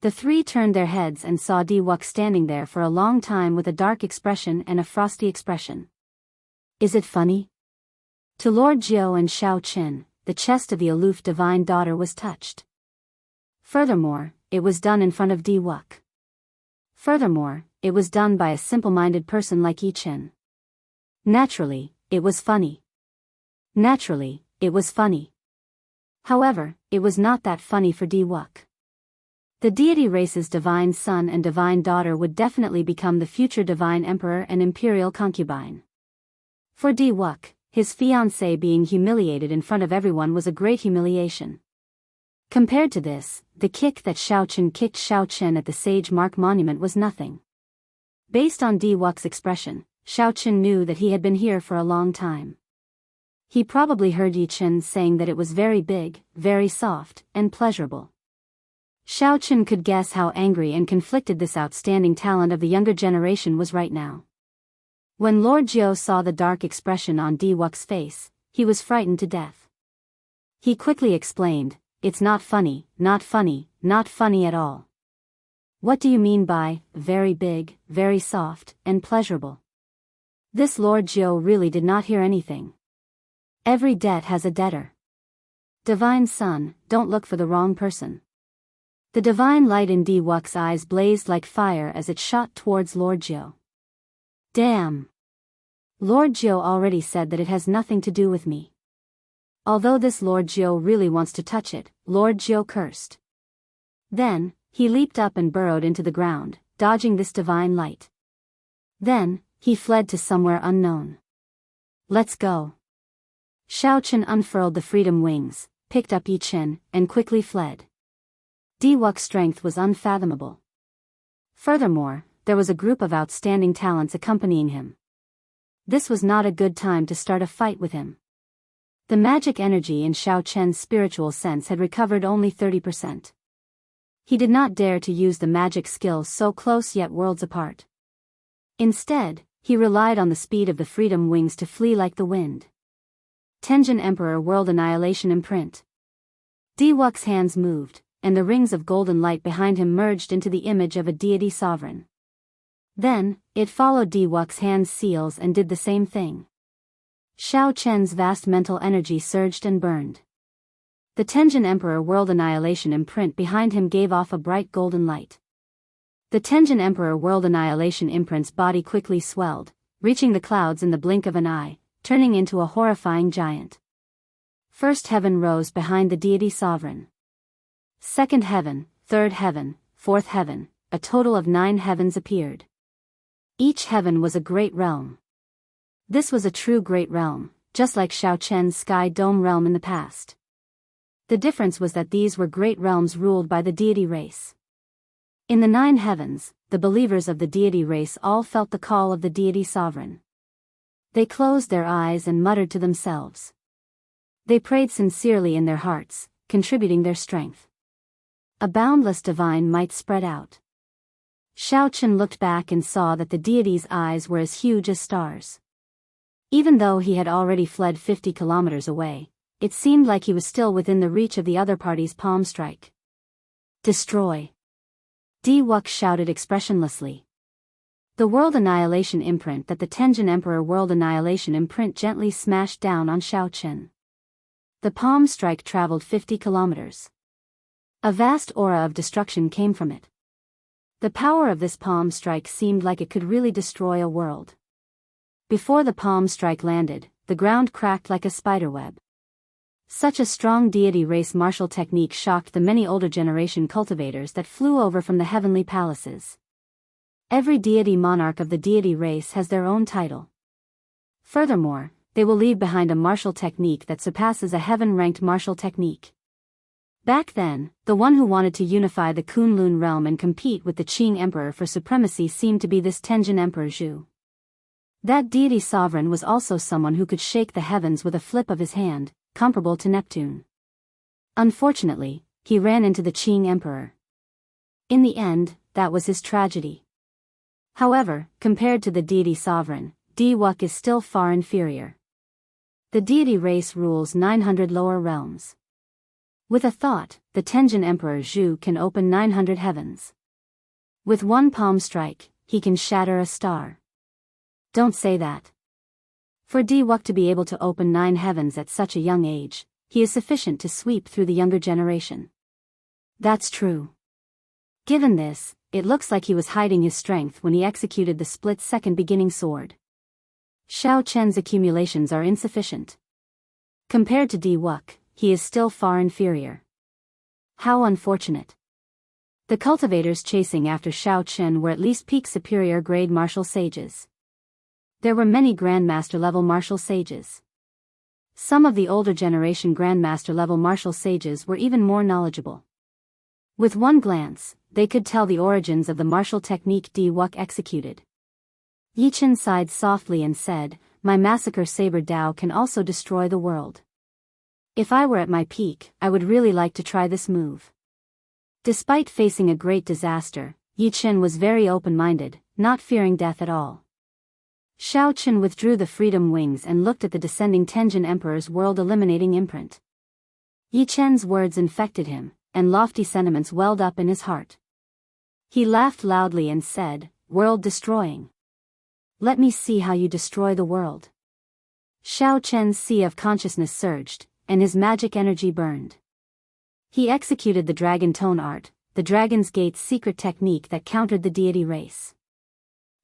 The three turned their heads and saw Di Wuk standing there for a long time with a dark expression and a frosty expression. Is it funny? To Lord Jiao and Xiaochen, the chest of the aloof divine daughter was touched. Furthermore, it was done in front of Di Wuk. Furthermore, it was done by a simple-minded person like Yichen. Naturally, it was funny. Naturally, it was funny. However, it was not that funny for Di Wuk. The deity race's divine son and divine daughter would definitely become the future divine emperor and imperial concubine. For Di Wuk, his fiancée being humiliated in front of everyone was a great humiliation. Compared to this, the kick that Xiaochen kicked Xiaochen at the Sage Mark Monument was nothing. Based on Di Wuk's expression, Xiaochen knew that he had been here for a long time. He probably heard Yichen saying that it was very big, very soft, and pleasurable. Xiaochen could guess how angry and conflicted this outstanding talent of the younger generation was right now. When Lord Jiao saw the dark expression on Di Wuk's face, he was frightened to death. He quickly explained, "It's not funny, not funny, not funny at all. What do you mean by, very big, very soft, and pleasurable?" This Lord Jiao really did not hear anything. Every debt has a debtor. Divine Son, don't look for the wrong person. The divine light in Di Wuk's eyes blazed like fire as it shot towards Lord Jiao. Damn! Lord Jiao already said that it has nothing to do with me. Although this Lord Jiao really wants to touch it, Lord Jiao cursed. Then, he leaped up and burrowed into the ground, dodging this divine light. Then, he fled to somewhere unknown. Let's go. Xiaochen unfurled the freedom wings, picked up Yichen, and quickly fled. Di Wuk's strength was unfathomable. Furthermore, there was a group of outstanding talents accompanying him. This was not a good time to start a fight with him. The magic energy in Xiaochen's spiritual sense had recovered only 30%. He did not dare to use the magic skill so close yet worlds apart. Instead, he relied on the speed of the freedom wings to flee like the wind. Tenjin Emperor World Annihilation Imprint. Di Wuk's hands moved, and the rings of golden light behind him merged into the image of a deity sovereign. Then, it followed Di Wuk's hands' seals and did the same thing. Xiaochen's vast mental energy surged and burned. The Tenjin Emperor World Annihilation imprint behind him gave off a bright golden light. The Tenjin Emperor World Annihilation imprint's body quickly swelled, reaching the clouds in the blink of an eye, turning into a horrifying giant. First heaven rose behind the deity sovereign. Second heaven, third heaven, fourth heaven, a total of 9 heavens appeared. Each heaven was a great realm. This was a true great realm, just like Xiaochen's Sky Dome realm in the past. The difference was that these were great realms ruled by the deity race. In the 9 heavens, the believers of the deity race all felt the call of the deity sovereign. They closed their eyes and muttered to themselves. They prayed sincerely in their hearts, contributing their strength. A boundless divine might spread out. Xiaochen looked back and saw that the deity's eyes were as huge as stars. Even though he had already fled 50 kilometers away, it seemed like he was still within the reach of the other party's palm strike. Destroy! Wuk shouted expressionlessly. The World Annihilation imprint that the Tenjin Emperor World Annihilation imprint gently smashed down on Xiao Chen. The palm strike traveled 50 kilometers. A vast aura of destruction came from it. The power of this palm strike seemed like it could really destroy a world. Before the palm strike landed, the ground cracked like a spiderweb. Such a strong deity race martial technique shocked the many older generation cultivators that flew over from the heavenly palaces. Every deity monarch of the deity race has their own title. Furthermore, they will leave behind a martial technique that surpasses a heaven-ranked martial technique. Back then, the one who wanted to unify the Kunlun realm and compete with the Qing Emperor for supremacy seemed to be this Tenjin Emperor Zhu. That deity sovereign was also someone who could shake the heavens with a flip of his hand, comparable to Neptune. Unfortunately, he ran into the Qing Emperor. In the end, that was his tragedy. However, compared to the deity sovereign, Wuk is still far inferior. The deity race rules 900 lower realms. With a thought, the Tenjin Emperor Zhu can open 900 heavens. With one palm strike, he can shatter a star. Don't say that. For Wuk to be able to open 9 heavens at such a young age, he is sufficient to sweep through the younger generation. That's true. Given this, it looks like he was hiding his strength when he executed the split-second beginning sword. Xiao Chen's accumulations are insufficient. Compared to Wuk, he is still far inferior. How unfortunate. The cultivators chasing after Xiao Chen were at least peak superior grade martial sages. There were many Grandmaster-level martial sages. Some of the older generation Grandmaster-level martial sages were even more knowledgeable. With one glance, they could tell the origins of the martial technique Wuk executed. Yi Chen sighed softly and said, "My massacre saber Dao can also destroy the world. If I were at my peak, I would really like to try this move." Despite facing a great disaster, Yi Chen was very open-minded, not fearing death at all. Xiao Chen withdrew the freedom wings and looked at the descending Tenjin Emperor's world-eliminating imprint. Yi Chen's words infected him, and lofty sentiments welled up in his heart. He laughed loudly and said, "World-destroying. Let me see how you destroy the world." Xiao Chen's sea of consciousness surged, and his magic energy burned. He executed the Dragon Tone art, the Dragon's Gate's secret technique that countered the deity race.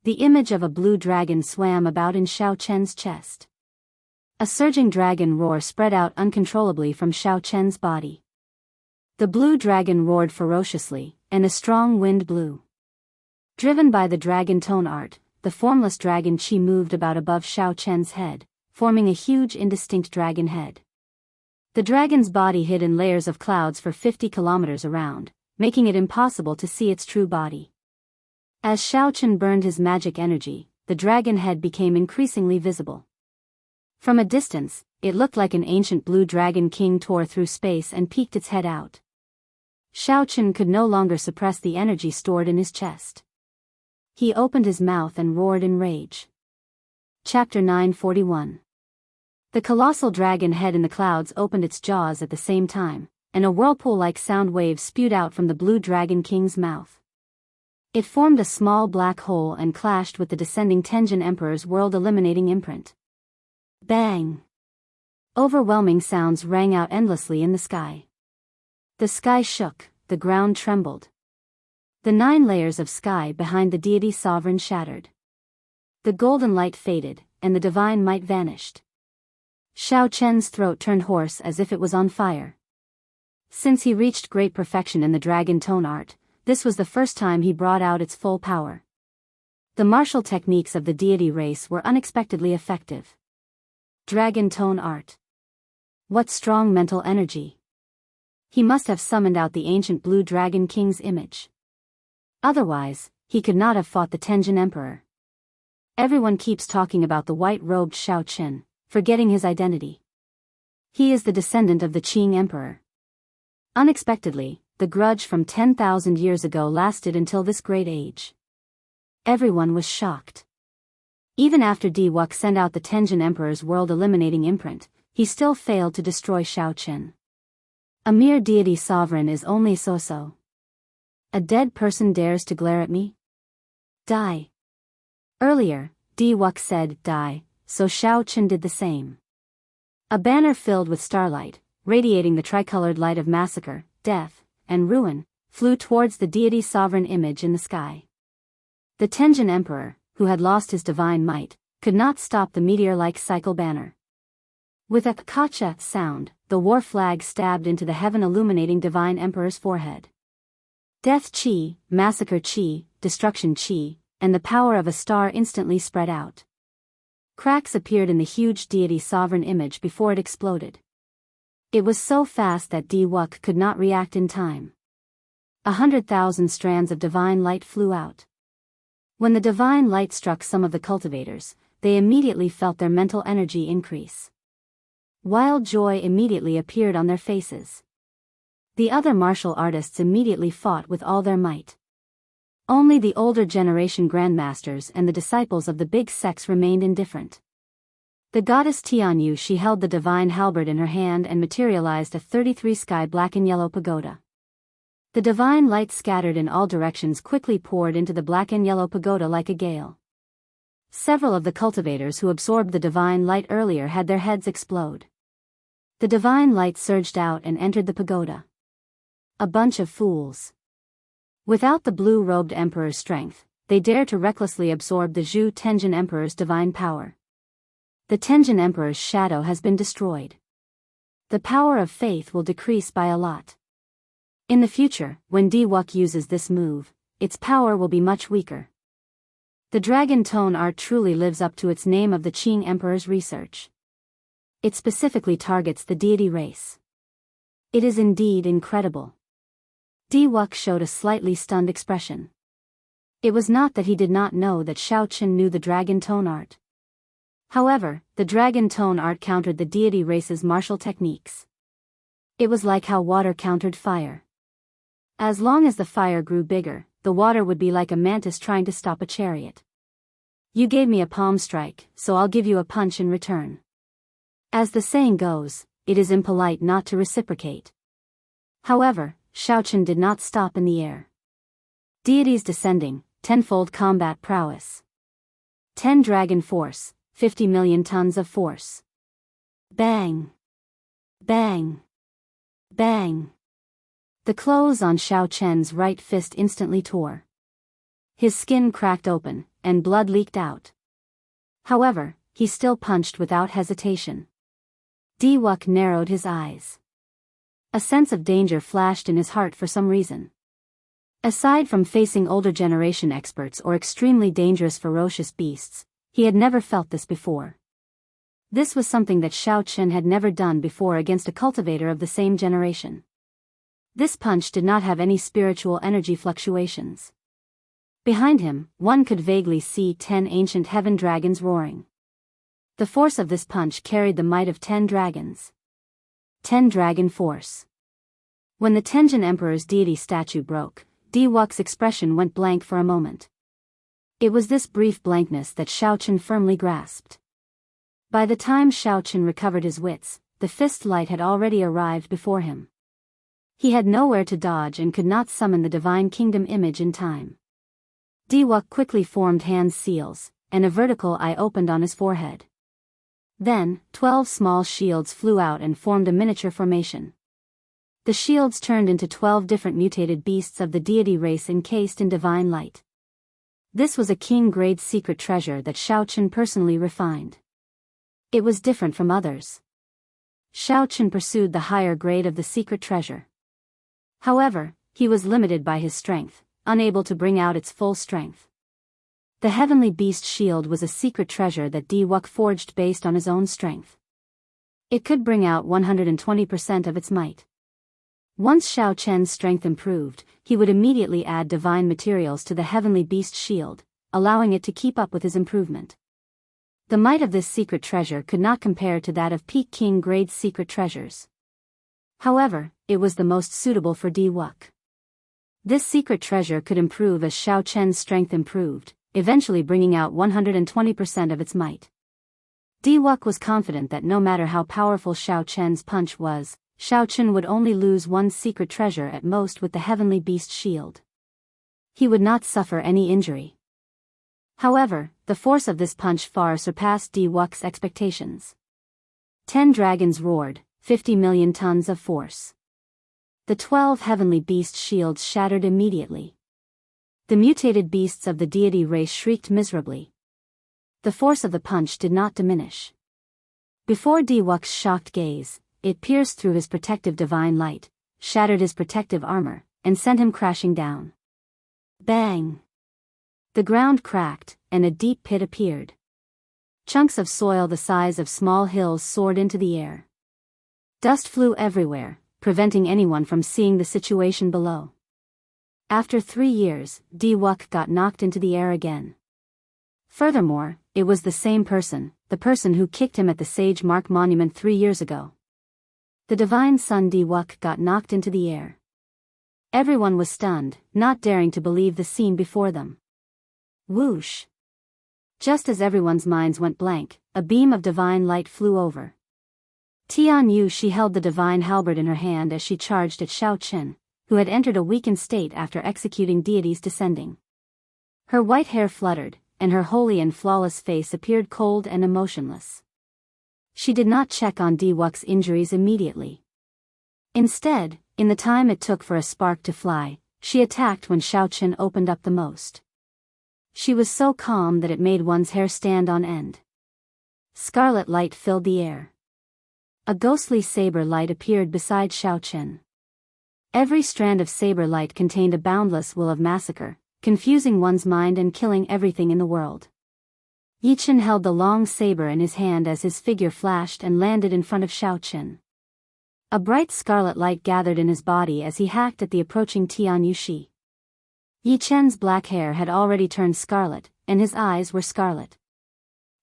The image of a blue dragon swam about in Xiao Chen's chest. A surging dragon roar spread out uncontrollably from Xiao Chen's body. The blue dragon roared ferociously, and a strong wind blew. Driven by the Dragon Tone art, the formless dragon Qi moved about above Xiao Chen's head, forming a huge indistinct dragon head. The dragon's body hid in layers of clouds for 50 kilometers around, making it impossible to see its true body. As Xiao Chen burned his magic energy, the dragon head became increasingly visible. From a distance, it looked like an ancient blue dragon king tore through space and peeked its head out. Xiao Chen could no longer suppress the energy stored in his chest. He opened his mouth and roared in rage. Chapter 941. The colossal dragon head in the clouds opened its jaws at the same time, and a whirlpool-like sound wave spewed out from the blue dragon king's mouth. It formed a small black hole and clashed with the descending Tenjin Emperor's world-eliminating imprint. Bang! Overwhelming sounds rang out endlessly in the sky. The sky shook, the ground trembled. The 9 layers of sky behind the deity sovereign shattered. The golden light faded, and the divine might vanished. Xiao Chen's throat turned hoarse as if it was on fire. Since he reached great perfection in the Dragon Tone art, this was the first time he brought out its full power. The martial techniques of the deity race were unexpectedly effective. Dragon Tone art. What strong mental energy! He must have summoned out the ancient blue dragon king's image. Otherwise, he could not have fought the Tenjin Emperor. Everyone keeps talking about the white-robed Xiao Chen, forgetting his identity. He is the descendant of the Qing Emperor. Unexpectedly, the grudge from 10,000 years ago lasted until this great age. Everyone was shocked. Even after Di Wuk sent out the Tenjin Emperor's world-eliminating imprint, he still failed to destroy Shao Chen. A mere deity sovereign is only so-so. A dead person dares to glare at me? Die. Earlier, Di Wuk said, die, so Shao Chen did the same. A banner filled with starlight, radiating the tricolored light of massacre, death, and ruin, flew towards the deity sovereign image in the sky. The Tenjin Emperor, who had lost his divine might, could not stop the meteor-like cycle banner. With a kacha sound, the war flag stabbed into the heaven-illuminating divine emperor's forehead. Death chi, massacre chi, destruction chi, and the power of a star instantly spread out. Cracks appeared in the huge deity sovereign image before it exploded. It was so fast that Di Wuk could not react in time. 100,000 strands of divine light flew out. When the divine light struck some of the cultivators, they immediately felt their mental energy increase. Wild joy immediately appeared on their faces. The other martial artists immediately fought with all their might. Only the older generation grandmasters and the disciples of the big sects remained indifferent. The goddess Tianyu, she held the divine halberd in her hand and materialized a 33 sky black and yellow pagoda. The divine light scattered in all directions quickly poured into the black and yellow pagoda like a gale. Several of the cultivators who absorbed the divine light earlier had their heads explode. The divine light surged out and entered the pagoda. A bunch of fools. Without the blue-robed emperor's strength, they dare to recklessly absorb the Zhu Tenjin Emperor's divine power. The Tenjin Emperor's shadow has been destroyed. The power of faith will decrease by a lot. In the future, when Di Wuk uses this move, its power will be much weaker. The dragon tone art truly lives up to its name of the Qing Emperor's research. It specifically targets the deity race. It is indeed incredible. Di Wuk showed a slightly stunned expression. It was not that he did not know that Shao Chen knew the dragon tone art. However, the dragon tone art countered the deity race's martial techniques. It was like how water countered fire. As long as the fire grew bigger, the water would be like a mantis trying to stop a chariot. You gave me a palm strike, so I'll give you a punch in return. As the saying goes, it is impolite not to reciprocate. However, Shao Chen did not stop in the air. Deities descending, tenfold combat prowess. 10 dragon force, 50 million tons of force. Bang! Bang! Bang! The clothes on Shao Chen's right fist instantly tore. His skin cracked open, and blood leaked out. However, he still punched without hesitation. Di Wuk narrowed his eyes. A sense of danger flashed in his heart for some reason. Aside from facing older generation experts or extremely dangerous ferocious beasts, he had never felt this before. This was something that Shao Chen had never done before against a cultivator of the same generation. This punch did not have any spiritual energy fluctuations. Behind him, one could vaguely see 10 ancient heaven dragons roaring. The force of this punch carried the might of 10 dragons. 10 dragon force. When the Tenjin Emperor's deity statue broke, Di Wuk's expression went blank for a moment. It was this brief blankness that Shao Chen firmly grasped. By the time Shao Chen recovered his wits, the fist light had already arrived before him. He had nowhere to dodge and could not summon the divine kingdom image in time. Di Wuk quickly formed hand seals, and a vertical eye opened on his forehead. Then, 12 small shields flew out and formed a miniature formation. The shields turned into 12 different mutated beasts of the deity race encased in divine light. This was a king-grade secret treasure that Shao Chen personally refined. It was different from others. Shao Chen pursued the higher grade of the secret treasure. However, he was limited by his strength, unable to bring out its full strength. The heavenly beast shield was a secret treasure that Di Wuk forged based on his own strength. It could bring out 120% of its might. Once Shao Chen's strength improved, he would immediately add divine materials to the heavenly beast shield, allowing it to keep up with his improvement. The might of this secret treasure could not compare to that of peak king-grade secret treasures. However, it was the most suitable for Di Wuk. This secret treasure could improve as Shao Chen's strength improved, eventually bringing out 120% of its might. Diwuk was confident that no matter how powerful Xiao Chen's punch was, Xiao Chen would only lose one secret treasure at most with the heavenly beast shield. He would not suffer any injury. However, the force of this punch far surpassed Diwuk's expectations. 10 dragons roared, 50 million tons of force. The 12 heavenly beast shields shattered immediately. The mutated beasts of the deity race shrieked miserably. The force of the punch did not diminish. Before Diwuk's shocked gaze, it pierced through his protective divine light, shattered his protective armor, and sent him crashing down. Bang! The ground cracked, and a deep pit appeared. Chunks of soil the size of small hills soared into the air. Dust flew everywhere, preventing anyone from seeing the situation below. After 3 years, Diwuk got knocked into the air again. Furthermore, it was the same person, the person who kicked him at the Sage Mark Monument 3 years ago. The divine son Diwuk got knocked into the air. Everyone was stunned, not daring to believe the scene before them. Whoosh! Just as everyone's minds went blank, a beam of divine light flew over. Tianyu Shi held the divine halberd in her hand as she charged at Xiao Chen, who had entered a weakened state after executing deities descending. Her white hair fluttered, and her holy and flawless face appeared cold and emotionless. She did not check on Diwuk's injuries immediately. Instead, in the time it took for a spark to fly, she attacked when Xiao Chen opened up the most. She was so calm that it made one's hair stand on end. Scarlet light filled the air. A ghostly saber light appeared beside Xiao Chen. Every strand of saber light contained a boundless will of massacre, confusing one's mind and killing everything in the world. Yi Chen held the long saber in his hand as his figure flashed and landed in front of Xiao Chen. A bright scarlet light gathered in his body as he hacked at the approaching Tianyu Shi. Yi Chen's black hair had already turned scarlet, and his eyes were scarlet.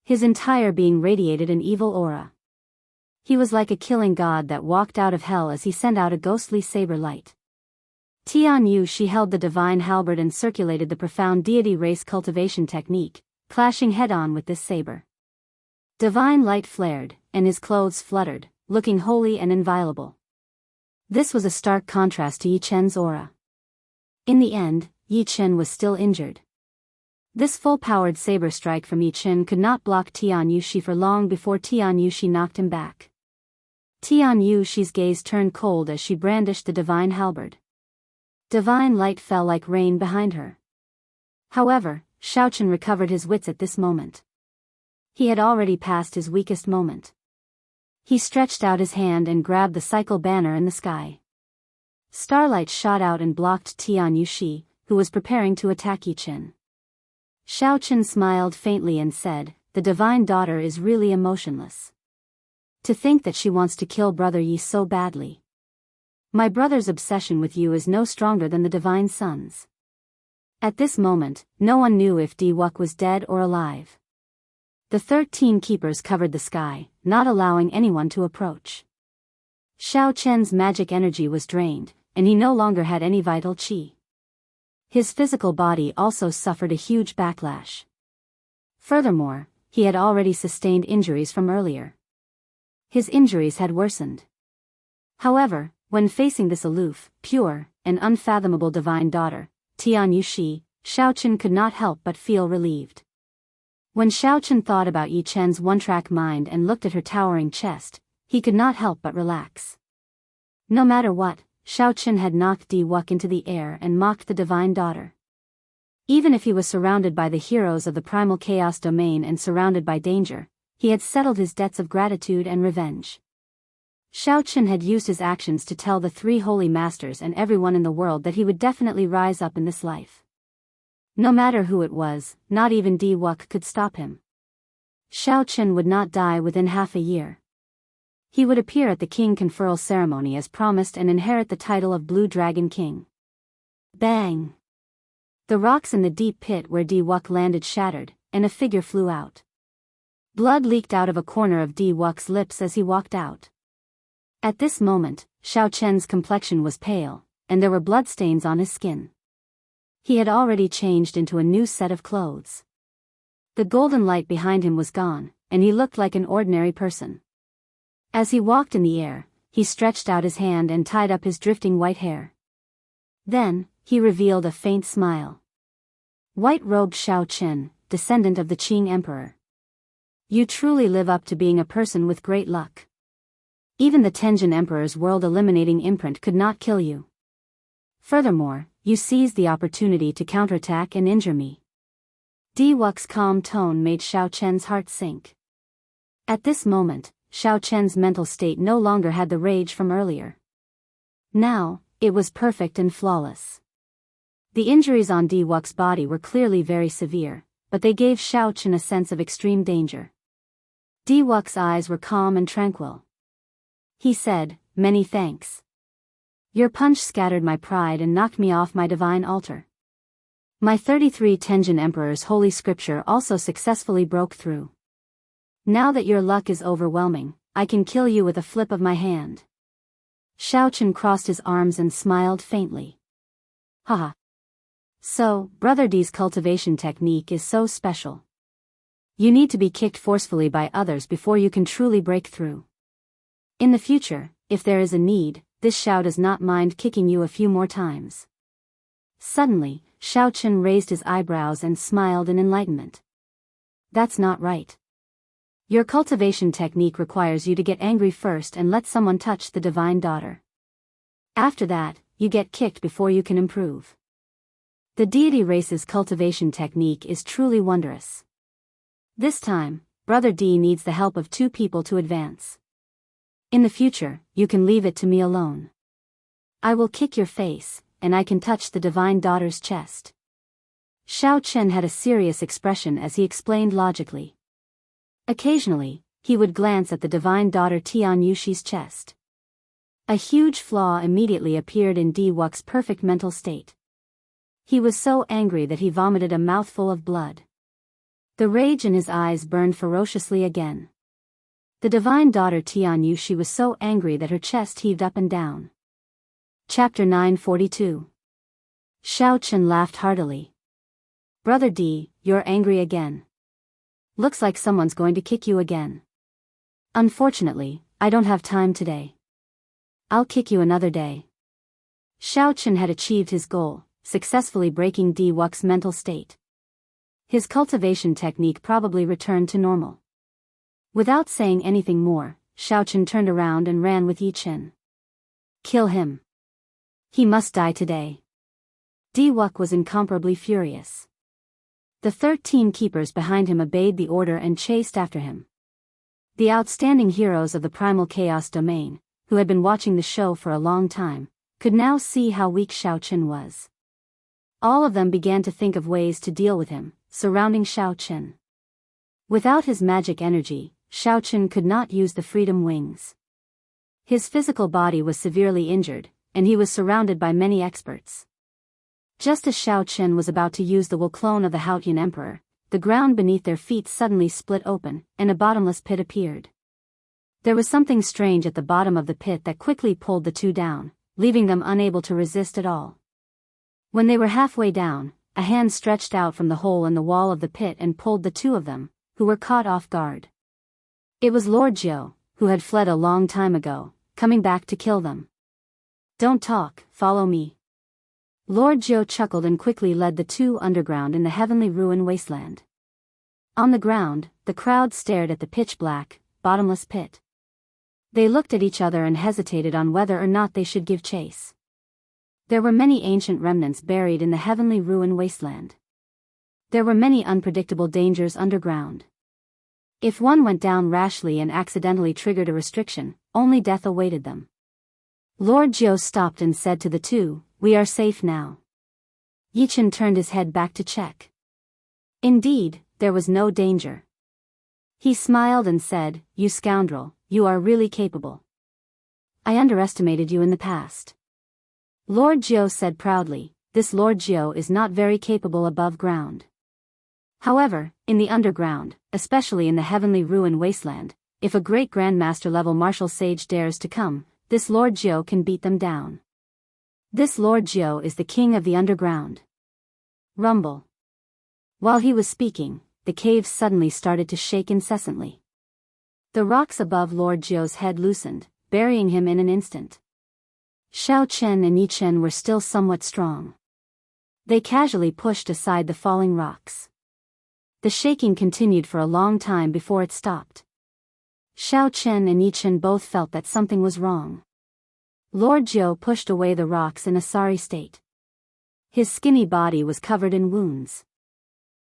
His entire being radiated an evil aura. He was like a killing god that walked out of hell as he sent out a ghostly saber light. Tianyu Shi held the divine halberd and circulated the profound deity race cultivation technique, clashing head-on with this saber. Divine light flared, and his clothes fluttered, looking holy and inviolable. This was a stark contrast to Yi Chen's aura. In the end, Yi Chen was still injured. This full-powered saber strike from Yi Chen could not block Tianyu Shi for long before Tianyu Shi knocked him back. Tianyu Shi's gaze turned cold as she brandished the divine halberd. Divine light fell like rain behind her. However, Xiao Chen recovered his wits at this moment. He had already passed his weakest moment. He stretched out his hand and grabbed the cycle banner in the sky. Starlight shot out and blocked Tianyu Shi, who was preparing to attack Yi Chen. Xiao Chen smiled faintly and said, "The divine daughter is really emotionless. To think that she wants to kill brother Yi so badly. My brother's obsession with you is no stronger than the divine son's." At this moment, no one knew if Diwuk was dead or alive. The 13 keepers covered the sky, not allowing anyone to approach. Xiao Chen's magic energy was drained, and he no longer had any vital qi. His physical body also suffered a huge backlash. Furthermore, he had already sustained injuries from earlier. His injuries had worsened. However, when facing this aloof, pure, and unfathomable divine daughter, Tianyu Shi, Xiao Chen could not help but feel relieved. When Xiao Chen thought about Yi Chen's one-track mind and looked at her towering chest, he could not help but relax. No matter what, Xiao Chen had knocked Diwuk into the air and mocked the divine daughter. Even if he was surrounded by the heroes of the primal chaos domain and surrounded by danger, he had settled his debts of gratitude and revenge. Xiao Chen had used his actions to tell the 3 holy masters and everyone in the world that he would definitely rise up in this life. No matter who it was, not even Diwuk could stop him. Xiao Chen would not die within half a year. He would appear at the king conferral ceremony as promised and inherit the title of Blue Dragon King. Bang! The rocks in the deep pit where Diwuk landed shattered, and a figure flew out. Blood leaked out of a corner of Diwuk's lips as he walked out. At this moment, Xiao Chen's complexion was pale, and there were bloodstains on his skin. He had already changed into a new set of clothes. The golden light behind him was gone, and he looked like an ordinary person. As he walked in the air, he stretched out his hand and tied up his drifting white hair. Then, he revealed a faint smile. White-robed Shao Chen, descendant of the Qing Emperor. You truly live up to being a person with great luck. Even the Tenjin Emperor's world-eliminating imprint could not kill you. Furthermore, you seized the opportunity to counterattack and injure me. Di Wux's calm tone made Shao Chen's heart sink. At this moment, Shao Chen's mental state no longer had the rage from earlier. Now, it was perfect and flawless. The injuries on Di Wux's body were clearly very severe, but they gave Shao Chen a sense of extreme danger. Di Wux's eyes were calm and tranquil. He said, "Many thanks. Your punch scattered my pride and knocked me off my divine altar. My 33 Tenjin Emperor's holy scripture also successfully broke through. Now that your luck is overwhelming, I can kill you with a flip of my hand." Shao Chen crossed his arms and smiled faintly. Haha. So, Brother D's cultivation technique is so special. You need to be kicked forcefully by others before you can truly break through. In the future, if there is a need, this Shao does not mind kicking you a few more times. Suddenly, Shao Chen raised his eyebrows and smiled in enlightenment. That's not right. Your cultivation technique requires you to get angry first and let someone touch the divine daughter. After that, you get kicked before you can improve. The deity race's cultivation technique is truly wondrous. This time, Brother D needs the help of 2 people to advance. In the future, you can leave it to me alone. I will kick your face, and I can touch the divine daughter's chest. Shao Chen had a serious expression as he explained logically. Occasionally, he would glance at the divine daughter Tian Yushi's chest. A huge flaw immediately appeared in Di Wux's perfect mental state. He was so angry that he vomited a mouthful of blood. The rage in his eyes burned ferociously again. The divine daughter Tian Yushi was so angry that her chest heaved up and down. Chapter 942. Shao Chen laughed heartily. Brother D, you're angry again. Looks like someone's going to kick you again. Unfortunately, I don't have time today. I'll kick you another day. Shao Chen had achieved his goal, successfully breaking Di Wux's mental state. His cultivation technique probably returned to normal. Without saying anything more, Shao Chen turned around and ran with Yi Chen. Kill him. He must die today. Di Wux was incomparably furious. The 13 keepers behind him obeyed the order and chased after him. The outstanding heroes of the primal chaos domain, who had been watching the show for a long time, could now see how weak Shao Chen was. All of them began to think of ways to deal with him, surrounding Shao Chen. Without his magic energy, Shao Chen could not use the freedom wings. His physical body was severely injured, and he was surrounded by many experts. Just as Shao Chen was about to use the will clone of the Haotian Emperor, the ground beneath their feet suddenly split open, and a bottomless pit appeared. There was something strange at the bottom of the pit that quickly pulled the 2 down, leaving them unable to resist at all. When they were halfway down, a hand stretched out from the hole in the wall of the pit and pulled the 2 of them, who were caught off guard. It was Lord Jiao, who had fled a long time ago, coming back to kill them. Don't talk, follow me. Lord Jiao chuckled and quickly led the 2 underground in the heavenly ruin wasteland. On the ground, the crowd stared at the pitch-black, bottomless pit. They looked at each other and hesitated on whether or not they should give chase. There were many ancient remnants buried in the heavenly ruin wasteland. There were many unpredictable dangers underground. If one went down rashly and accidentally triggered a restriction, only death awaited them. Lord Jiao stopped and said to the 2, "We are safe now." Yi Chen turned his head back to check. Indeed, there was no danger. He smiled and said, "You scoundrel, you are really capable. I underestimated you in the past." Lord Jiao said proudly, "This Lord Jiao is not very capable above ground. However, in the underground, especially in the heavenly ruin wasteland, if a great grandmaster level martial sage dares to come, this Lord Jiao can beat them down. This Lord Jiao is the king of the underground." Rumble. While he was speaking, the cave suddenly started to shake incessantly. The rocks above Lord Jiao's head loosened, burying him in an instant. Xiao Chen and Yi Chen were still somewhat strong. They casually pushed aside the falling rocks. The shaking continued for a long time before it stopped. Xiao Chen and Yi Chen both felt that something was wrong. Lord Jiao pushed away the rocks in a sorry state. His skinny body was covered in wounds.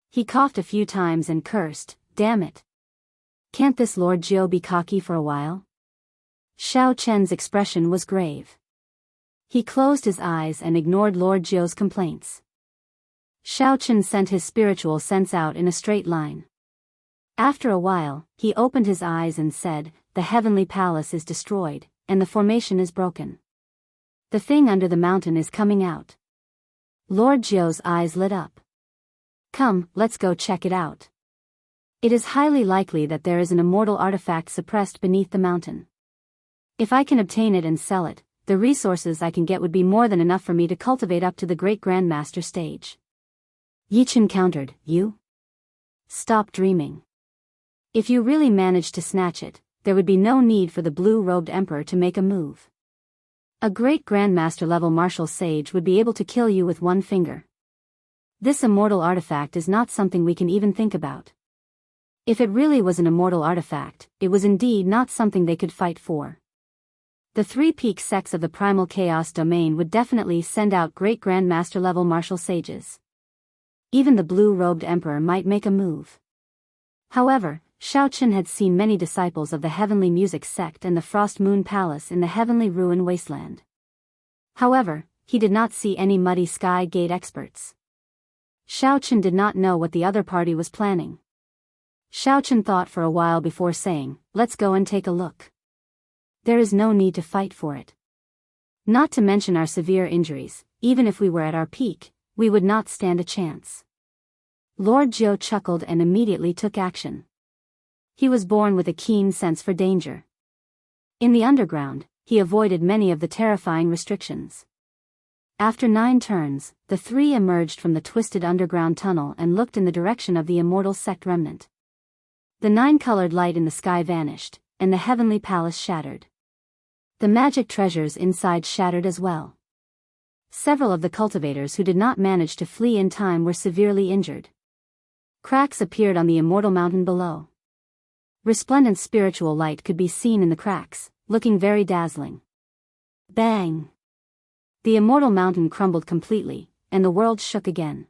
He coughed a few times and cursed, "Damn it. Can't this Lord Jiao be cocky for a while?" Xiao Chen's expression was grave. He closed his eyes and ignored Lord Jiao's complaints. Xiao Chen sent his spiritual sense out in a straight line. After a while, he opened his eyes and said, "The heavenly palace is destroyed, and the formation is broken. The thing under the mountain is coming out." Lord Jiao's eyes lit up. "Come, let's go check it out. It is highly likely that there is an immortal artifact suppressed beneath the mountain. If I can obtain it and sell it, the resources I can get would be more than enough for me to cultivate up to the great grandmaster stage." Yi Chen countered, "You? Stop dreaming. If you really managed to snatch it, there would be no need for the blue-robed emperor to make a move. A great grandmaster level martial sage would be able to kill you with one finger. This immortal artifact is not something we can even think about. If it really was an immortal artifact, it was indeed not something they could fight for. The three peak sects of the primal chaos domain would definitely send out great grandmaster level martial sages. Even the blue-robed emperor might make a move." However, Xiao Chen had seen many disciples of the Heavenly Music sect and the Frost Moon Palace in the Heavenly Ruin Wasteland. However, he did not see any Muddy Sky Gate experts. Xiao Chen did not know what the other party was planning. Xiao Chen thought for a while before saying, "Let's go and take a look. There is no need to fight for it. Not to mention our severe injuries, even if we were at our peak, we would not stand a chance." Lord Jiao chuckled and immediately took action. He was born with a keen sense for danger. In the underground, he avoided many of the terrifying restrictions. After 9 turns, the three emerged from the twisted underground tunnel and looked in the direction of the immortal sect remnant. The 9-colored light in the sky vanished, and the heavenly palace shattered. The magic treasures inside shattered as well. Several of the cultivators who did not manage to flee in time were severely injured. Cracks appeared on the immortal mountain below. Resplendent spiritual light could be seen in the cracks, looking very dazzling. Bang! The immortal mountain crumbled completely, and the world shook again.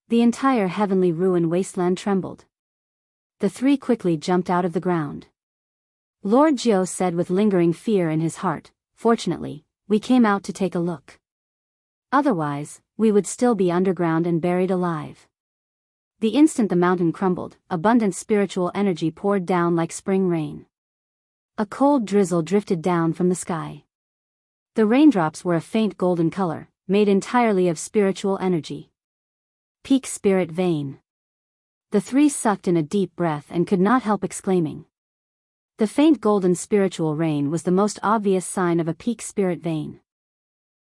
The entire heavenly ruin wasteland trembled. The three quickly jumped out of the ground. Lord Jiao said with lingering fear in his heart, "Fortunately, we came out to take a look. Otherwise, we would still be underground and buried alive." The instant the mountain crumbled, abundant spiritual energy poured down like spring rain. A cold drizzle drifted down from the sky. The raindrops were a faint golden color, made entirely of spiritual energy. Peak spirit vein. The three sucked in a deep breath and could not help exclaiming. The faint golden spiritual rain was the most obvious sign of a peak spirit vein.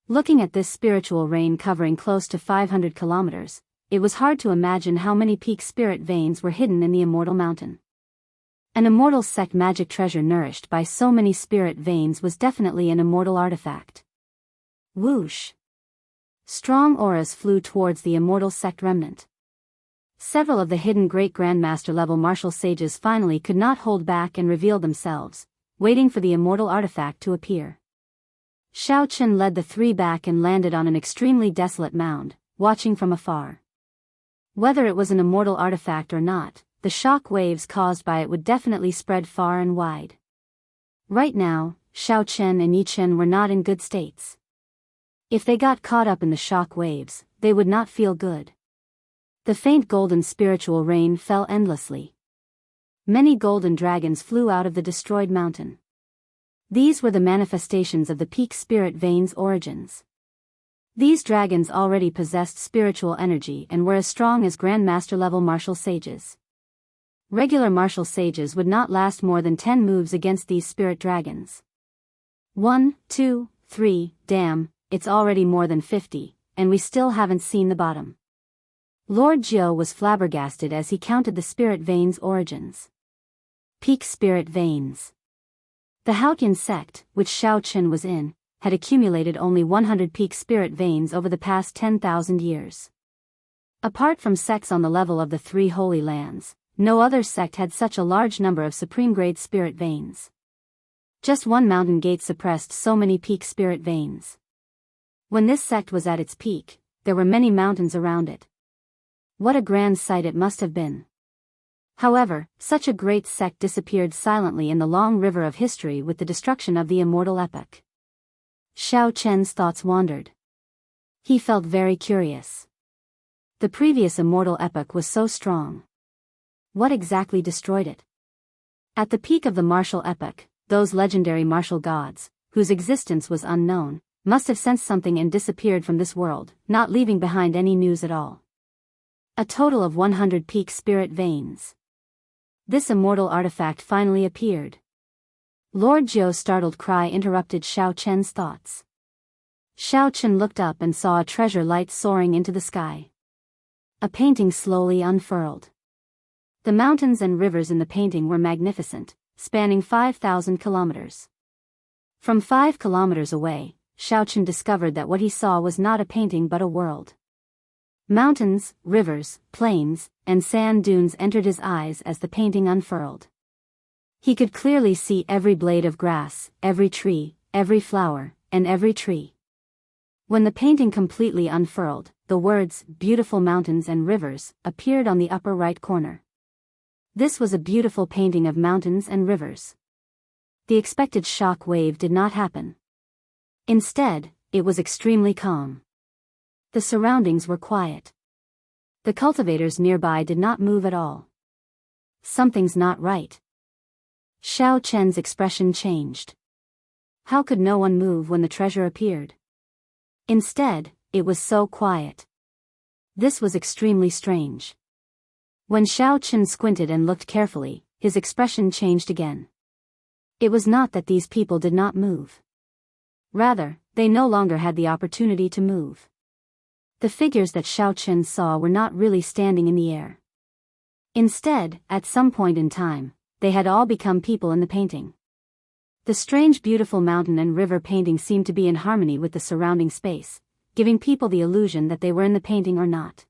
Looking at this spiritual rain covering close to 500 kilometers, it was hard to imagine how many peak spirit veins were hidden in the immortal mountain. An immortal sect magic treasure nourished by so many spirit veins was definitely an immortal artifact. Whoosh! Strong auras flew towards the immortal sect remnant. Several of the hidden great grandmaster level martial sages finally could not hold back and revealed themselves, waiting for the immortal artifact to appear. Xiao Chen led the three back and landed on an extremely desolate mound, watching from afar. Whether it was an immortal artifact or not, the shock waves caused by it would definitely spread far and wide. Right now, Xiao Chen and Yi Chen were not in good states. If they got caught up in the shock waves, they would not feel good. The faint golden spiritual rain fell endlessly. Many golden dragons flew out of the destroyed mountain. These were the manifestations of the peak spirit vein's origins. These dragons already possessed spiritual energy and were as strong as grandmaster level martial sages. Regular martial sages would not last more than 10 moves against these spirit dragons. 1, 2, 3, damn, it's already more than 50, and we still haven't seen the bottom. Lord Jiao was flabbergasted as he counted the spirit veins' origins. Peak spirit veins. The Haotian sect, which Xiao Chen was in, had accumulated only 100 peak spirit veins over the past 10,000 years. Apart from sects on the level of the Three Holy Lands, no other sect had such a large number of supreme-grade spirit veins. Just one mountain gate suppressed so many peak spirit veins. When this sect was at its peak, there were many mountains around it. What a grand sight it must have been. However, such a great sect disappeared silently in the long river of history with the destruction of the immortal epoch. Xiao Chen's thoughts wandered. He felt very curious. The previous immortal epoch was so strong. What exactly destroyed it? At the peak of the martial epoch, those legendary martial gods, whose existence was unknown, must have sensed something and disappeared from this world, not leaving behind any news at all. A total of 100 peak spirit veins. This immortal artifact finally appeared. Lord Jiao's startled cry interrupted Xiao Chen's thoughts. Xiao Chen looked up and saw a treasure light soaring into the sky. A painting slowly unfurled. The mountains and rivers in the painting were magnificent, spanning 5,000 kilometers. From 5 kilometers away, Xiao Chen discovered that what he saw was not a painting but a world. Mountains, rivers, plains, and sand dunes entered his eyes as the painting unfurled. He could clearly see every blade of grass, every tree, every flower, and every tree. When the painting completely unfurled, the words, "Beautiful mountains and rivers," appeared on the upper right corner. This was a beautiful painting of mountains and rivers. The expected shock wave did not happen. Instead, it was extremely calm. The surroundings were quiet. The cultivators nearby did not move at all. Something's not right. Xiao Chen's expression changed. How could no one move when the treasure appeared? Instead, it was so quiet. This was extremely strange. When Xiao Chen squinted and looked carefully, his expression changed again. It was not that these people did not move. Rather, they no longer had the opportunity to move. The figures that Xiao Chen saw were not really standing in the air. Instead, at some point in time, they had all become people in the painting. The strange beautiful mountain and river painting seemed to be in harmony with the surrounding space, giving people the illusion that they were in the painting or not.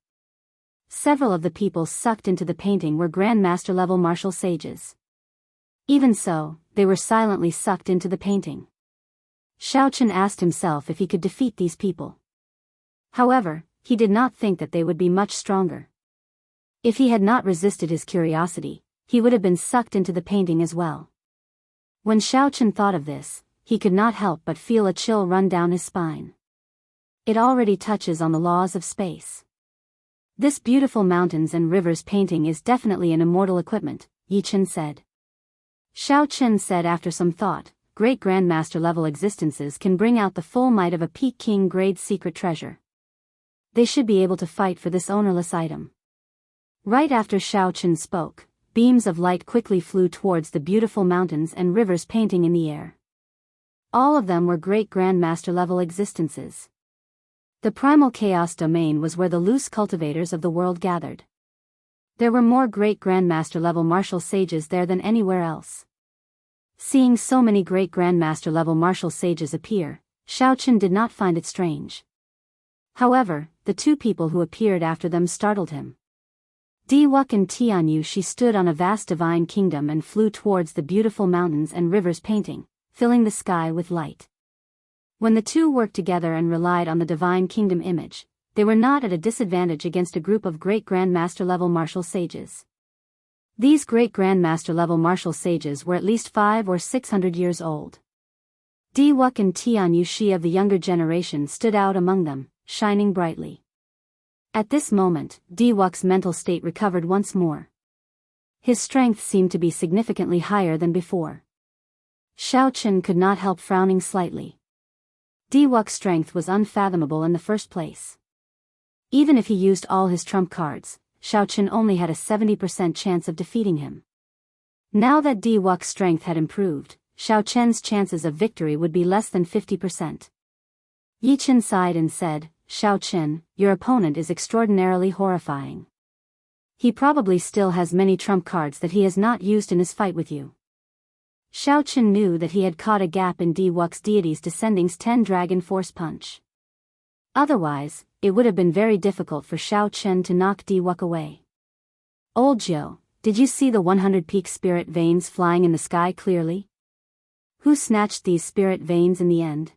Several of the people sucked into the painting were Grandmaster-level martial sages. Even so, they were silently sucked into the painting. Xiao Chen asked himself if he could defeat these people. However, he did not think that they would be much stronger. If he had not resisted his curiosity, he would have been sucked into the painting as well. When Xiao Chen thought of this, he could not help but feel a chill run down his spine. It already touches on the laws of space. This beautiful mountains and rivers painting is definitely an immortal equipment, Yi Chen said. Xiao Chen said after some thought, great grandmaster level existences can bring out the full might of a peak king grade secret treasure. They should be able to fight for this ownerless item. Right after Xiao Chen spoke, beams of light quickly flew towards the beautiful mountains and rivers painting in the air. All of them were great grandmaster level existences. The primal chaos domain was where the loose cultivators of the world gathered. There were more great grandmaster level martial sages there than anywhere else. Seeing so many great grandmaster level martial sages appear, Xiao Chen did not find it strange. However, the two people who appeared after them startled him. Diwuk and Tianyu. She stood on a vast divine kingdom and flew towards the beautiful mountains and rivers painting, filling the sky with light. When the two worked together and relied on the divine kingdom image, they were not at a disadvantage against a group of great grandmaster level martial sages. These great grandmaster level martial sages were at least 500 or 600 years old. Diwuk and Tianyu. She of the younger generation stood out among them, shining brightly. At this moment, Diwuk's mental state recovered once more. His strength seemed to be significantly higher than before. Xiao Chen could not help frowning slightly. Diwuk's strength was unfathomable in the first place. Even if he used all his trump cards, Xiao Chen only had a 70% chance of defeating him. Now that Diwuk's strength had improved, Xiao Chen's chances of victory would be less than 50%. Yi Chen sighed and said, Xiao Chen, your opponent is extraordinarily horrifying. He probably still has many trump cards that he has not used in his fight with you. Xiao Chen knew that he had caught a gap in Diwuk's deity's Descending's 10 Dragon Force Punch. Otherwise, it would have been very difficult for Xiao Chen to knock Diwuk away. Old Jiao, did you see the 100 peak spirit veins flying in the sky clearly? Who snatched these spirit veins in the end?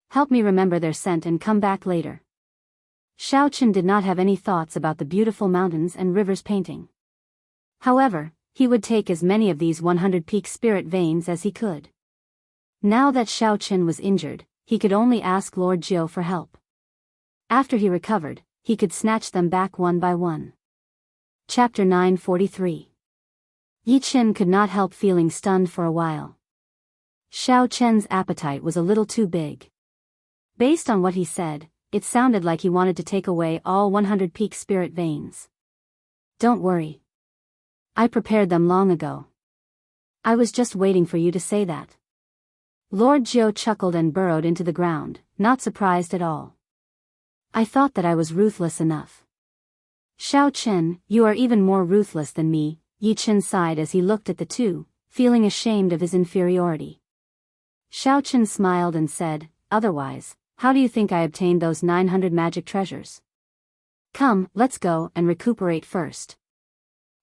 Help me remember their scent and come back later. Xiao Chen did not have any thoughts about the beautiful mountains and rivers painting. However, he would take as many of these 100 peak spirit veins as he could. Now that Xiao Chen was injured, he could only ask Lord Jiao for help. After he recovered, he could snatch them back one by one. Chapter 943. Yi Chen could not help feeling stunned for a while. Xiao Chen's appetite was a little too big. Based on what he said, it sounded like he wanted to take away all 100 peak spirit veins. Don't worry. I prepared them long ago. I was just waiting for you to say that. Lord Jiao chuckled and burrowed into the ground, not surprised at all. I thought that I was ruthless enough. Xiao Chen, you are even more ruthless than me, Yi Chen sighed as he looked at the two, feeling ashamed of his inferiority. Xiao Chen smiled and said, otherwise, how do you think I obtained those 900 magic treasures? Come, let's go and recuperate first.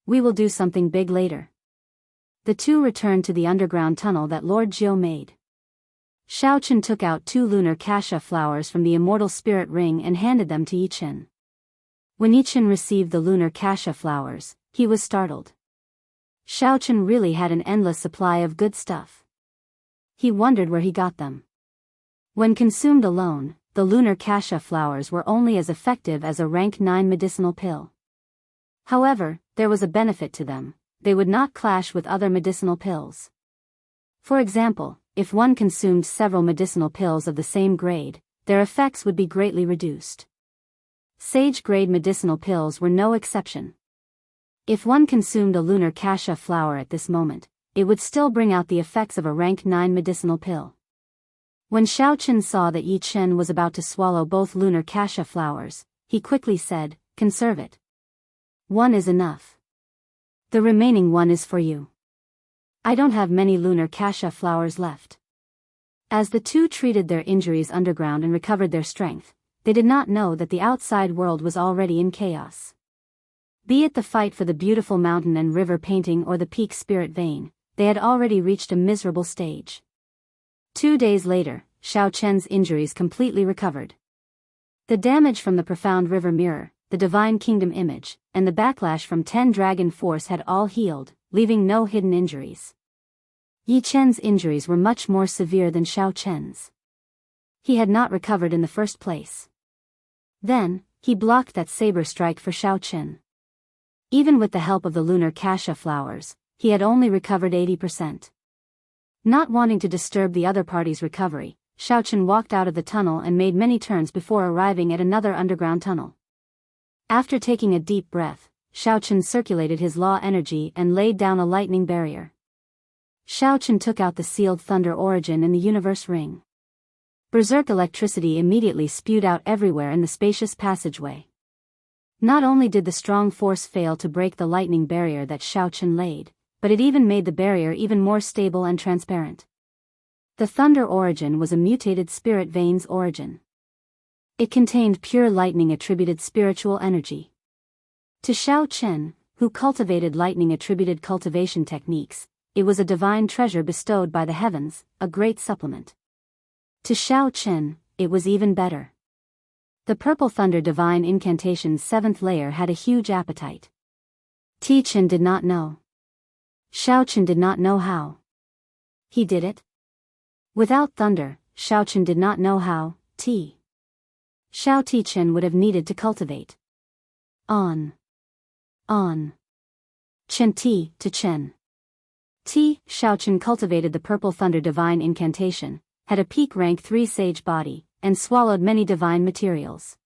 We will do something big later. The two returned to the underground tunnel that Lord Jiao made. Xiao Chen took out 2 lunar cassia flowers from the immortal spirit ring and handed them to Yi Chen. When Yi Chen received the lunar cassia flowers, he was startled. Xiao Chen really had an endless supply of good stuff. He wondered where he got them. When consumed alone, the lunar cassia flowers were only as effective as a rank 9 medicinal pill. However, there was a benefit to them: they would not clash with other medicinal pills. For example, if one consumed several medicinal pills of the same grade, their effects would be greatly reduced. Sage-grade medicinal pills were no exception. If one consumed a lunar cassia flower at this moment, it would still bring out the effects of a rank 9 medicinal pill. When Xiao Chen saw that Yi Chen was about to swallow both lunar cassia flowers, he quickly said, conserve it. One is enough. The remaining one is for you. I don't have many lunar cassia flowers left. As the two treated their injuries underground and recovered their strength, they did not know that the outside world was already in chaos. Be it the fight for the beautiful mountain and river painting or the peak spirit vein, they had already reached a miserable stage. 2 days later, Xiao Chen's injuries completely recovered. The damage from the profound river mirror, the divine kingdom image, and the backlash from 10 dragon force had all healed, leaving no hidden injuries. Yi Chen's injuries were much more severe than Xiao Chen's. He had not recovered in the first place. Then, he blocked that saber strike for Xiao Chen. Even with the help of the lunar cassia flowers, he had only recovered 80%. Not wanting to disturb the other party's recovery, Xiao Chen walked out of the tunnel and made many turns before arriving at another underground tunnel. After taking a deep breath, Xiao Chen circulated his law energy and laid down a lightning barrier. Xiao Chen took out the sealed thunder origin in the universe ring. Berserk electricity immediately spewed out everywhere in the spacious passageway. Not only did the strong force fail to break the lightning barrier that Xiao Chen laid, but it even made the barrier even more stable and transparent. The thunder origin was a mutated spirit veins origin. It contained pure lightning-attributed spiritual energy. To Xiao Chen, who cultivated lightning-attributed cultivation techniques, it was a divine treasure bestowed by the heavens, a great supplement. To Xiao Chen, it was even better. The Purple Thunder Divine Incantation's 7th layer had a huge appetite. Ti Chen did not know. Xiao Chen did not know how. He did it. Without thunder, Xiao Chen did not know how. Xiao Ti Chen would have needed to cultivate. On. Chen Ti to Chen. Xiao Chen cultivated the Purple Thunder Divine Incantation, had a peak rank 3 sage body, and swallowed many divine materials.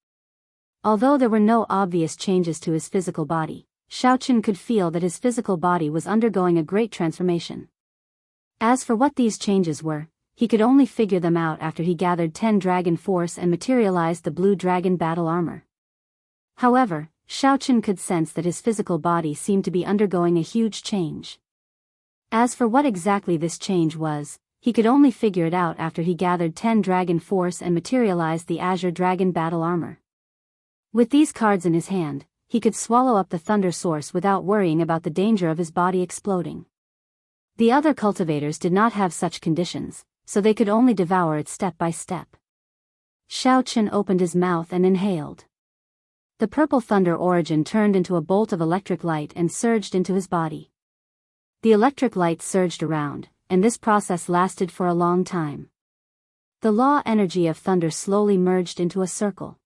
Although there were no obvious changes to his physical body, Xiao Chen could feel that his physical body was undergoing a great transformation. As for what these changes were, he could only figure them out after he gathered 10 dragon force and materialized the blue dragon battle armor. However, Xiaochen could sense that his physical body seemed to be undergoing a huge change. As for what exactly this change was, he could only figure it out after he gathered 10 dragon force and materialized the azure dragon battle armor. With these cards in his hand, he could swallow up the thunder source without worrying about the danger of his body exploding. The other cultivators did not have such conditions, so they could only devour it step by step. Xiaochen opened his mouth and inhaled. The purple thunder origin turned into a bolt of electric light and surged into his body. The electric light surged around, and this process lasted for a long time. The law energy of thunder slowly merged into a circle.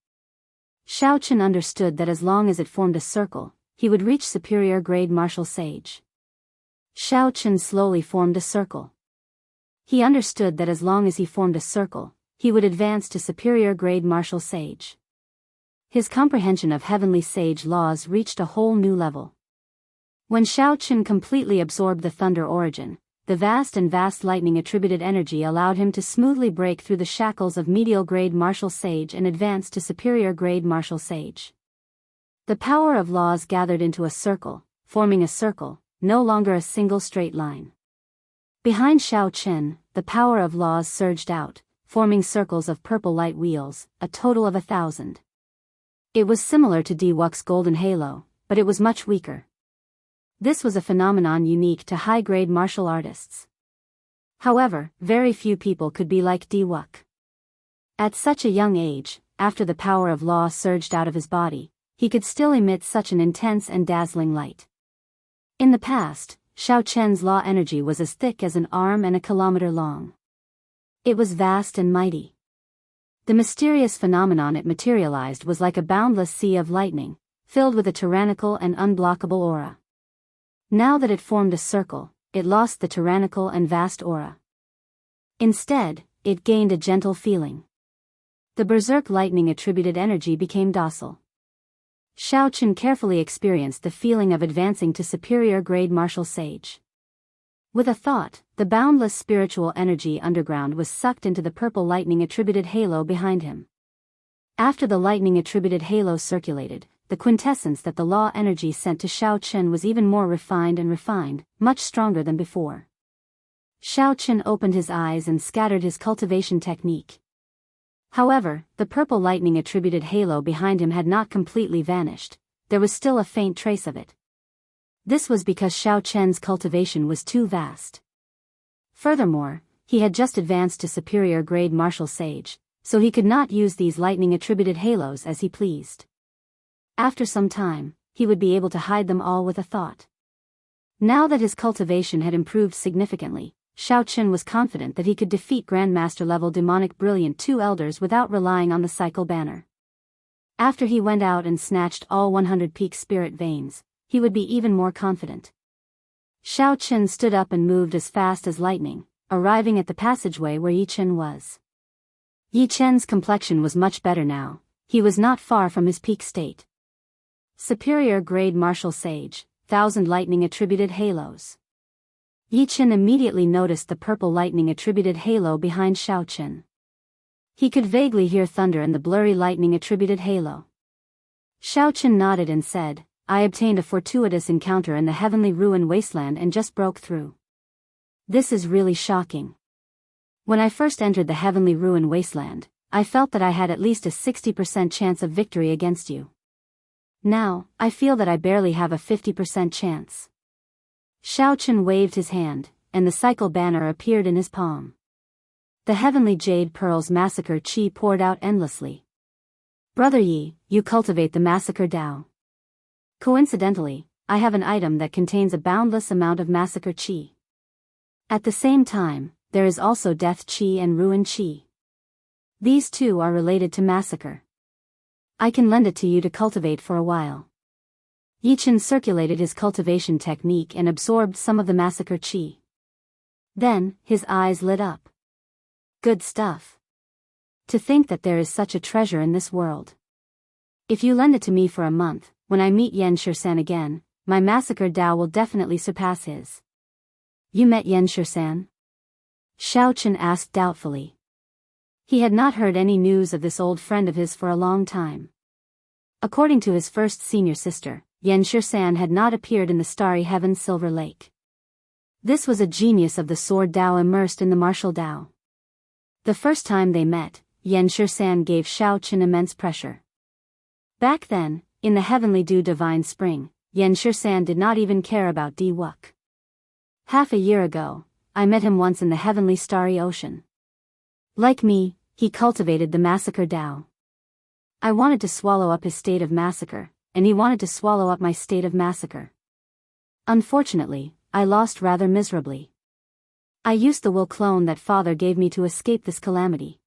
Xiaochen understood that as long as it formed a circle, he would reach superior grade martial sage. Xiaochen slowly formed a circle. He understood that as long as he formed a circle, he would advance to superior grade martial sage. His comprehension of heavenly sage laws reached a whole new level. When Xiaochen completely absorbed the thunder origin, the vast lightning attributed energy allowed him to smoothly break through the shackles of medial grade martial sage and advance to superior grade martial sage. The power of laws gathered into a circle, forming a circle, no longer a single straight line. Behind Xiaochen, the power of laws surged out, forming circles of purple light wheels, a total of 1,000. It was similar to Diwuk's golden halo, but it was much weaker. This was a phenomenon unique to high-grade martial artists. However, very few people could be like Diwuk. At such a young age, after the power of law surged out of his body, he could still emit such an intense and dazzling light. In the past, Xiaochen's law energy was as thick as an arm and a kilometer long. It was vast and mighty. The mysterious phenomenon it materialized was like a boundless sea of lightning, filled with a tyrannical and unblockable aura. Now that it formed a circle, it lost the tyrannical and vast aura. Instead, it gained a gentle feeling. The berserk lightning attributed energy became docile. Xiaochen carefully experienced the feeling of advancing to superior grade martial sage. With a thought, the boundless spiritual energy underground was sucked into the purple lightning attributed halo behind him. After the lightning attributed halo circulated, the quintessence that the law energy sent to Xiaochen was even more refined, much stronger than before. Xiaochen opened his eyes and scattered his cultivation technique. However, the purple lightning attributed halo behind him had not completely vanished, there was still a faint trace of it. This was because Xiaochen's cultivation was too vast. Furthermore, he had just advanced to superior grade martial sage, so he could not use these lightning attributed halos as he pleased. After some time, he would be able to hide them all with a thought. Now that his cultivation had improved significantly, Xiaochen was confident that he could defeat Grandmaster level demonic brilliant 2 elders without relying on the cycle banner. After he went out and snatched all 100 peak spirit veins, he would be even more confident. Xiaochen stood up and moved as fast as lightning, arriving at the passageway where Yichen was. Yichen's complexion was much better now, he was not far from his peak state. Superior grade martial sage, 1,000 lightning attributed halos. Yichen immediately noticed the purple lightning attributed halo behind Xiaochen. He could vaguely hear thunder in the blurry lightning attributed halo. Xiaochen nodded and said, I obtained a fortuitous encounter in the heavenly ruin wasteland and just broke through. This is really shocking. When I first entered the heavenly ruin wasteland, I felt that I had at least a 60% chance of victory against you. Now, I feel that I barely have a 50% chance. Xiaochen waved his hand, and the cycle banner appeared in his palm. The heavenly jade pearls massacre chi poured out endlessly. Brother Yi, you cultivate the massacre Dao. Coincidentally, I have an item that contains a boundless amount of massacre chi. At the same time, there is also death chi and ruin chi. These two are related to massacre. I can lend it to you to cultivate for a while. Yichen circulated his cultivation technique and absorbed some of the massacre chi. Then, his eyes lit up. Good stuff. To think that there is such a treasure in this world. If you lend it to me for a month, when I meet Yan Shisan again, my massacre Dao will definitely surpass his. You met Yan Shisan? Xiao Chen asked doubtfully. He had not heard any news of this old friend of his for a long time. According to his first senior sister, Yan Shisan had not appeared in the starry heaven's silver lake. This was a genius of the sword Dao immersed in the martial Dao. The first time they met, Yan Shisan gave Xiao Chen immense pressure. Back then, in the heavenly dew divine spring, Yan Shisan did not even care about Di Wuk. Half a year ago, I met him once in the heavenly starry ocean. Like me, he cultivated the massacre Dao. I wanted to swallow up his state of massacre, and he wanted to swallow up my state of massacre. Unfortunately, I lost rather miserably. I used the will clone that father gave me to escape this calamity.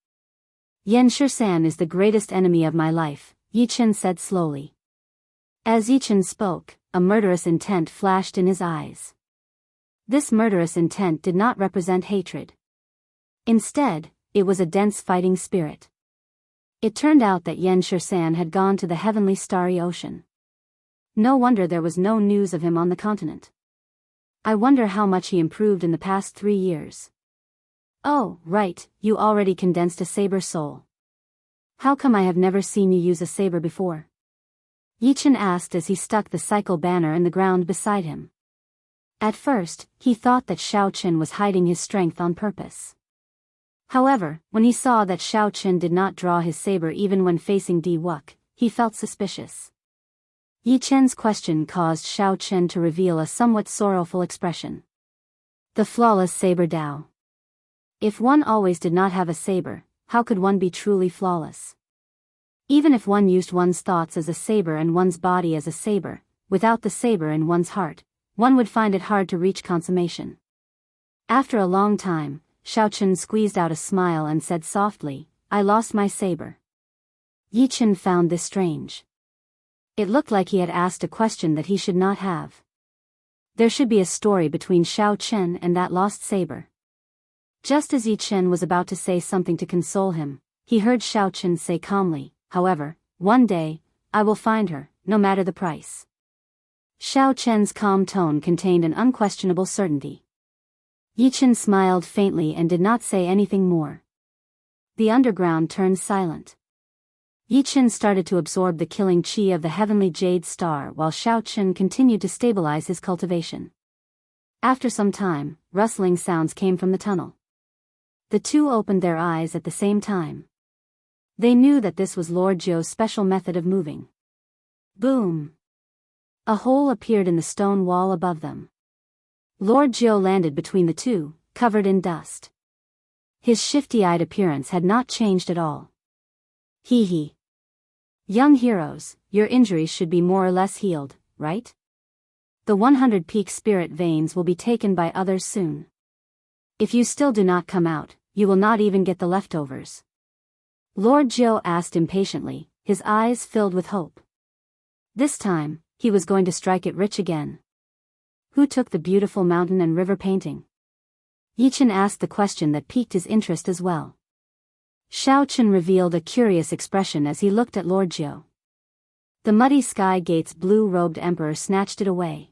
Yan Shisan is the greatest enemy of my life, Yi Chen said slowly. As Yi Chen spoke, a murderous intent flashed in his eyes. This murderous intent did not represent hatred. Instead, it was a dense fighting spirit. It turned out that Yan Shisan had gone to the heavenly starry ocean. No wonder there was no news of him on the continent. I wonder how much he improved in the past 3 years. Oh, right, you already condensed a saber soul. How come I have never seen you use a saber before? Yi Chen asked as he stuck the cycle banner in the ground beside him. At first, he thought that Xiao Chen was hiding his strength on purpose. However, when he saw that Xiao Chen did not draw his saber even when facing Di Wuk, he felt suspicious. Yi Chen's question caused Xiao Chen to reveal a somewhat sorrowful expression. The flawless saber Dao. If one always did not have a saber, how could one be truly flawless? Even if one used one's thoughts as a saber and one's body as a saber, without the saber in one's heart, one would find it hard to reach consummation. After a long time, Xiao Chen squeezed out a smile and said softly, I lost my saber. Yi Chen found this strange. It looked like he had asked a question that he should not have. There should be a story between Xiao Chen and that lost saber. Just as Yi Chen was about to say something to console him, he heard Xiao Chen say calmly, however, one day, I will find her, no matter the price. Xiao Chen's calm tone contained an unquestionable certainty. Yi Chen smiled faintly and did not say anything more. The underground turned silent. Yi Chen started to absorb the killing qi of the heavenly jade star while Xiao Chen continued to stabilize his cultivation. After some time, rustling sounds came from the tunnel. The two opened their eyes at the same time. They knew that this was Lord Jiao's special method of moving. Boom! A hole appeared in the stone wall above them. Lord Jiao landed between the two, covered in dust. His shifty-eyed appearance had not changed at all. Hee hee. Young heroes, your injuries should be more or less healed, right? The 100 peak spirit veins will be taken by others soon. If you still do not come out, you will not even get the leftovers. Lord Jiao asked impatiently, his eyes filled with hope. This time, he was going to strike it rich again. Who took the beautiful mountain and river painting? Yi Chen asked the question that piqued his interest as well. Xiao Chen revealed a curious expression as he looked at Lord Jiao. The muddy sky gate's blue-robed emperor snatched it away.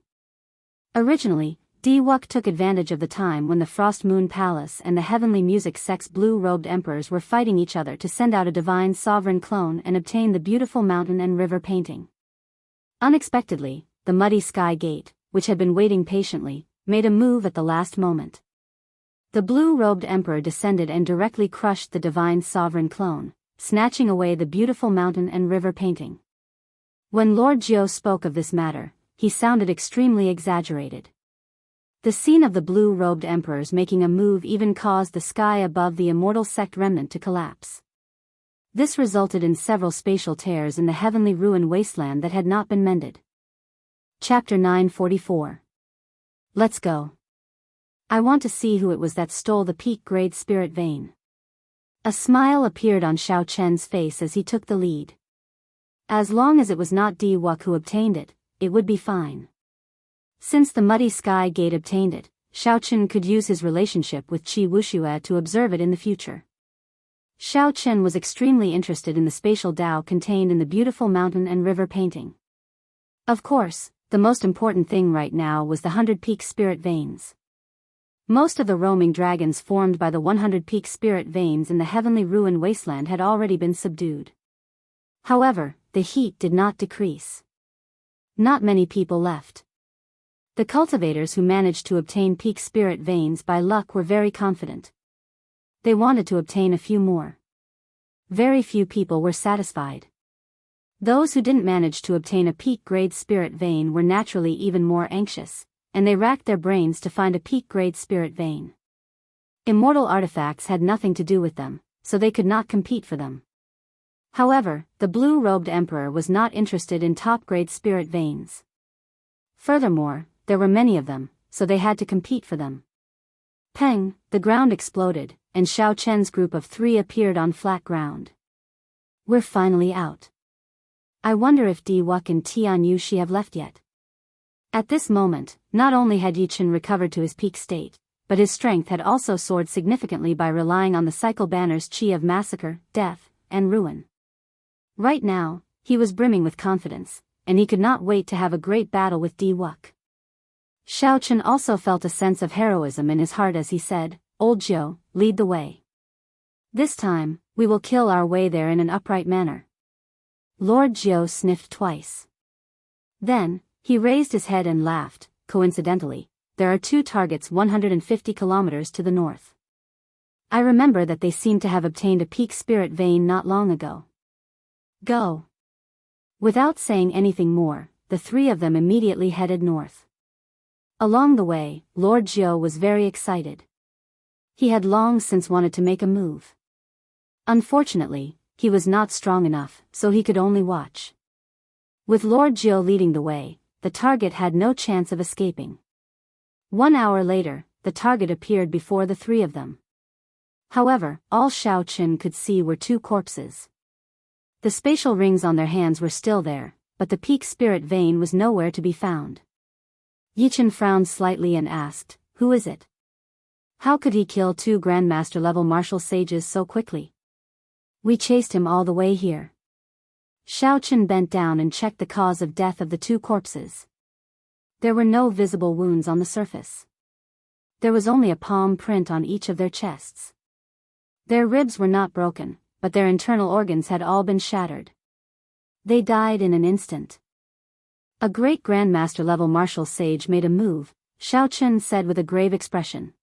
Originally, Di Wuk took advantage of the time when the Frost Moon Palace and the Heavenly Music Sect's blue-robed emperors were fighting each other to send out a divine sovereign clone and obtain the beautiful mountain and river painting. Unexpectedly, the muddy sky gate, which had been waiting patiently, made a move at the last moment. The blue-robed emperor descended and directly crushed the divine sovereign clone, snatching away the beautiful mountain and river painting. When Lord Jiao spoke of this matter, he sounded extremely exaggerated. The scene of the blue-robed emperors making a move even caused the sky above the immortal sect remnant to collapse. This resulted in several spatial tears in the heavenly ruin wasteland that had not been mended. Chapter 944. Let's go. I want to see who it was that stole the peak-grade spirit vein. A smile appeared on Xiao Chen's face as he took the lead. As long as it was not Di Wuk who obtained it, it would be fine. Since the muddy sky gate obtained it, Xiao Chen could use his relationship with Qi Wuxia to observe it in the future. Xiao Chen was extremely interested in the spatial Dao contained in the beautiful mountain and river painting. Of course, the most important thing right now was the 100 peak spirit veins. Most of the roaming dragons formed by the 100 peak spirit veins in the heavenly ruin wasteland had already been subdued. However, the heat did not decrease. Not many people left. The cultivators who managed to obtain peak spirit veins by luck were very confident. They wanted to obtain a few more. Very few people were satisfied. Those who didn't manage to obtain a peak-grade spirit vein were naturally even more anxious, and they racked their brains to find a peak-grade spirit vein. Immortal artifacts had nothing to do with them, so they could not compete for them. However, the blue-robed emperor was not interested in top-grade spirit veins. Furthermore, there were many of them, so they had to compete for them. Peng, the ground exploded, and Xiao Chen's group of 3 appeared on flat ground. We're finally out. I wonder if Di Wuk and Tian Yushi have left yet. At this moment, not only had Yichen recovered to his peak state, but his strength had also soared significantly by relying on the cycle banner's chi of massacre, death, and ruin. Right now, he was brimming with confidence, and he could not wait to have a great battle with Di Wuk. Xiao Chen also felt a sense of heroism in his heart as he said, "Old Jiao, lead the way. This time, we will kill our way there in an upright manner." Lord Jiao sniffed twice. Then, he raised his head and laughed. Coincidentally, there are 2 targets 150 kilometers to the north. I remember that they seem to have obtained a peak spirit vein not long ago. Go. Without saying anything more, the 3 of them immediately headed north. Along the way, Lord Jiao was very excited. He had long since wanted to make a move. Unfortunately, he was not strong enough, so he could only watch. With Lord Jiao leading the way, the target had no chance of escaping. 1 hour later, the target appeared before the 3 of them. However, all Xiao Chen could see were 2 corpses. The spatial rings on their hands were still there, but the peak spirit vein was nowhere to be found. Yichen frowned slightly and asked, "Who is it? How could he kill 2 Grandmaster-level martial sages so quickly? We chased him all the way here." Xiao Chen bent down and checked the cause of death of the 2 corpses. There were no visible wounds on the surface. There was only a palm print on each of their chests. Their ribs were not broken, but their internal organs had all been shattered. They died in an instant. A great Grandmaster-level martial sage made a move, Xiao Chen said with a grave expression.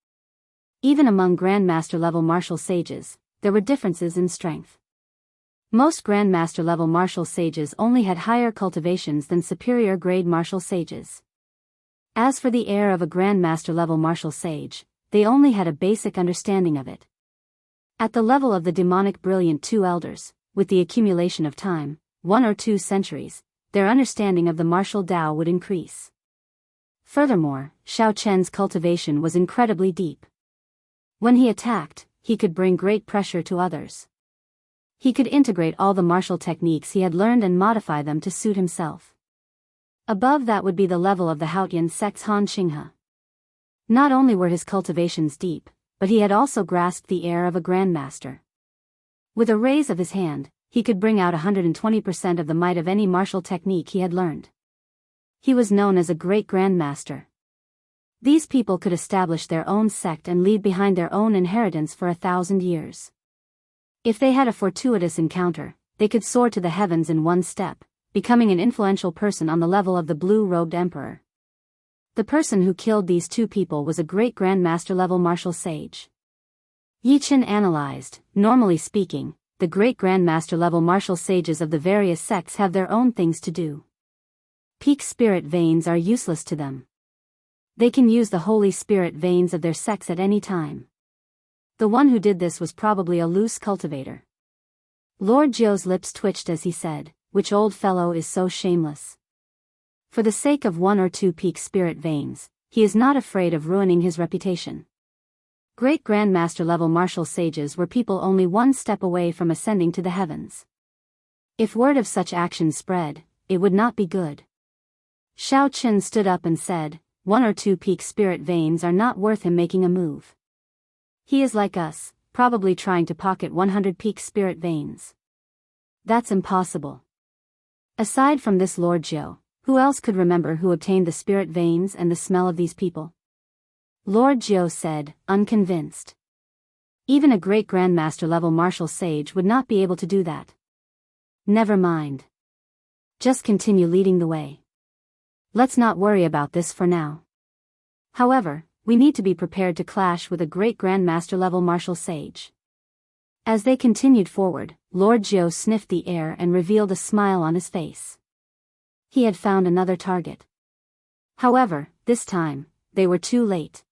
Even among Grandmaster-level martial sages, there were differences in strength. Most Grandmaster-level martial sages only had higher cultivations than superior-grade martial sages. As for the heir of a Grandmaster-level martial sage, they only had a basic understanding of it. At the level of the demonic brilliant 2 elders, with the accumulation of time, 1 or 2 centuries, their understanding of the martial Tao would increase. Furthermore, Xiao Chen's cultivation was incredibly deep. When he attacked, he could bring great pressure to others. He could integrate all the martial techniques he had learned and modify them to suit himself. Above that would be the level of the Haotian sect's Han Qinghe. Not only were his cultivations deep, but he had also grasped the air of a grandmaster. With a raise of his hand, he could bring out 120% of the might of any martial technique he had learned. He was known as a great grandmaster. These people could establish their own sect and leave behind their own inheritance for 1,000 years. If they had a fortuitous encounter, they could soar to the heavens in one step, becoming an influential person on the level of the blue-robed emperor. The person who killed these 2 people was a great grandmaster-level martial sage. Yichen analyzed. Normally speaking, the great grandmaster-level martial sages of the various sects have their own things to do. Peak spirit veins are useless to them. They can use the holy spirit veins of their sects at any time. The one who did this was probably a loose cultivator. Lord Jiao's lips twitched as he said, "Which old fellow is so shameless? For the sake of 1 or 2 peak spirit veins, he is not afraid of ruining his reputation." Great grandmaster-level martial sages were people only 1 step away from ascending to the heavens. If word of such actions spread, it would not be good. Xiao Chen stood up and said, 1 or 2 peak spirit veins are not worth him making a move. He is like us, probably trying to pocket 100 peak spirit veins. That's impossible. Aside from this Lord Jiao, who else could remember who obtained the spirit veins and the smell of these people? Lord Jiao said, unconvinced. Even a great grandmaster level martial sage would not be able to do that. Never mind. Just continue leading the way. Let's not worry about this for now. However, we need to be prepared to clash with a great grandmaster level martial sage. As they continued forward, Lord Jiao sniffed the air and revealed a smile on his face. He had found another target. However, this time, they were too late.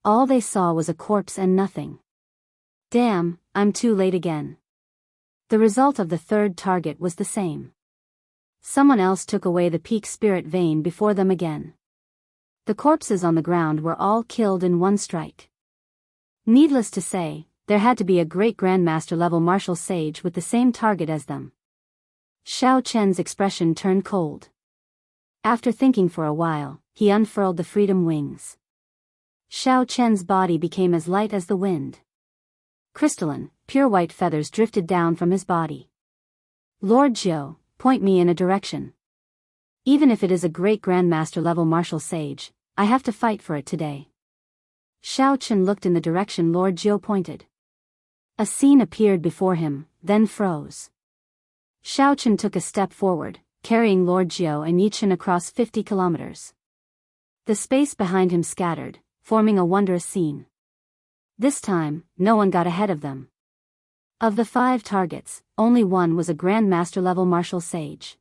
All they saw was a corpse and nothing. Damn, I'm too late again. The result of the third target was the same. Someone else took away the peak spirit vein before them again. The corpses on the ground were all killed in one strike. Needless to say, there had to be a great grandmaster level martial sage with the same target as them. Xiao Chen's expression turned cold. After thinking for a while, he unfurled the freedom wings. Xiao Chen's body became as light as the wind. Crystalline, pure white feathers drifted down from his body. Lord Jiao, point me in a direction. Even if it is a great grandmaster level martial sage, I have to fight for it today. Xiao Chen looked in the direction Lord Jiao pointed. A scene appeared before him, then froze. Xiao Chen took a step forward, carrying Lord Jiao and Yi Chen across 50 kilometers. The space behind him scattered, forming a wondrous scene. This time, no one got ahead of them. Of the 5 targets, only one was a grandmaster level martial sage.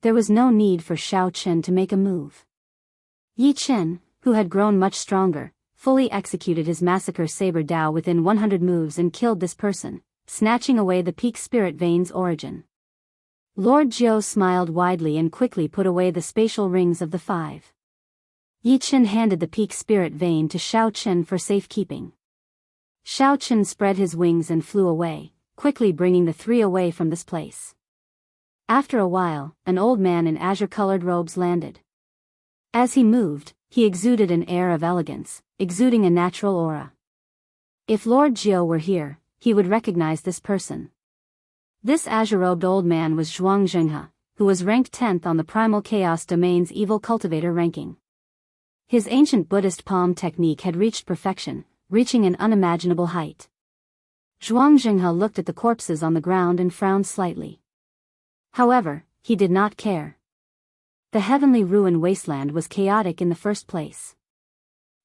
There was no need for Xiao Chen to make a move. Yi Chen, who had grown much stronger, fully executed his massacre saber Dao within 100 moves and killed this person, snatching away the peak spirit vein's origin. Lord Jiao smiled widely and quickly put away the spatial rings of the 5. Yi Chen handed the peak spirit vein to Xiao Chen for safekeeping. Xiao Chen spread his wings and flew away, quickly bringing the 3 away from this place. After a while, an old man in azure-colored robes landed. As he moved, he exuded an air of elegance, exuding a natural aura. If Lord Jiao were here, he would recognize this person. This azure-robed old man was Zhuangzhenghe, who was ranked 10th on the Primal Chaos Domain's Evil Cultivator ranking. His ancient Buddhist palm technique had reached perfection, reaching an unimaginable height. Zhuangzhenghe looked at the corpses on the ground and frowned slightly. However, he did not care. The heavenly ruin wasteland was chaotic in the first place.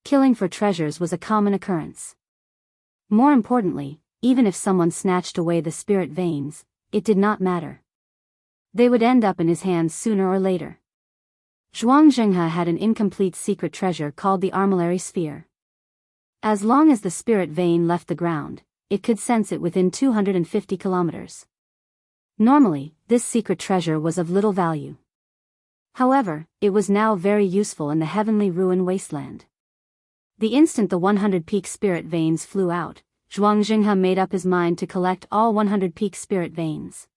Killing for treasures was a common occurrence. More importantly, even if someone snatched away the spirit veins, it did not matter. They would end up in his hands sooner or later. Zhuangzhenghe had an incomplete secret treasure called the armillary sphere. As long as the spirit vein left the ground, it could sense it within 250 kilometers. Normally, this secret treasure was of little value. However, it was now very useful in the heavenly ruin wasteland. The instant the 100 peak spirit veins flew out, Zhuangzhenghe made up his mind to collect all 100 peak spirit veins.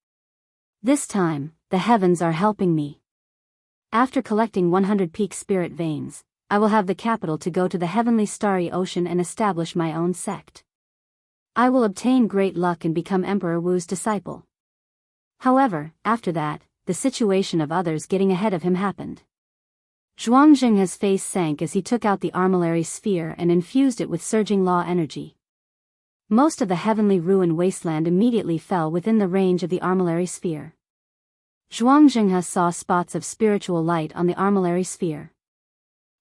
This time, the heavens are helping me. After collecting 100 peak spirit veins, I will have the capital to go to the heavenly starry ocean and establish my own sect. I will obtain great luck and become Emperor Wu's disciple. However, after that, the situation of others getting ahead of him happened. Zhuangzhenghe's face sank as he took out the armillary sphere and infused it with surging law energy. Most of the heavenly ruin wasteland immediately fell within the range of the armillary sphere. Zhuangzhenghe saw spots of spiritual light on the armillary sphere.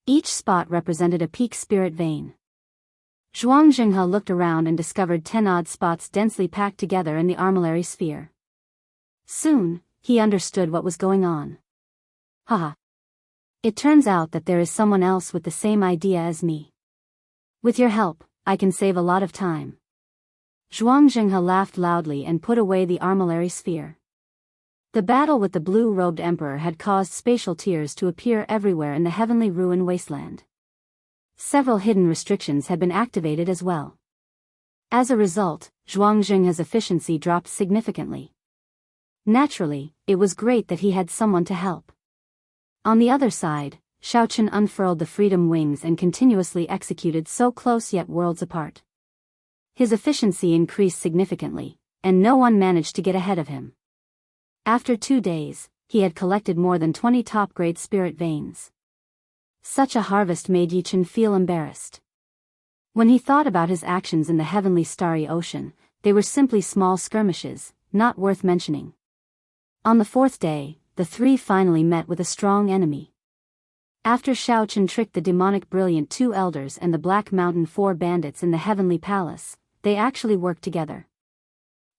Each spot represented a peak spirit vein. Zhuangzhenghe looked around and discovered 10 odd spots densely packed together in the armillary sphere. Soon, he understood what was going on. Haha. It turns out that there is someone else with the same idea as me. With your help, I can save a lot of time. Zhuangzhenghe laughed loudly and put away the armillary sphere. The battle with the blue-robed emperor had caused spatial tears to appear everywhere in the heavenly ruin wasteland. Several hidden restrictions had been activated as well. As a result, Zhuangzhenghe's efficiency dropped significantly. Naturally, it was great that he had someone to help. On the other side, Xiao Chen unfurled the freedom wings and continuously executed so close yet worlds apart. His efficiency increased significantly, and no one managed to get ahead of him. After 2 days, he had collected more than 20 top-grade spirit veins. Such a harvest made Yi Chen feel embarrassed. When he thought about his actions in the heavenly starry ocean, they were simply small skirmishes, not worth mentioning. On the fourth day, the three finally met with a strong enemy. After Xiao Chen tricked the demonic brilliant two elders and the Black Mountain four bandits in the heavenly palace, they actually worked together.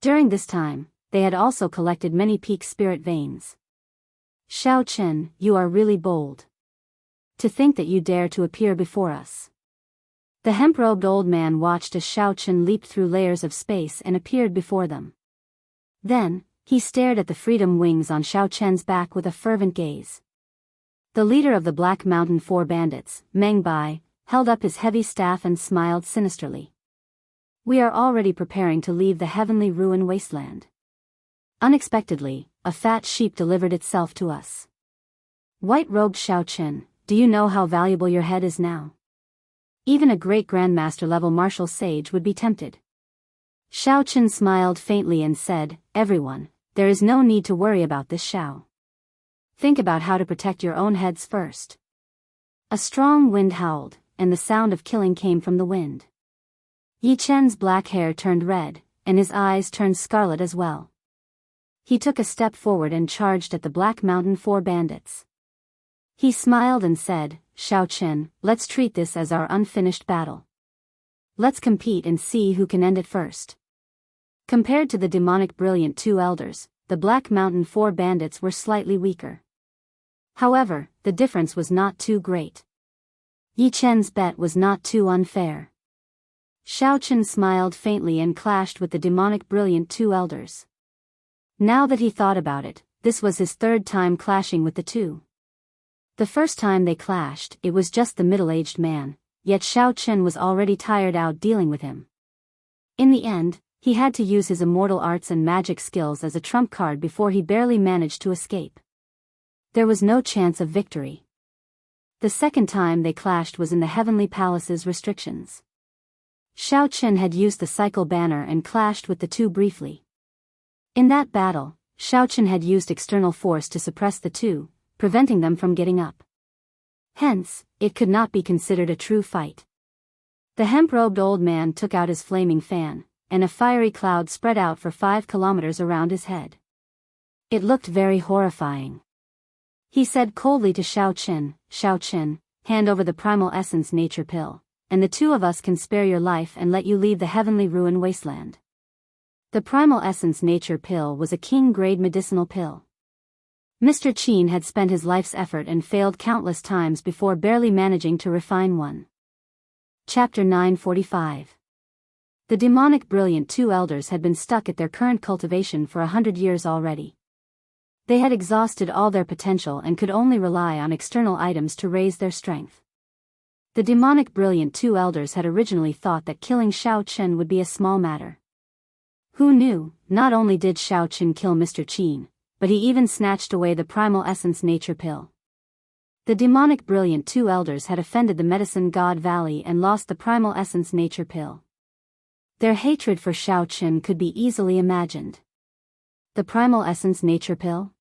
During this time, they had also collected many peak spirit veins. Xiao Chen, you are really bold. To think that you dare to appear before us. The hemp-robed old man watched as Xiao Chen leaped through layers of space and appeared before them. Then, he stared at the freedom wings on Xiao Chen's back with a fervent gaze. The leader of the Black Mountain four bandits, Meng Bai, held up his heavy staff and smiled sinisterly. We are already preparing to leave the heavenly ruin wasteland. Unexpectedly, a fat sheep delivered itself to us. White-robed Xiao Chen, do you know how valuable your head is now? Even a great grandmaster level martial sage would be tempted. Xiao Chen smiled faintly and said, everyone, there is no need to worry about this Xiao. Think about how to protect your own heads first. A strong wind howled, and the sound of killing came from the wind. Yi Chen's black hair turned red, and his eyes turned scarlet as well. He took a step forward and charged at the Black Mountain four bandits. He smiled and said, Xiao Chen, let's treat this as our unfinished battle. Let's compete and see who can end it first. Compared to the demonic brilliant two elders, the Black Mountain four bandits were slightly weaker. However, the difference was not too great. Yi Chen's bet was not too unfair. Xiao Chen smiled faintly and clashed with the demonic brilliant two elders. Now that he thought about it, this was his third time clashing with the two. The first time they clashed, it was just the middle-aged man, yet Xiao Chen was already tired out dealing with him. In the end, he had to use his immortal arts and magic skills as a trump card before he barely managed to escape. There was no chance of victory. The second time they clashed was in the Heavenly Palace's restrictions. Xiao Chen had used the cycle banner and clashed with the two briefly. In that battle, Xiao Chen had used external force to suppress the two, preventing them from getting up. Hence, it could not be considered a true fight. The hemp-robed old man took out his flaming fan, and a fiery cloud spread out for 5 kilometers around his head. It looked very horrifying. He said coldly to Xiao Chen, hand over the primal essence nature pill, and the two of us can spare your life and let you leave the heavenly ruin wasteland. The primal essence nature pill was a king-grade medicinal pill. Mr. Qin had spent his life's effort and failed countless times before barely managing to refine one. Chapter 945. The demonic brilliant two elders had been stuck at their current cultivation for 100 years already. They had exhausted all their potential and could only rely on external items to raise their strength. The demonic brilliant two elders had originally thought that killing Xiao Chen would be a small matter. Who knew, not only did Xiao Chen kill Mr. Qin, but he even snatched away the primal essence nature pill. The demonic brilliant two elders had offended the medicine god Valley and lost the primal essence nature pill. Their hatred for Xiao Chen could be easily imagined. The primal essence nature pill?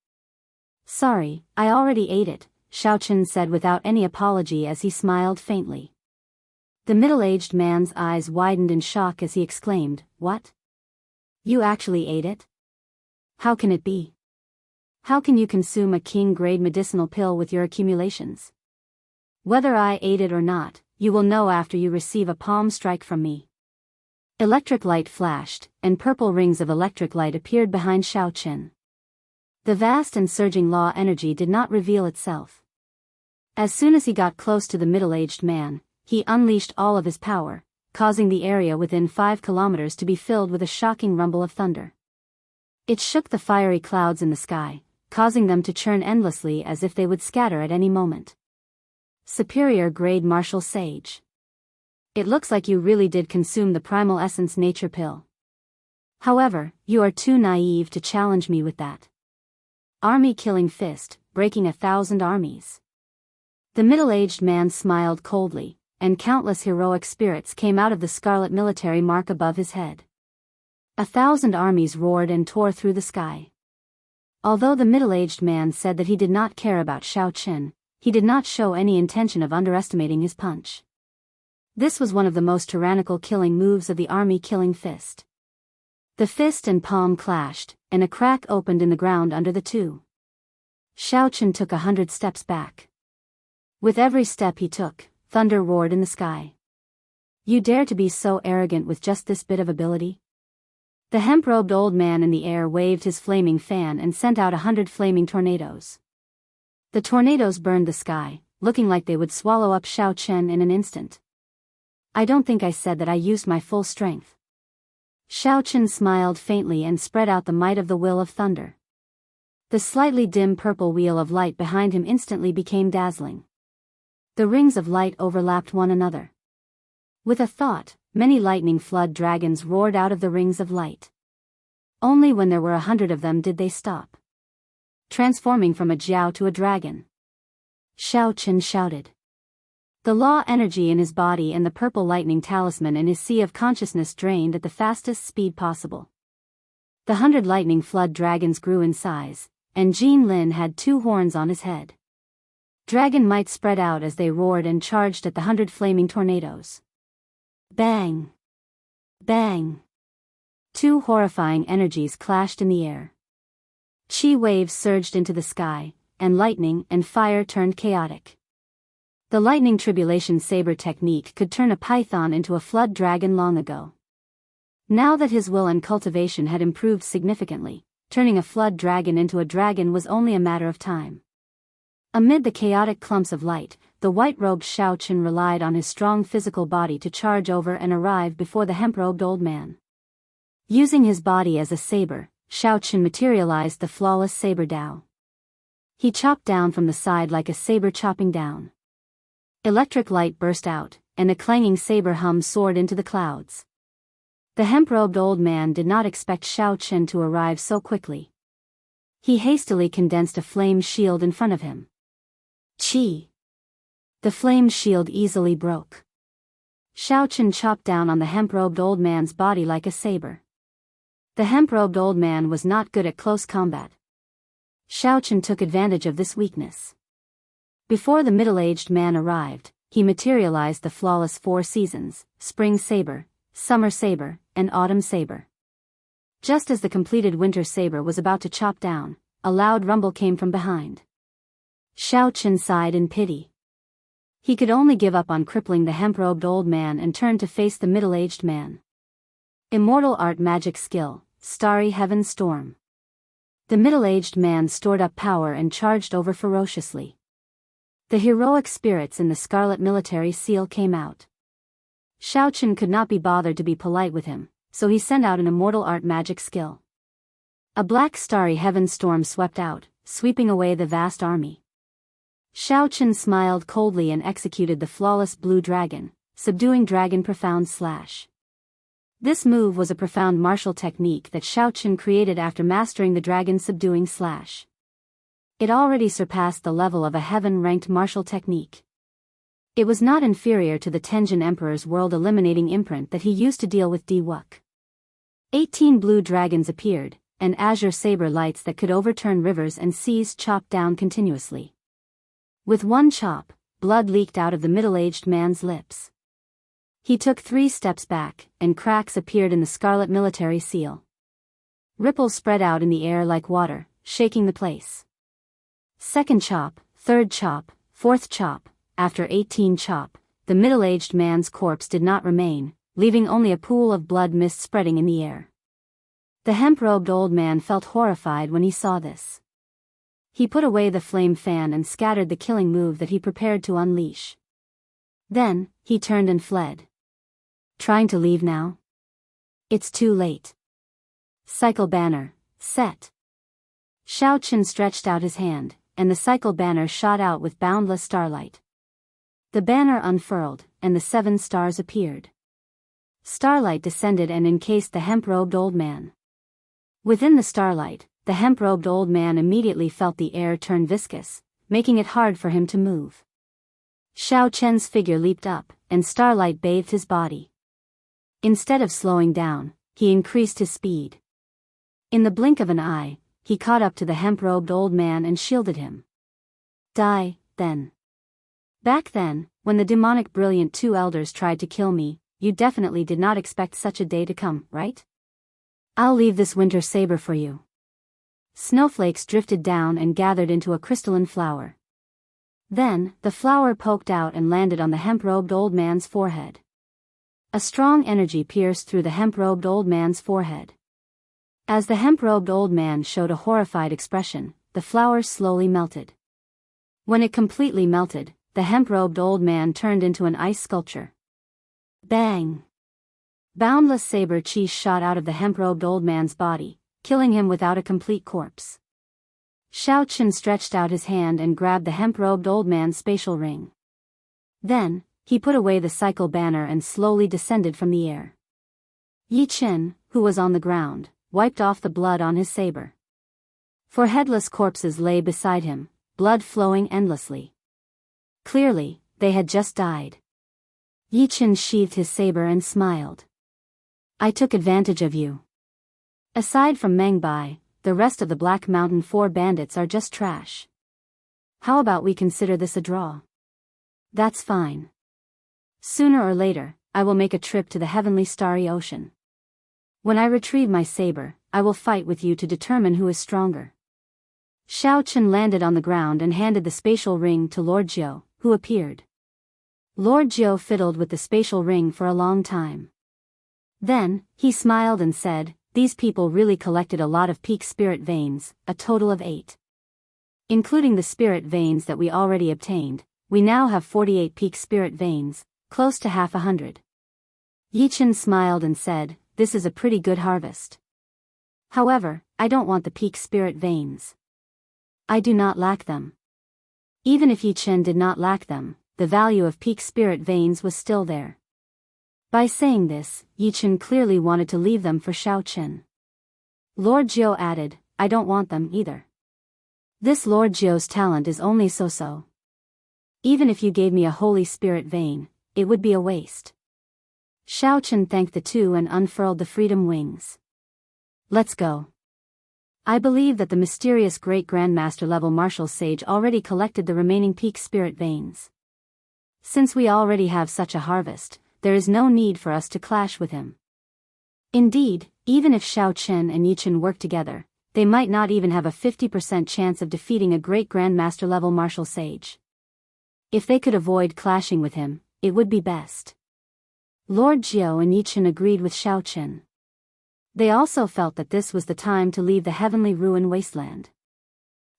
Sorry, I already ate it, Xiao Chen said without any apology as he smiled faintly. The middle-aged man's eyes widened in shock as he exclaimed, What? You actually ate it? How can it be? How can you consume a king-grade medicinal pill with your accumulations? Whether I ate it or not, you will know after you receive a palm strike from me. Electric light flashed, and purple rings of electric light appeared behind Xiao Chen. The vast and surging law energy did not reveal itself. As soon as he got close to the middle-aged man, he unleashed all of his power, causing the area within 5 kilometers to be filled with a shocking rumble of thunder. It shook the fiery clouds in the sky, causing them to churn endlessly as if they would scatter at any moment. Superior grade martial sage. It looks like you really did consume the primal essence nature pill. However, you are too naive to challenge me with that. Army killing fist, breaking 1,000 armies. The middle-aged man smiled coldly, and countless heroic spirits came out of the scarlet military mark above his head. 1,000 armies roared and tore through the sky. Although the middle-aged man said that he did not care about Xiao Chen, he did not show any intention of underestimating his punch. This was one of the most tyrannical killing moves of the army killing fist. The fist and palm clashed, and a crack opened in the ground under the two. Xiaochen took 100 steps back. With every step he took, thunder roared in the sky. You dare to be so arrogant with just this bit of ability? The hemp-robed old man in the air waved his flaming fan and sent out 100 flaming tornadoes. The tornadoes burned the sky, looking like they would swallow up Xiaochen in an instant. I don't think I said that I used my full strength. Xiaochen smiled faintly and spread out the might of the will of thunder. The slightly dim purple wheel of light behind him instantly became dazzling. The rings of light overlapped one another. With a thought, many lightning flood dragons roared out of the rings of light. Only when there were 100 of them did they stop, transforming from a jiao to a dragon. Xiaochen shouted. The law energy in his body and the purple lightning talisman in his sea of consciousness drained at the fastest speed possible. The 100 lightning flood dragons grew in size, and Jin Lin had 2 horns on his head. Dragon might spread out as they roared and charged at the 100 flaming tornadoes. Bang! Bang! 2 horrifying energies clashed in the air. Chi waves surged into the sky, and lightning and fire turned chaotic. The lightning tribulation saber technique could turn a python into a flood dragon long ago. Now that his will and cultivation had improved significantly, turning a flood dragon into a dragon was only a matter of time. Amid the chaotic clumps of light, the white-robed Xiaochen relied on his strong physical body to charge over and arrive before the hemp-robed old man. Using his body as a saber, Xiaochen materialized the flawless saber Dao. He chopped down from the side like a saber chopping down. Electric light burst out, and a clanging saber hum soared into the clouds. The hemp-robed old man did not expect Xiaochen to arrive so quickly. He hastily condensed a flame shield in front of him. Chi! The flame shield easily broke. Xiaochen chopped down on the hemp-robed old man's body like a saber. The hemp-robed old man was not good at close combat. Xiaochen took advantage of this weakness. Before the middle-aged man arrived, he materialized the flawless 4 seasons, spring saber, summer saber, and autumn saber. Just as the completed winter saber was about to chop down, a loud rumble came from behind. Xiaochen sighed in pity. He could only give up on crippling the hemp-robed old man and turn to face the middle-aged man. Immortal art magic skill, Starry Heaven Storm. The middle-aged man stored up power and charged over ferociously. The heroic spirits in the scarlet military seal came out. Xiaochen could not be bothered to be polite with him, so he sent out an immortal art magic skill. A black starry heaven storm swept out, sweeping away the vast army. Xiaochen smiled coldly and executed the flawless blue dragon, subduing dragon profound slash. This move was a profound martial technique that Xiaochen created after mastering the dragon subduing slash. It already surpassed the level of a heaven-ranked martial technique. It was not inferior to the Tenjin Emperor's world-eliminating imprint that he used to deal with Diwuk. 18 blue dragons appeared, and azure saber lights that could overturn rivers and seas chopped down continuously. With one chop, blood leaked out of the middle-aged man's lips. He took 3 steps back, and cracks appeared in the scarlet military seal. Ripples spread out in the air like water, shaking the place. Second chop, third chop, fourth chop. After 18 chop, the middle-aged man's corpse did not remain, leaving only a pool of blood mist spreading in the air. The hemp-robed old man felt horrified when he saw this. He put away the flame fan and scattered the killing move that he prepared to unleash. Then, he turned and fled. Trying to leave now? It's too late. Cycle banner, set. Xiaochen stretched out his hand, and the cycle banner shot out with boundless starlight. The banner unfurled, and the 7 stars appeared. Starlight descended and encased the hemp-robed old man. Within the starlight, the hemp-robed old man immediately felt the air turn viscous, making it hard for him to move. Xiaochen's figure leaped up, and starlight bathed his body. Instead of slowing down, he increased his speed. In the blink of an eye, he caught up to the hemp-robed old man and shielded him. Die, then. Back then, when the demonic brilliant two elders tried to kill me, you definitely did not expect such a day to come, right? I'll leave this winter saber for you. Snowflakes drifted down and gathered into a crystalline flower. Then, the flower poked out and landed on the hemp-robed old man's forehead. A strong energy pierced through the hemp-robed old man's forehead. As the hemp-robed old man showed a horrified expression, the flower slowly melted. When it completely melted, the hemp-robed old man turned into an ice sculpture. Bang! Boundless saber chi shot out of the hemp-robed old man's body, killing him without a complete corpse. Shao Chen stretched out his hand and grabbed the hemp-robed old man's spatial ring. Then, he put away the cycle banner and slowly descended from the air. Yi Chen, who was on the ground, wiped off the blood on his saber. Four headless corpses lay beside him, blood flowing endlessly. Clearly, they had just died. Yi Chen sheathed his saber and smiled. I took advantage of you. Aside from Meng Bai, the rest of the Black Mountain Four bandits are just trash. How about we consider this a draw? That's fine. Sooner or later, I will make a trip to the heavenly starry ocean. When I retrieve my saber, I will fight with you to determine who is stronger. Shao Chen landed on the ground and handed the spatial ring to Lord Jiao, who appeared. Lord Jiao fiddled with the spatial ring for a long time. Then, he smiled and said, these people really collected a lot of peak spirit veins, a total of 8. Including the spirit veins that we already obtained, we now have 48 peak spirit veins, close to half 100. Yi Chen smiled and said, this is a pretty good harvest. However, I don't want the peak spirit veins. I do not lack them. Even if Yi Chen did not lack them, the value of peak spirit veins was still there. By saying this, Yi Chen clearly wanted to leave them for Shao Chen. Lord Jiao added, I don't want them either. This Lord Jiao's talent is only so-so. Even if you gave me a holy spirit vein, it would be a waste. Shao Chen thanked the two and unfurled the freedom wings. Let's go. I believe that the mysterious great grandmaster level martial sage already collected the remaining peak spirit veins. Since we already have such a harvest, there is no need for us to clash with him. Indeed, even if Shao Chen and Yi Chen work together, they might not even have a 50% chance of defeating a great grandmaster level martial sage. If they could avoid clashing with him, it would be best. Lord Jiao and Yi Chen agreed with Shao Chen. They also felt that this was the time to leave the heavenly ruin wasteland.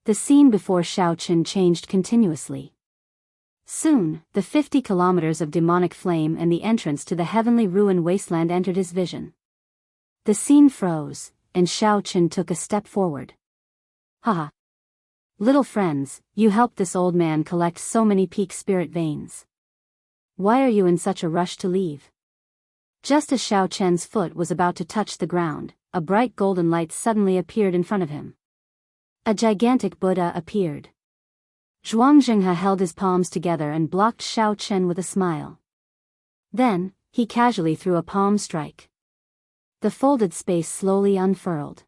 The scene before Shao Chen changed continuously. Soon, the 50 kilometers of demonic flame and the entrance to the heavenly ruin wasteland entered his vision. The scene froze, and Shao Chen took a step forward. Haha. Little friends, you helped this old man collect so many peak spirit veins. Why are you in such a rush to leave? Just as Shao Chen's foot was about to touch the ground, a bright golden light suddenly appeared in front of him. A gigantic Buddha appeared. Zhuangzhenghe held his palms together and blocked Shao Chen with a smile. Then, he casually threw a palm strike. The folded space slowly unfurled.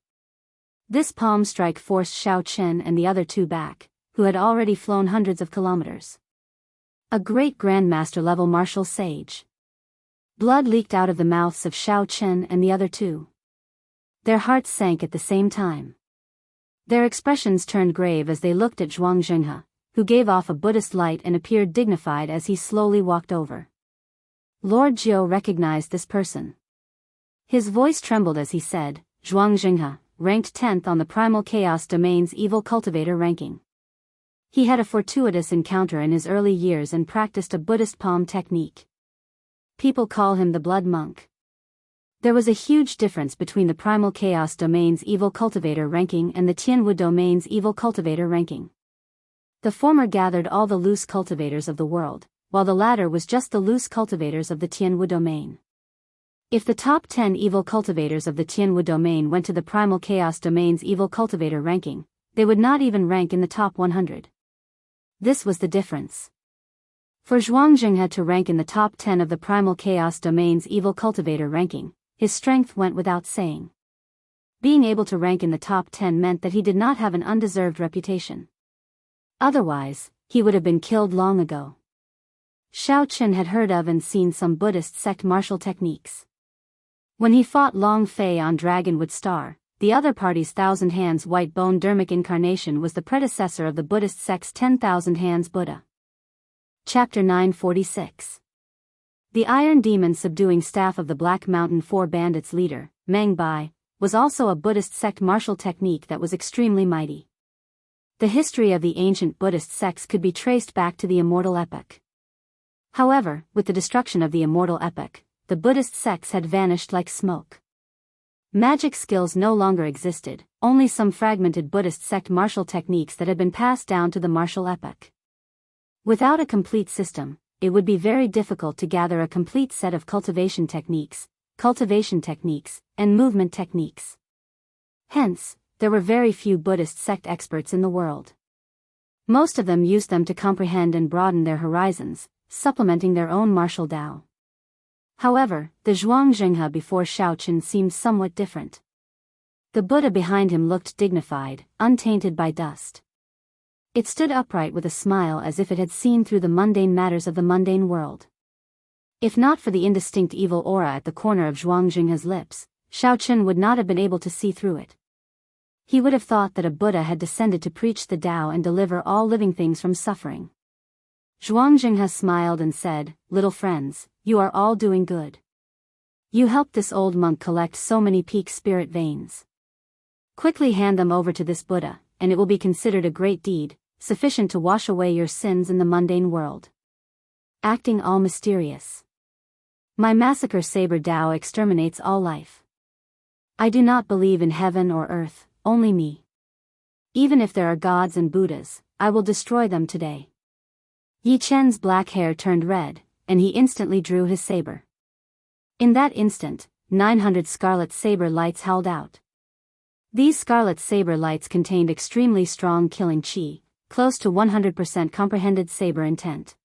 This palm strike forced Shao Chen and the other two back, who had already flown hundreds of kilometers. A great grandmaster level martial sage. Blood leaked out of the mouths of Shao Chen and the other two. Their hearts sank at the same time. Their expressions turned grave as they looked at Zhuangzhenghe, who gave off a Buddhist light and appeared dignified as he slowly walked over. Lord Jiao recognized this person. His voice trembled as he said, Zhuangzhenghe, ranked 10th on the Primal Chaos Domain's Evil Cultivator ranking. He had a fortuitous encounter in his early years and practiced a Buddhist palm technique. People call him the Blood Monk. There was a huge difference between the Primal Chaos Domain's Evil Cultivator ranking and the Tianwu Domain's Evil Cultivator ranking. The former gathered all the loose cultivators of the world, while the latter was just the loose cultivators of the Tianwu Domain. If the top 10 evil cultivators of the Tianwu Domain went to the Primal Chaos Domain's Evil Cultivator ranking, they would not even rank in the top 100. This was the difference. For Zhuangzhenghe to rank in the top 10 of the Primal Chaos Domain's Evil Cultivator ranking, his strength went without saying. Being able to rank in the top 10 meant that he did not have an undeserved reputation. Otherwise, he would have been killed long ago. Xiao Chen had heard of and seen some Buddhist sect martial techniques. When he fought Long Fei on Dragonwood Star, the other party's Thousand Hands White Bone Dermic incarnation was the predecessor of the Buddhist sect's 10,000 Hands Buddha. Chapter 946. The Iron Demon subduing staff of the Black Mountain Four Bandits leader, Meng Bai, was also a Buddhist sect martial technique that was extremely mighty. The history of the ancient Buddhist sects could be traced back to the Immortal Epoch. However, with the destruction of the Immortal Epoch, the Buddhist sects had vanished like smoke. Magic skills no longer existed, only some fragmented Buddhist sect martial techniques that had been passed down to the martial epoch. Without a complete system, it would be very difficult to gather a complete set of cultivation techniques, and movement techniques. Hence, there were very few Buddhist sect experts in the world. Most of them used them to comprehend and broaden their horizons, supplementing their own martial Tao. However, the Zhuangzhenghe before Xiao Chen seemed somewhat different. The Buddha behind him looked dignified, untainted by dust. It stood upright with a smile as if it had seen through the mundane matters of the mundane world. If not for the indistinct evil aura at the corner of Zhuangzhenghe's lips, Xiao Chen would not have been able to see through it. He would have thought that a Buddha had descended to preach the Tao and deliver all living things from suffering. Zhuangzhenghe smiled and said, "Little friends, you are all doing good. You helped this old monk collect so many peak spirit veins. Quickly hand them over to this Buddha, and it will be considered a great deed, sufficient to wash away your sins in the mundane world." Acting all mysterious. My massacre saber Tao exterminates all life. I do not believe in heaven or earth, only me. Even if there are gods and Buddhas, I will destroy them today. Yi Chen's black hair turned red, and he instantly drew his saber. In that instant, 900 scarlet saber lights howled out. These scarlet saber lights contained extremely strong killing chi, close to 100% comprehended saber intent.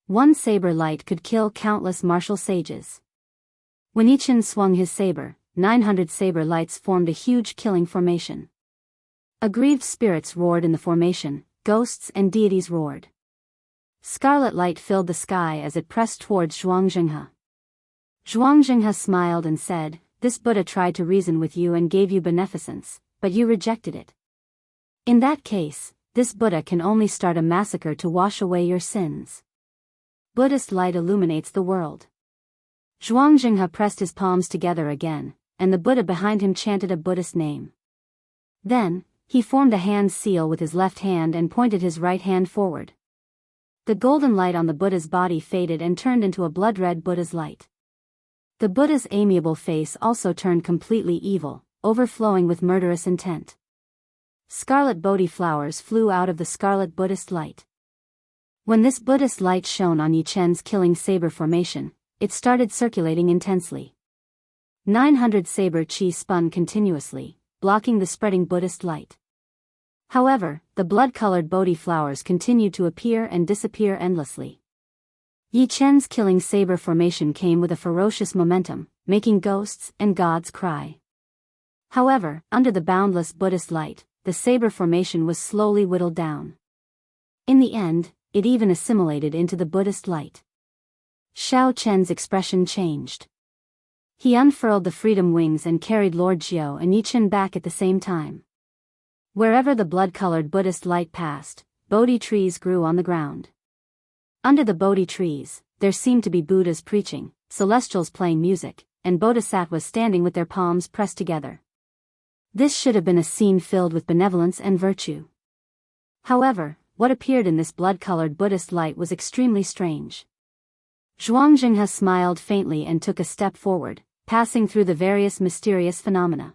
One saber light could kill countless martial sages. When Yi Chen swung his saber, 900 saber lights formed a huge killing formation. Aggrieved spirits roared in the formation, ghosts and deities roared. Scarlet light filled the sky as it pressed towards Zhuangzhenghe. Zhuangzhenghe smiled and said, "This Buddha tried to reason with you and gave you beneficence, but you rejected it. In that case, this Buddha can only start a massacre to wash away your sins." Buddhist light illuminates the world. Zhuangzhenghe pressed his palms together again, and the Buddha behind him chanted a Buddhist name. Then, he formed a hand seal with his left hand and pointed his right hand forward. The golden light on the Buddha's body faded and turned into a blood-red Buddha's light. The Buddha's amiable face also turned completely evil, overflowing with murderous intent. Scarlet Bodhi flowers flew out of the scarlet Buddhist light. When this Buddhist light shone on Yi Chen's killing saber formation, it started circulating intensely. 900 saber chi spun continuously, blocking the spreading Buddhist light. However, the blood-colored Bodhi flowers continued to appear and disappear endlessly. Yi Chen's killing saber formation came with a ferocious momentum, making ghosts and gods cry. However, under the boundless Buddhist light, the saber formation was slowly whittled down. In the end, it even assimilated into the Buddhist light. Xiao Chen's expression changed. He unfurled the freedom wings and carried Lord Jiao and Yi Chen back at the same time. Wherever the blood-colored Buddhist light passed, Bodhi trees grew on the ground. Under the Bodhi trees, there seemed to be Buddhas preaching, celestials playing music, and bodhisattvas standing with their palms pressed together. This should have been a scene filled with benevolence and virtue. However, what appeared in this blood-colored Buddhist light was extremely strange. Zhuangzhenghe smiled faintly and took a step forward, passing through the various mysterious phenomena.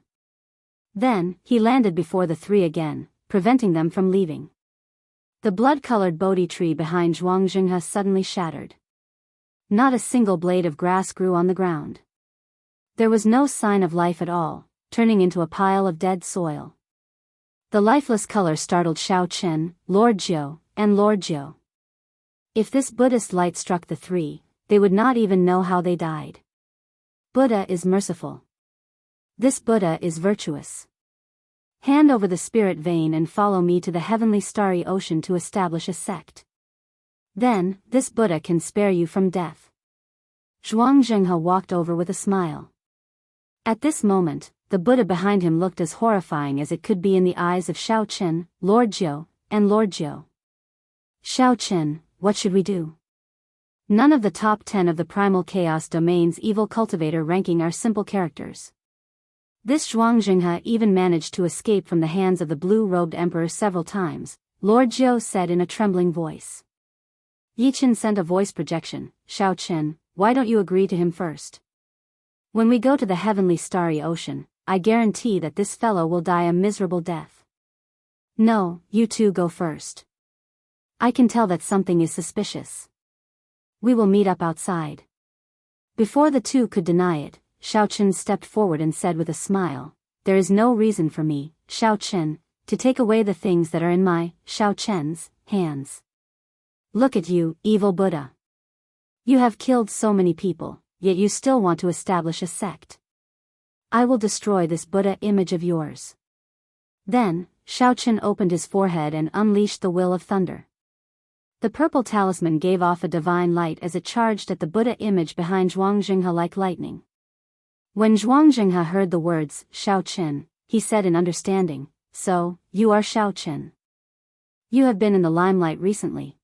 Then, he landed before the three again, preventing them from leaving. The blood-colored Bodhi tree behind Zhuangzhenghe suddenly shattered. Not a single blade of grass grew on the ground. There was no sign of life at all, turning into a pile of dead soil. The lifeless color startled Xiao Chen, Lord Jiao, and Lord Jiao. If this Buddhist light struck the three, they would not even know how they died. Buddha is merciful. This Buddha is virtuous. Hand over the spirit vein and follow me to the heavenly starry ocean to establish a sect. Then, this Buddha can spare you from death. Zhuangzhenhe walked over with a smile. At this moment, the Buddha behind him looked as horrifying as it could be in the eyes of Shao Qin, Lord Jiao, and Lord Jiao. Shao Qin, what should we do? None of the top 10 of the primal chaos domain's evil cultivator ranking are simple characters. This Zhuangzhenhe even managed to escape from the hands of the blue-robed emperor several times, Lord Jiao said in a trembling voice. Yi Qin sent a voice projection, Shao Qin, why don't you agree to him first? When we go to the heavenly starry ocean, I guarantee that this fellow will die a miserable death. No, you two go first. I can tell that something is suspicious. We will meet up outside. Before the two could deny it, Shao Qin stepped forward and said with a smile, there is no reason for me, Shao Qin, to take away the things that are in my, Shao Qin's, hands. Look at you, evil Buddha. You have killed so many people, yet you still want to establish a sect. I will destroy this Buddha image of yours. Then, Shao Qin opened his forehead and unleashed the will of thunder. The purple talisman gave off a divine light as it charged at the Buddha image behind Zhuangzhenhe like lightning. When Zhuangzhenhe heard the words, Shao Qin, he said in understanding, so, you are Shao Qin. You have been in the limelight recently.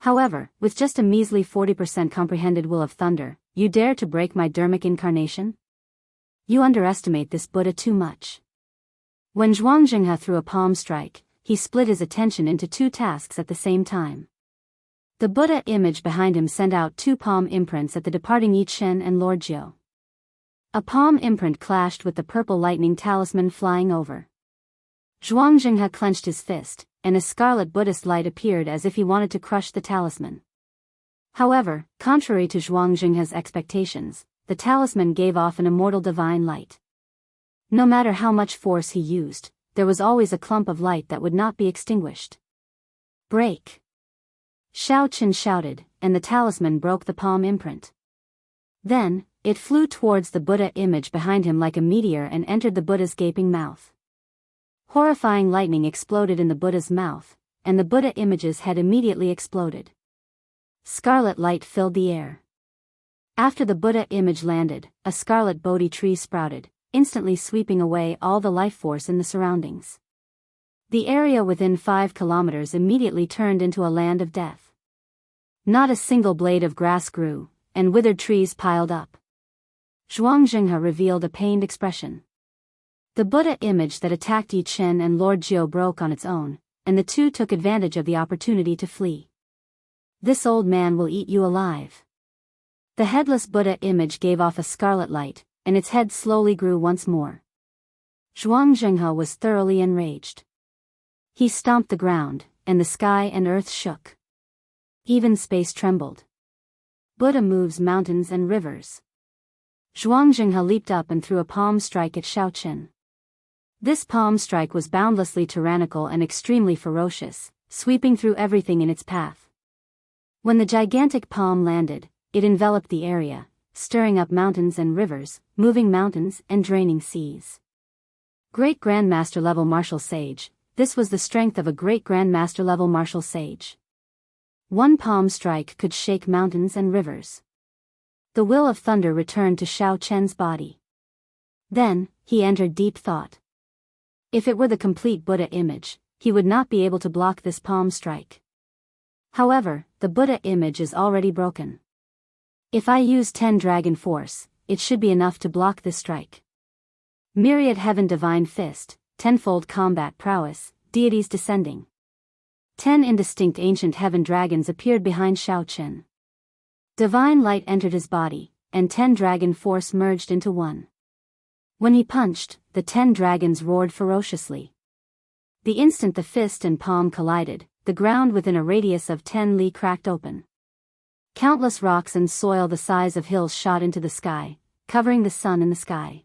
However, with just a measly 40% comprehended will of thunder, you dare to break my dharmic incarnation? You underestimate this Buddha too much. When Zhuangzhenhe threw a palm strike, he split his attention into two tasks at the same time. The Buddha image behind him sent out two palm imprints at the departing Yi Qin and Lord Jiao. A palm imprint clashed with the purple lightning talisman flying over. Zhuangzhenhe clenched his fist, and a scarlet Buddhist light appeared as if he wanted to crush the talisman. However, contrary to Zhuangzhenhe's expectations, the talisman gave off an immortal divine light. No matter how much force he used, there was always a clump of light that would not be extinguished. Break! Shao Qin shouted, and the talisman broke the palm imprint. Then, it flew towards the Buddha image behind him like a meteor and entered the Buddha's gaping mouth. Horrifying lightning exploded in the Buddha's mouth, and the Buddha image's head immediately exploded. Scarlet light filled the air. After the Buddha image landed, a scarlet Bodhi tree sprouted, instantly sweeping away all the life force in the surroundings. The area within 5 kilometers immediately turned into a land of death. Not a single blade of grass grew, and withered trees piled up. Zhuangzhenhe revealed a pained expression. The Buddha image that attacked Yi Qin and Lord Jiao broke on its own, and the two took advantage of the opportunity to flee. This old man will eat you alive. The headless Buddha image gave off a scarlet light, and its head slowly grew once more. Zhuangzhenhe was thoroughly enraged. He stomped the ground, and the sky and earth shook. Even space trembled. Buddha moves mountains and rivers. Zhuangzhenhe leaped up and threw a palm strike at Shao Qin. This palm strike was boundlessly tyrannical and extremely ferocious, sweeping through everything in its path. When the gigantic palm landed, it enveloped the area, stirring up mountains and rivers, moving mountains and draining seas. Great Grandmaster level martial sage, this was the strength of a great Grandmaster level martial sage. One palm strike could shake mountains and rivers. The will of thunder returned to Shao Qin's body. Then, he entered deep thought. If it were the complete Buddha image, he would not be able to block this palm strike. However, the Buddha image is already broken. If I use 10 dragon force, it should be enough to block this strike. Myriad heaven divine fist, tenfold combat prowess, deities descending. 10 indistinct ancient heaven dragons appeared behind Shao Qin. Divine light entered his body, and 10 dragon force merged into one. When he punched, the 10 dragons roared ferociously. The instant the fist and palm collided, the ground within a radius of 10 li cracked open. Countless rocks and soil the size of hills shot into the sky, covering the sun in the sky.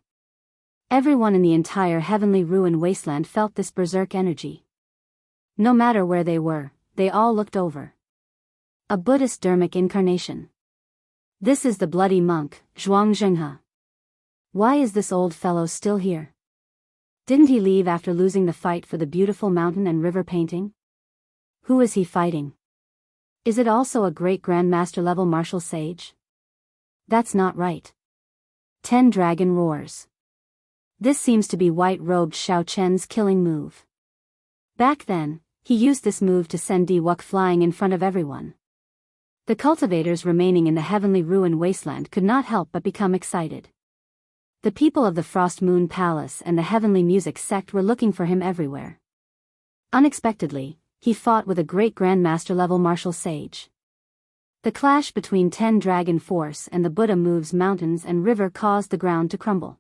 Everyone in the entire heavenly ruin wasteland felt this berserk energy. No matter where they were, they all looked over. A Buddhist dharmic incarnation. This is the bloody monk, Zhuangzhenhe. Why is this old fellow still here? Didn't he leave after losing the fight for the beautiful mountain and river painting? Who is he fighting? Is it also a great grandmaster level martial sage? That's not right. 10 Dragon roars. This seems to be white-robed Xiao Chen's killing move. Back then, he used this move to send Diwuk flying in front of everyone. The cultivators remaining in the heavenly ruin wasteland could not help but become excited. The people of the Frost Moon Palace and the Heavenly Music sect were looking for him everywhere. Unexpectedly, he fought with a great grandmaster level martial sage. The clash between 10 Dragon Force and the Buddha moves mountains and river caused the ground to crumble.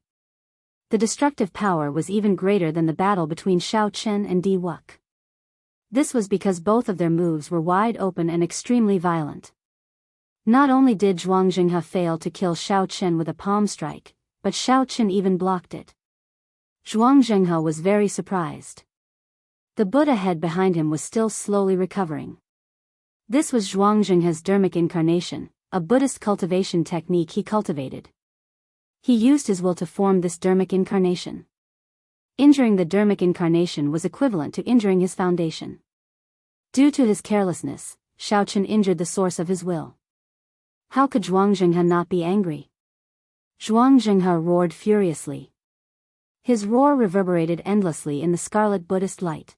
The destructive power was even greater than the battle between Xiao Chen and Diwuk. This was because both of their moves were wide open and extremely violent. Not only did Zhuang Jinghe fail to kill Xiao Chen with a palm strike, but Xiao Chen even blocked it. Zhuang Jinghe was very surprised. The Buddha head behind him was still slowly recovering. This was Zhuang Jinghe's dermic incarnation, a Buddhist cultivation technique he cultivated. He used his will to form this dermic incarnation. Injuring the dermic incarnation was equivalent to injuring his foundation. Due to his carelessness, Xiao Chen injured the source of his will. How could Zhuang Jinghe not be angry? Zhuang Jinghe roared furiously. His roar reverberated endlessly in the scarlet Buddhist light.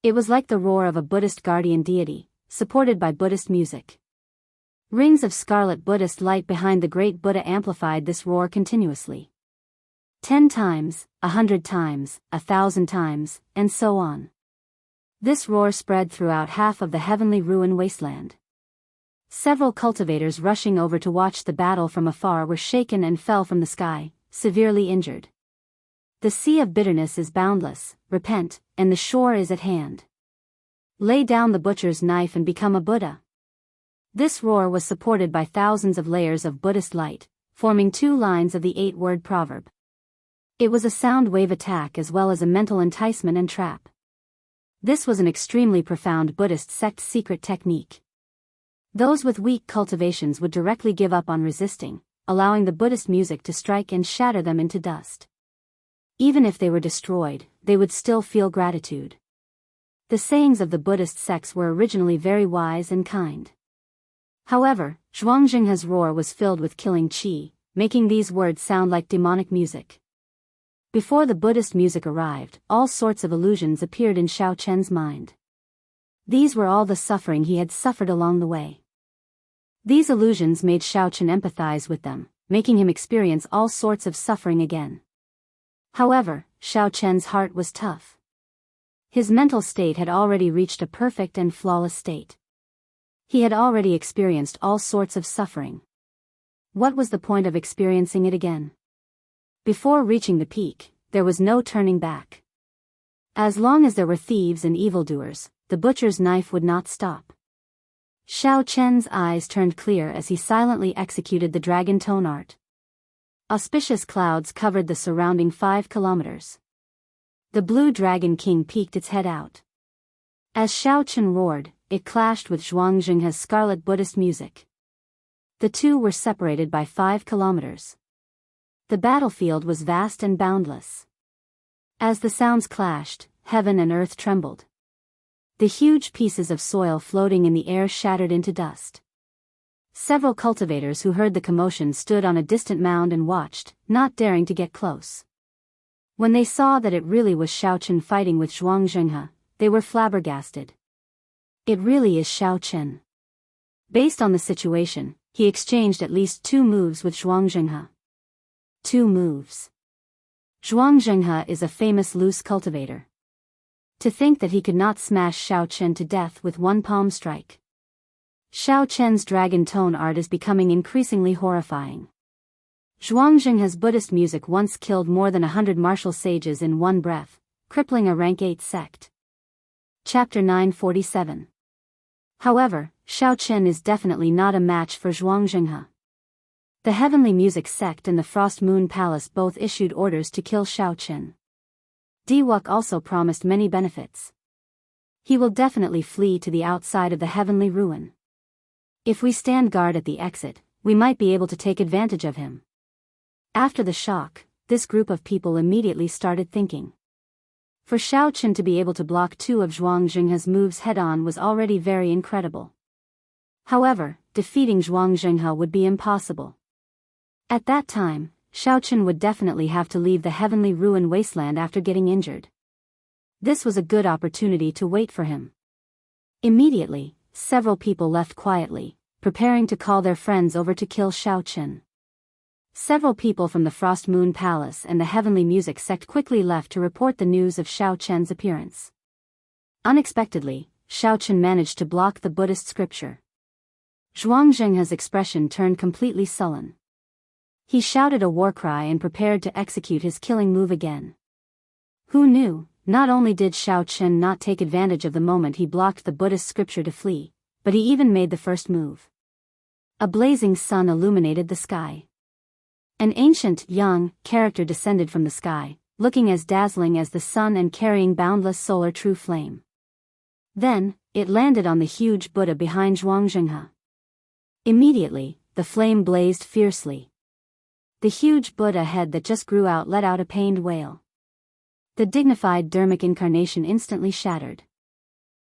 It was like the roar of a Buddhist guardian deity, supported by Buddhist music. Rings of scarlet Buddhist light behind the great Buddha amplified this roar continuously. 10 times, 100 times, 1,000 times, and so on. This roar spread throughout half of the heavenly ruin wasteland. Several cultivators rushing over to watch the battle from afar were shaken and fell from the sky, severely injured. The sea of bitterness is boundless, repent, and the shore is at hand. Lay down the butcher's knife and become a Buddha. This roar was supported by thousands of layers of Buddhist light, forming 2 lines of the 8-word proverb. It was a sound wave attack as well as a mental enticement and trap. This was an extremely profound Buddhist sect secret technique. Those with weak cultivations would directly give up on resisting, allowing the Buddhist music to strike and shatter them into dust. Even if they were destroyed, they would still feel gratitude. The sayings of the Buddhist sects were originally very wise and kind. However, Zhuang Jinghe's roar was filled with killing qi, making these words sound like demonic music. Before the Buddhist music arrived, all sorts of illusions appeared in Xiao Chen's mind. These were all the suffering he had suffered along the way. These illusions made Xiao Chen empathize with them, making him experience all sorts of suffering again. However, Xiao Chen's heart was tough. His mental state had already reached a perfect and flawless state. He had already experienced all sorts of suffering. What was the point of experiencing it again? Before reaching the peak, there was no turning back. As long as there were thieves and evildoers, the butcher's knife would not stop. Xiao Chen's eyes turned clear as he silently executed the dragon tone art. Auspicious clouds covered the surrounding 5 kilometers. The blue dragon king peeked its head out. As Xiao Chen roared, it clashed with Zhuang Jinghe's scarlet Buddhist music. The two were separated by 5 kilometers. The battlefield was vast and boundless. As the sounds clashed, heaven and earth trembled. The huge pieces of soil floating in the air shattered into dust. Several cultivators who heard the commotion stood on a distant mound and watched, not daring to get close. When they saw that it really was Xiao Chen fighting with Zhuang Jinghe, they were flabbergasted. It really is Xiao Chen. Based on the situation, he exchanged at least 2 moves with Zhuang Jinghe. 2 moves. Zhuang Jinghe is a famous loose cultivator. To think that he could not smash Xiao Chen to death with 1 palm strike. Xiao Chen's dragon tone art is becoming increasingly horrifying. Zhuang Jinghe's Buddhist music once killed more than 100 martial sages in one breath, crippling a rank 8 sect. Chapter 947. However, Xiao Chen is definitely not a match for Zhuang Jinghe. The Heavenly Music Sect and the Frost Moon Palace both issued orders to kill Xiao Chen. Diwuk also promised many benefits. He will definitely flee to the outside of the Heavenly Ruin. If we stand guard at the exit, we might be able to take advantage of him. After the shock, this group of people immediately started thinking. For Xiao Chen to be able to block two of Zhuang Jinghe's moves head-on was already very incredible. However, defeating Zhuang Jinghe would be impossible. At that time, Xiao Chen would definitely have to leave the heavenly ruin wasteland after getting injured. This was a good opportunity to wait for him. Immediately, several people left quietly, preparing to call their friends over to kill Xiao Chen. Several people from the Frost Moon Palace and the Heavenly Music Sect quickly left to report the news of Xiao Chen's appearance. Unexpectedly, Xiao Chen managed to block the Buddhist scripture. Zhuang Jinghe's expression turned completely sullen. He shouted a war cry and prepared to execute his killing move again. Who knew, not only did Xiao Chen not take advantage of the moment he blocked the Buddhist scripture to flee, but he even made the first move. A blazing sun illuminated the sky. An ancient, young, character descended from the sky, looking as dazzling as the sun and carrying boundless solar true flame. Then, it landed on the huge Buddha behind Zhuang Jinghe. Immediately, the flame blazed fiercely. The huge Buddha head that just grew out let out a pained wail. The dignified Dharmic incarnation instantly shattered.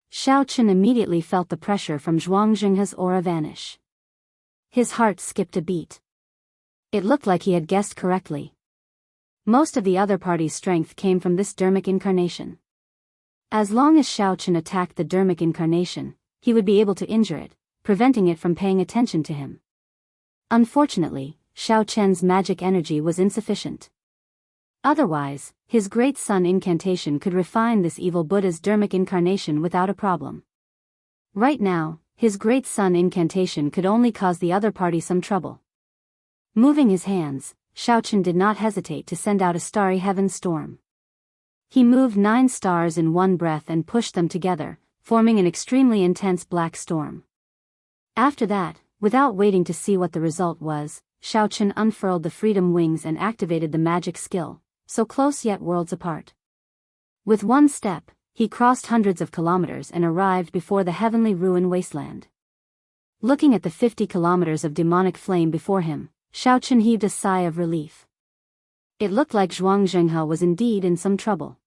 Xiao Chen immediately felt the pressure from Zhuang Jinghe's aura vanish. His heart skipped a beat. It looked like he had guessed correctly. Most of the other party's strength came from this Dharmic incarnation. As long as Xiao Chen attacked the Dharmic incarnation, he would be able to injure it, preventing it from paying attention to him. Unfortunately, Xiao Chen's magic energy was insufficient. Otherwise, his Great Sun incantation could refine this evil Buddha's Dharmic incarnation without a problem. Right now, his Great Sun incantation could only cause the other party some trouble. Moving his hands, Xiao Chen did not hesitate to send out a starry heaven storm. He moved 9 stars in one breath and pushed them together, forming an extremely intense black storm. After that, without waiting to see what the result was, Xiao Chen unfurled the freedom wings and activated the magic skill, so close yet worlds apart. With one step, he crossed hundreds of kilometers and arrived before the heavenly ruin wasteland. Looking at the 50 kilometers of demonic flame before him, Xiao Chen heaved a sigh of relief. It looked like Zhuang Jinghe was indeed in some trouble.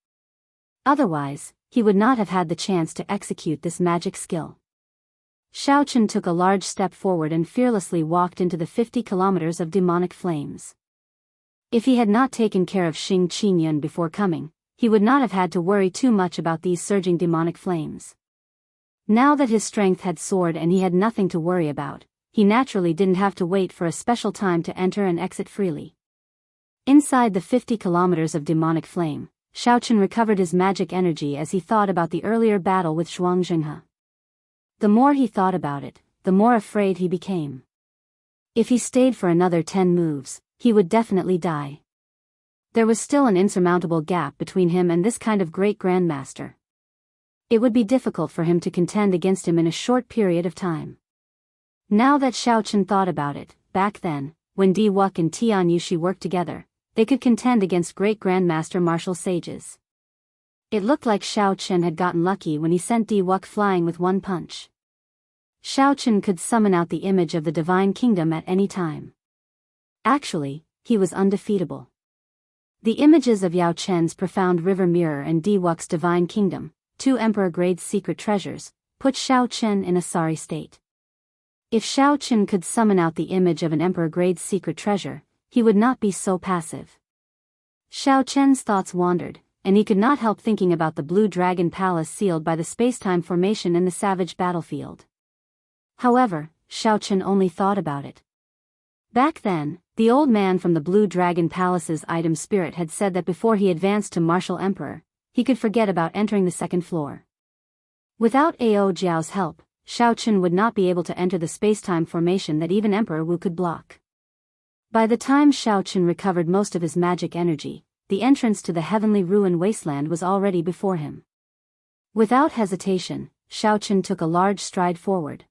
Otherwise, he would not have had the chance to execute this magic skill. Xiao Chen took a large step forward and fearlessly walked into the 50 kilometers of demonic flames. If he had not taken care of Xing Qingyun before coming, he would not have had to worry too much about these surging demonic flames. Now that his strength had soared and he had nothing to worry about, he naturally didn't have to wait for a special time to enter and exit freely. Inside the 50 kilometers of demonic flame, Xiao Chen recovered his magic energy as he thought about the earlier battle with Zhuang Jinghe. The more he thought about it, the more afraid he became. If he stayed for another 10 moves, he would definitely die. There was still an insurmountable gap between him and this kind of great grandmaster. It would be difficult for him to contend against him in a short period of time. Now that Xiao Chen thought about it, back then, when Di Wuk and Tian Yushi worked together, they could contend against great grandmaster martial sages. It looked like Xiao Chen had gotten lucky when he sent Di Wuk flying with one punch. Xiao Chen could summon out the image of the Divine Kingdom at any time. Actually, he was undefeatable. The images of Yao Chen's profound river mirror and Di Wuk's Divine Kingdom, 2 emperor-grade secret treasures, put Xiao Chen in a sorry state. If Xiao Chen could summon out the image of an emperor-grade secret treasure, he would not be so passive. Xiao Chen's thoughts wandered, and he could not help thinking about the Blue Dragon Palace sealed by the spacetime formation in the savage battlefield. However, Xiao Chen only thought about it. Back then, the old man from the Blue Dragon Palace's item spirit had said that before he advanced to Martial Emperor, he could forget about entering the second floor. Without Ao Jiao's help, Xiao Chen would not be able to enter the spacetime formation that even Emperor Wu could block. By the time Xiao Chen recovered most of his magic energy, the entrance to the heavenly ruin wasteland was already before him. Without hesitation, Xiao Chen took a large stride forward.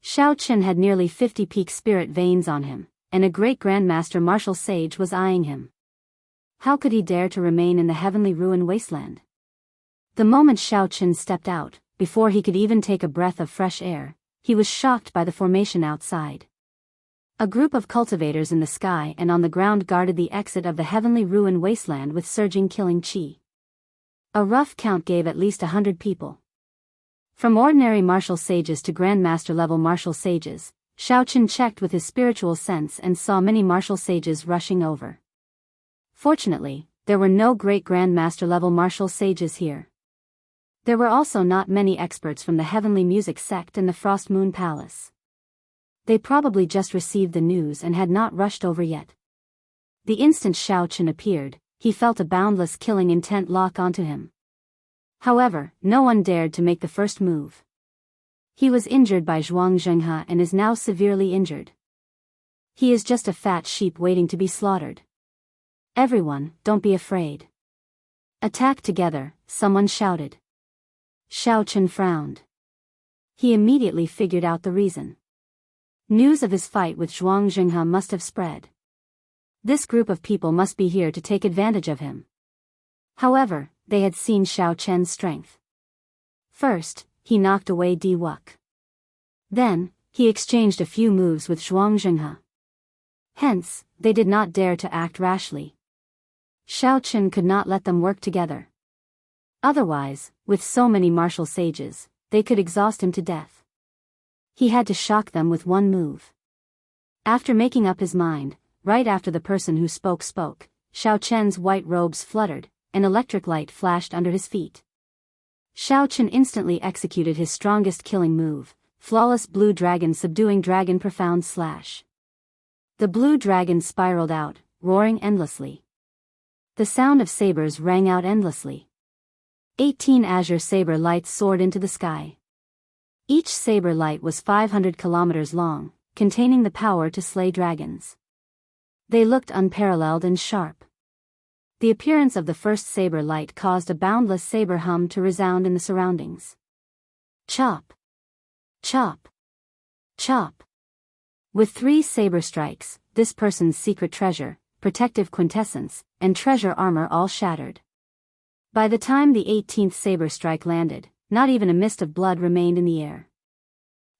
Xiao Chen had nearly 50 peak spirit veins on him, and a great grandmaster martial sage was eyeing him. How could he dare to remain in the heavenly ruin wasteland? The moment Xiao Chen stepped out, before he could even take a breath of fresh air, he was shocked by the formation outside. A group of cultivators in the sky and on the ground guarded the exit of the heavenly ruin wasteland with surging killing chi. A rough count gave at least 100 people. From ordinary martial sages to grandmaster-level martial sages, Xiaochen checked with his spiritual sense and saw many martial sages rushing over. Fortunately, there were no great grandmaster-level martial sages here. There were also not many experts from the Heavenly Music Sect and the Frost Moon Palace. They probably just received the news and had not rushed over yet. The instant Xiaochen appeared, he felt a boundless killing intent lock onto him. However, no one dared to make the first move. He was injured by Zhuang Zhenghe and is now severely injured. He is just a fat sheep waiting to be slaughtered. Everyone, don't be afraid. Attack together, someone shouted. Xiaochen frowned. He immediately figured out the reason. News of his fight with Zhuang Zhenghe must have spread. This group of people must be here to take advantage of him. However, they had seen Xiaochen's strength. First, he knocked away Di Wuk. Then, he exchanged a few moves with Zhuang Zhenghe. Hence, they did not dare to act rashly. Xiaochen could not let them work together. Otherwise, with so many martial sages, they could exhaust him to death. He had to shock them with one move. After making up his mind, right after the person who spoke, Xiaochen's white robes fluttered, an electric light flashed under his feet. Xiaochen instantly executed his strongest killing move, Flawless Blue Dragon Subduing Dragon Profound Slash. The blue dragon spiraled out, roaring endlessly. The sound of sabers rang out endlessly. 18 azure saber lights soared into the sky. Each saber light was 500 kilometers long, containing the power to slay dragons. They looked unparalleled and sharp. The appearance of the first saber light caused a boundless saber hum to resound in the surroundings. Chop! Chop! Chop! With 3 saber strikes, this person's secret treasure, protective quintessence, and treasure armor all shattered. By the time the 18th saber strike landed, not even a mist of blood remained in the air.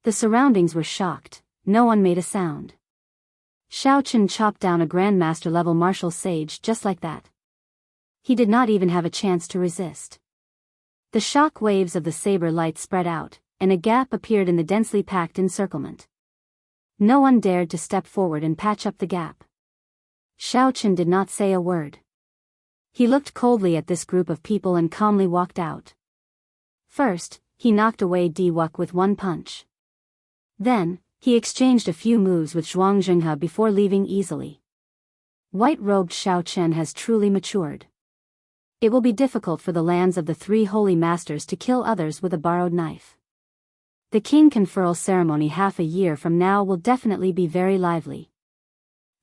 The surroundings were shocked, no one made a sound. Xiaochen chopped down a grandmaster-level martial sage just like that. He did not even have a chance to resist. The shock waves of the saber light spread out, and a gap appeared in the densely packed encirclement. No one dared to step forward and patch up the gap. Xiaochen did not say a word. He looked coldly at this group of people and calmly walked out. First, he knocked away Di Wuk with one punch. Then, he exchanged a few moves with Zhuang Zhenghe before leaving easily. White-robed Xiaochen has truly matured. It will be difficult for the lands of the 3 holy masters to kill others with a borrowed knife. The king conferral ceremony half a year from now will definitely be very lively.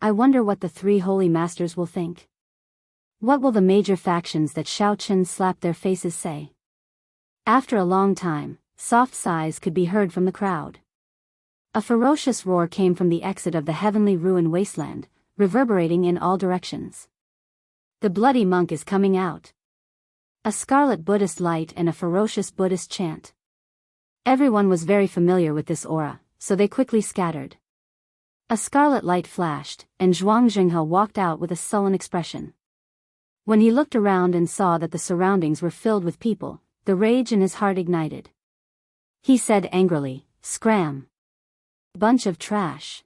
I wonder what the 3 holy masters will think. What will the major factions that Xiaochen slapped their faces say? After a long time, soft sighs could be heard from the crowd. A ferocious roar came from the exit of the heavenly ruin wasteland, reverberating in all directions. The bloody monk is coming out. A scarlet Buddhist light and a ferocious Buddhist chant. Everyone was very familiar with this aura, so they quickly scattered. A scarlet light flashed, and Zhuang Zhenghe walked out with a sullen expression. When he looked around and saw that the surroundings were filled with people, the rage in his heart ignited. He said angrily, "Scram! Bunch of trash.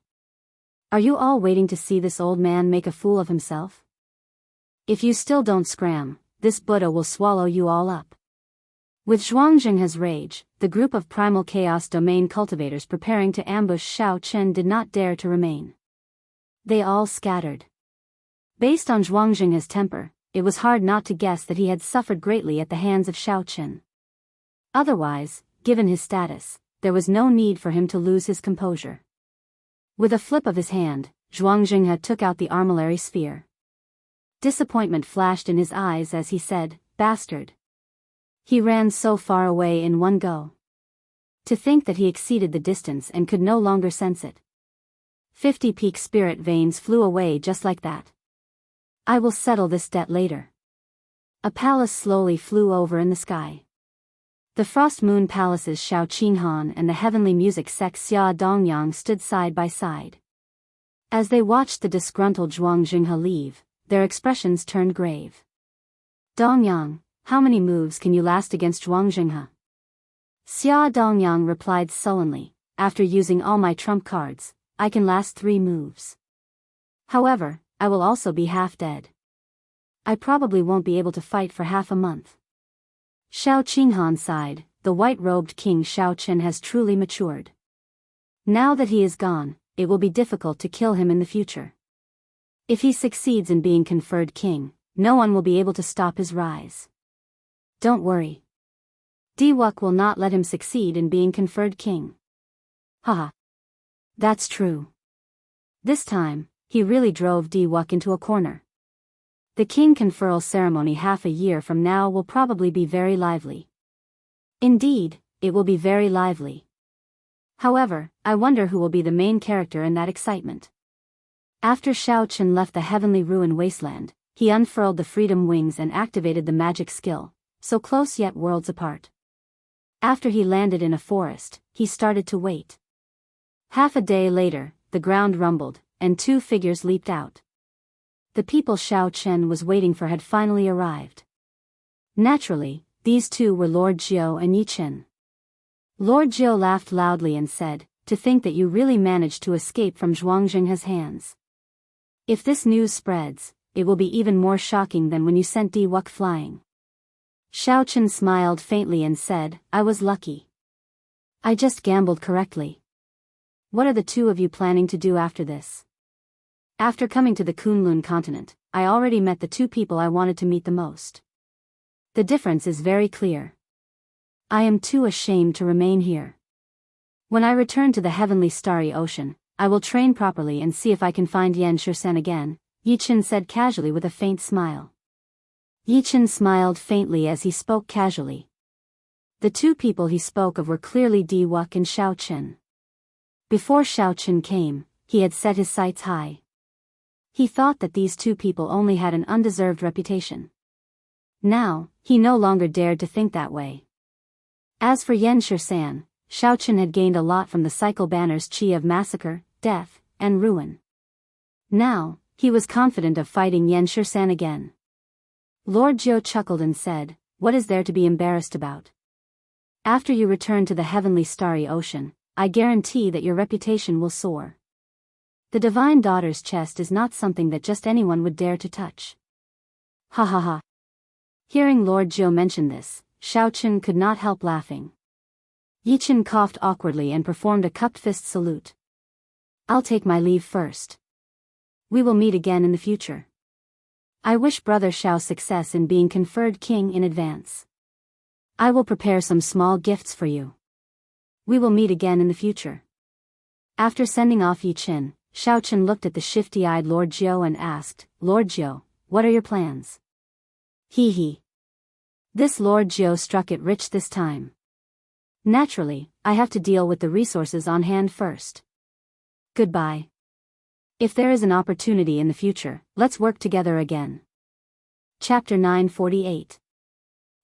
Are you all waiting to see this old man make a fool of himself? If you still don't scram, this Buddha will swallow you all up." With Zhuang Zhenghe's rage, the group of primal chaos domain cultivators preparing to ambush Xiaochen did not dare to remain. They all scattered. Based on Zhuang Zhenghe's temper, it was hard not to guess that he had suffered greatly at the hands of Xiaochen. Otherwise, given his status, there was no need for him to lose his composure. With a flip of his hand, Zhuang Zhenghe took out the armillary sphere. Disappointment flashed in his eyes as he said, "Bastard." He ran so far away in one go. To think that he exceeded the distance and could no longer sense it. 50 peak spirit veins flew away just like that. I will settle this debt later. A palace slowly flew over in the sky. The Frost Moon Palace's Shao Qinghan and the Heavenly Music Sect Xia Dongyang stood side by side. As they watched the disgruntled Zhuang Jinghe leave, their expressions turned grave. Dongyang, how many moves can you last against Zhuang Jinghe? Xia Dongyang replied sullenly, after using all my trump cards, I can last 3 moves. However, I will also be half dead. I probably won't be able to fight for half a month. Xiao Qinghan sighed, the white-robed king Xiao Qin has truly matured. Now that he is gone, it will be difficult to kill him in the future. If he succeeds in being conferred king, no one will be able to stop his rise. Don't worry. Diwuk will not let him succeed in being conferred king. Haha. That's true. This time, he really drove Diwuk into a corner. The king conferral ceremony half a year from now will probably be very lively. Indeed, it will be very lively. However, I wonder who will be the main character in that excitement. After Xiao Qin left the heavenly ruin wasteland, he unfurled the freedom wings and activated the magic skill, so close yet worlds apart. After he landed in a forest, he started to wait. Half a day later, the ground rumbled, and 2 figures leaped out. The people Xiao Chen was waiting for had finally arrived. Naturally, these 2 were Lord Jiao and Yi Chen. Lord Jiao laughed loudly and said, to think that you really managed to escape from Zhuang Jinghe's hands. If this news spreads, it will be even more shocking than when you sent Diwuk flying. Xiao Chen smiled faintly and said, I was lucky. I just gambled correctly. What are the 2 of you planning to do after this? After coming to the Kunlun continent, I already met the 2 people I wanted to meet the most. The difference is very clear. I am too ashamed to remain here. When I return to the heavenly starry ocean, I will train properly and see if I can find Yan Shursan again, Yi Chen said casually with a faint smile. Yi Chen smiled faintly as he spoke casually. The 2 people he spoke of were clearly Diwuk and Xiao Chen. Before Xiao Chen came, he had set his sights high. He thought that these 2 people only had an undeserved reputation. Now, he no longer dared to think that way. As for Yan Shursan, Xiao Chen had gained a lot from the cycle banner's chi of massacre, death, and ruin. Now, he was confident of fighting Yan Shursan again. Lord Jiao chuckled and said, what is there to be embarrassed about? After you return to the heavenly starry ocean, I guarantee that your reputation will soar. The divine daughter's chest is not something that just anyone would dare to touch. Ha ha ha. Hearing Lord Jiao mention this, Xiao Chen could not help laughing. Yi Chen coughed awkwardly and performed a cupped fist salute. I'll take my leave first. We will meet again in the future. I wish Brother Xiao success in being conferred king in advance. I will prepare some small gifts for you. We will meet again in the future. After sending off Yi Chen, Xiao Chen looked at the shifty-eyed Lord Jiao and asked, Lord Jiao, what are your plans? Hee hee. This Lord Jiao struck it rich this time. Naturally, I have to deal with the resources on hand first. Goodbye. If there is an opportunity in the future, let's work together again. Chapter 948.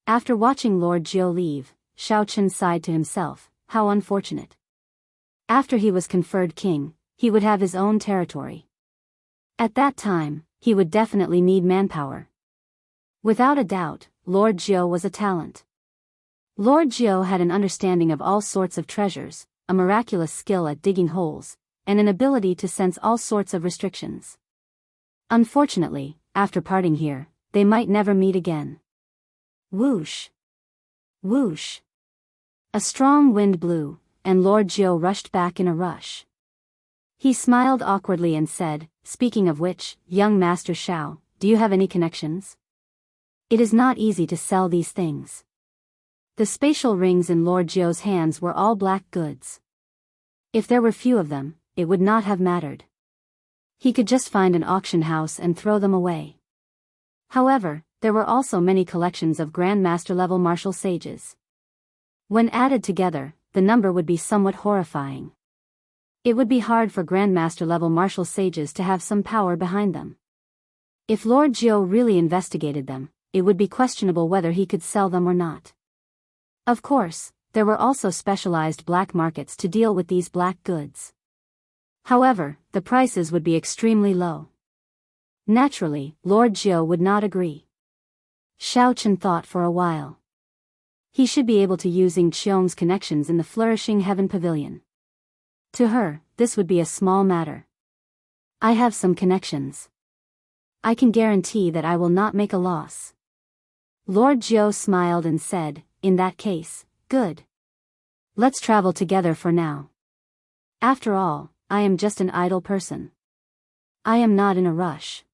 After watching Lord Jiao leave, Xiao Chen sighed to himself, how unfortunate. After he was conferred king, he would have his own territory. At that time, he would definitely need manpower. Without a doubt, Lord Jiao was a talent. Lord Jiao had an understanding of all sorts of treasures, a miraculous skill at digging holes, and an ability to sense all sorts of restrictions. Unfortunately, after parting here, they might never meet again. Whoosh! Whoosh! A strong wind blew, and Lord Jiao rushed back in a rush. He smiled awkwardly and said, speaking of which, young Master Xiao, do you have any connections? It is not easy to sell these things. The spatial rings in Lord Jiao's hands were all black goods. If there were few of them, it would not have mattered. He could just find an auction house and throw them away. However, there were also many collections of Grandmaster-level martial sages. When added together, the number would be somewhat horrifying. It would be hard for Grandmaster-level martial sages to have some power behind them. If Lord Jiao really investigated them, it would be questionable whether he could sell them or not. Of course, there were also specialized black markets to deal with these black goods. However, the prices would be extremely low. Naturally, Lord Jiao would not agree. Xiao Chen thought for a while. He should be able to use Ying Qiong's connections in the Flourishing Heaven Pavilion. To her, this would be a small matter. I have some connections. I can guarantee that I will not make a loss. Lord Jiao smiled and said, in that case, good. Let's travel together for now. After all, I am just an idle person. I am not in a rush.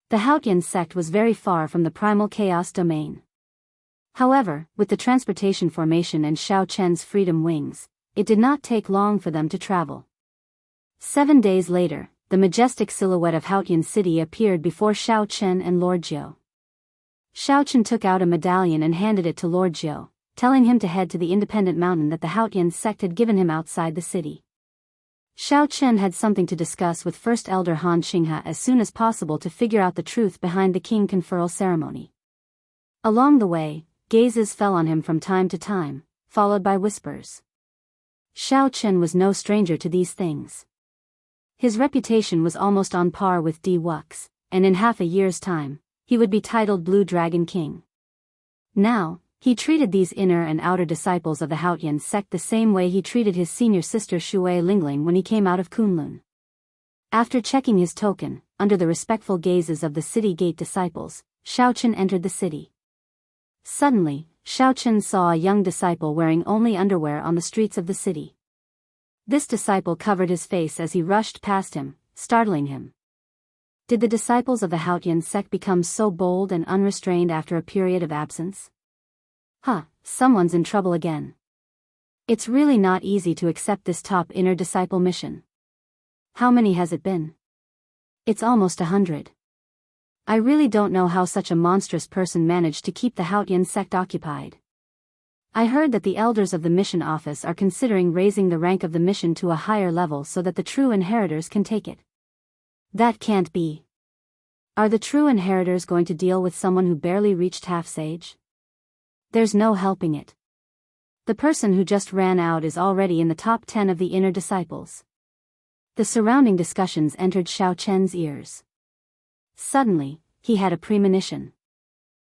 The Haotian sect was very far from the primal chaos domain. However, with the transportation formation and Xiao Chen's freedom wings, it did not take long for them to travel. 7 days later, the majestic silhouette of Haotian city appeared before Xiao Chen and Lord Jiao. Xiao Chen took out a medallion and handed it to Lord Jiao, telling him to head to the independent mountain that the Haotian sect had given him outside the city. Xiao Chen had something to discuss with First Elder Han Xinghe as soon as possible to figure out the truth behind the king conferral ceremony. Along the way, gazes fell on him from time to time, followed by whispers. Xiao Chen was no stranger to these things. His reputation was almost on par with Di Wux, and in half a year's time, he would be titled Blue Dragon King. Now, he treated these inner and outer disciples of the Haotian sect the same way he treated his senior sister Shui Lingling when he came out of Kunlun. After checking his token, under the respectful gazes of the city gate disciples, Xiao Chen entered the city. Suddenly, Xiao Chen saw a young disciple wearing only underwear on the streets of the city. This disciple covered his face as he rushed past him, startling him. Did the disciples of the Haotian sect become so bold and unrestrained after a period of absence? Someone's in trouble again. It's really not easy to accept this top inner disciple mission. How many has it been? It's almost 100. I really don't know how such a monstrous person managed to keep the Haotian sect occupied. I heard that the elders of the mission office are considering raising the rank of the mission to a higher level so that the true inheritors can take it. That can't be. Are the true inheritors going to deal with someone who barely reached half-sage? There's no helping it. The person who just ran out is already in the top 10 of the inner disciples. The surrounding discussions entered Xiao Chen's ears. Suddenly, he had a premonition.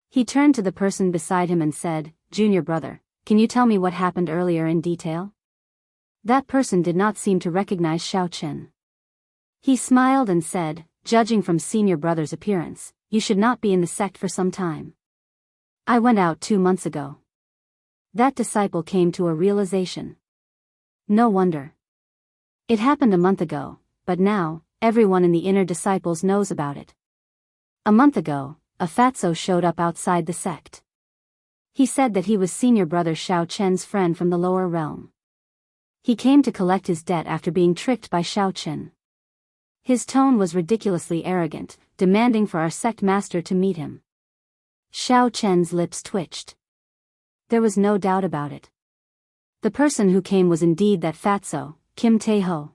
He turned to the person beside him and said, "Junior brother, can you tell me what happened earlier in detail?" That person did not seem to recognize Xiao Chen. He smiled and said, "Judging from senior brother's appearance, you should not be in the sect for some time. I went out 2 months ago." That disciple came to a realization. No wonder. It happened a month ago, but now, everyone in the inner disciples knows about it. A month ago, a fatso showed up outside the sect. He said that he was senior brother Xiao Chen's friend from the lower realm. He came to collect his debt after being tricked by Xiao Chen. His tone was ridiculously arrogant, demanding for our sect master to meet him. Xiao Chen's lips twitched. There was no doubt about it. The person who came was indeed that fatso, Kim Tae-ho.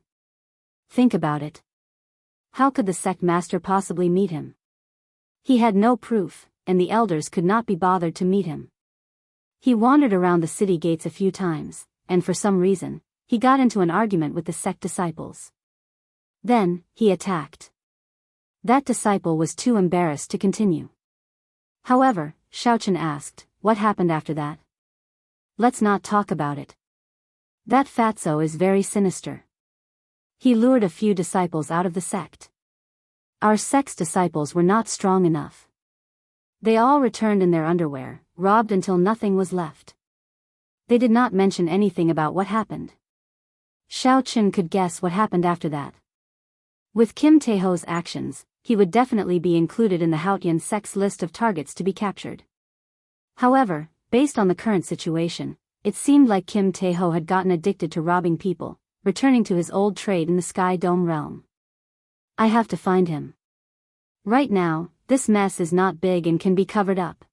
Think about it. How could the sect master possibly meet him? He had no proof, and the elders could not be bothered to meet him. He wandered around the city gates a few times, and for some reason, he got into an argument with the sect disciples. Then, he attacked. That disciple was too embarrassed to continue. However, Xiao Chen asked, "What happened after that?" "Let's not talk about it. That fatso is very sinister. He lured a few disciples out of the sect. Our sect's disciples were not strong enough. They all returned in their underwear, robbed until nothing was left. They did not mention anything about what happened." Xiao Chen could guess what happened after that. With Kim Tae-ho's actions, he would definitely be included in the Haotian sect's list of targets to be captured. However, based on the current situation, it seemed like Kim Tae-ho had gotten addicted to robbing people, returning to his old trade in the Sky Dome realm. I have to find him. Right now, this mess is not big and can be covered up.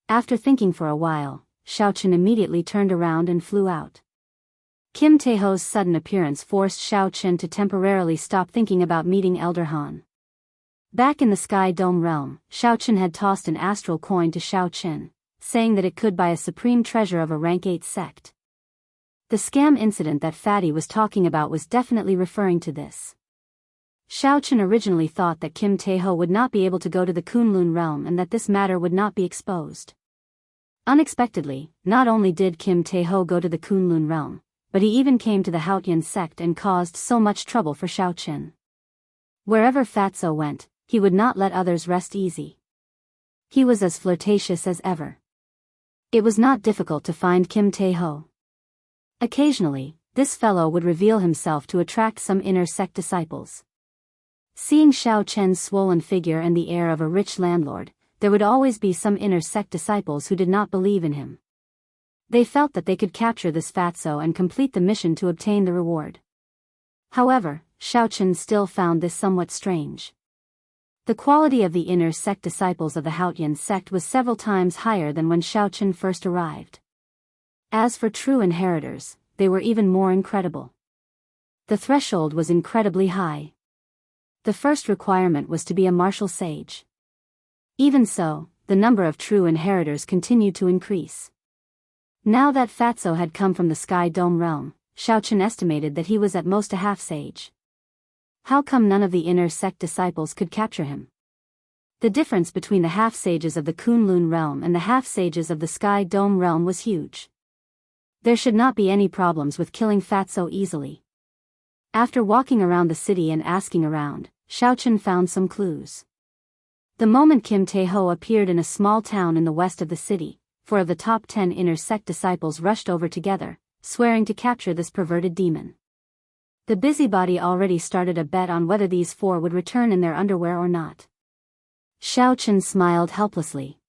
After thinking for a while, Xiao Chen immediately turned around and flew out. Kim Tae-ho's sudden appearance forced Xiao Chen to temporarily stop thinking about meeting Elder Han. Back in the Sky Dome realm, Xiao Chen had tossed an astral coin to Xiao Chen, saying that it could buy a supreme treasure of a rank 8 sect. The scam incident that Fatty was talking about was definitely referring to this. Xiao Chen originally thought that Kim Tae-ho would not be able to go to the Kunlun realm and that this matter would not be exposed. Unexpectedly, not only did Kim Tae-ho go to the Kunlun realm, but he even came to the Haotian sect and caused so much trouble for Xiao Chen. Wherever Fatso went, he would not let others rest easy. He was as flirtatious as ever. It was not difficult to find Kim Tae-ho. Occasionally, this fellow would reveal himself to attract some inner sect disciples. Seeing Xiao Chen's swollen figure and the air of a rich landlord, there would always be some inner sect disciples who did not believe in him. They felt that they could capture this fatso and complete the mission to obtain the reward. However, Xiao Chen still found this somewhat strange. The quality of the inner sect disciples of the Haotian sect was several times higher than when Xiao Chen first arrived. As for true inheritors, they were even more incredible. The threshold was incredibly high. The first requirement was to be a martial sage. Even so, the number of true inheritors continued to increase. Now that Fatso had come from the Sky Dome realm, Xiao Chen estimated that he was at most a half-sage. How come none of the inner sect disciples could capture him? The difference between the half-sages of the Kunlun realm and the half-sages of the Sky Dome realm was huge. There should not be any problems with killing Fatso easily. After walking around the city and asking around, Xiao Chen found some clues. The moment Kim Tae-ho appeared in a small town in the west of the city, 4 of the top 10 inner sect disciples rushed over together, swearing to capture this perverted demon. The busybody already started a bet on whether these 4 would return in their underwear or not. Xiao Chen smiled helplessly.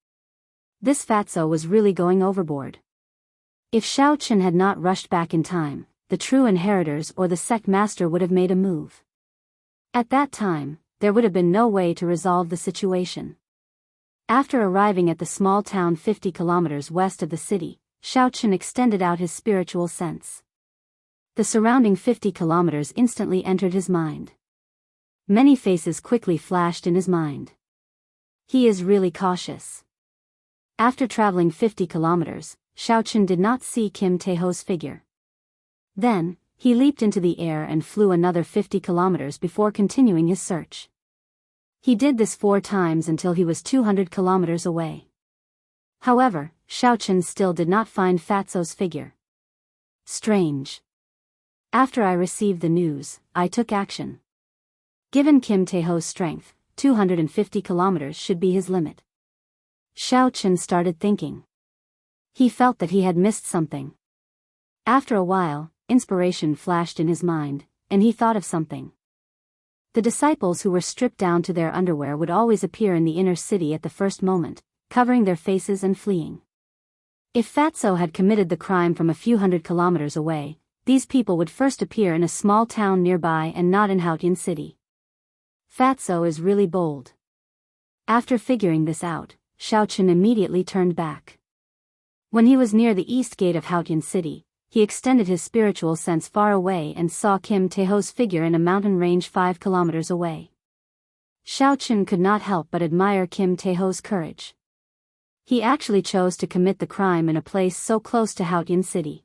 This fatso was really going overboard. If Xiao Chen had not rushed back in time, the true inheritors or the sect master would have made a move. At that time, there would have been no way to resolve the situation. After arriving at the small town 50 kilometers west of the city, Xiao Chen extended out his spiritual sense. The surrounding 50 kilometers instantly entered his mind. Many faces quickly flashed in his mind. He is really cautious. After traveling 50 kilometers, Xiao Chen did not see Kim Tae-ho's figure. Then, he leaped into the air and flew another 50 kilometers before continuing his search. He did this 4 times until he was 200 kilometers away. However, Xiao Chen still did not find Fatso's figure. Strange. After I received the news, I took action. Given Kim Tae-ho's strength, 250 kilometers should be his limit. Xiao Chen started thinking. He felt that he had missed something. After a while, inspiration flashed in his mind, and he thought of something. The disciples who were stripped down to their underwear would always appear in the inner city at the first moment, covering their faces and fleeing. If Fatso had committed the crime from a few hundred kilometers away, these people would first appear in a small town nearby and not in Haotian City. Fatso is really bold. After figuring this out, Xiao Chen immediately turned back. When he was near the east gate of Haotian City, he extended his spiritual sense far away and saw Kim Tae-ho's figure in a mountain range 5 kilometers away. Xiao Chen could not help but admire Kim Tae-ho's courage. He actually chose to commit the crime in a place so close to Haotian City.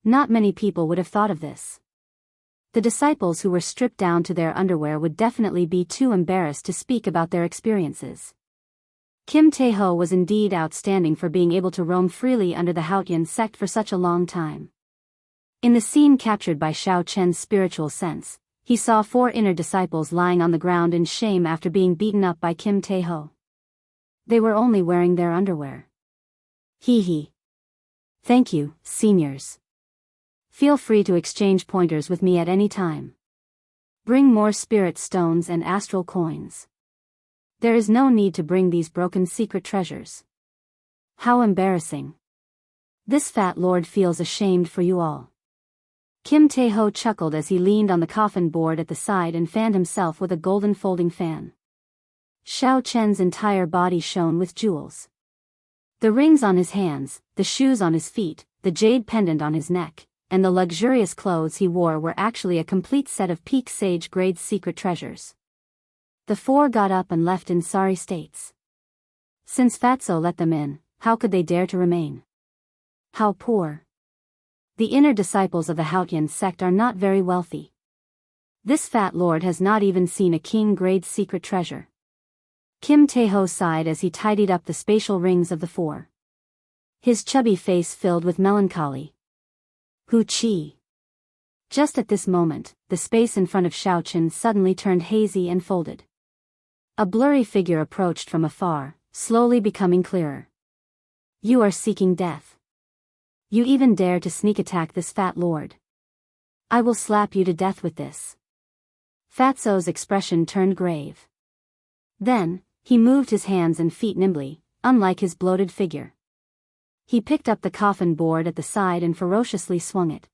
Not many people would have thought of this. The disciples who were stripped down to their underwear would definitely be too embarrassed to speak about their experiences. Kim Tae-ho was indeed outstanding for being able to roam freely under the Haotian sect for such a long time. In the scene captured by Xiao Chen's spiritual sense, he saw 4 inner disciples lying on the ground in shame after being beaten up by Kim Tae-ho. They were only wearing their underwear. Hee hee. Thank you, seniors. Feel free to exchange pointers with me at any time. Bring more spirit stones and astral coins. There is no need to bring these broken secret treasures. How embarrassing. This fat lord feels ashamed for you all. Kim Tae-ho chuckled as he leaned on the coffin board at the side and fanned himself with a golden folding fan. Xiao Chen's entire body shone with jewels. The rings on his hands, the shoes on his feet, the jade pendant on his neck, and the luxurious clothes he wore were actually a complete set of peak sage grade secret treasures. The 4 got up and left in sorry states. Since Fatso let them in, how could they dare to remain? How poor. The inner disciples of the Haotian sect are not very wealthy. This fat lord has not even seen a king-grade secret treasure. Kim Tae-ho sighed as he tidied up the spatial rings of the four. His chubby face filled with melancholy. Hu Chi. Just at this moment, the space in front of Xiao Chen suddenly turned hazy and folded. A blurry figure approached from afar, slowly becoming clearer. You are seeking death. You even dare to sneak attack this fat lord. I will slap you to death with this. Fatso's expression turned grave. Then, he moved his hands and feet nimbly, unlike his bloated figure. He picked up the coffin board at the side and ferociously swung it.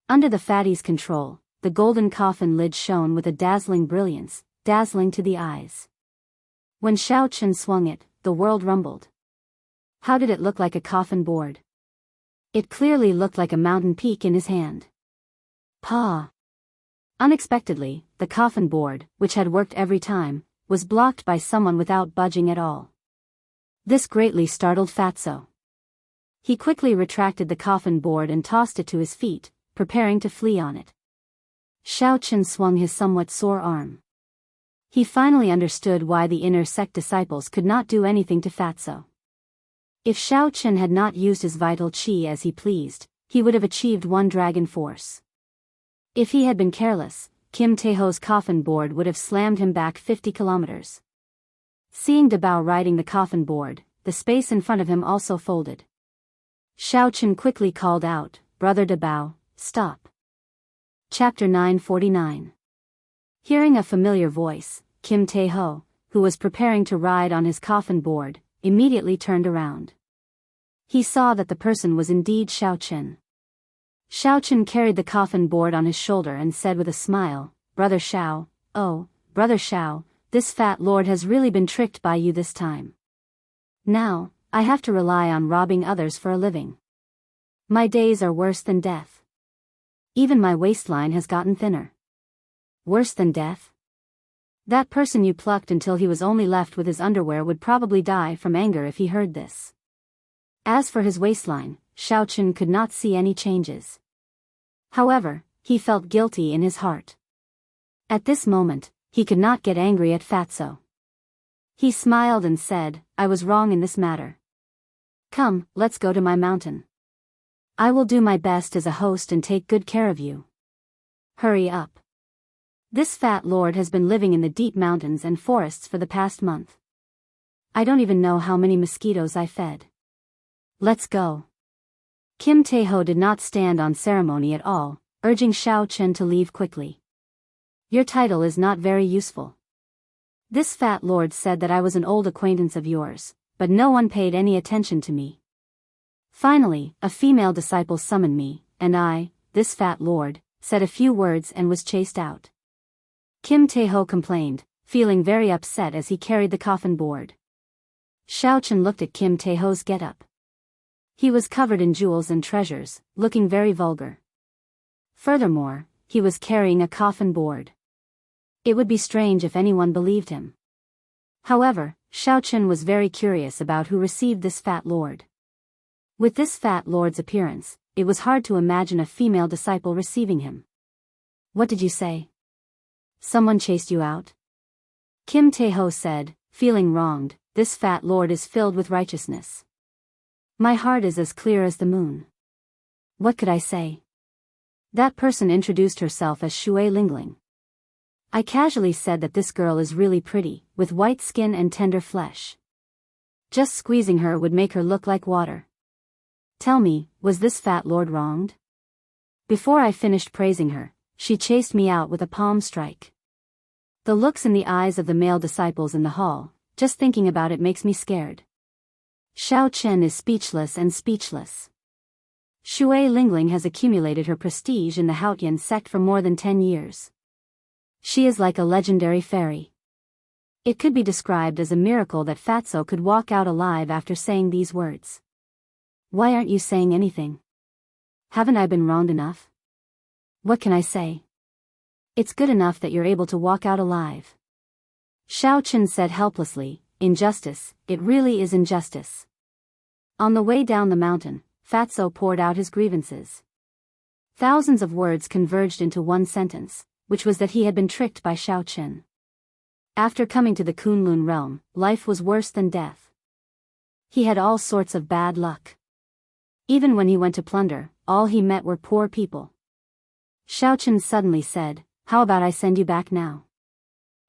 Under the fatty's control, the golden coffin lid shone with a dazzling brilliance, dazzling to the eyes. When Xiao Chen swung it, the world rumbled. How did it look like a coffin board? It clearly looked like a mountain peak in his hand. Pa! Unexpectedly, the coffin board, which had worked every time, was blocked by someone without budging at all. This greatly startled Fatso. He quickly retracted the coffin board and tossed it to his feet, preparing to flee on it. Xiao Chen swung his somewhat sore arm. He finally understood why the inner sect disciples could not do anything to Fatso. If Xiao Chen had not used his vital qi as he pleased, he would have achieved one dragon force. If he had been careless, Kim Tae-ho's coffin board would have slammed him back 50 kilometers. Seeing Dabao riding the coffin board, the space in front of him also folded. Xiao Chen quickly called out, Brother Dabao, stop. Chapter 949. Hearing a familiar voice, Kim Tae-ho, who was preparing to ride on his coffin board, immediately turned around. He saw that the person was indeed Xiao Chen. Xiao Chen carried the coffin board on his shoulder and said with a smile, Brother Xiao, oh, Brother Xiao, this fat lord has really been tricked by you this time. Now, I have to rely on robbing others for a living. My days are worse than death. Even my waistline has gotten thinner. Worse than death? That person you plucked until he was only left with his underwear would probably die from anger if he heard this. As for his waistline, Xiao Chen could not see any changes. However, he felt guilty in his heart. At this moment, he could not get angry at Fatso. He smiled and said, I was wrong in this matter. Come, let's go to my mountain. I will do my best as a host and take good care of you. Hurry up. This fat lord has been living in the deep mountains and forests for the past month. I don't even know how many mosquitoes I fed. Let's go. Kim Tae-ho did not stand on ceremony at all, urging Xiao Chen to leave quickly. Your title is not very useful. This fat lord said that I was an old acquaintance of yours, but no one paid any attention to me. Finally, a female disciple summoned me, and I, this fat lord, said a few words and was chased out. Kim Tae-ho complained, feeling very upset as he carried the coffin board. Xiao Chen looked at Kim Tae-ho's get-up. He was covered in jewels and treasures, looking very vulgar. Furthermore, he was carrying a coffin board. It would be strange if anyone believed him. However, Xiao Chen was very curious about who received this fat lord. With this fat lord's appearance, it was hard to imagine a female disciple receiving him. What did you say? Someone chased you out? Kim Tae-ho said, feeling wronged, this fat lord is filled with righteousness. My heart is as clear as the moon. What could I say? That person introduced herself as Shui Lingling. I casually said that this girl is really pretty, with white skin and tender flesh. Just squeezing her would make her look like water. Tell me, was this fat lord wronged? Before I finished praising her, she chased me out with a palm strike. The looks in the eyes of the male disciples in the hall, just thinking about it makes me scared. Xiao Chen is speechless and speechless. Shui Lingling has accumulated her prestige in the Haotian sect for more than 10 years. She is like a legendary fairy. It could be described as a miracle that Fatso could walk out alive after saying these words. Why aren't you saying anything? Haven't I been wronged enough? What can I say? It's good enough that you're able to walk out alive. Xiao Chen said helplessly, injustice, it really is injustice. On the way down the mountain, Fatso poured out his grievances. Thousands of words converged into one sentence, which was that he had been tricked by Xiao Chen. After coming to the Kunlun realm, life was worse than death. He had all sorts of bad luck. Even when he went to plunder, all he met were poor people. Xiao Chen suddenly said, "How about I send you back now?"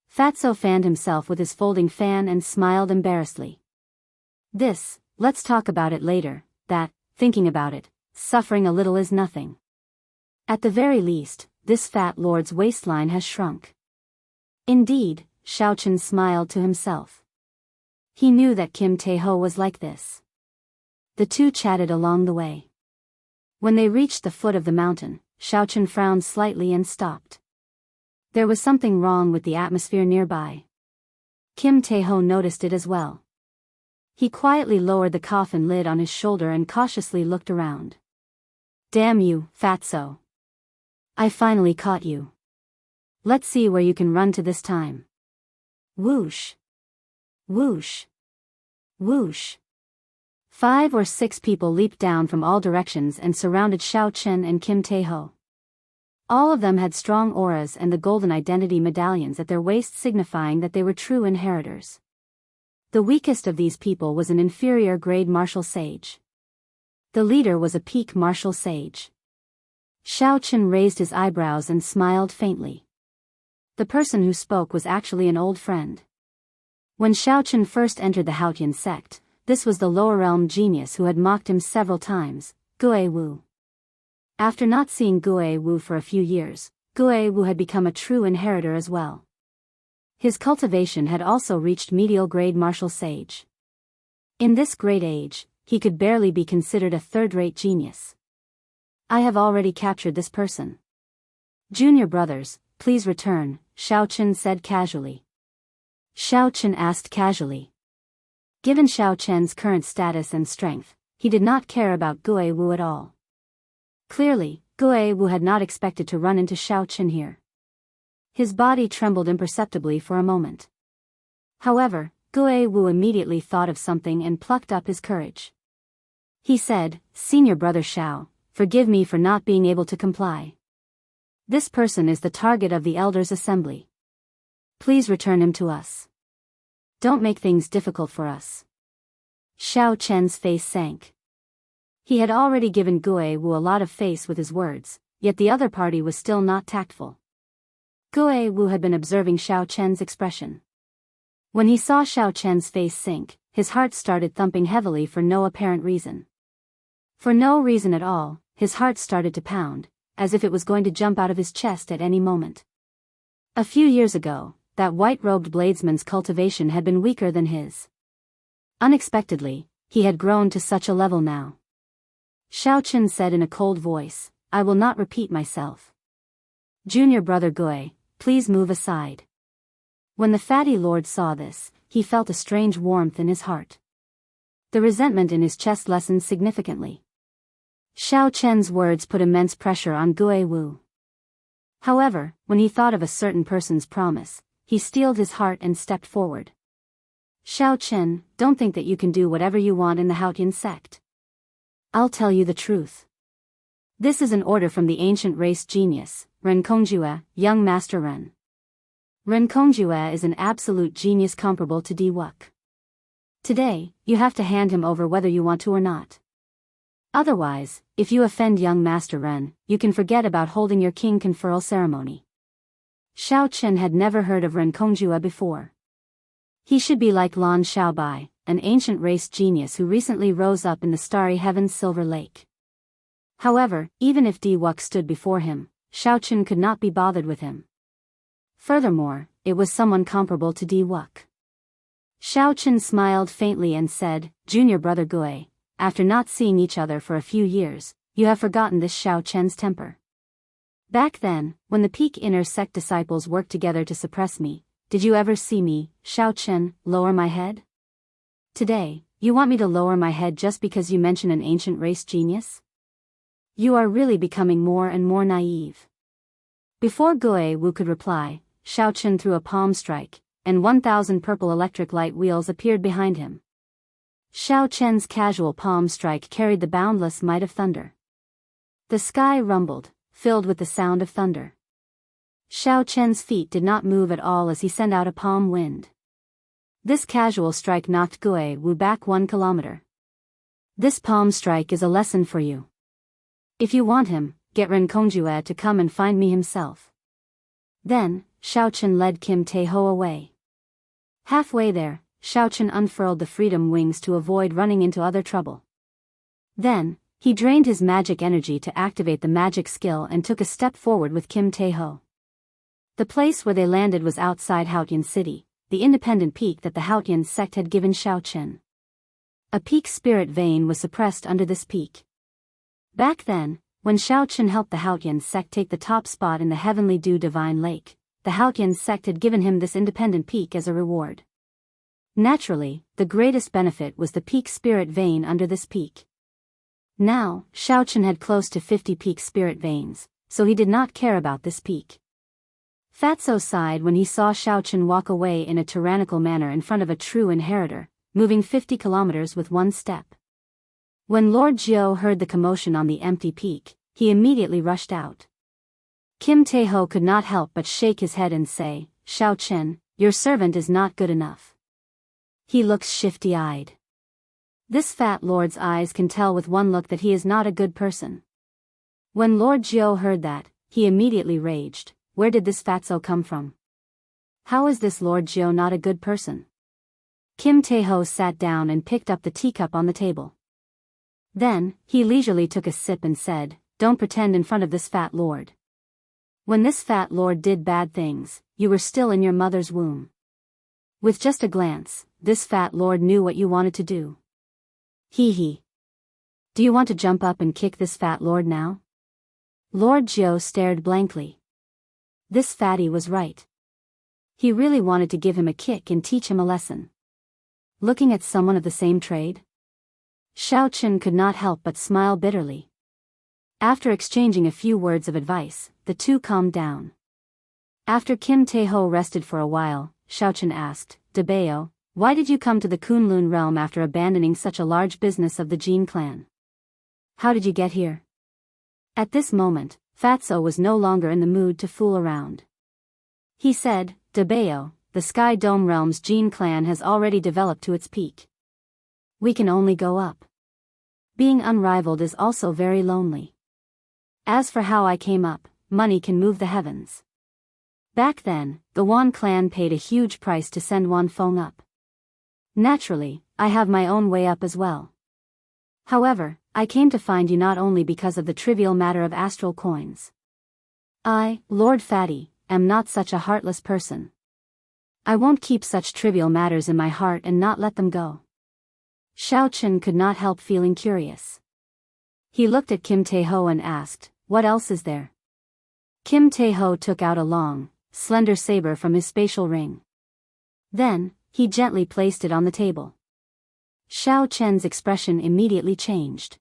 Fatso fanned himself with his folding fan and smiled embarrassedly. Let's talk about it later, thinking about it, suffering a little is nothing. At the very least, this fat lord's waistline has shrunk. Indeed, Xiao Chen smiled to himself. He knew that Kim Tae-ho was like this. The two chatted along the way. When they reached the foot of the mountain, Xiao Chen frowned slightly and stopped. There was something wrong with the atmosphere nearby. Kim Tae-ho noticed it as well. He quietly lowered the coffin lid on his shoulder and cautiously looked around. "Damn you, Fatso. I finally caught you. Let's see where you can run to this time." Whoosh! Whoosh! Whoosh! 5 or 6 people leaped down from all directions and surrounded Xiao Chen and Kim Tae-ho. All of them had strong auras and the golden identity medallions at their waists signifying that they were true inheritors. The weakest of these people was an inferior grade martial sage. The leader was a peak martial sage. Xiao Chen raised his eyebrows and smiled faintly. The person who spoke was actually an old friend. When Xiao Chen first entered the Haotian sect, this was the lower realm genius who had mocked him several times, Gue Wu. After not seeing Gue Wu for a few years, Gue Wu had become a true inheritor as well. His cultivation had also reached medial grade martial sage. In this great age, he could barely be considered a third-rate genius. "I have already captured this person. Junior brothers, please return," Xiao Chen said casually. Xiao Chen asked casually. Given Xiao Chen's current status and strength, he did not care about Gue Wu at all. Clearly, Gue Wu had not expected to run into Xiao Chen here. His body trembled imperceptibly for a moment. However, Gue Wu immediately thought of something and plucked up his courage. He said, "Senior brother Xiao, forgive me for not being able to comply. This person is the target of the elders' assembly. Please return him to us. Don't make things difficult for us." Xiao Chen's face sank. He had already given Gue Wu a lot of face with his words, yet the other party was still not tactful. Gue Wu had been observing Xiao Chen's expression. When he saw Xiao Chen's face sink, his heart started thumping heavily for no apparent reason. For no reason at all, his heart started to pound, as if it was going to jump out of his chest at any moment. A few years ago, that white-robed bladesman's cultivation had been weaker than his. Unexpectedly, he had grown to such a level now. Xiao Chen said in a cold voice, "I will not repeat myself. Junior brother Gue, please move aside." When the fatty lord saw this, he felt a strange warmth in his heart. The resentment in his chest lessened significantly. Xiao Chen's words put immense pressure on Gue Wu. However, when he thought of a certain person's promise, he steeled his heart and stepped forward. "Xiao Chen, don't think that you can do whatever you want in the Haotian sect. I'll tell you the truth. This is an order from the ancient race genius, Ren Kongjue, young Master Ren. Ren Kongjue is an absolute genius comparable to Di Wuk. Today, you have to hand him over whether you want to or not. Otherwise, if you offend young Master Ren, you can forget about holding your king conferral ceremony." Xiao Chen had never heard of Ren Kongjue before. He should be like Lan Xiaobai, an ancient race genius who recently rose up in the starry heaven's silver lake. However, even if Di Wuk stood before him, Xiao Chen could not be bothered with him. Furthermore, it was someone comparable to Di Wuk. Xiao Chen smiled faintly and said, "Junior brother Gue, after not seeing each other for a few years, you have forgotten this Xiao Chen's temper. Back then, when the peak inner sect disciples worked together to suppress me, did you ever see me, Xiao Chen, lower my head? Today, you want me to lower my head just because you mention an ancient race genius? You are really becoming more and more naive." Before Gue Wu could reply, Xiao Chen threw a palm strike, and 1,000 purple electric light wheels appeared behind him. Xiao Chen's casual palm strike carried the boundless might of thunder. The sky rumbled, filled with the sound of thunder. Xiao Chen's feet did not move at all as he sent out a palm wind. This casual strike knocked Gui Wu back 1 kilometer. This palm strike is a lesson for you. If you want him, get Ren Kongjue to come and find me himself. Then, Xiao Chen led Kim Tae-ho away. Halfway there, Xiao Chen unfurled the freedom wings to avoid running into other trouble. Then, he drained his magic energy to activate the magic skill and took a step forward with Kim Tae-ho. The place where they landed was outside Haotian City, the independent peak that the Haotian sect had given Xiao Chen. A peak spirit vein was suppressed under this peak. Back then, when Xiao Chen helped the Haotian sect take the top spot in the Heavenly Dew Divine Lake, the Haotian sect had given him this independent peak as a reward. Naturally, the greatest benefit was the peak spirit vein under this peak. Now, Xiao Chen had close to 50 peak spirit veins, so he did not care about this peak. Fatso sighed when he saw Xiao Chen walk away in a tyrannical manner in front of a true inheritor, moving 50 kilometers with one step. When Lord Jiao heard the commotion on the empty peak, he immediately rushed out. Kim Tae-ho could not help but shake his head and say, "Xiao Chen, your servant is not good enough." He looks shifty-eyed. This fat lord's eyes can tell with one look that he is not a good person. When Lord Jiao heard that, he immediately raged. Where did this fatso come from? How is this Lord Jiao not a good person? Kim Tae-ho sat down and picked up the teacup on the table. Then, he leisurely took a sip and said, "Don't pretend in front of this fat lord. When this fat lord did bad things, you were still in your mother's womb." With just a glance, this fat lord knew what you wanted to do. Hee hee. Do you want to jump up and kick this fat lord now? Lord Jiao stared blankly. This fatty was right. He really wanted to give him a kick and teach him a lesson. Looking at someone of the same trade? Xiao Chen could not help but smile bitterly. After exchanging a few words of advice, the two calmed down. After Kim Tae-ho rested for a while, Xiao Chen asked, "Biyao, why did you come to the Kunlun realm after abandoning such a large business of the Jin clan? How did you get here?" At this moment, Fatso was no longer in the mood to fool around. He said, "Biyao, the Sky Dome realm's Jin clan has already developed to its peak. We can only go up. Being unrivaled is also very lonely. As for how I came up, money can move the heavens. Back then, the Wan clan paid a huge price to send Wan Feng up. Naturally, I have my own way up as well. However, I came to find you not only because of the trivial matter of astral coins. I, Lord Fatty, am not such a heartless person. I won't keep such trivial matters in my heart and not let them go." Xiao Chen could not help feeling curious. He looked at Kim Tae-ho and asked, "What else is there?" Kim Tae-ho took out a long, slender saber from his spatial ring. Then, he gently placed it on the table. Xiao Chen's expression immediately changed.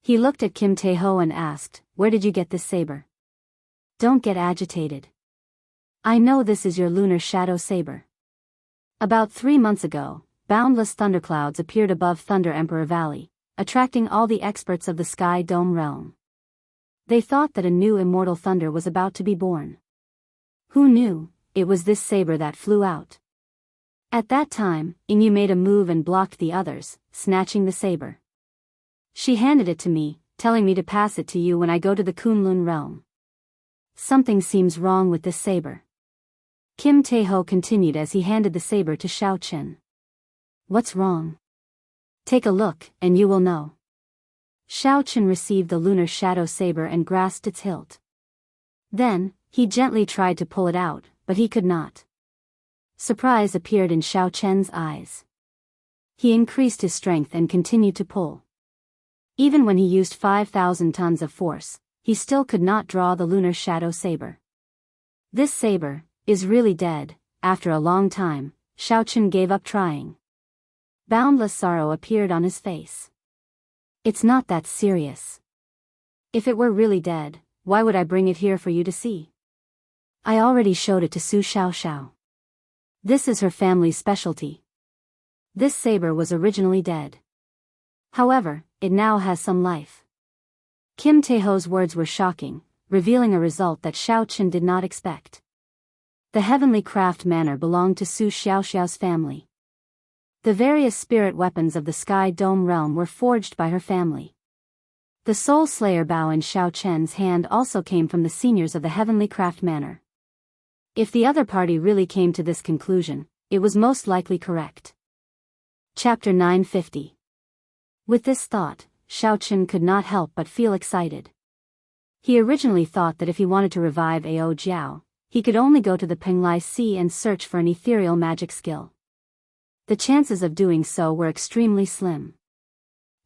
He looked at Kim Tae-ho and asked, "Where did you get this saber?" "Don't get agitated. I know this is your lunar shadow saber." About 3 months ago, boundless thunderclouds appeared above Thunder Emperor Valley, attracting all the experts of the Sky Dome realm. They thought that a new immortal thunder was about to be born. Who knew, it was this saber that flew out. At that time, Inu made a move and blocked the others, snatching the saber. She handed it to me, telling me to pass it to you when I go to the Kunlun realm. Something seems wrong with this saber. Kim Tae-ho continued as he handed the saber to Xiao Chen. "What's wrong? Take a look, and you will know." Xiao Chen received the lunar shadow saber and grasped its hilt. Then, he gently tried to pull it out, but he could not. Surprise appeared in Xiao Chen's eyes. He increased his strength and continued to pull. Even when he used 5,000 tons of force, he still could not draw the lunar shadow saber. This saber is really dead. After a long time, Xiao Chen gave up trying. Boundless sorrow appeared on his face. "It's not that serious. If it were really dead, why would I bring it here for you to see? I already showed it to Su Xiaoxiao. This is her family's specialty. This saber was originally dead. However, it now has some life." Kim Tae-ho's words were shocking, revealing a result that Xiao Chen did not expect. The heavenly craft manor belonged to Su Xiaoxiao's family. The various spirit weapons of the Sky Dome realm were forged by her family. The Soul Slayer bow in Xiao Chen's hand also came from the seniors of the heavenly craft manor. If the other party really came to this conclusion, it was most likely correct. Chapter 950. With this thought, Xiao Chen could not help but feel excited. He originally thought that if he wanted to revive Ao Jiao, he could only go to the Penglai Sea and search for an ethereal magic skill. The chances of doing so were extremely slim.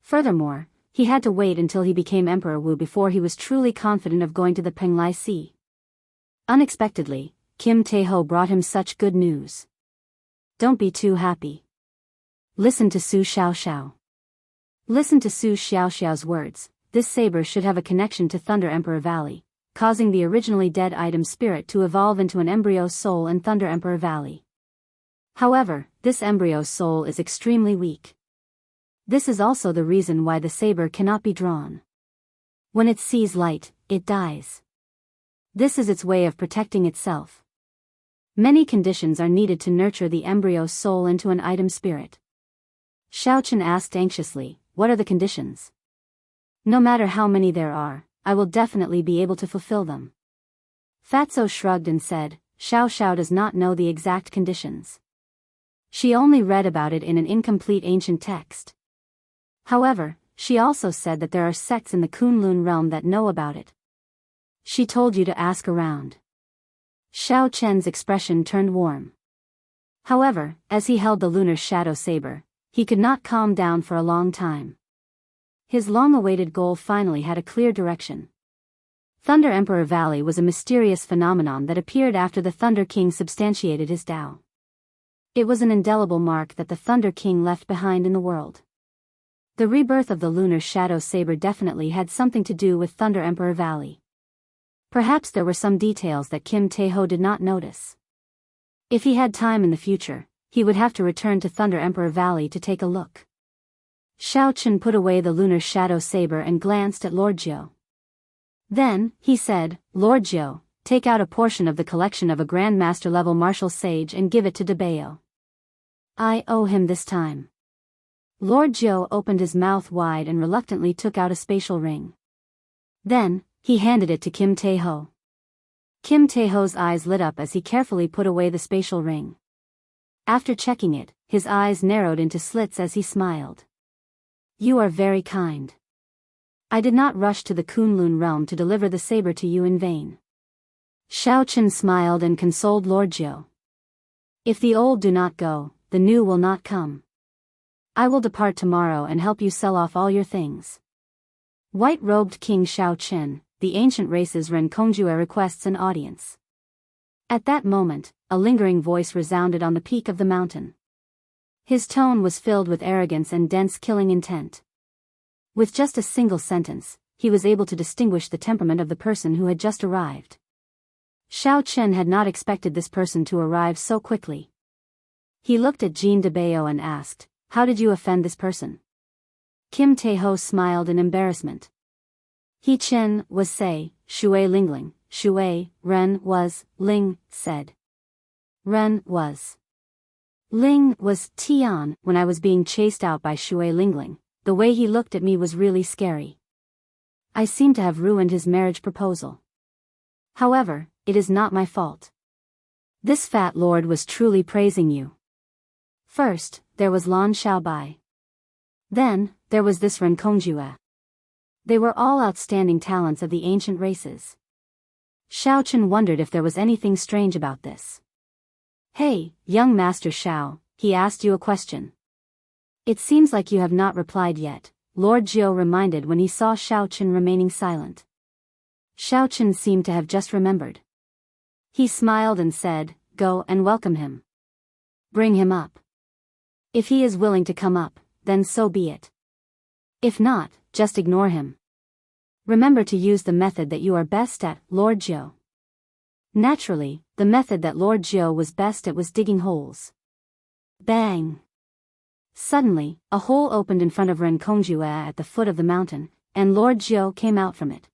Furthermore, he had to wait until he became Emperor Wu before he was truly confident of going to the Penglai Sea. Unexpectedly, Kim Taeho brought him such good news. Don't be too happy. Listen to Su Xiaoxiao. Listen to Su Xiaoxiao's words. This saber should have a connection to Thunder Emperor Valley, causing the originally dead item spirit to evolve into an embryo soul in Thunder Emperor Valley. However, this embryo soul is extremely weak. This is also the reason why the saber cannot be drawn. When it sees light, it dies. This is its way of protecting itself. Many conditions are needed to nurture the embryo soul into an item spirit. Xiao Chen asked anxiously, what are the conditions? No matter how many there are, I will definitely be able to fulfill them. Fatso shrugged and said, Xiao Xiao does not know the exact conditions. She only read about it in an incomplete ancient text. However, she also said that there are sects in the Kunlun realm that know about it. She told you to ask around. Xiao Chen's expression turned warm. However, as he held the lunar shadow saber, he could not calm down for a long time. His long-awaited goal finally had a clear direction. Thunder Emperor Valley was a mysterious phenomenon that appeared after the Thunder King substantiated his Tao. It was an indelible mark that the Thunder King left behind in the world. The rebirth of the lunar shadow saber definitely had something to do with Thunder Emperor Valley. Perhaps there were some details that Kim Taeho did not notice. If he had time in the future, he would have to return to Thunder Emperor Valley to take a look. Xiao Chen put away the lunar shadow saber and glanced at Lord Jiao. Then, he said, Lord Jiao, take out a portion of the collection of a Grandmaster-level martial sage and give it to Biyao. I owe him this time. Lord Jiao opened his mouth wide and reluctantly took out a spatial ring. Then, he handed it to Kim Taeho. Kim Taeho's eyes lit up as he carefully put away the spatial ring. After checking it, his eyes narrowed into slits as he smiled. You are very kind. I did not rush to the Kunlun realm to deliver the saber to you in vain. Xiao Chen smiled and consoled Lord Jiao. If the old do not go, the new will not come. I will depart tomorrow and help you sell off all your things. White-robed King Xiao Chen, the ancient race's Renkongjue requests an audience. At that moment, a lingering voice resounded on the peak of the mountain. His tone was filled with arrogance and dense killing intent. With just a single sentence, he was able to distinguish the temperament of the person who had just arrived. Xiao Chen had not expected this person to arrive so quickly. He looked at Jean de Biyao and asked, how did you offend this person? Kim Taeho smiled in embarrassment. He Chen was say, Shui Lingling, Shui, Ren was, Ling, said. Ren was. Ling was Tian. When I was being chased out by Shui Lingling, the way he looked at me was really scary. I seem to have ruined his marriage proposal. However, it is not my fault. This fat lord was truly praising you. First, there was Lan Xiaobai. Then, there was this Renkongjue. They were all outstanding talents of the ancient races. Xiao Chen wondered if there was anything strange about this. Hey, young Master Xiao, he asked you a question. It seems like you have not replied yet, Lord Jiao reminded when he saw Xiao Chen remaining silent. Xiao Chen seemed to have just remembered. He smiled and said, go and welcome him. Bring him up. If he is willing to come up, then so be it. If not, just ignore him. Remember to use the method that you are best at, Lord Jiao. Naturally, the method that Lord Jiao was best at was digging holes. Bang! Suddenly, a hole opened in front of Renkongjue at the foot of the mountain, and Lord Jiao came out from it.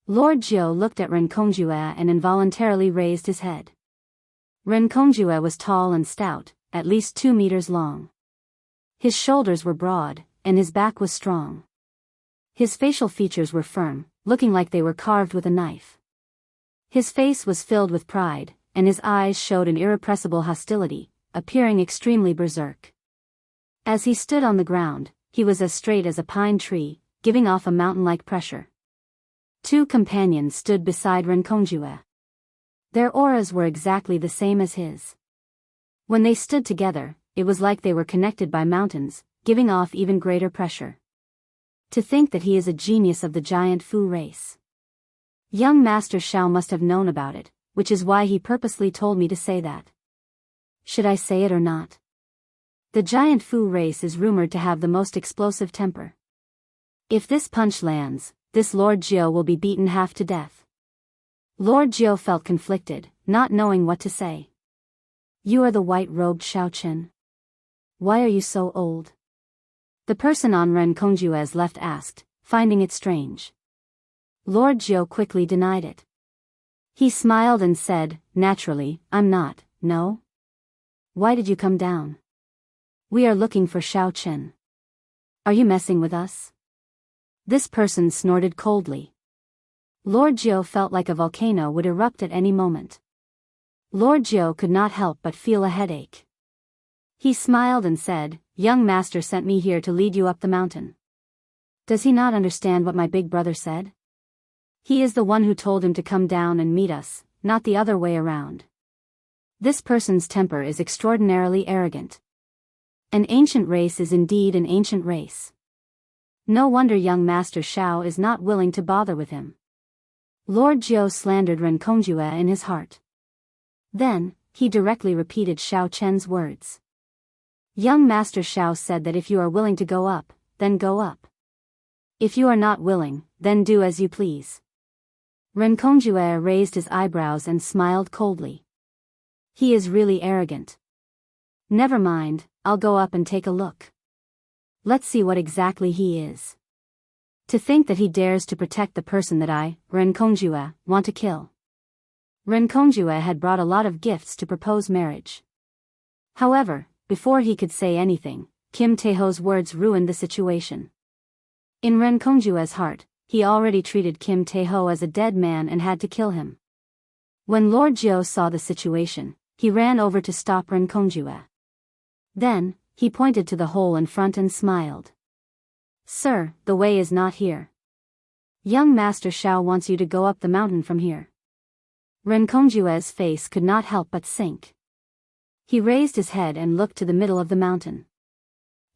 Lord Jiao looked at Renkongjue and involuntarily raised his head. Renkongjue was tall and stout, at least 2 meters long. His shoulders were broad, and his back was strong. His facial features were firm, looking like they were carved with a knife. His face was filled with pride, and his eyes showed an irrepressible hostility, appearing extremely berserk. As he stood on the ground, he was as straight as a pine tree, giving off a mountain-like pressure. 2 companions stood beside Renkongjue. Their auras were exactly the same as his. When they stood together, it was like they were connected by mountains, giving off even greater pressure. To think that he is a genius of the giant Fu race. Young Master Shao must have known about it, which is why he purposely told me to say that. Should I say it or not? The giant Fu race is rumored to have the most explosive temper. If this punch lands, this Lord Jiao will be beaten half to death. Lord Jiao felt conflicted, not knowing what to say. You are the white-robed Shaoqin. Why are you so old? The person on Renkongjue's left asked, finding it strange. Lord Jiao quickly denied it. He smiled and said, naturally, I'm not, no? Why did you come down? We are looking for Shaoqin. Are you messing with us? This person snorted coldly. Lord Jiao felt like a volcano would erupt at any moment. Lord Jiao could not help but feel a headache. He smiled and said, Young Master sent me here to lead you up the mountain. Does he not understand what my big brother said? He is the one who told him to come down and meet us, not the other way around. This person's temper is extraordinarily arrogant. An ancient race is indeed an ancient race. No wonder young Master Shao is not willing to bother with him. Lord Jiao slandered Renkongjue in his heart. Then, he directly repeated Shao Chen's words. Young Master Shao said that if you are willing to go up, then go up. If you are not willing, then do as you please. Renkongjue raised his eyebrows and smiled coldly. He is really arrogant. Never mind, I'll go up and take a look. Let's see what exactly he is. To think that he dares to protect the person that I, Renkongjue, want to kill. Renkongjue had brought a lot of gifts to propose marriage. However, before he could say anything, Kim Taeho's words ruined the situation. In Renkongjue's heart, he already treated Kim Taeho as a dead man and had to kill him. When Lord Jiao saw the situation, he ran over to stop Renkongjue. Then, he pointed to the hole in front and smiled. Sir, the way is not here. Young Master Shao wants you to go up the mountain from here. Renkongjue's face could not help but sink. He raised his head and looked to the middle of the mountain.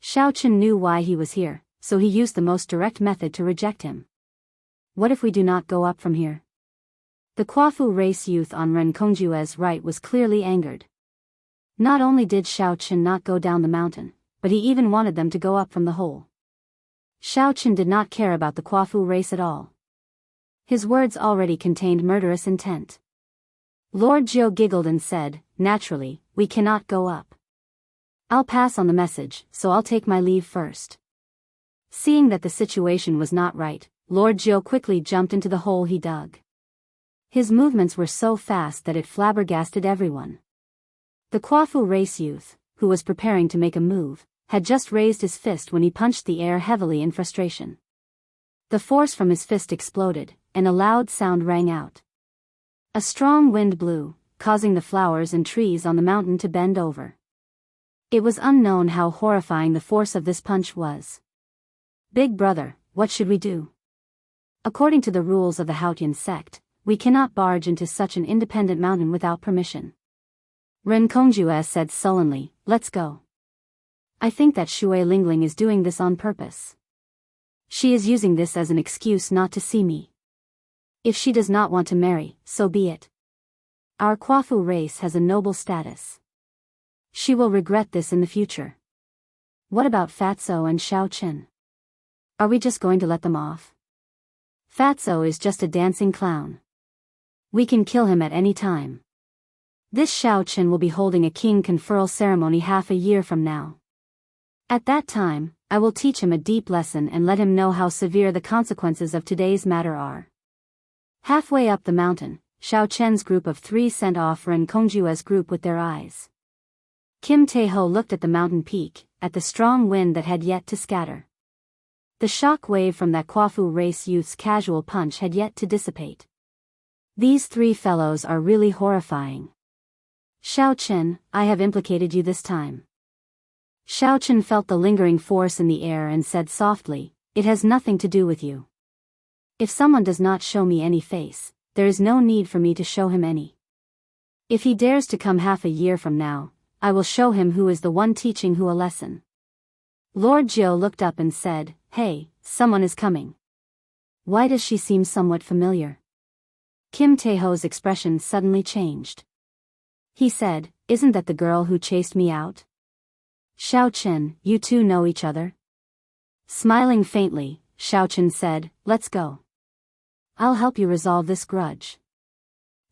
Shaoqin knew why he was here, so he used the most direct method to reject him. What if we do not go up from here? The Kwafu race youth on Renkongjue's right was clearly angered. Not only did Shaoqin not go down the mountain, but he even wanted them to go up from the hole. Shaoqin did not care about the Kwafu race at all. His words already contained murderous intent. Lord Jiao giggled and said, naturally, we cannot go up. I'll pass on the message, so I'll take my leave first. Seeing that the situation was not right, Lord Jiao quickly jumped into the hole he dug. His movements were so fast that it flabbergasted everyone. The Kwafu race youth, who was preparing to make a move, had just raised his fist when he punched the air heavily in frustration. The force from his fist exploded, and a loud sound rang out. A strong wind blew, causing the flowers and trees on the mountain to bend over. It was unknown how horrifying the force of this punch was. Big brother, what should we do? According to the rules of the Haotian sect, we cannot barge into such an independent mountain without permission. Renkongjuo said sullenly, let's go. I think that Shui Lingling is doing this on purpose. She is using this as an excuse not to see me. If she does not want to marry, so be it. Our Kwafu race has a noble status. She will regret this in the future. What about Fatso and Shaoqin? Are we just going to let them off? Fatso is just a dancing clown. We can kill him at any time. This Shaoqin will be holding a king conferral ceremony half a year from now. At that time, I will teach him a deep lesson and let him know how severe the consequences of today's matter are. Halfway up the mountain, Xiao Chen's group of 3 sent off Ren Kongjue's group with their eyes. Kim Tae-ho looked at the mountain peak, at the strong wind that had yet to scatter. The shock wave from that Kwafu race youth's casual punch had yet to dissipate. These 3 fellows are really horrifying. Xiao Chen, I have implicated you this time. Xiao Chen felt the lingering force in the air and said softly, it has nothing to do with you. If someone does not show me any face, there is no need for me to show him any. If he dares to come half a year from now, I will show him who is the one teaching who a lesson. Lord Jiao looked up and said, hey, someone is coming. Why does she seem somewhat familiar? Kim Tae-ho's expression suddenly changed. He said, isn't that the girl who chased me out? Xiao Chen, you two know each other? Smiling faintly, Xiao Chen said, let's go. I'll help you resolve this grudge.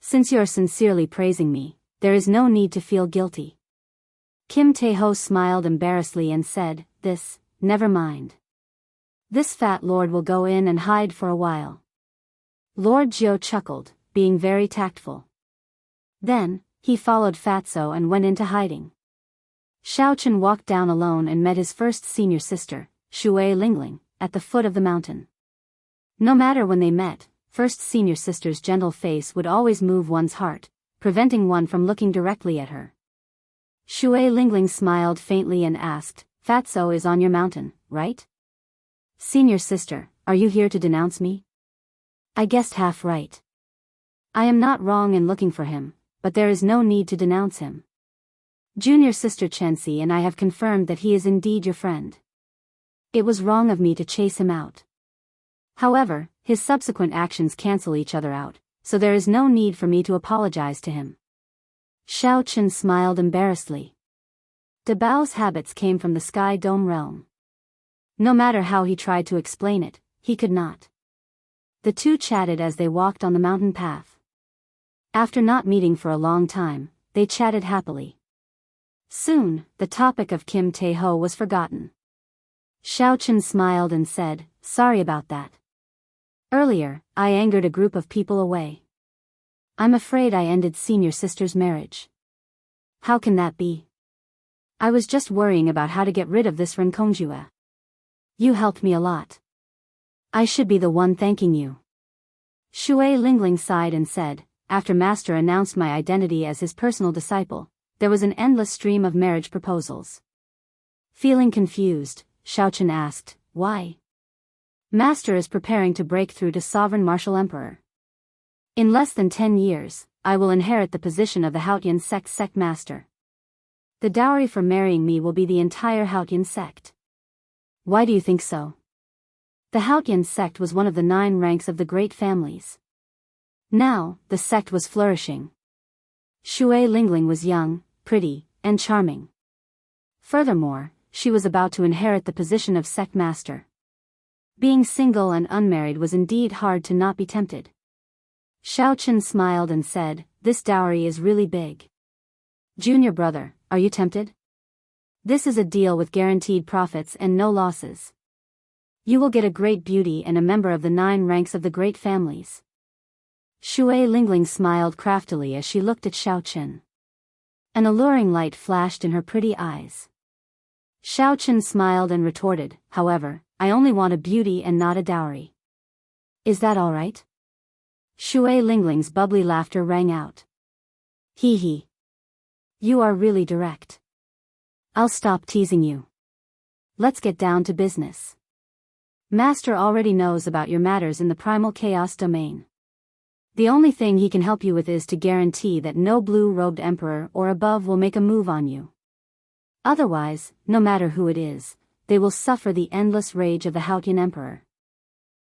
Since you're sincerely praising me, there is no need to feel guilty. Kim Tae-ho smiled embarrassedly and said, never mind. This fat lord will go in and hide for a while. Lord Jiao chuckled, being very tactful. Then, he followed Fatso and went into hiding. Xiao Chen walked down alone and met his first senior sister, Shui Lingling, at the foot of the mountain. No matter when they met, first senior sister's gentle face would always move one's heart, preventing one from looking directly at her. Shui Lingling smiled faintly and asked, Fatso is on your mountain, right? Senior sister, are you here to denounce me? I guessed half right. I am not wrong in looking for him, but there is no need to denounce him. Junior sister Chenxi and I have confirmed that he is indeed your friend. It was wrong of me to chase him out. However, his subsequent actions cancel each other out, so there is no need for me to apologize to him. Xiao Chen smiled embarrassedly. De Bao's habits came from the Sky Dome realm. No matter how he tried to explain it, he could not. The two chatted as they walked on the mountain path. After not meeting for a long time, they chatted happily. Soon, the topic of Kim Tae-ho was forgotten. Xiao Chen smiled and said, sorry about that. Earlier, I angered a group of people away. I'm afraid I ended senior sister's marriage. How can that be? I was just worrying about how to get rid of this Renkongjue. You helped me a lot. I should be the one thanking you. Shui Lingling sighed and said, after Master announced my identity as his personal disciple, there was an endless stream of marriage proposals. Feeling confused, Xiao Chen asked, why? Master is preparing to break through to Sovereign Martial Emperor. In less than 10 years, I will inherit the position of the Haotian sect master. The dowry for marrying me will be the entire Haotian sect. Why do you think so? The Haotian sect was one of the 9 ranks of the great families. Now, the sect was flourishing. Shui Lingling was young, pretty, and charming. Furthermore, she was about to inherit the position of sect master. Being single and unmarried was indeed hard to not be tempted. Xiao Chen smiled and said, this dowry is really big. Junior brother, are you tempted? This is a deal with guaranteed profits and no losses. You will get a great beauty and a member of the 9 ranks of the great families. Shui Lingling smiled craftily as she looked at Xiao Chen. An alluring light flashed in her pretty eyes. Xiao Chen smiled and retorted, however, I only want a beauty and not a dowry. Is that all right? Shui Lingling's bubbly laughter rang out. Hee hee. You are really direct. I'll stop teasing you. Let's get down to business. Master already knows about your matters in the primal chaos domain. The only thing he can help you with is to guarantee that no blue-robed emperor or above will make a move on you. Otherwise, no matter who it is, they will suffer the endless rage of the Haotian emperor.